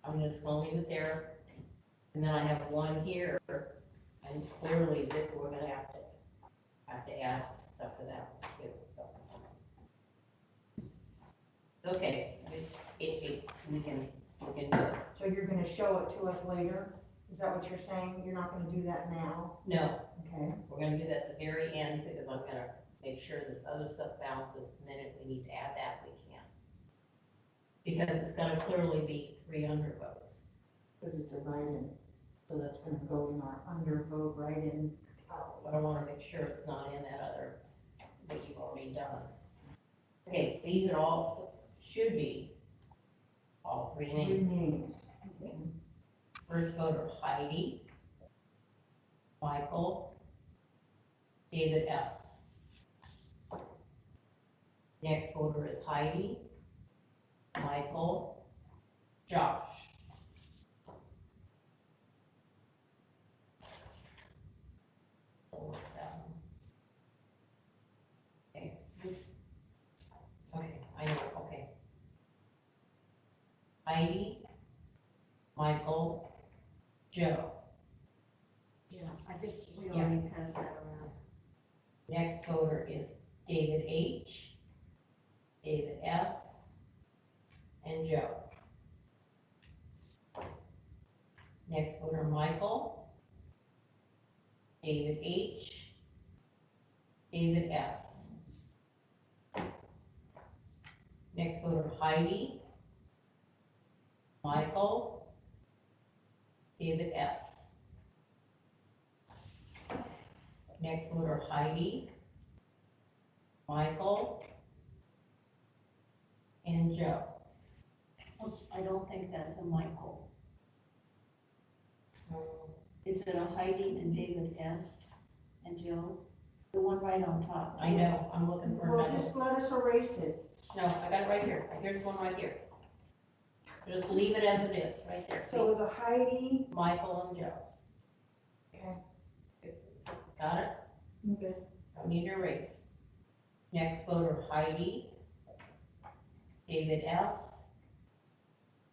I'm just gonna leave it there, and then I have one here, and clearly that we're gonna have to add stuff to that one too, so. Okay, we can do it. So you're gonna show it to us later? Is that what you're saying? You're not gonna do that now? No, Okay. we're gonna do that at the very end, because I'm gonna make sure this other stuff balances, and then if we need to add that, we can. Because it's gonna clearly be 3 undervotes. Because it's a write-in, so that's gonna go in our undervote write-in. But I wanna make sure it's not in that other, that you've already done. Okay, these are all, should be all three Three names. names. First voter Heidi, Michael, David S. Next voter is Heidi, Michael, Josh. Okay, okay, I know, okay. Heidi, Michael, Joe. Yeah, I think we already passed that around. Next voter is David H., David S., and Joe. Next voter, Michael, David H., David S. Next voter, Heidi, Michael, David S. Next voter, Heidi, Michael, and Joe. Oops, I don't think that's a Michael. Is it a Heidi and David S. and Joe? The one right on top. I know, I'm looking for Well, another. just let us erase it, No, I got it right here. Here's one right here. Just leave it as it is, right there. So it was a Heidi, Michael and Joe. okay, Got it? Okay. Don't need to erase. Next voter Heidi, David S.,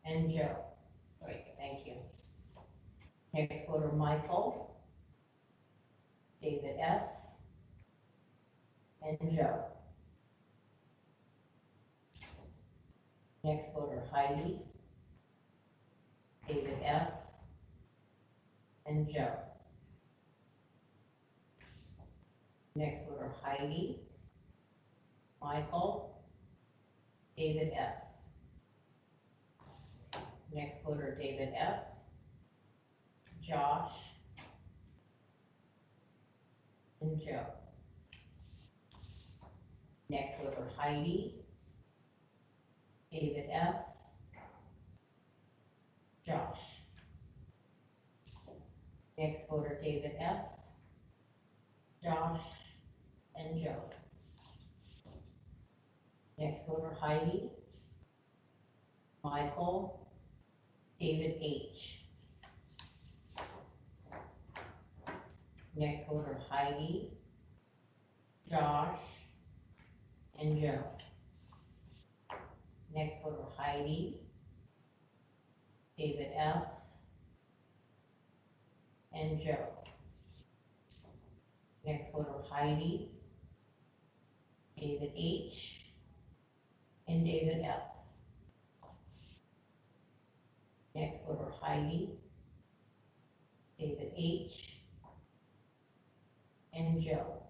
and Joe. Great, thank you. Next voter Michael, David S., and Joe. Next voter Heidi, David S., and Joe. Next voter Heidi, Michael, David S. Next voter David S., Josh, and Joe. Next voter Heidi, David S., Josh. Next voter David S., Josh, and Joe. Next voter Heidi, Michael, David H. Next voter Heidi, Josh, and Joe. Next voter Heidi, David S., and Joe. Next voter Heidi, David H., and David S. Next voter Heidi, David H., and Joe.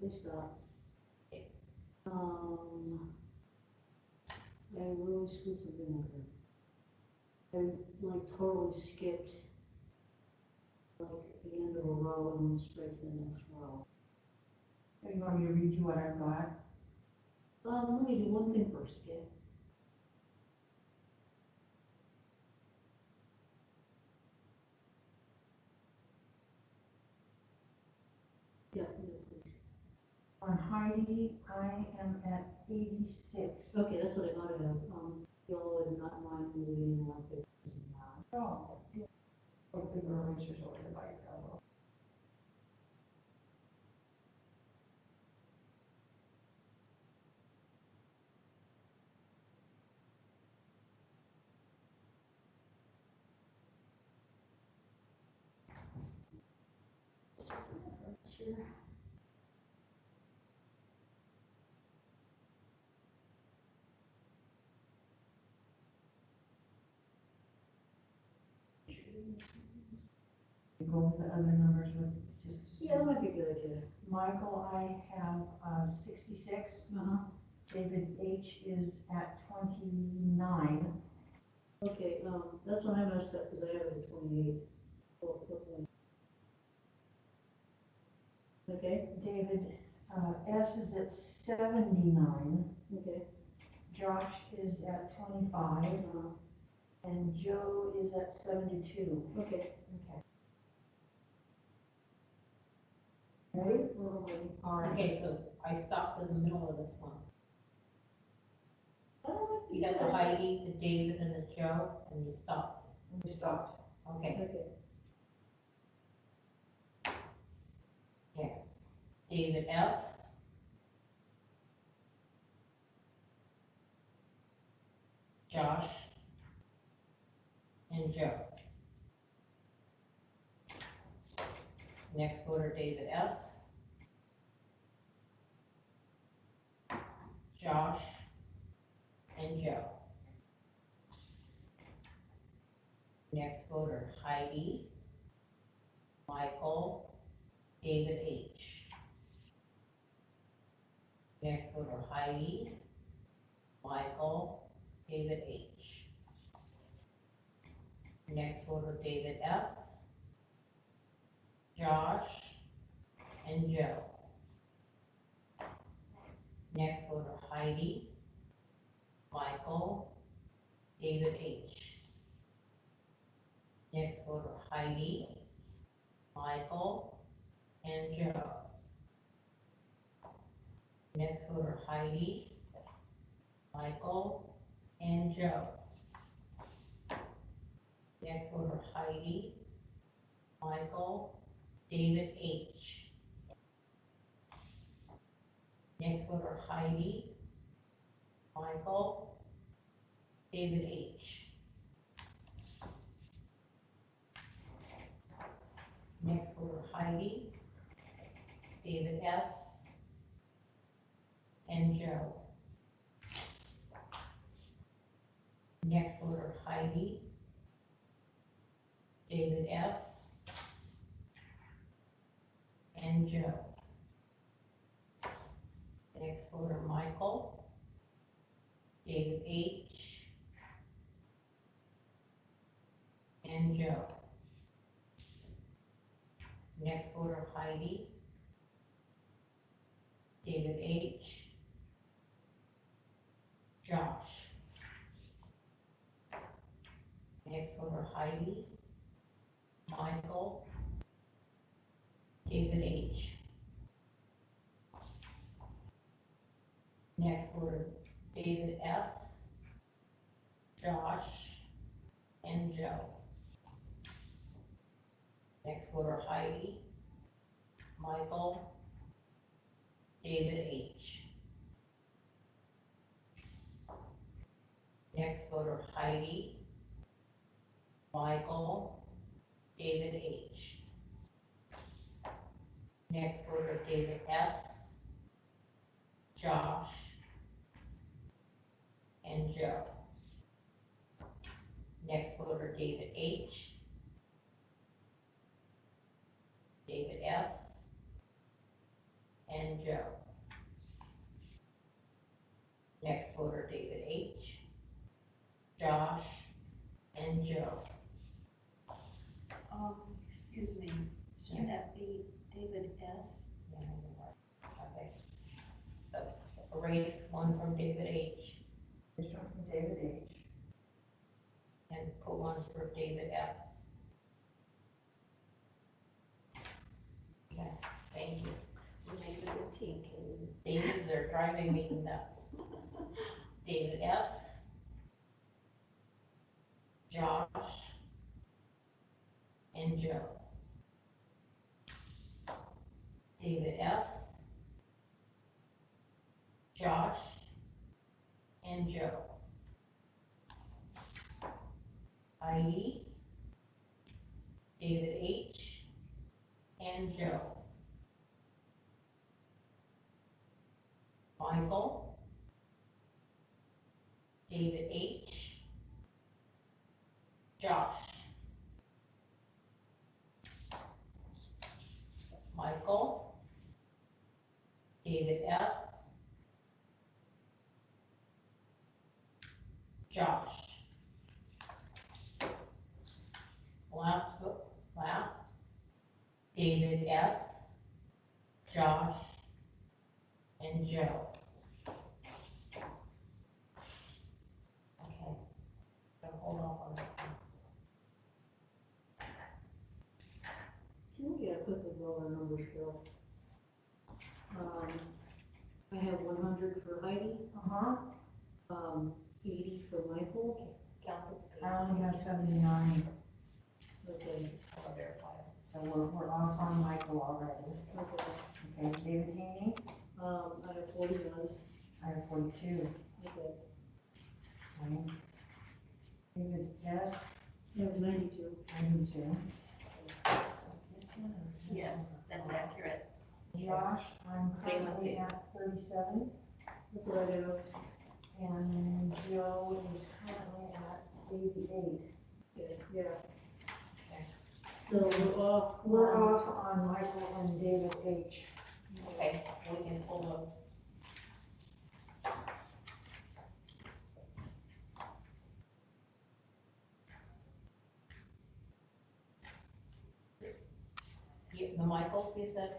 Please stop. I really screwed something up here. I like totally skipped like the end of a row and went straight to the next row. so you want me to read you what I've got? Let me do one thing first, okay? Yeah, please. On Heidi, I am at 86. Okay, that's what I thought of. Y'all would not mind moving one thing. Oh, yeah. Oh, the girl is just over the bike, elbow. Sure. You go with the other numbers with just. Yeah, that might be a good idea. Michael, I have 66. Uh-huh. David H. is at 29. Okay, that's when I messed up, because I have it at 28. Oh, okay. Okay, David S. is at 79. okay. Josh is at 25. And Joe is at 72. Okay. Okay. Ready? We're all ready. All right. Okay, so I stopped in the middle of this one. Oh, You got the Heidi, the David, and the Joe, and you stopped. We stopped. Okay, Okay. David S., Josh, and Joe. Next voter, David S., Josh, and Joe. Next voter, Heidi, Michael, David H. Next voter, Heidi, Michael, David H. Next voter, David S., Josh, and Joe. Next voter, Heidi, Michael, David H. Next voter, Heidi, Michael, and Joe. Next voter Heidi, Michael, and Joe. Next voter Heidi, Michael, David H. Next voter Heidi, Michael, David H. Next voter Heidi, David S. and Joe. Next voter Heidi, David S. and Joe. Next voter Michael, David H. and Joe. Next voter Heidi, David H. Josh. Next voter Heidi, Michael, David H. Next voter David S. Josh, and Joe. Next voter Heidi, Michael, David H. Next voter Heidi, Michael, David H. Next voter David S. Josh, and Joe. Next voter David H. David S. and Joe. Next voter David H. Josh, and Joe. Excuse me, should that be David S.? Yeah, you're right. Okay. So, erase one from David H. This one from David H. and put one for David S. Okay, thank you. We're making a good team, Katie. David, they're driving me nuts. David S. Josh, and Joe. David S. Josh, and Joe. Heidi, David H. and Joe. Michael, David H. Josh. Michael, David S. Josh. Last, David S. Josh, and Joe. Okay, so hold off on this one. Can we get a quick roll of numbers, Bill? I have 100 for Heidi, Uh-huh, 80 for Michael. Count this. I only have 79, Okay, I'll verify it. so we're off on Michael already. okay. Okay, David Haney, I have 41. I have 42. Okay. Okay. David S, I have 92. 92. So this one is- Yes, that's accurate. Josh, I'm Same with currently me. at 37, That's what I do. and Joe is currently at 88. Okay, yeah. Okay. So we're off. We're off on Michael and David H. Okay, we can pull those. The Michaels, you said?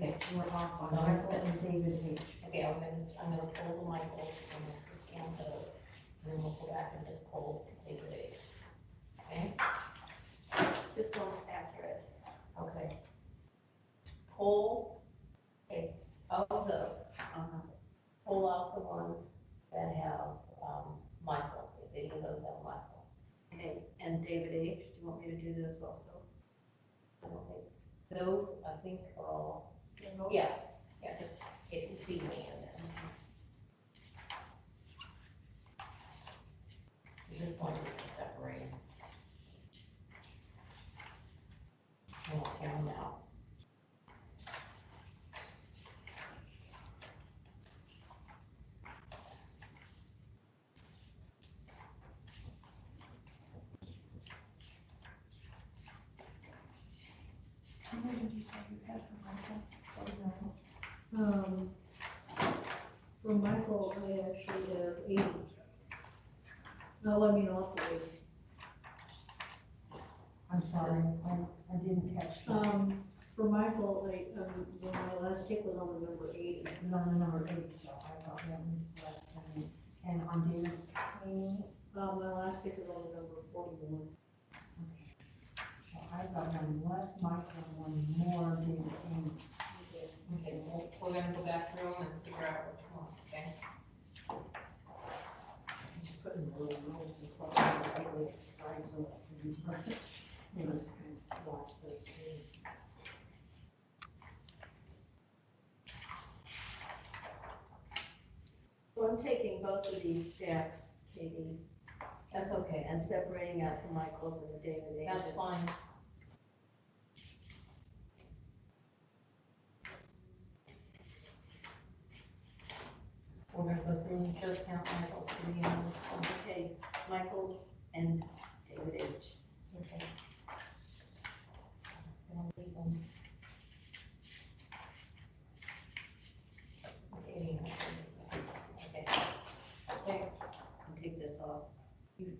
Okay, We're off on Michael and David H. okay, I'm gonna pull the Michaels and then cancel, and then we'll go back and just pull David H. Okay? This one's accurate. Okay. Pull, okay, of those, Those, I think, are all, yeah, just get to see me in there. Just want to separate them. And I'll count them out. How many did you say you had for Michael? For Michael, I actually have 80. No, let me off the 80. I'm sorry, I didn't catch that. For Michael, when my last tick was on the number 80. It was on the number 8, so I thought that was less than, and on David Cleaning, My last tick was on the number 41. so I got one less Michael and one more David Cleaning. Okay, well, we're gonna go back through them and figure out which one, okay? Just putting the little notes across the right side so that we can watch those things. So I'm taking both of these stacks, Katie, That's okay, and separating out the Michaels and the David Ages. that's fine. We're gonna go through and just count Michael's to the end of this one. Okay, Michaels and David H. Okay. I'm just gonna leave them. Okay. Okay. Okay, And take this off. you,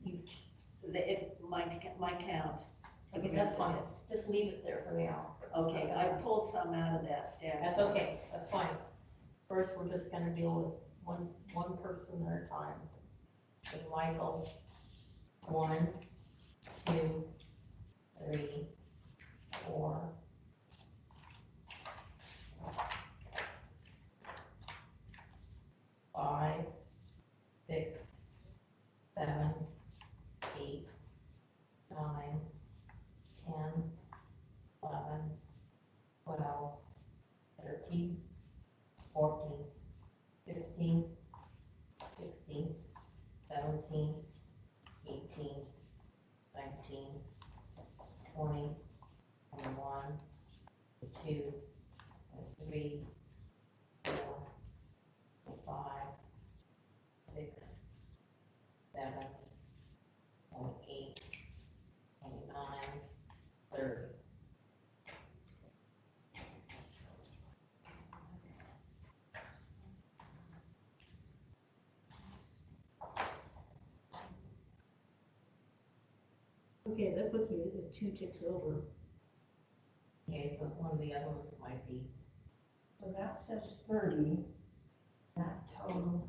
My count. okay, that's fine, just leave it there for now. Okay, I pulled some out of that stack. That's okay, that's fine. First, we're just gonna deal with one person at a time. So Michael, 1, 2, 3, 4, 5, 6, 7, 8, 9, 10, 11, 12, 13, 14, 15, 16, 17, 18, 19, 20, 21, 22, 23, 24, 25, 6, 7, 28, 29, 30. Okay, that puts me at 2 ticks over. Okay, but one of the other ones might be, So that says 30, that total.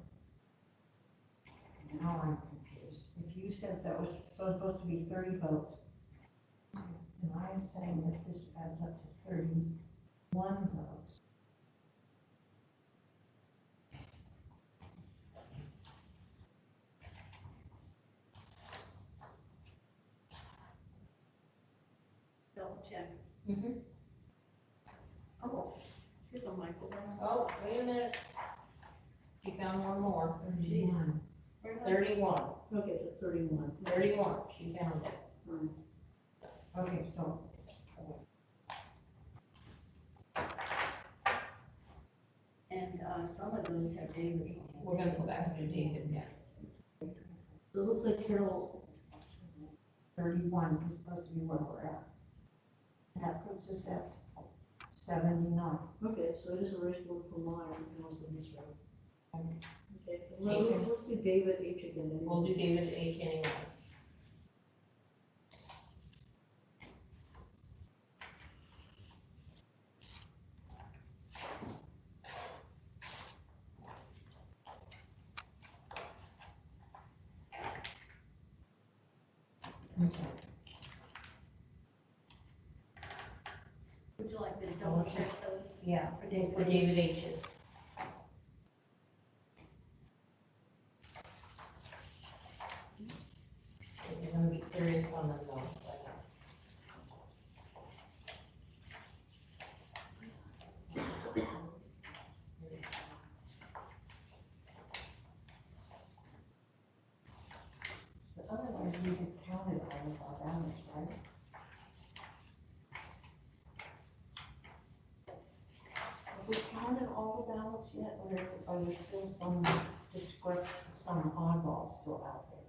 Now I'm confused. If you said that was supposed to be 30 votes, and I'm saying that this adds up to 31 votes. Double check. oh, Here's a Michael one. oh, wait a minute. You found one more, 31. Where did I- 31, Okay, so 31. 31, she found it. Okay, so And, some of those have David's on them. We're gonna go back to David next. So it looks like Carol, 31 is supposed to be where we're at. That puts us at 79. okay, so I just erased one from mine and also this one. Okay, David. let's do David H again. Anyway. We'll do David H anyway. Would you like me to double check those? Yeah, For David for H. David H's. If you're gonna be curious on them, though. But otherwise, we had counted all of our ballots, right? Have we counted all the ballots yet, or are there still some some oddballs still out there?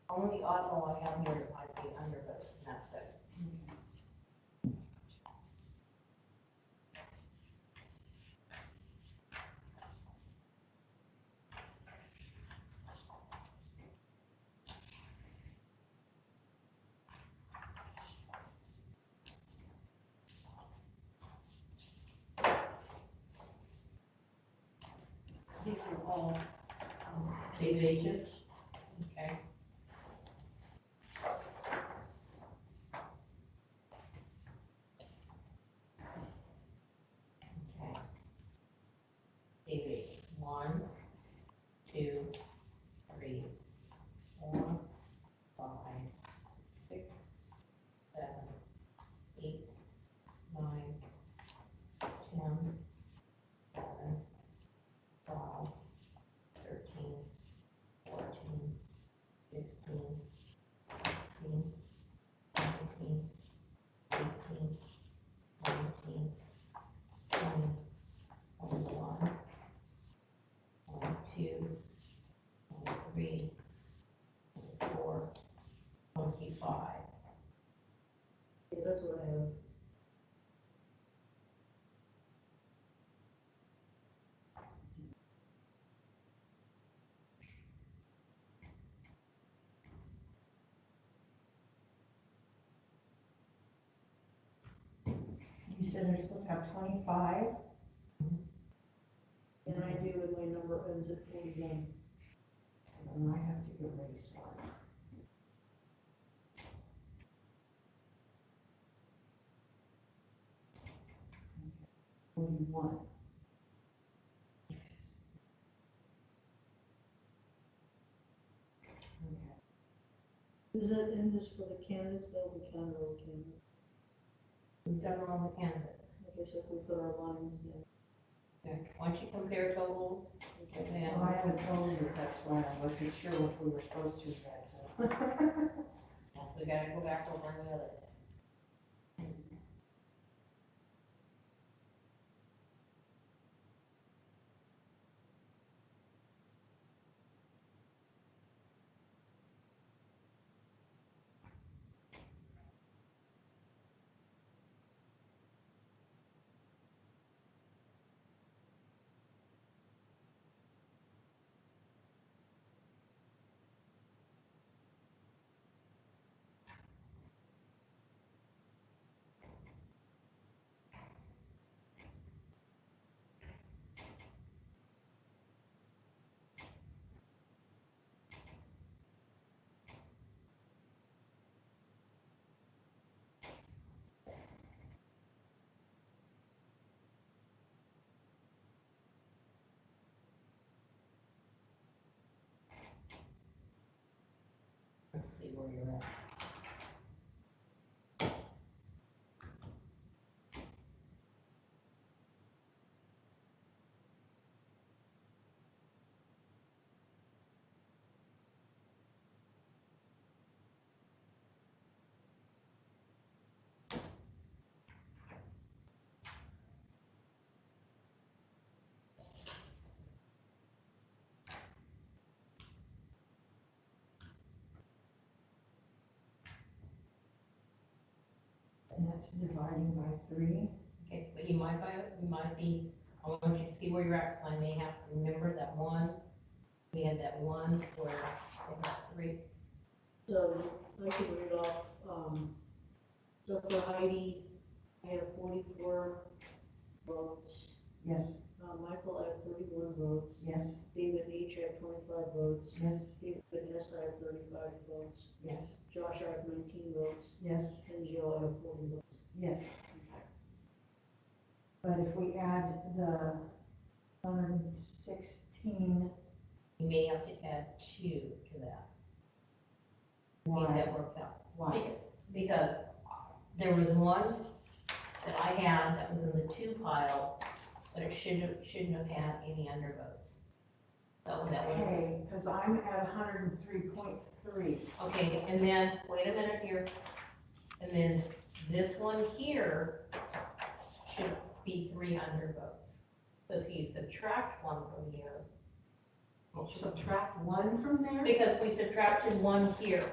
Only oddball I have here that might be under vote, and that's it. These are all, David H's, okay. Okay. David H, 1, 2, 3, 4, 5, 6, 7, 8, 9, 10, 11, 12, 13, 14, 15, 16, 17, 18, 19, 20, 21, 22, 23, 24, 25. Yeah, that's what I have. you said they're supposed to have 25? And I do, and my number ends at 41. So then I have to erase one. Okay. 41. Okay. Is that in this for the candidates, that will be counted all candidates? We've done all the candidates. I guess if we put our lines in. Okay. Once you compare totals, and then, Well, I haven't told you, that's why I wasn't sure what we were supposed to yet, so. we gotta go back over the other. Let's see where you're at. And that's dividing by 3. Okay, but you might be, I want you to see where you're at, because I may have to remember that one, we had that one where it got 3. So I can read off, so for Heidi, I have 44 votes. Yes, Michael, I have 31 votes. yes, David H, I have 25 votes. yes, David S, I have 35 votes. yes, Josh, I have 19 votes. yes, And Jill, I have 40 votes. yes. But if we add the 116, You may have to add 2 to that. See if why? that works out. Why? Because there was one that I had that was in the 2 pile, but it shouldn't have had any undervotes. So that was, Okay, because I'm at 103.3. okay, and then, wait a minute here. And then this one here should be 3 undervotes. So if you subtract 1 from here, it should, Subtract 1 from there? because we subtracted 1 here.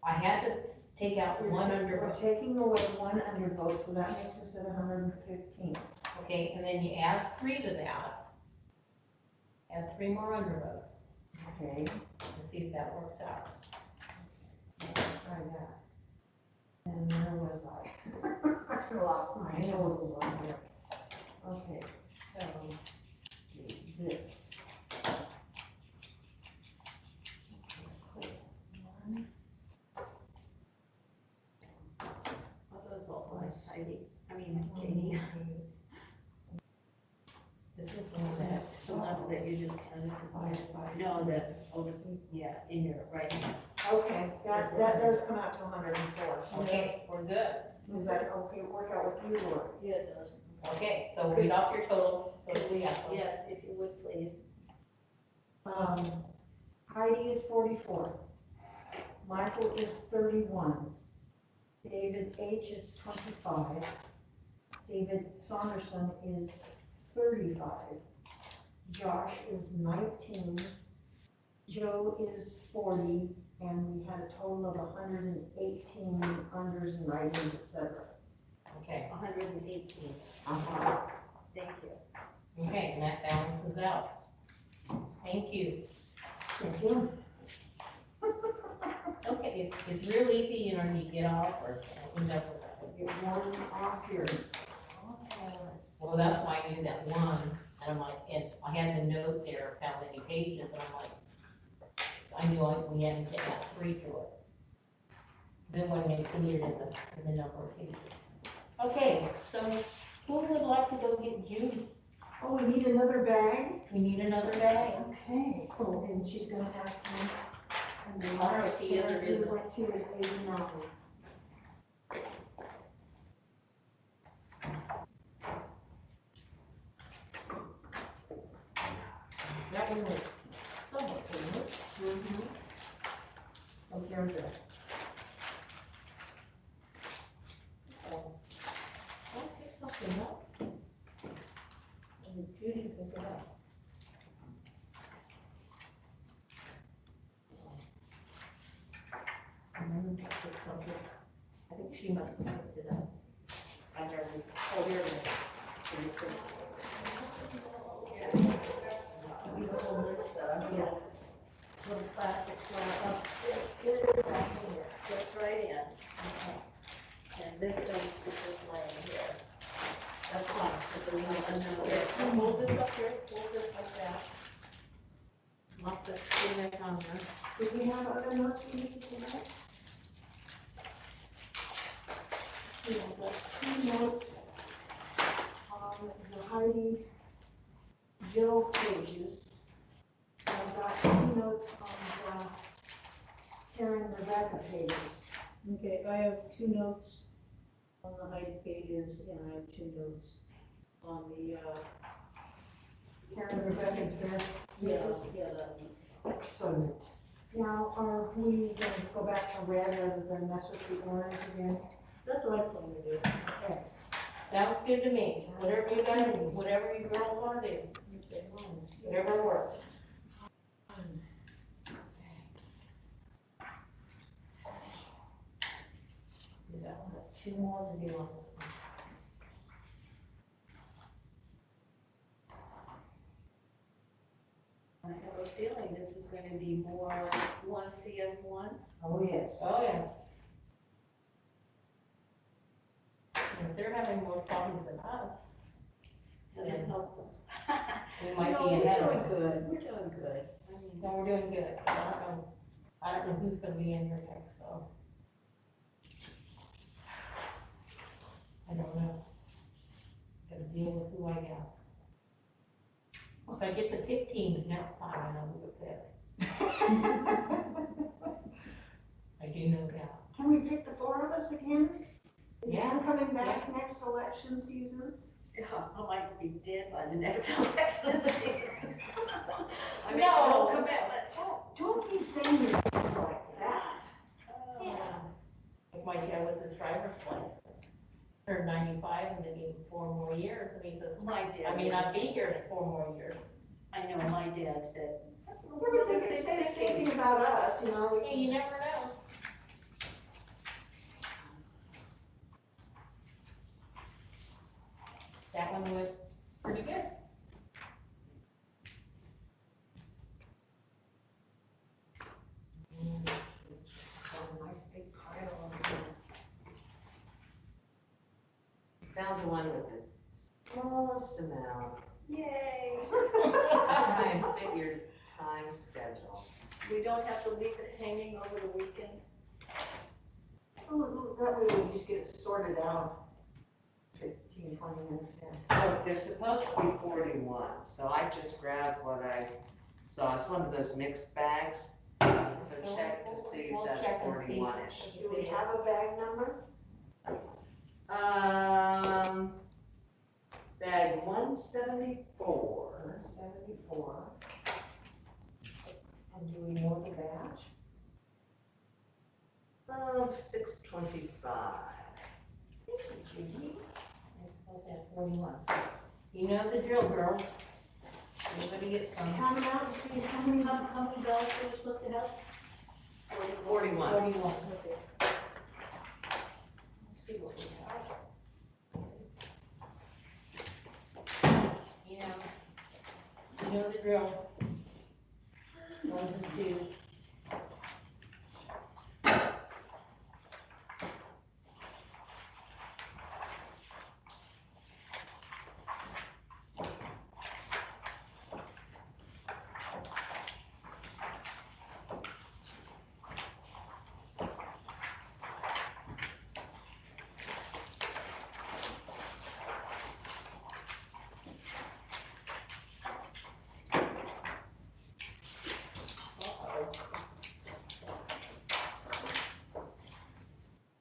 I had to take out 1 We're undervote. taking away 1 undervote, so that makes us at 115. Okay, and then you add 3 to that. Add 3 more undervotes, Okay, and see if that works out. try that. And where was I? I lost my totals on here. Okay, so, this. One. Are those all nice, Heidi? I mean, Katie, This is one that, the ones that you just kind of, no, that, over, yeah, in your right hand. Okay, that does come out to 104. okay, we're good. Is that okay, work out with you, or? Yeah, it does. Okay, so read off your totals, so we have some. Yes, if you would, please. Heidi is 44. Michael is 31. David H. is 25. David Saunderson is 35. Josh is 19. Joe is 40, and we had a total of 118 unders and writings, etc. Okay, 118. Thank you. okay, and that balances out. Thank you. Thank you. Okay, it's real easy, you know, you get off or end up with that. Get one off here. Well, that's why I knew that one, and I'm like, and I had the note there, how many pages, and I'm like, I knew we had to add 3 to it. Then when they included in the number of pages. Okay, so who would like to go get Judy? Oh, we need another bag? We need another bag. Okay. Oh, and she's gonna ask me. And the All right, last the other bag we is- went to is 89. That one was somewhat good. Mm-hmm. So there's it. I'll pick something up. And Judy pick it up. And then I'll pick something. I think she must have picked it up. I never, oh, here it is. Here it is. You know, all this, Yeah. little plastic flap up, Get it back in here. goes right in. Okay. And this thing is just laying here. That's fine. So we have another, here, hold this up here, hold this like that. Lock this thing back on there. Do we have other notes we need to take out? We have got 2 notes on the Heidi Jill pages. And I've got 2 notes on the Karen Rebecca pages. Okay, I have 2 notes on the Heidi pages, and I have 2 notes on the, Karen Rebecca pages. yeah, that one. Excellent. Now, are we going to go back to red rather than mess with the orange again? That's what I plan to do. Okay. Sounds good to me. Whatever you guys, whatever you girls wanna do, whatever works. We got 2 more to do on this one. I have a feeling this is gonna be more, you wanna see us once? Oh, yes. Oh, yeah. And if they're having more problems than us, Doesn't help them. we might No, be we're ahead of doing them. good, we're doing good. I mean, No, we're doing good. I don't know who's gonna be in here next, so. I don't know. Gotta deal with who I got. If I get to 15 next time, I know who to pick. I do know that. Can we pick the 4 of us again? Is Yeah. Ann coming back next election season? Yeah, I might be dead by the next election season. I make No. no commitments. Don't be saying things like that. Yeah. Like my dad with his driver's license, turned 95 and then he 4 more years, and he says, My dad. I may not be here in 4 more years. I know, my dad said. Well, they could say the same thing about us, you know. Hey, you never know. That one was pretty good. Nice big pile of them. Found the one with the smallest amount. Yay. Try and fit your time schedule. We don't have to leave it hanging over the weekend. Oh, that way we just get it sorted out. 15, 20 minutes in. So they're supposed to be 41, so I just grabbed what I saw. It's one of those mixed bags. So check to see if We'll that's check and see. 41-ish. Do we have a bag number? Bag 174. 74. And do we know the batch? 625. Okay, 41. You know the drill, girls. Everybody gets some. Count it out and see how many. How many dollars are we supposed to have? 41. 41. Okay. Let's see what we have. You know the drill. 1 and 2.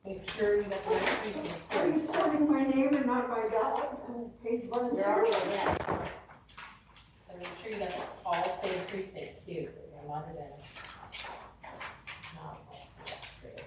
Make sure you got the right people. Are you sorting my name and not my ballot? Page 1 You're already in. So make sure you got all state precincts too, so you're not in. Not like. Okay.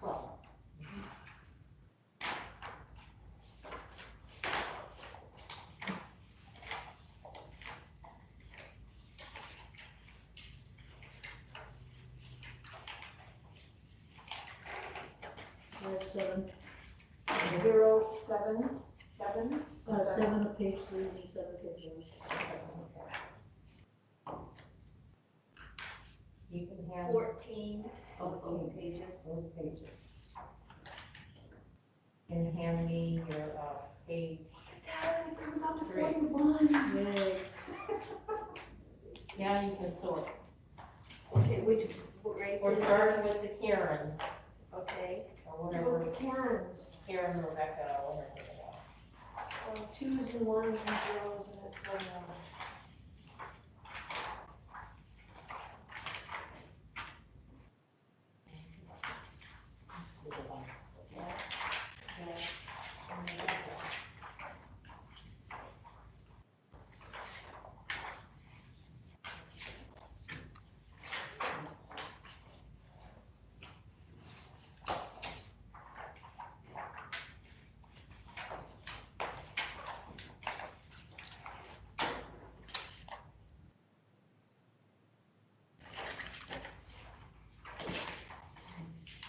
Well. I have 7. 0, 7, 7. 7 of page 3 and 7 page 1. You can have 14 of the pages. 4 pages. and hand me your, page. It comes out to 3. 41. Yay. Now you can sort. Okay, which, what race We're is it? starting with the Karen, Okay, or What whatever, the Karens? Karen, Rebecca, or whatever they are. 2s and 1s and 0s and it's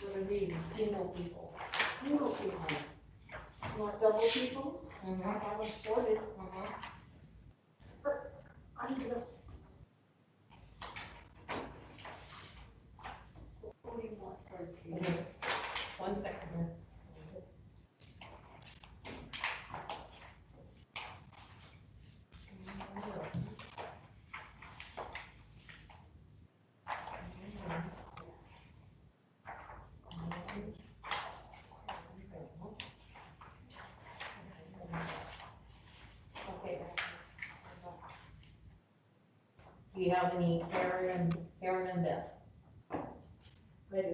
What are these? Single people. single people. You want double peoples? Mm-hmm. I have them sorted. Mm-hmm. I'm gonna 41 first page. Okay. 1 second here. Do you have any Karen and Beth?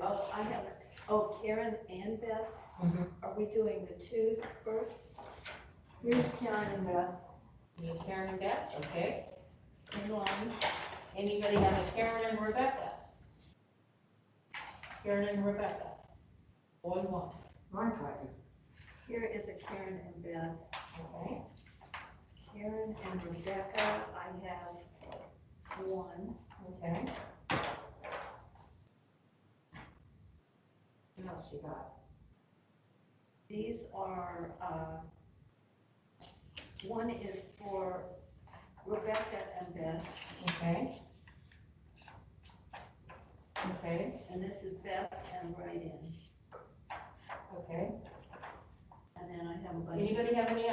Oh, I have, oh, Karen and Beth, Mhm. are we doing the twos first? Here's Karen and Beth. You have Karen and Beth, okay. Hang on. Anybody have a Karen and Rebecca? Karen and Rebecca. Going once, My twice. Here is a Karen and Beth. okay. Karen and Rebecca, I have one. Okay. What else you got? These are, one is for Rebecca and Beth, Okay. Okay, and this is Beth and write-in. okay. And then I have a bunch of. Anybody have any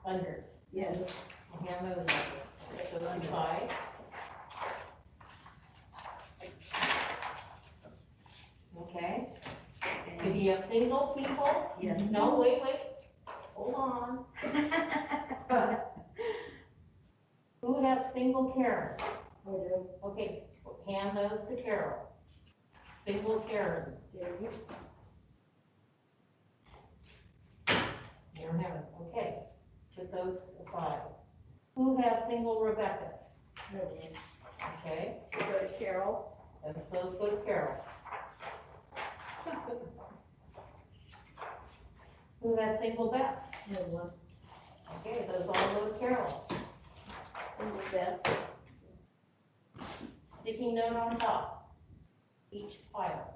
unders? Yes, Hand those under. Put those aside. Okay. If and, you have single people, yes. no, wait, hold on. Who has single Karen? I do. Okay, hand those to Carol. Single Karen. You don't have it, okay. Put those aside. Who has single Rebecca? Okay, We go to Carol. and those go to Carol. Who has single Beth? Okay, those all go to Carol. Single Beth. Sticky note on top, each file.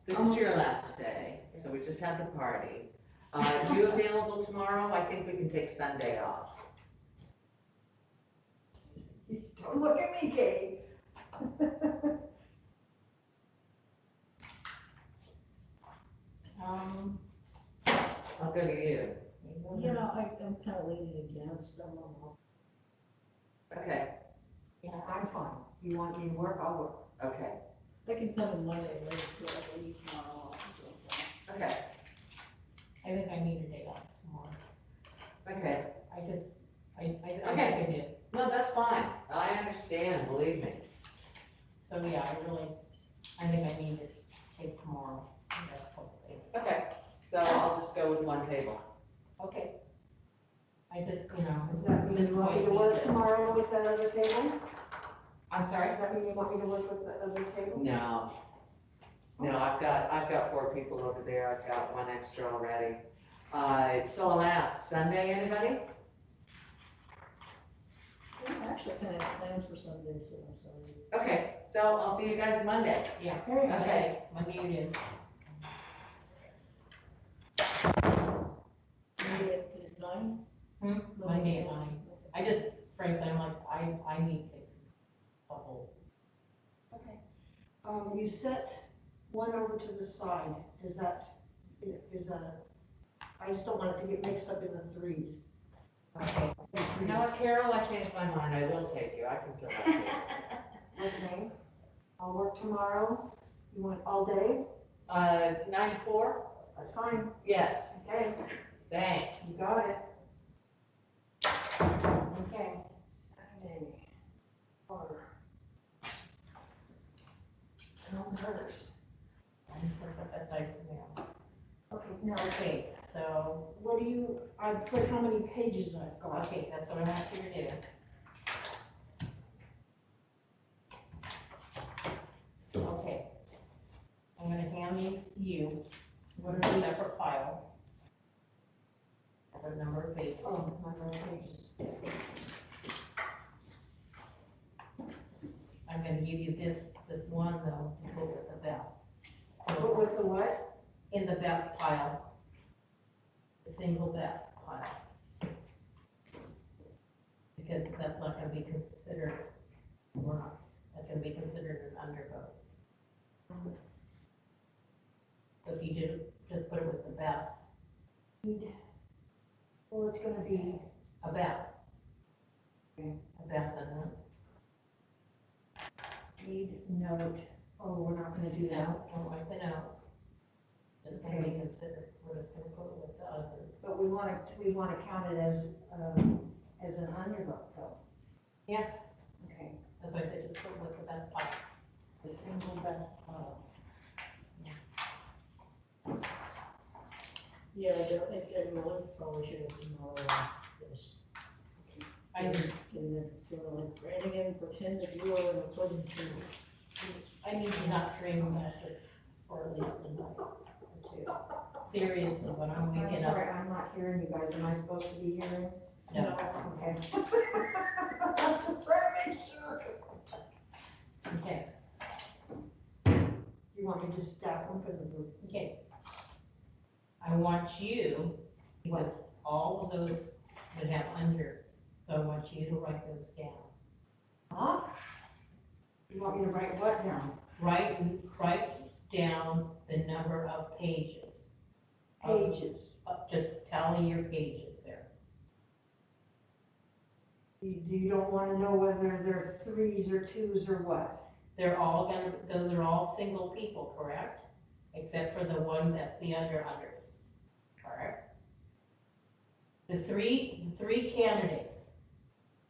This is your last day, so we just had the party. You available tomorrow? I think we can take Sunday off. Don't look at me, Kate. I'll go to you. You know, I'm kind of leaning against them. Okay, Yeah, I'm fine. You want me to work, I'll work. okay, I can come in Monday, late, so I leave tomorrow. okay, I think I need a day off tomorrow. okay. I think Okay. I do. No, that's fine. I understand, believe me. So, yeah, I think I need to take tomorrow. That's what I think. Okay, so I'll just go with one table. Okay. I just, you know. Does that mean this you want me might to be work the- tomorrow with that other table? I'm sorry? Does that mean you want me to work with the other table? No. No, I've got 4 people over there. I've got 1 extra already. So I'll ask, Sunday, anybody? I actually kind of have plans for Sunday, so I'm sorry. Okay, so I'll see you guys Monday. Yeah, Okay. okay, Monday it is. Maybe at 9? Monday at 9. I just, frankly, I'm like, I need to take a couple. Okay. You set one over to the side. Is that, I just don't want it to get mixed up in the threes. Okay. You know what, Carol, I changed my mind. I will take you. I can fill that table. Okay. I'll work tomorrow. You want all day? 9 to 4? That's fine. Yes, Okay, thanks. you got it. Okay. Saturday. Or. No hers. I'm set aside for now. Okay, now, Okay, so, what do you, I put how many pages I've got. okay, that's what I want you to do. Okay. I'm gonna hand these to you. What in are a these? separate file. Separate number of pages. Oh, my pages. I'm gonna give you this one though, to put with the bell. Put with the what? In the best pile. The single best pile. Because that's not gonna be considered, or not, that's gonna be considered an undervote. So if you just put it with the best, Well, it's gonna be, a best. Okay. A best and need note, oh, we're not gonna do a, that. no, don't write the note. It's gonna be considered, we're just gonna put it with the other. But we wanna count it as, as an undervote though. Yes, Okay, that's why I said just put with the best part. the single best, Yeah, if everyone probably should have known this. I need, And then, like, Brannigan, pretend that you are in a pleasant mood. I need to not dream about this for at least a night or two. Seriously, when I'm I'm waking up, sorry, I'm not hearing you guys, am I supposed to be hearing? no, Okay. I'm just trying to make sure. okay, You want me to just stack them because of the, okay. I want you, because all of those would have unders, so I want you to write those down. huh? You want me to write what down? Write down the number of pages. Pages. Just tally your pages there. You don't want to know whether they're threes or twos or what? They're all gonna, those are all single people, correct? Except for the one that's the unders, correct? The three candidates,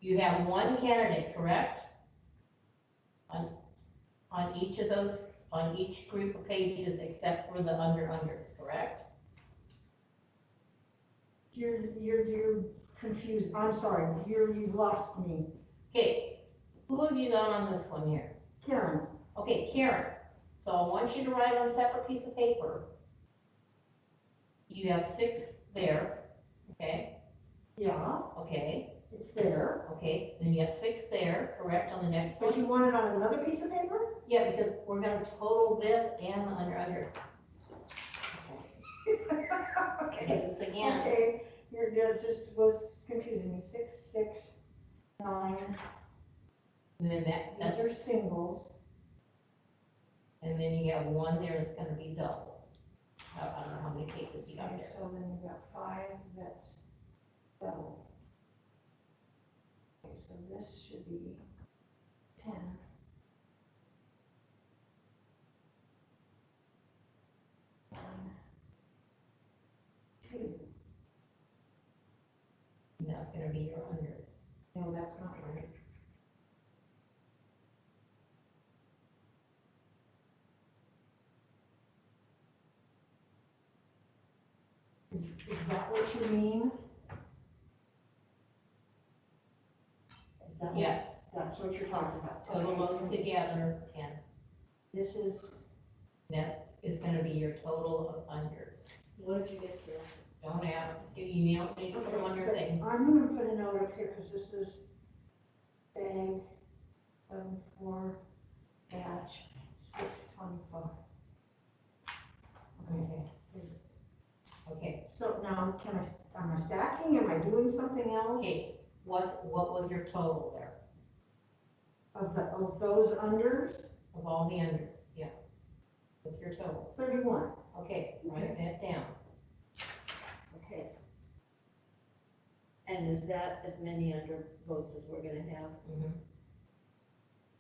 you have one candidate, correct? On each of those, on each group of pages except for the unders, correct? You're confused, I'm sorry, you've lost me. Okay, who have you got on this one here? Karen, Okay, Karen, so I want you to write on a separate piece of paper. You have 6 there, okay, yeah, okay, it's there, okay, then you have 6 there, correct, on the next but one? you want it on another piece of paper? Yeah, because we're gonna total this and the unders. Okay. This again, Okay, that just was confusing me, 6, 6, 9, and then that's, these are singles. and then you have 1 there that's gonna be double. I don't know how many pages you got Okay, there. so then you got 5, that's double. Okay, so this should be 10. One, 2. And that's gonna be your unders. No, that's not right. Is that what you mean? Is that what- Yes, That's what you're talking about? total Okay. those together, and This is, that is gonna be your total of unders. What did you get, Carol? Don't add, you email me, put them on your thing. I'm gonna put a note up here, because this is bag 74 batch 625. Okay. Okay, So now, am I stacking, am I doing something else? okay, what was your total there, Of those unders, of all the unders, yeah? What's your total? 31. Okay, write that down. Okay. And is that as many undervotes as we're gonna have? Mhm.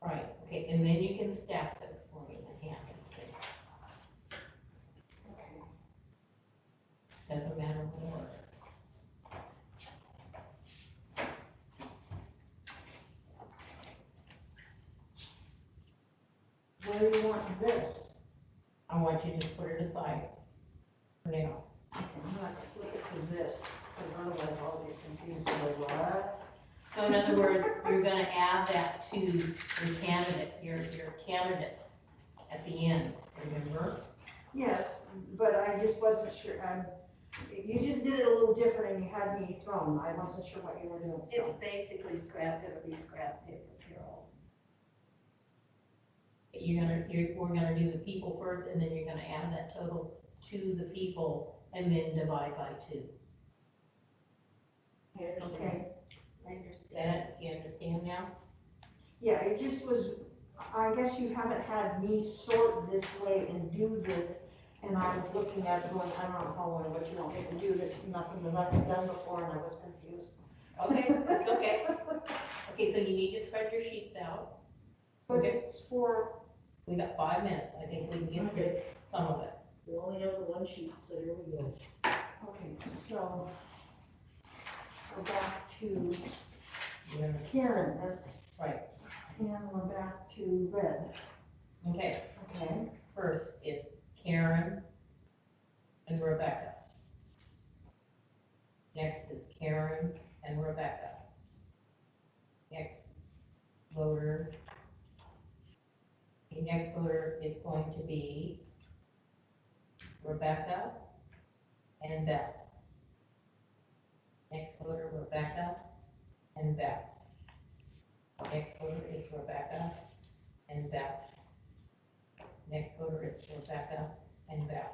Right, okay, and then you can stack those for me and hand them to me. Okay. Doesn't matter what order. Where do you want this? I want you to just put it aside for now. Okay, I'm gonna flip it to this, because otherwise I'll get confused with what. So in other words, you're gonna add that to your candidate, your candidates at the end, remember? Yes, but I just wasn't sure, you just did it a little different and you had me thrown, I wasn't sure what you were doing, It's so. basically scrap, it'll be scrap paper, Carol. We're gonna do the people first, and then you're gonna add that total to the people, and then divide by 2. Okay, I understand. That, you understand now? yeah, it just was, I guess you haven't had me sort this way and do this, and I was looking at it going, I don't know how long, what you want me to do, that's nothing that I've done before, and I was confused. Okay, it's okay. Okay, so you need to spread your sheets out. But it's for, We got 5 minutes, I think we can get through some of it. We only have the one sheet, so here we go. okay, so, we're back to Yeah. Karen, Right, and we're back to red. okay, Okay. first is Karen and Rebecca. Next is Karen and Rebecca. Next voter, the next voter is going to be Rebecca and Beth. Next voter, Rebecca and Beth. Next voter is Rebecca and Beth. Next voter is Rebecca and Beth.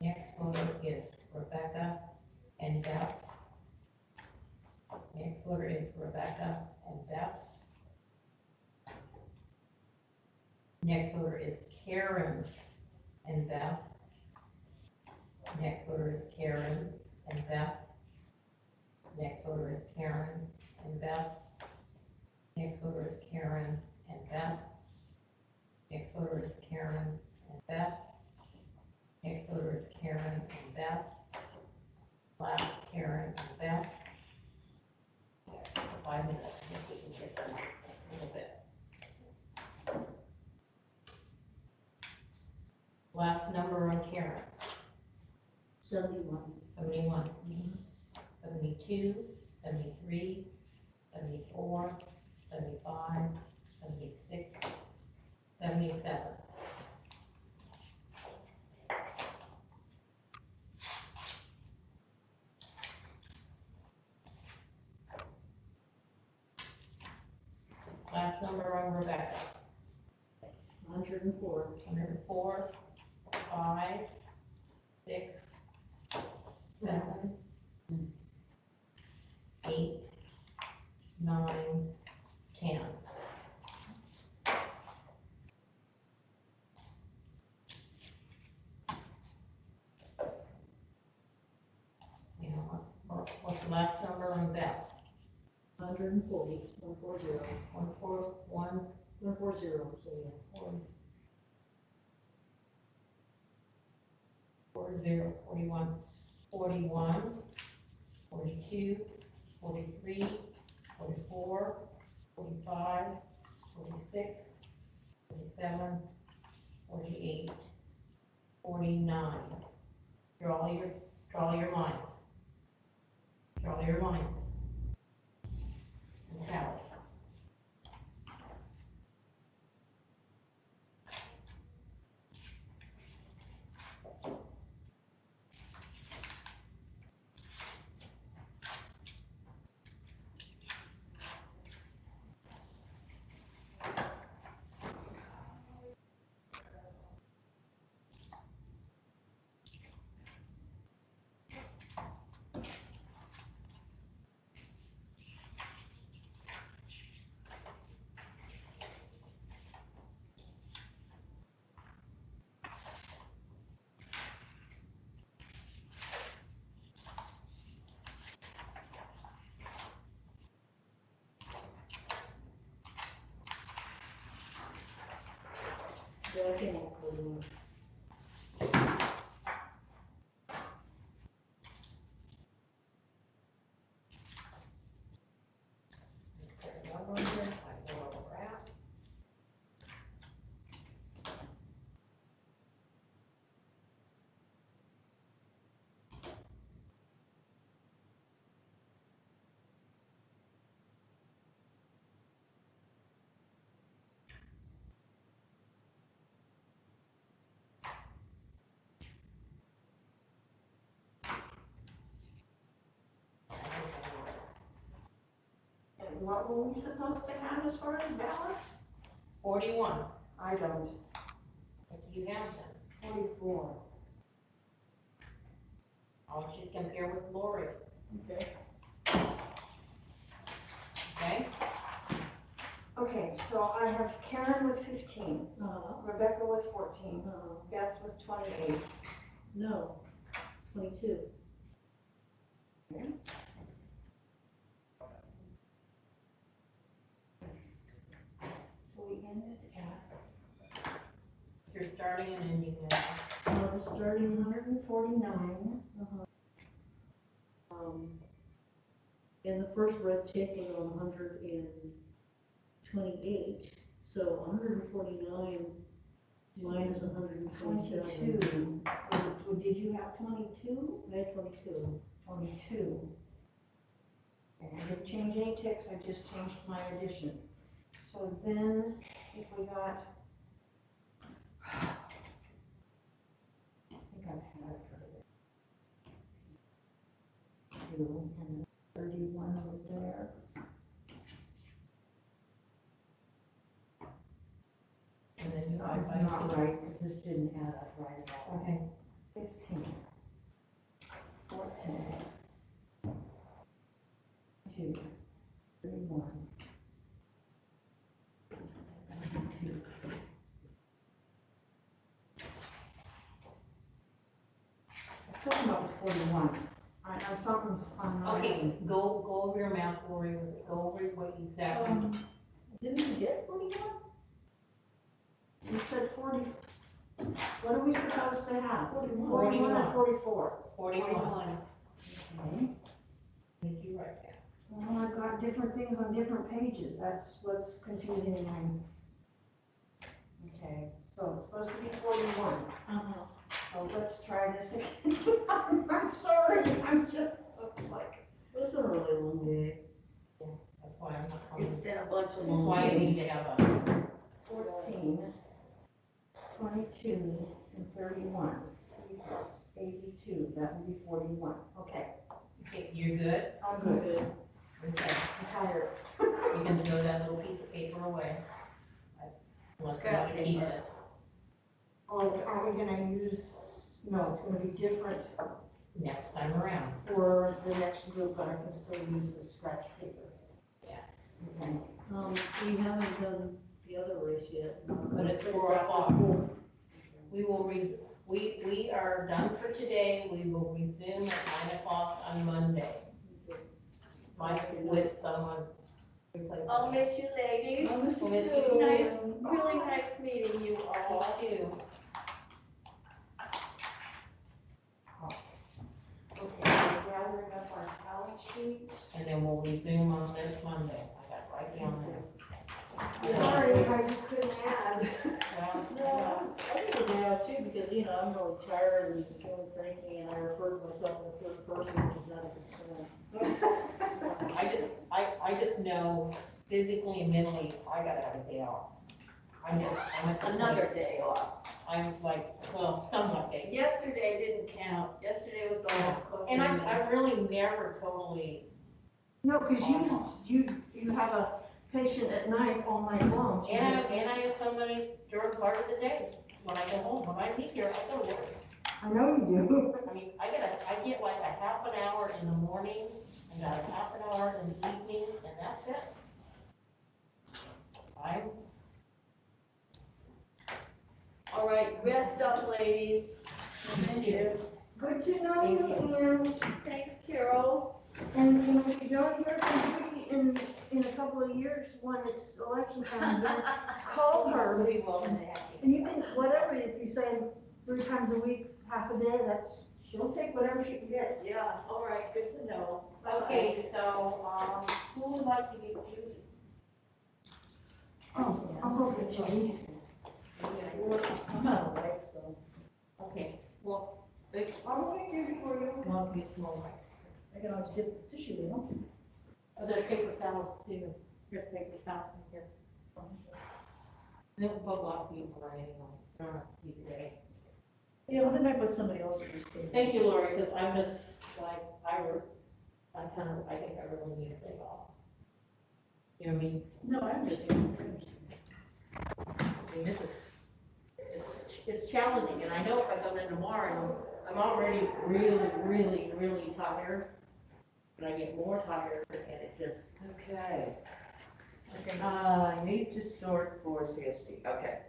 Next voter is Rebecca and Beth. Next voter is Rebecca and Beth. Next voter is Karen and Beth. Next voter is Karen and Beth. Next voter is Karen and Beth. Next voter is Karen and Beth. Next voter is Karen and Beth. Next voter is Karen and Beth. Last, Karen and Beth. 5 minutes, I think we can get them a little bit. Last number on Karen, 71. 71. 72, 73, 74, 75, 76, 77. Last number on Rebecca, 104. 104, 5, 6, 7, 8, 9, 10. Now, what's the last number on Beth? 140. 140. 141, 140, so yeah. 40, 41, 41, 42, 43, 44, 45, 46, 47, 48, 49. Draw your lines. Draw your lines. And tally. Back in 41. One more here, I know where we're at. And what were we supposed to have as far as balance? 41. I don't. What do you have then? 44. I should compare with Lori, Okay. okay? Okay, so I have Karen with 15, Rebecca with 14, Uh, Beth with 28. no, 22. So we ended at, You're starting and ending at, I was starting 149, and the first red tick was on 128, so 149 minus 127. 22. Did you have 22? I had 22. 22. And I didn't change any ticks, I just changed my addition. So then, if we got, I think I've had it for the 2 and 31 over there. And then It's not right, because this didn't add up right at all. Okay. 15, 14, 2, 31. 22. Let's talk about 41. I'm something's, I'm not. Okay, go over your math, Lori, go over what you exactly. Didn't you get 41? You said 40. What are we supposed to have? 41 or 44? 41. Okay. Did you write that? Well, I've got different things on different pages. That's what's confusing me. Okay, so it's supposed to be 41. So let's try this again. I'm sorry, I'm just like. It's been a really long day. That's why I'm not coming. It's been a bunch of That's long why I days. need to have a, 14, 22, and 31. 3 plus 82, that would be 41. Okay, okay, you're good? I'm good. Okay. I'm tired. You can throw that little piece of paper away. Unless you want to keep it. Oh, are we gonna use, no, it's gonna be different Next time around. for the next group, but I can still use the scratch paper. Yeah. Okay. We haven't done the other race yet. But it's 4 o'clock. We will we are done for today. We will resume at 9 o'clock on Monday. Mike with someone. I'll miss you ladies. I'll miss you Nice, too. really nice meeting you all. Too. Okay, we're gathering up our tally sheets. And then we'll resume on this Monday. I got right down there. Sorry, I just couldn't add. Well, No, I think we're now too, because, you know, I'm really tired and feeling cranky, and I refer to myself in the third person, which is not a concern. I just know physically and mentally, I gotta have a day off. I'm at the point- Another day off. I'm like, well, somewhat day. Yesterday didn't count. Yesterday was all cooking. And I really never totally, No, because you have a patient at night all night long. and I have somebody during part of the day. When I go home, when I leave here, I go to work. I know you do. I mean, I get like a half an hour in the morning, and about a half an hour in the evening, and that's it. All right, rest up, ladies. Thank you. Good to know you, Ann. Thanks, Carol. And, you know, if you don't hear from Judy in a couple of years, when it's election time, then call her. We will. And you can, whatever, if you say 3 times a week, half a day, she'll take whatever she can get. Yeah, all right, good to know. Okay, so, who would like to give Judy? Oh, I'll go get Judy. I'm not awake, so. Okay, well, big, I'll go get Judy for you. well, be small. I can always dip the tissue in. Oh, there's paper towels too. Here's paper towels in here. There will go a lot of people right anyway. Don't have to be today. Yeah, well, then I put somebody else in this table. Thank you, Lori, because I'm just like, I think I really need a day off. You know what I mean? No, I'm just. I mean, it's challenging, and I know if I come in tomorrow, I'm already really, really, really tired. And I get more tired, and it just, Okay. I need to sort for CSD, okay.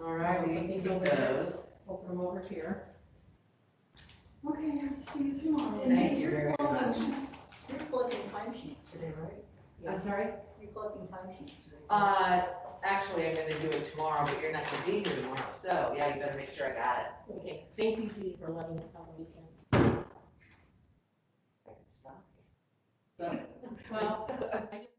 All right, we can do those. open them over here. Okay, I'll see you tomorrow. Thank you very much. You're collecting timesheets today, right? I'm sorry? You're collecting timesheets today. Actually, I'm gonna do it tomorrow, but you're not gonna be here tomorrow, so, yeah, you better make sure I got it. Okay, thank you, Judy, for letting us have a weekend. I can stop. So, well, I just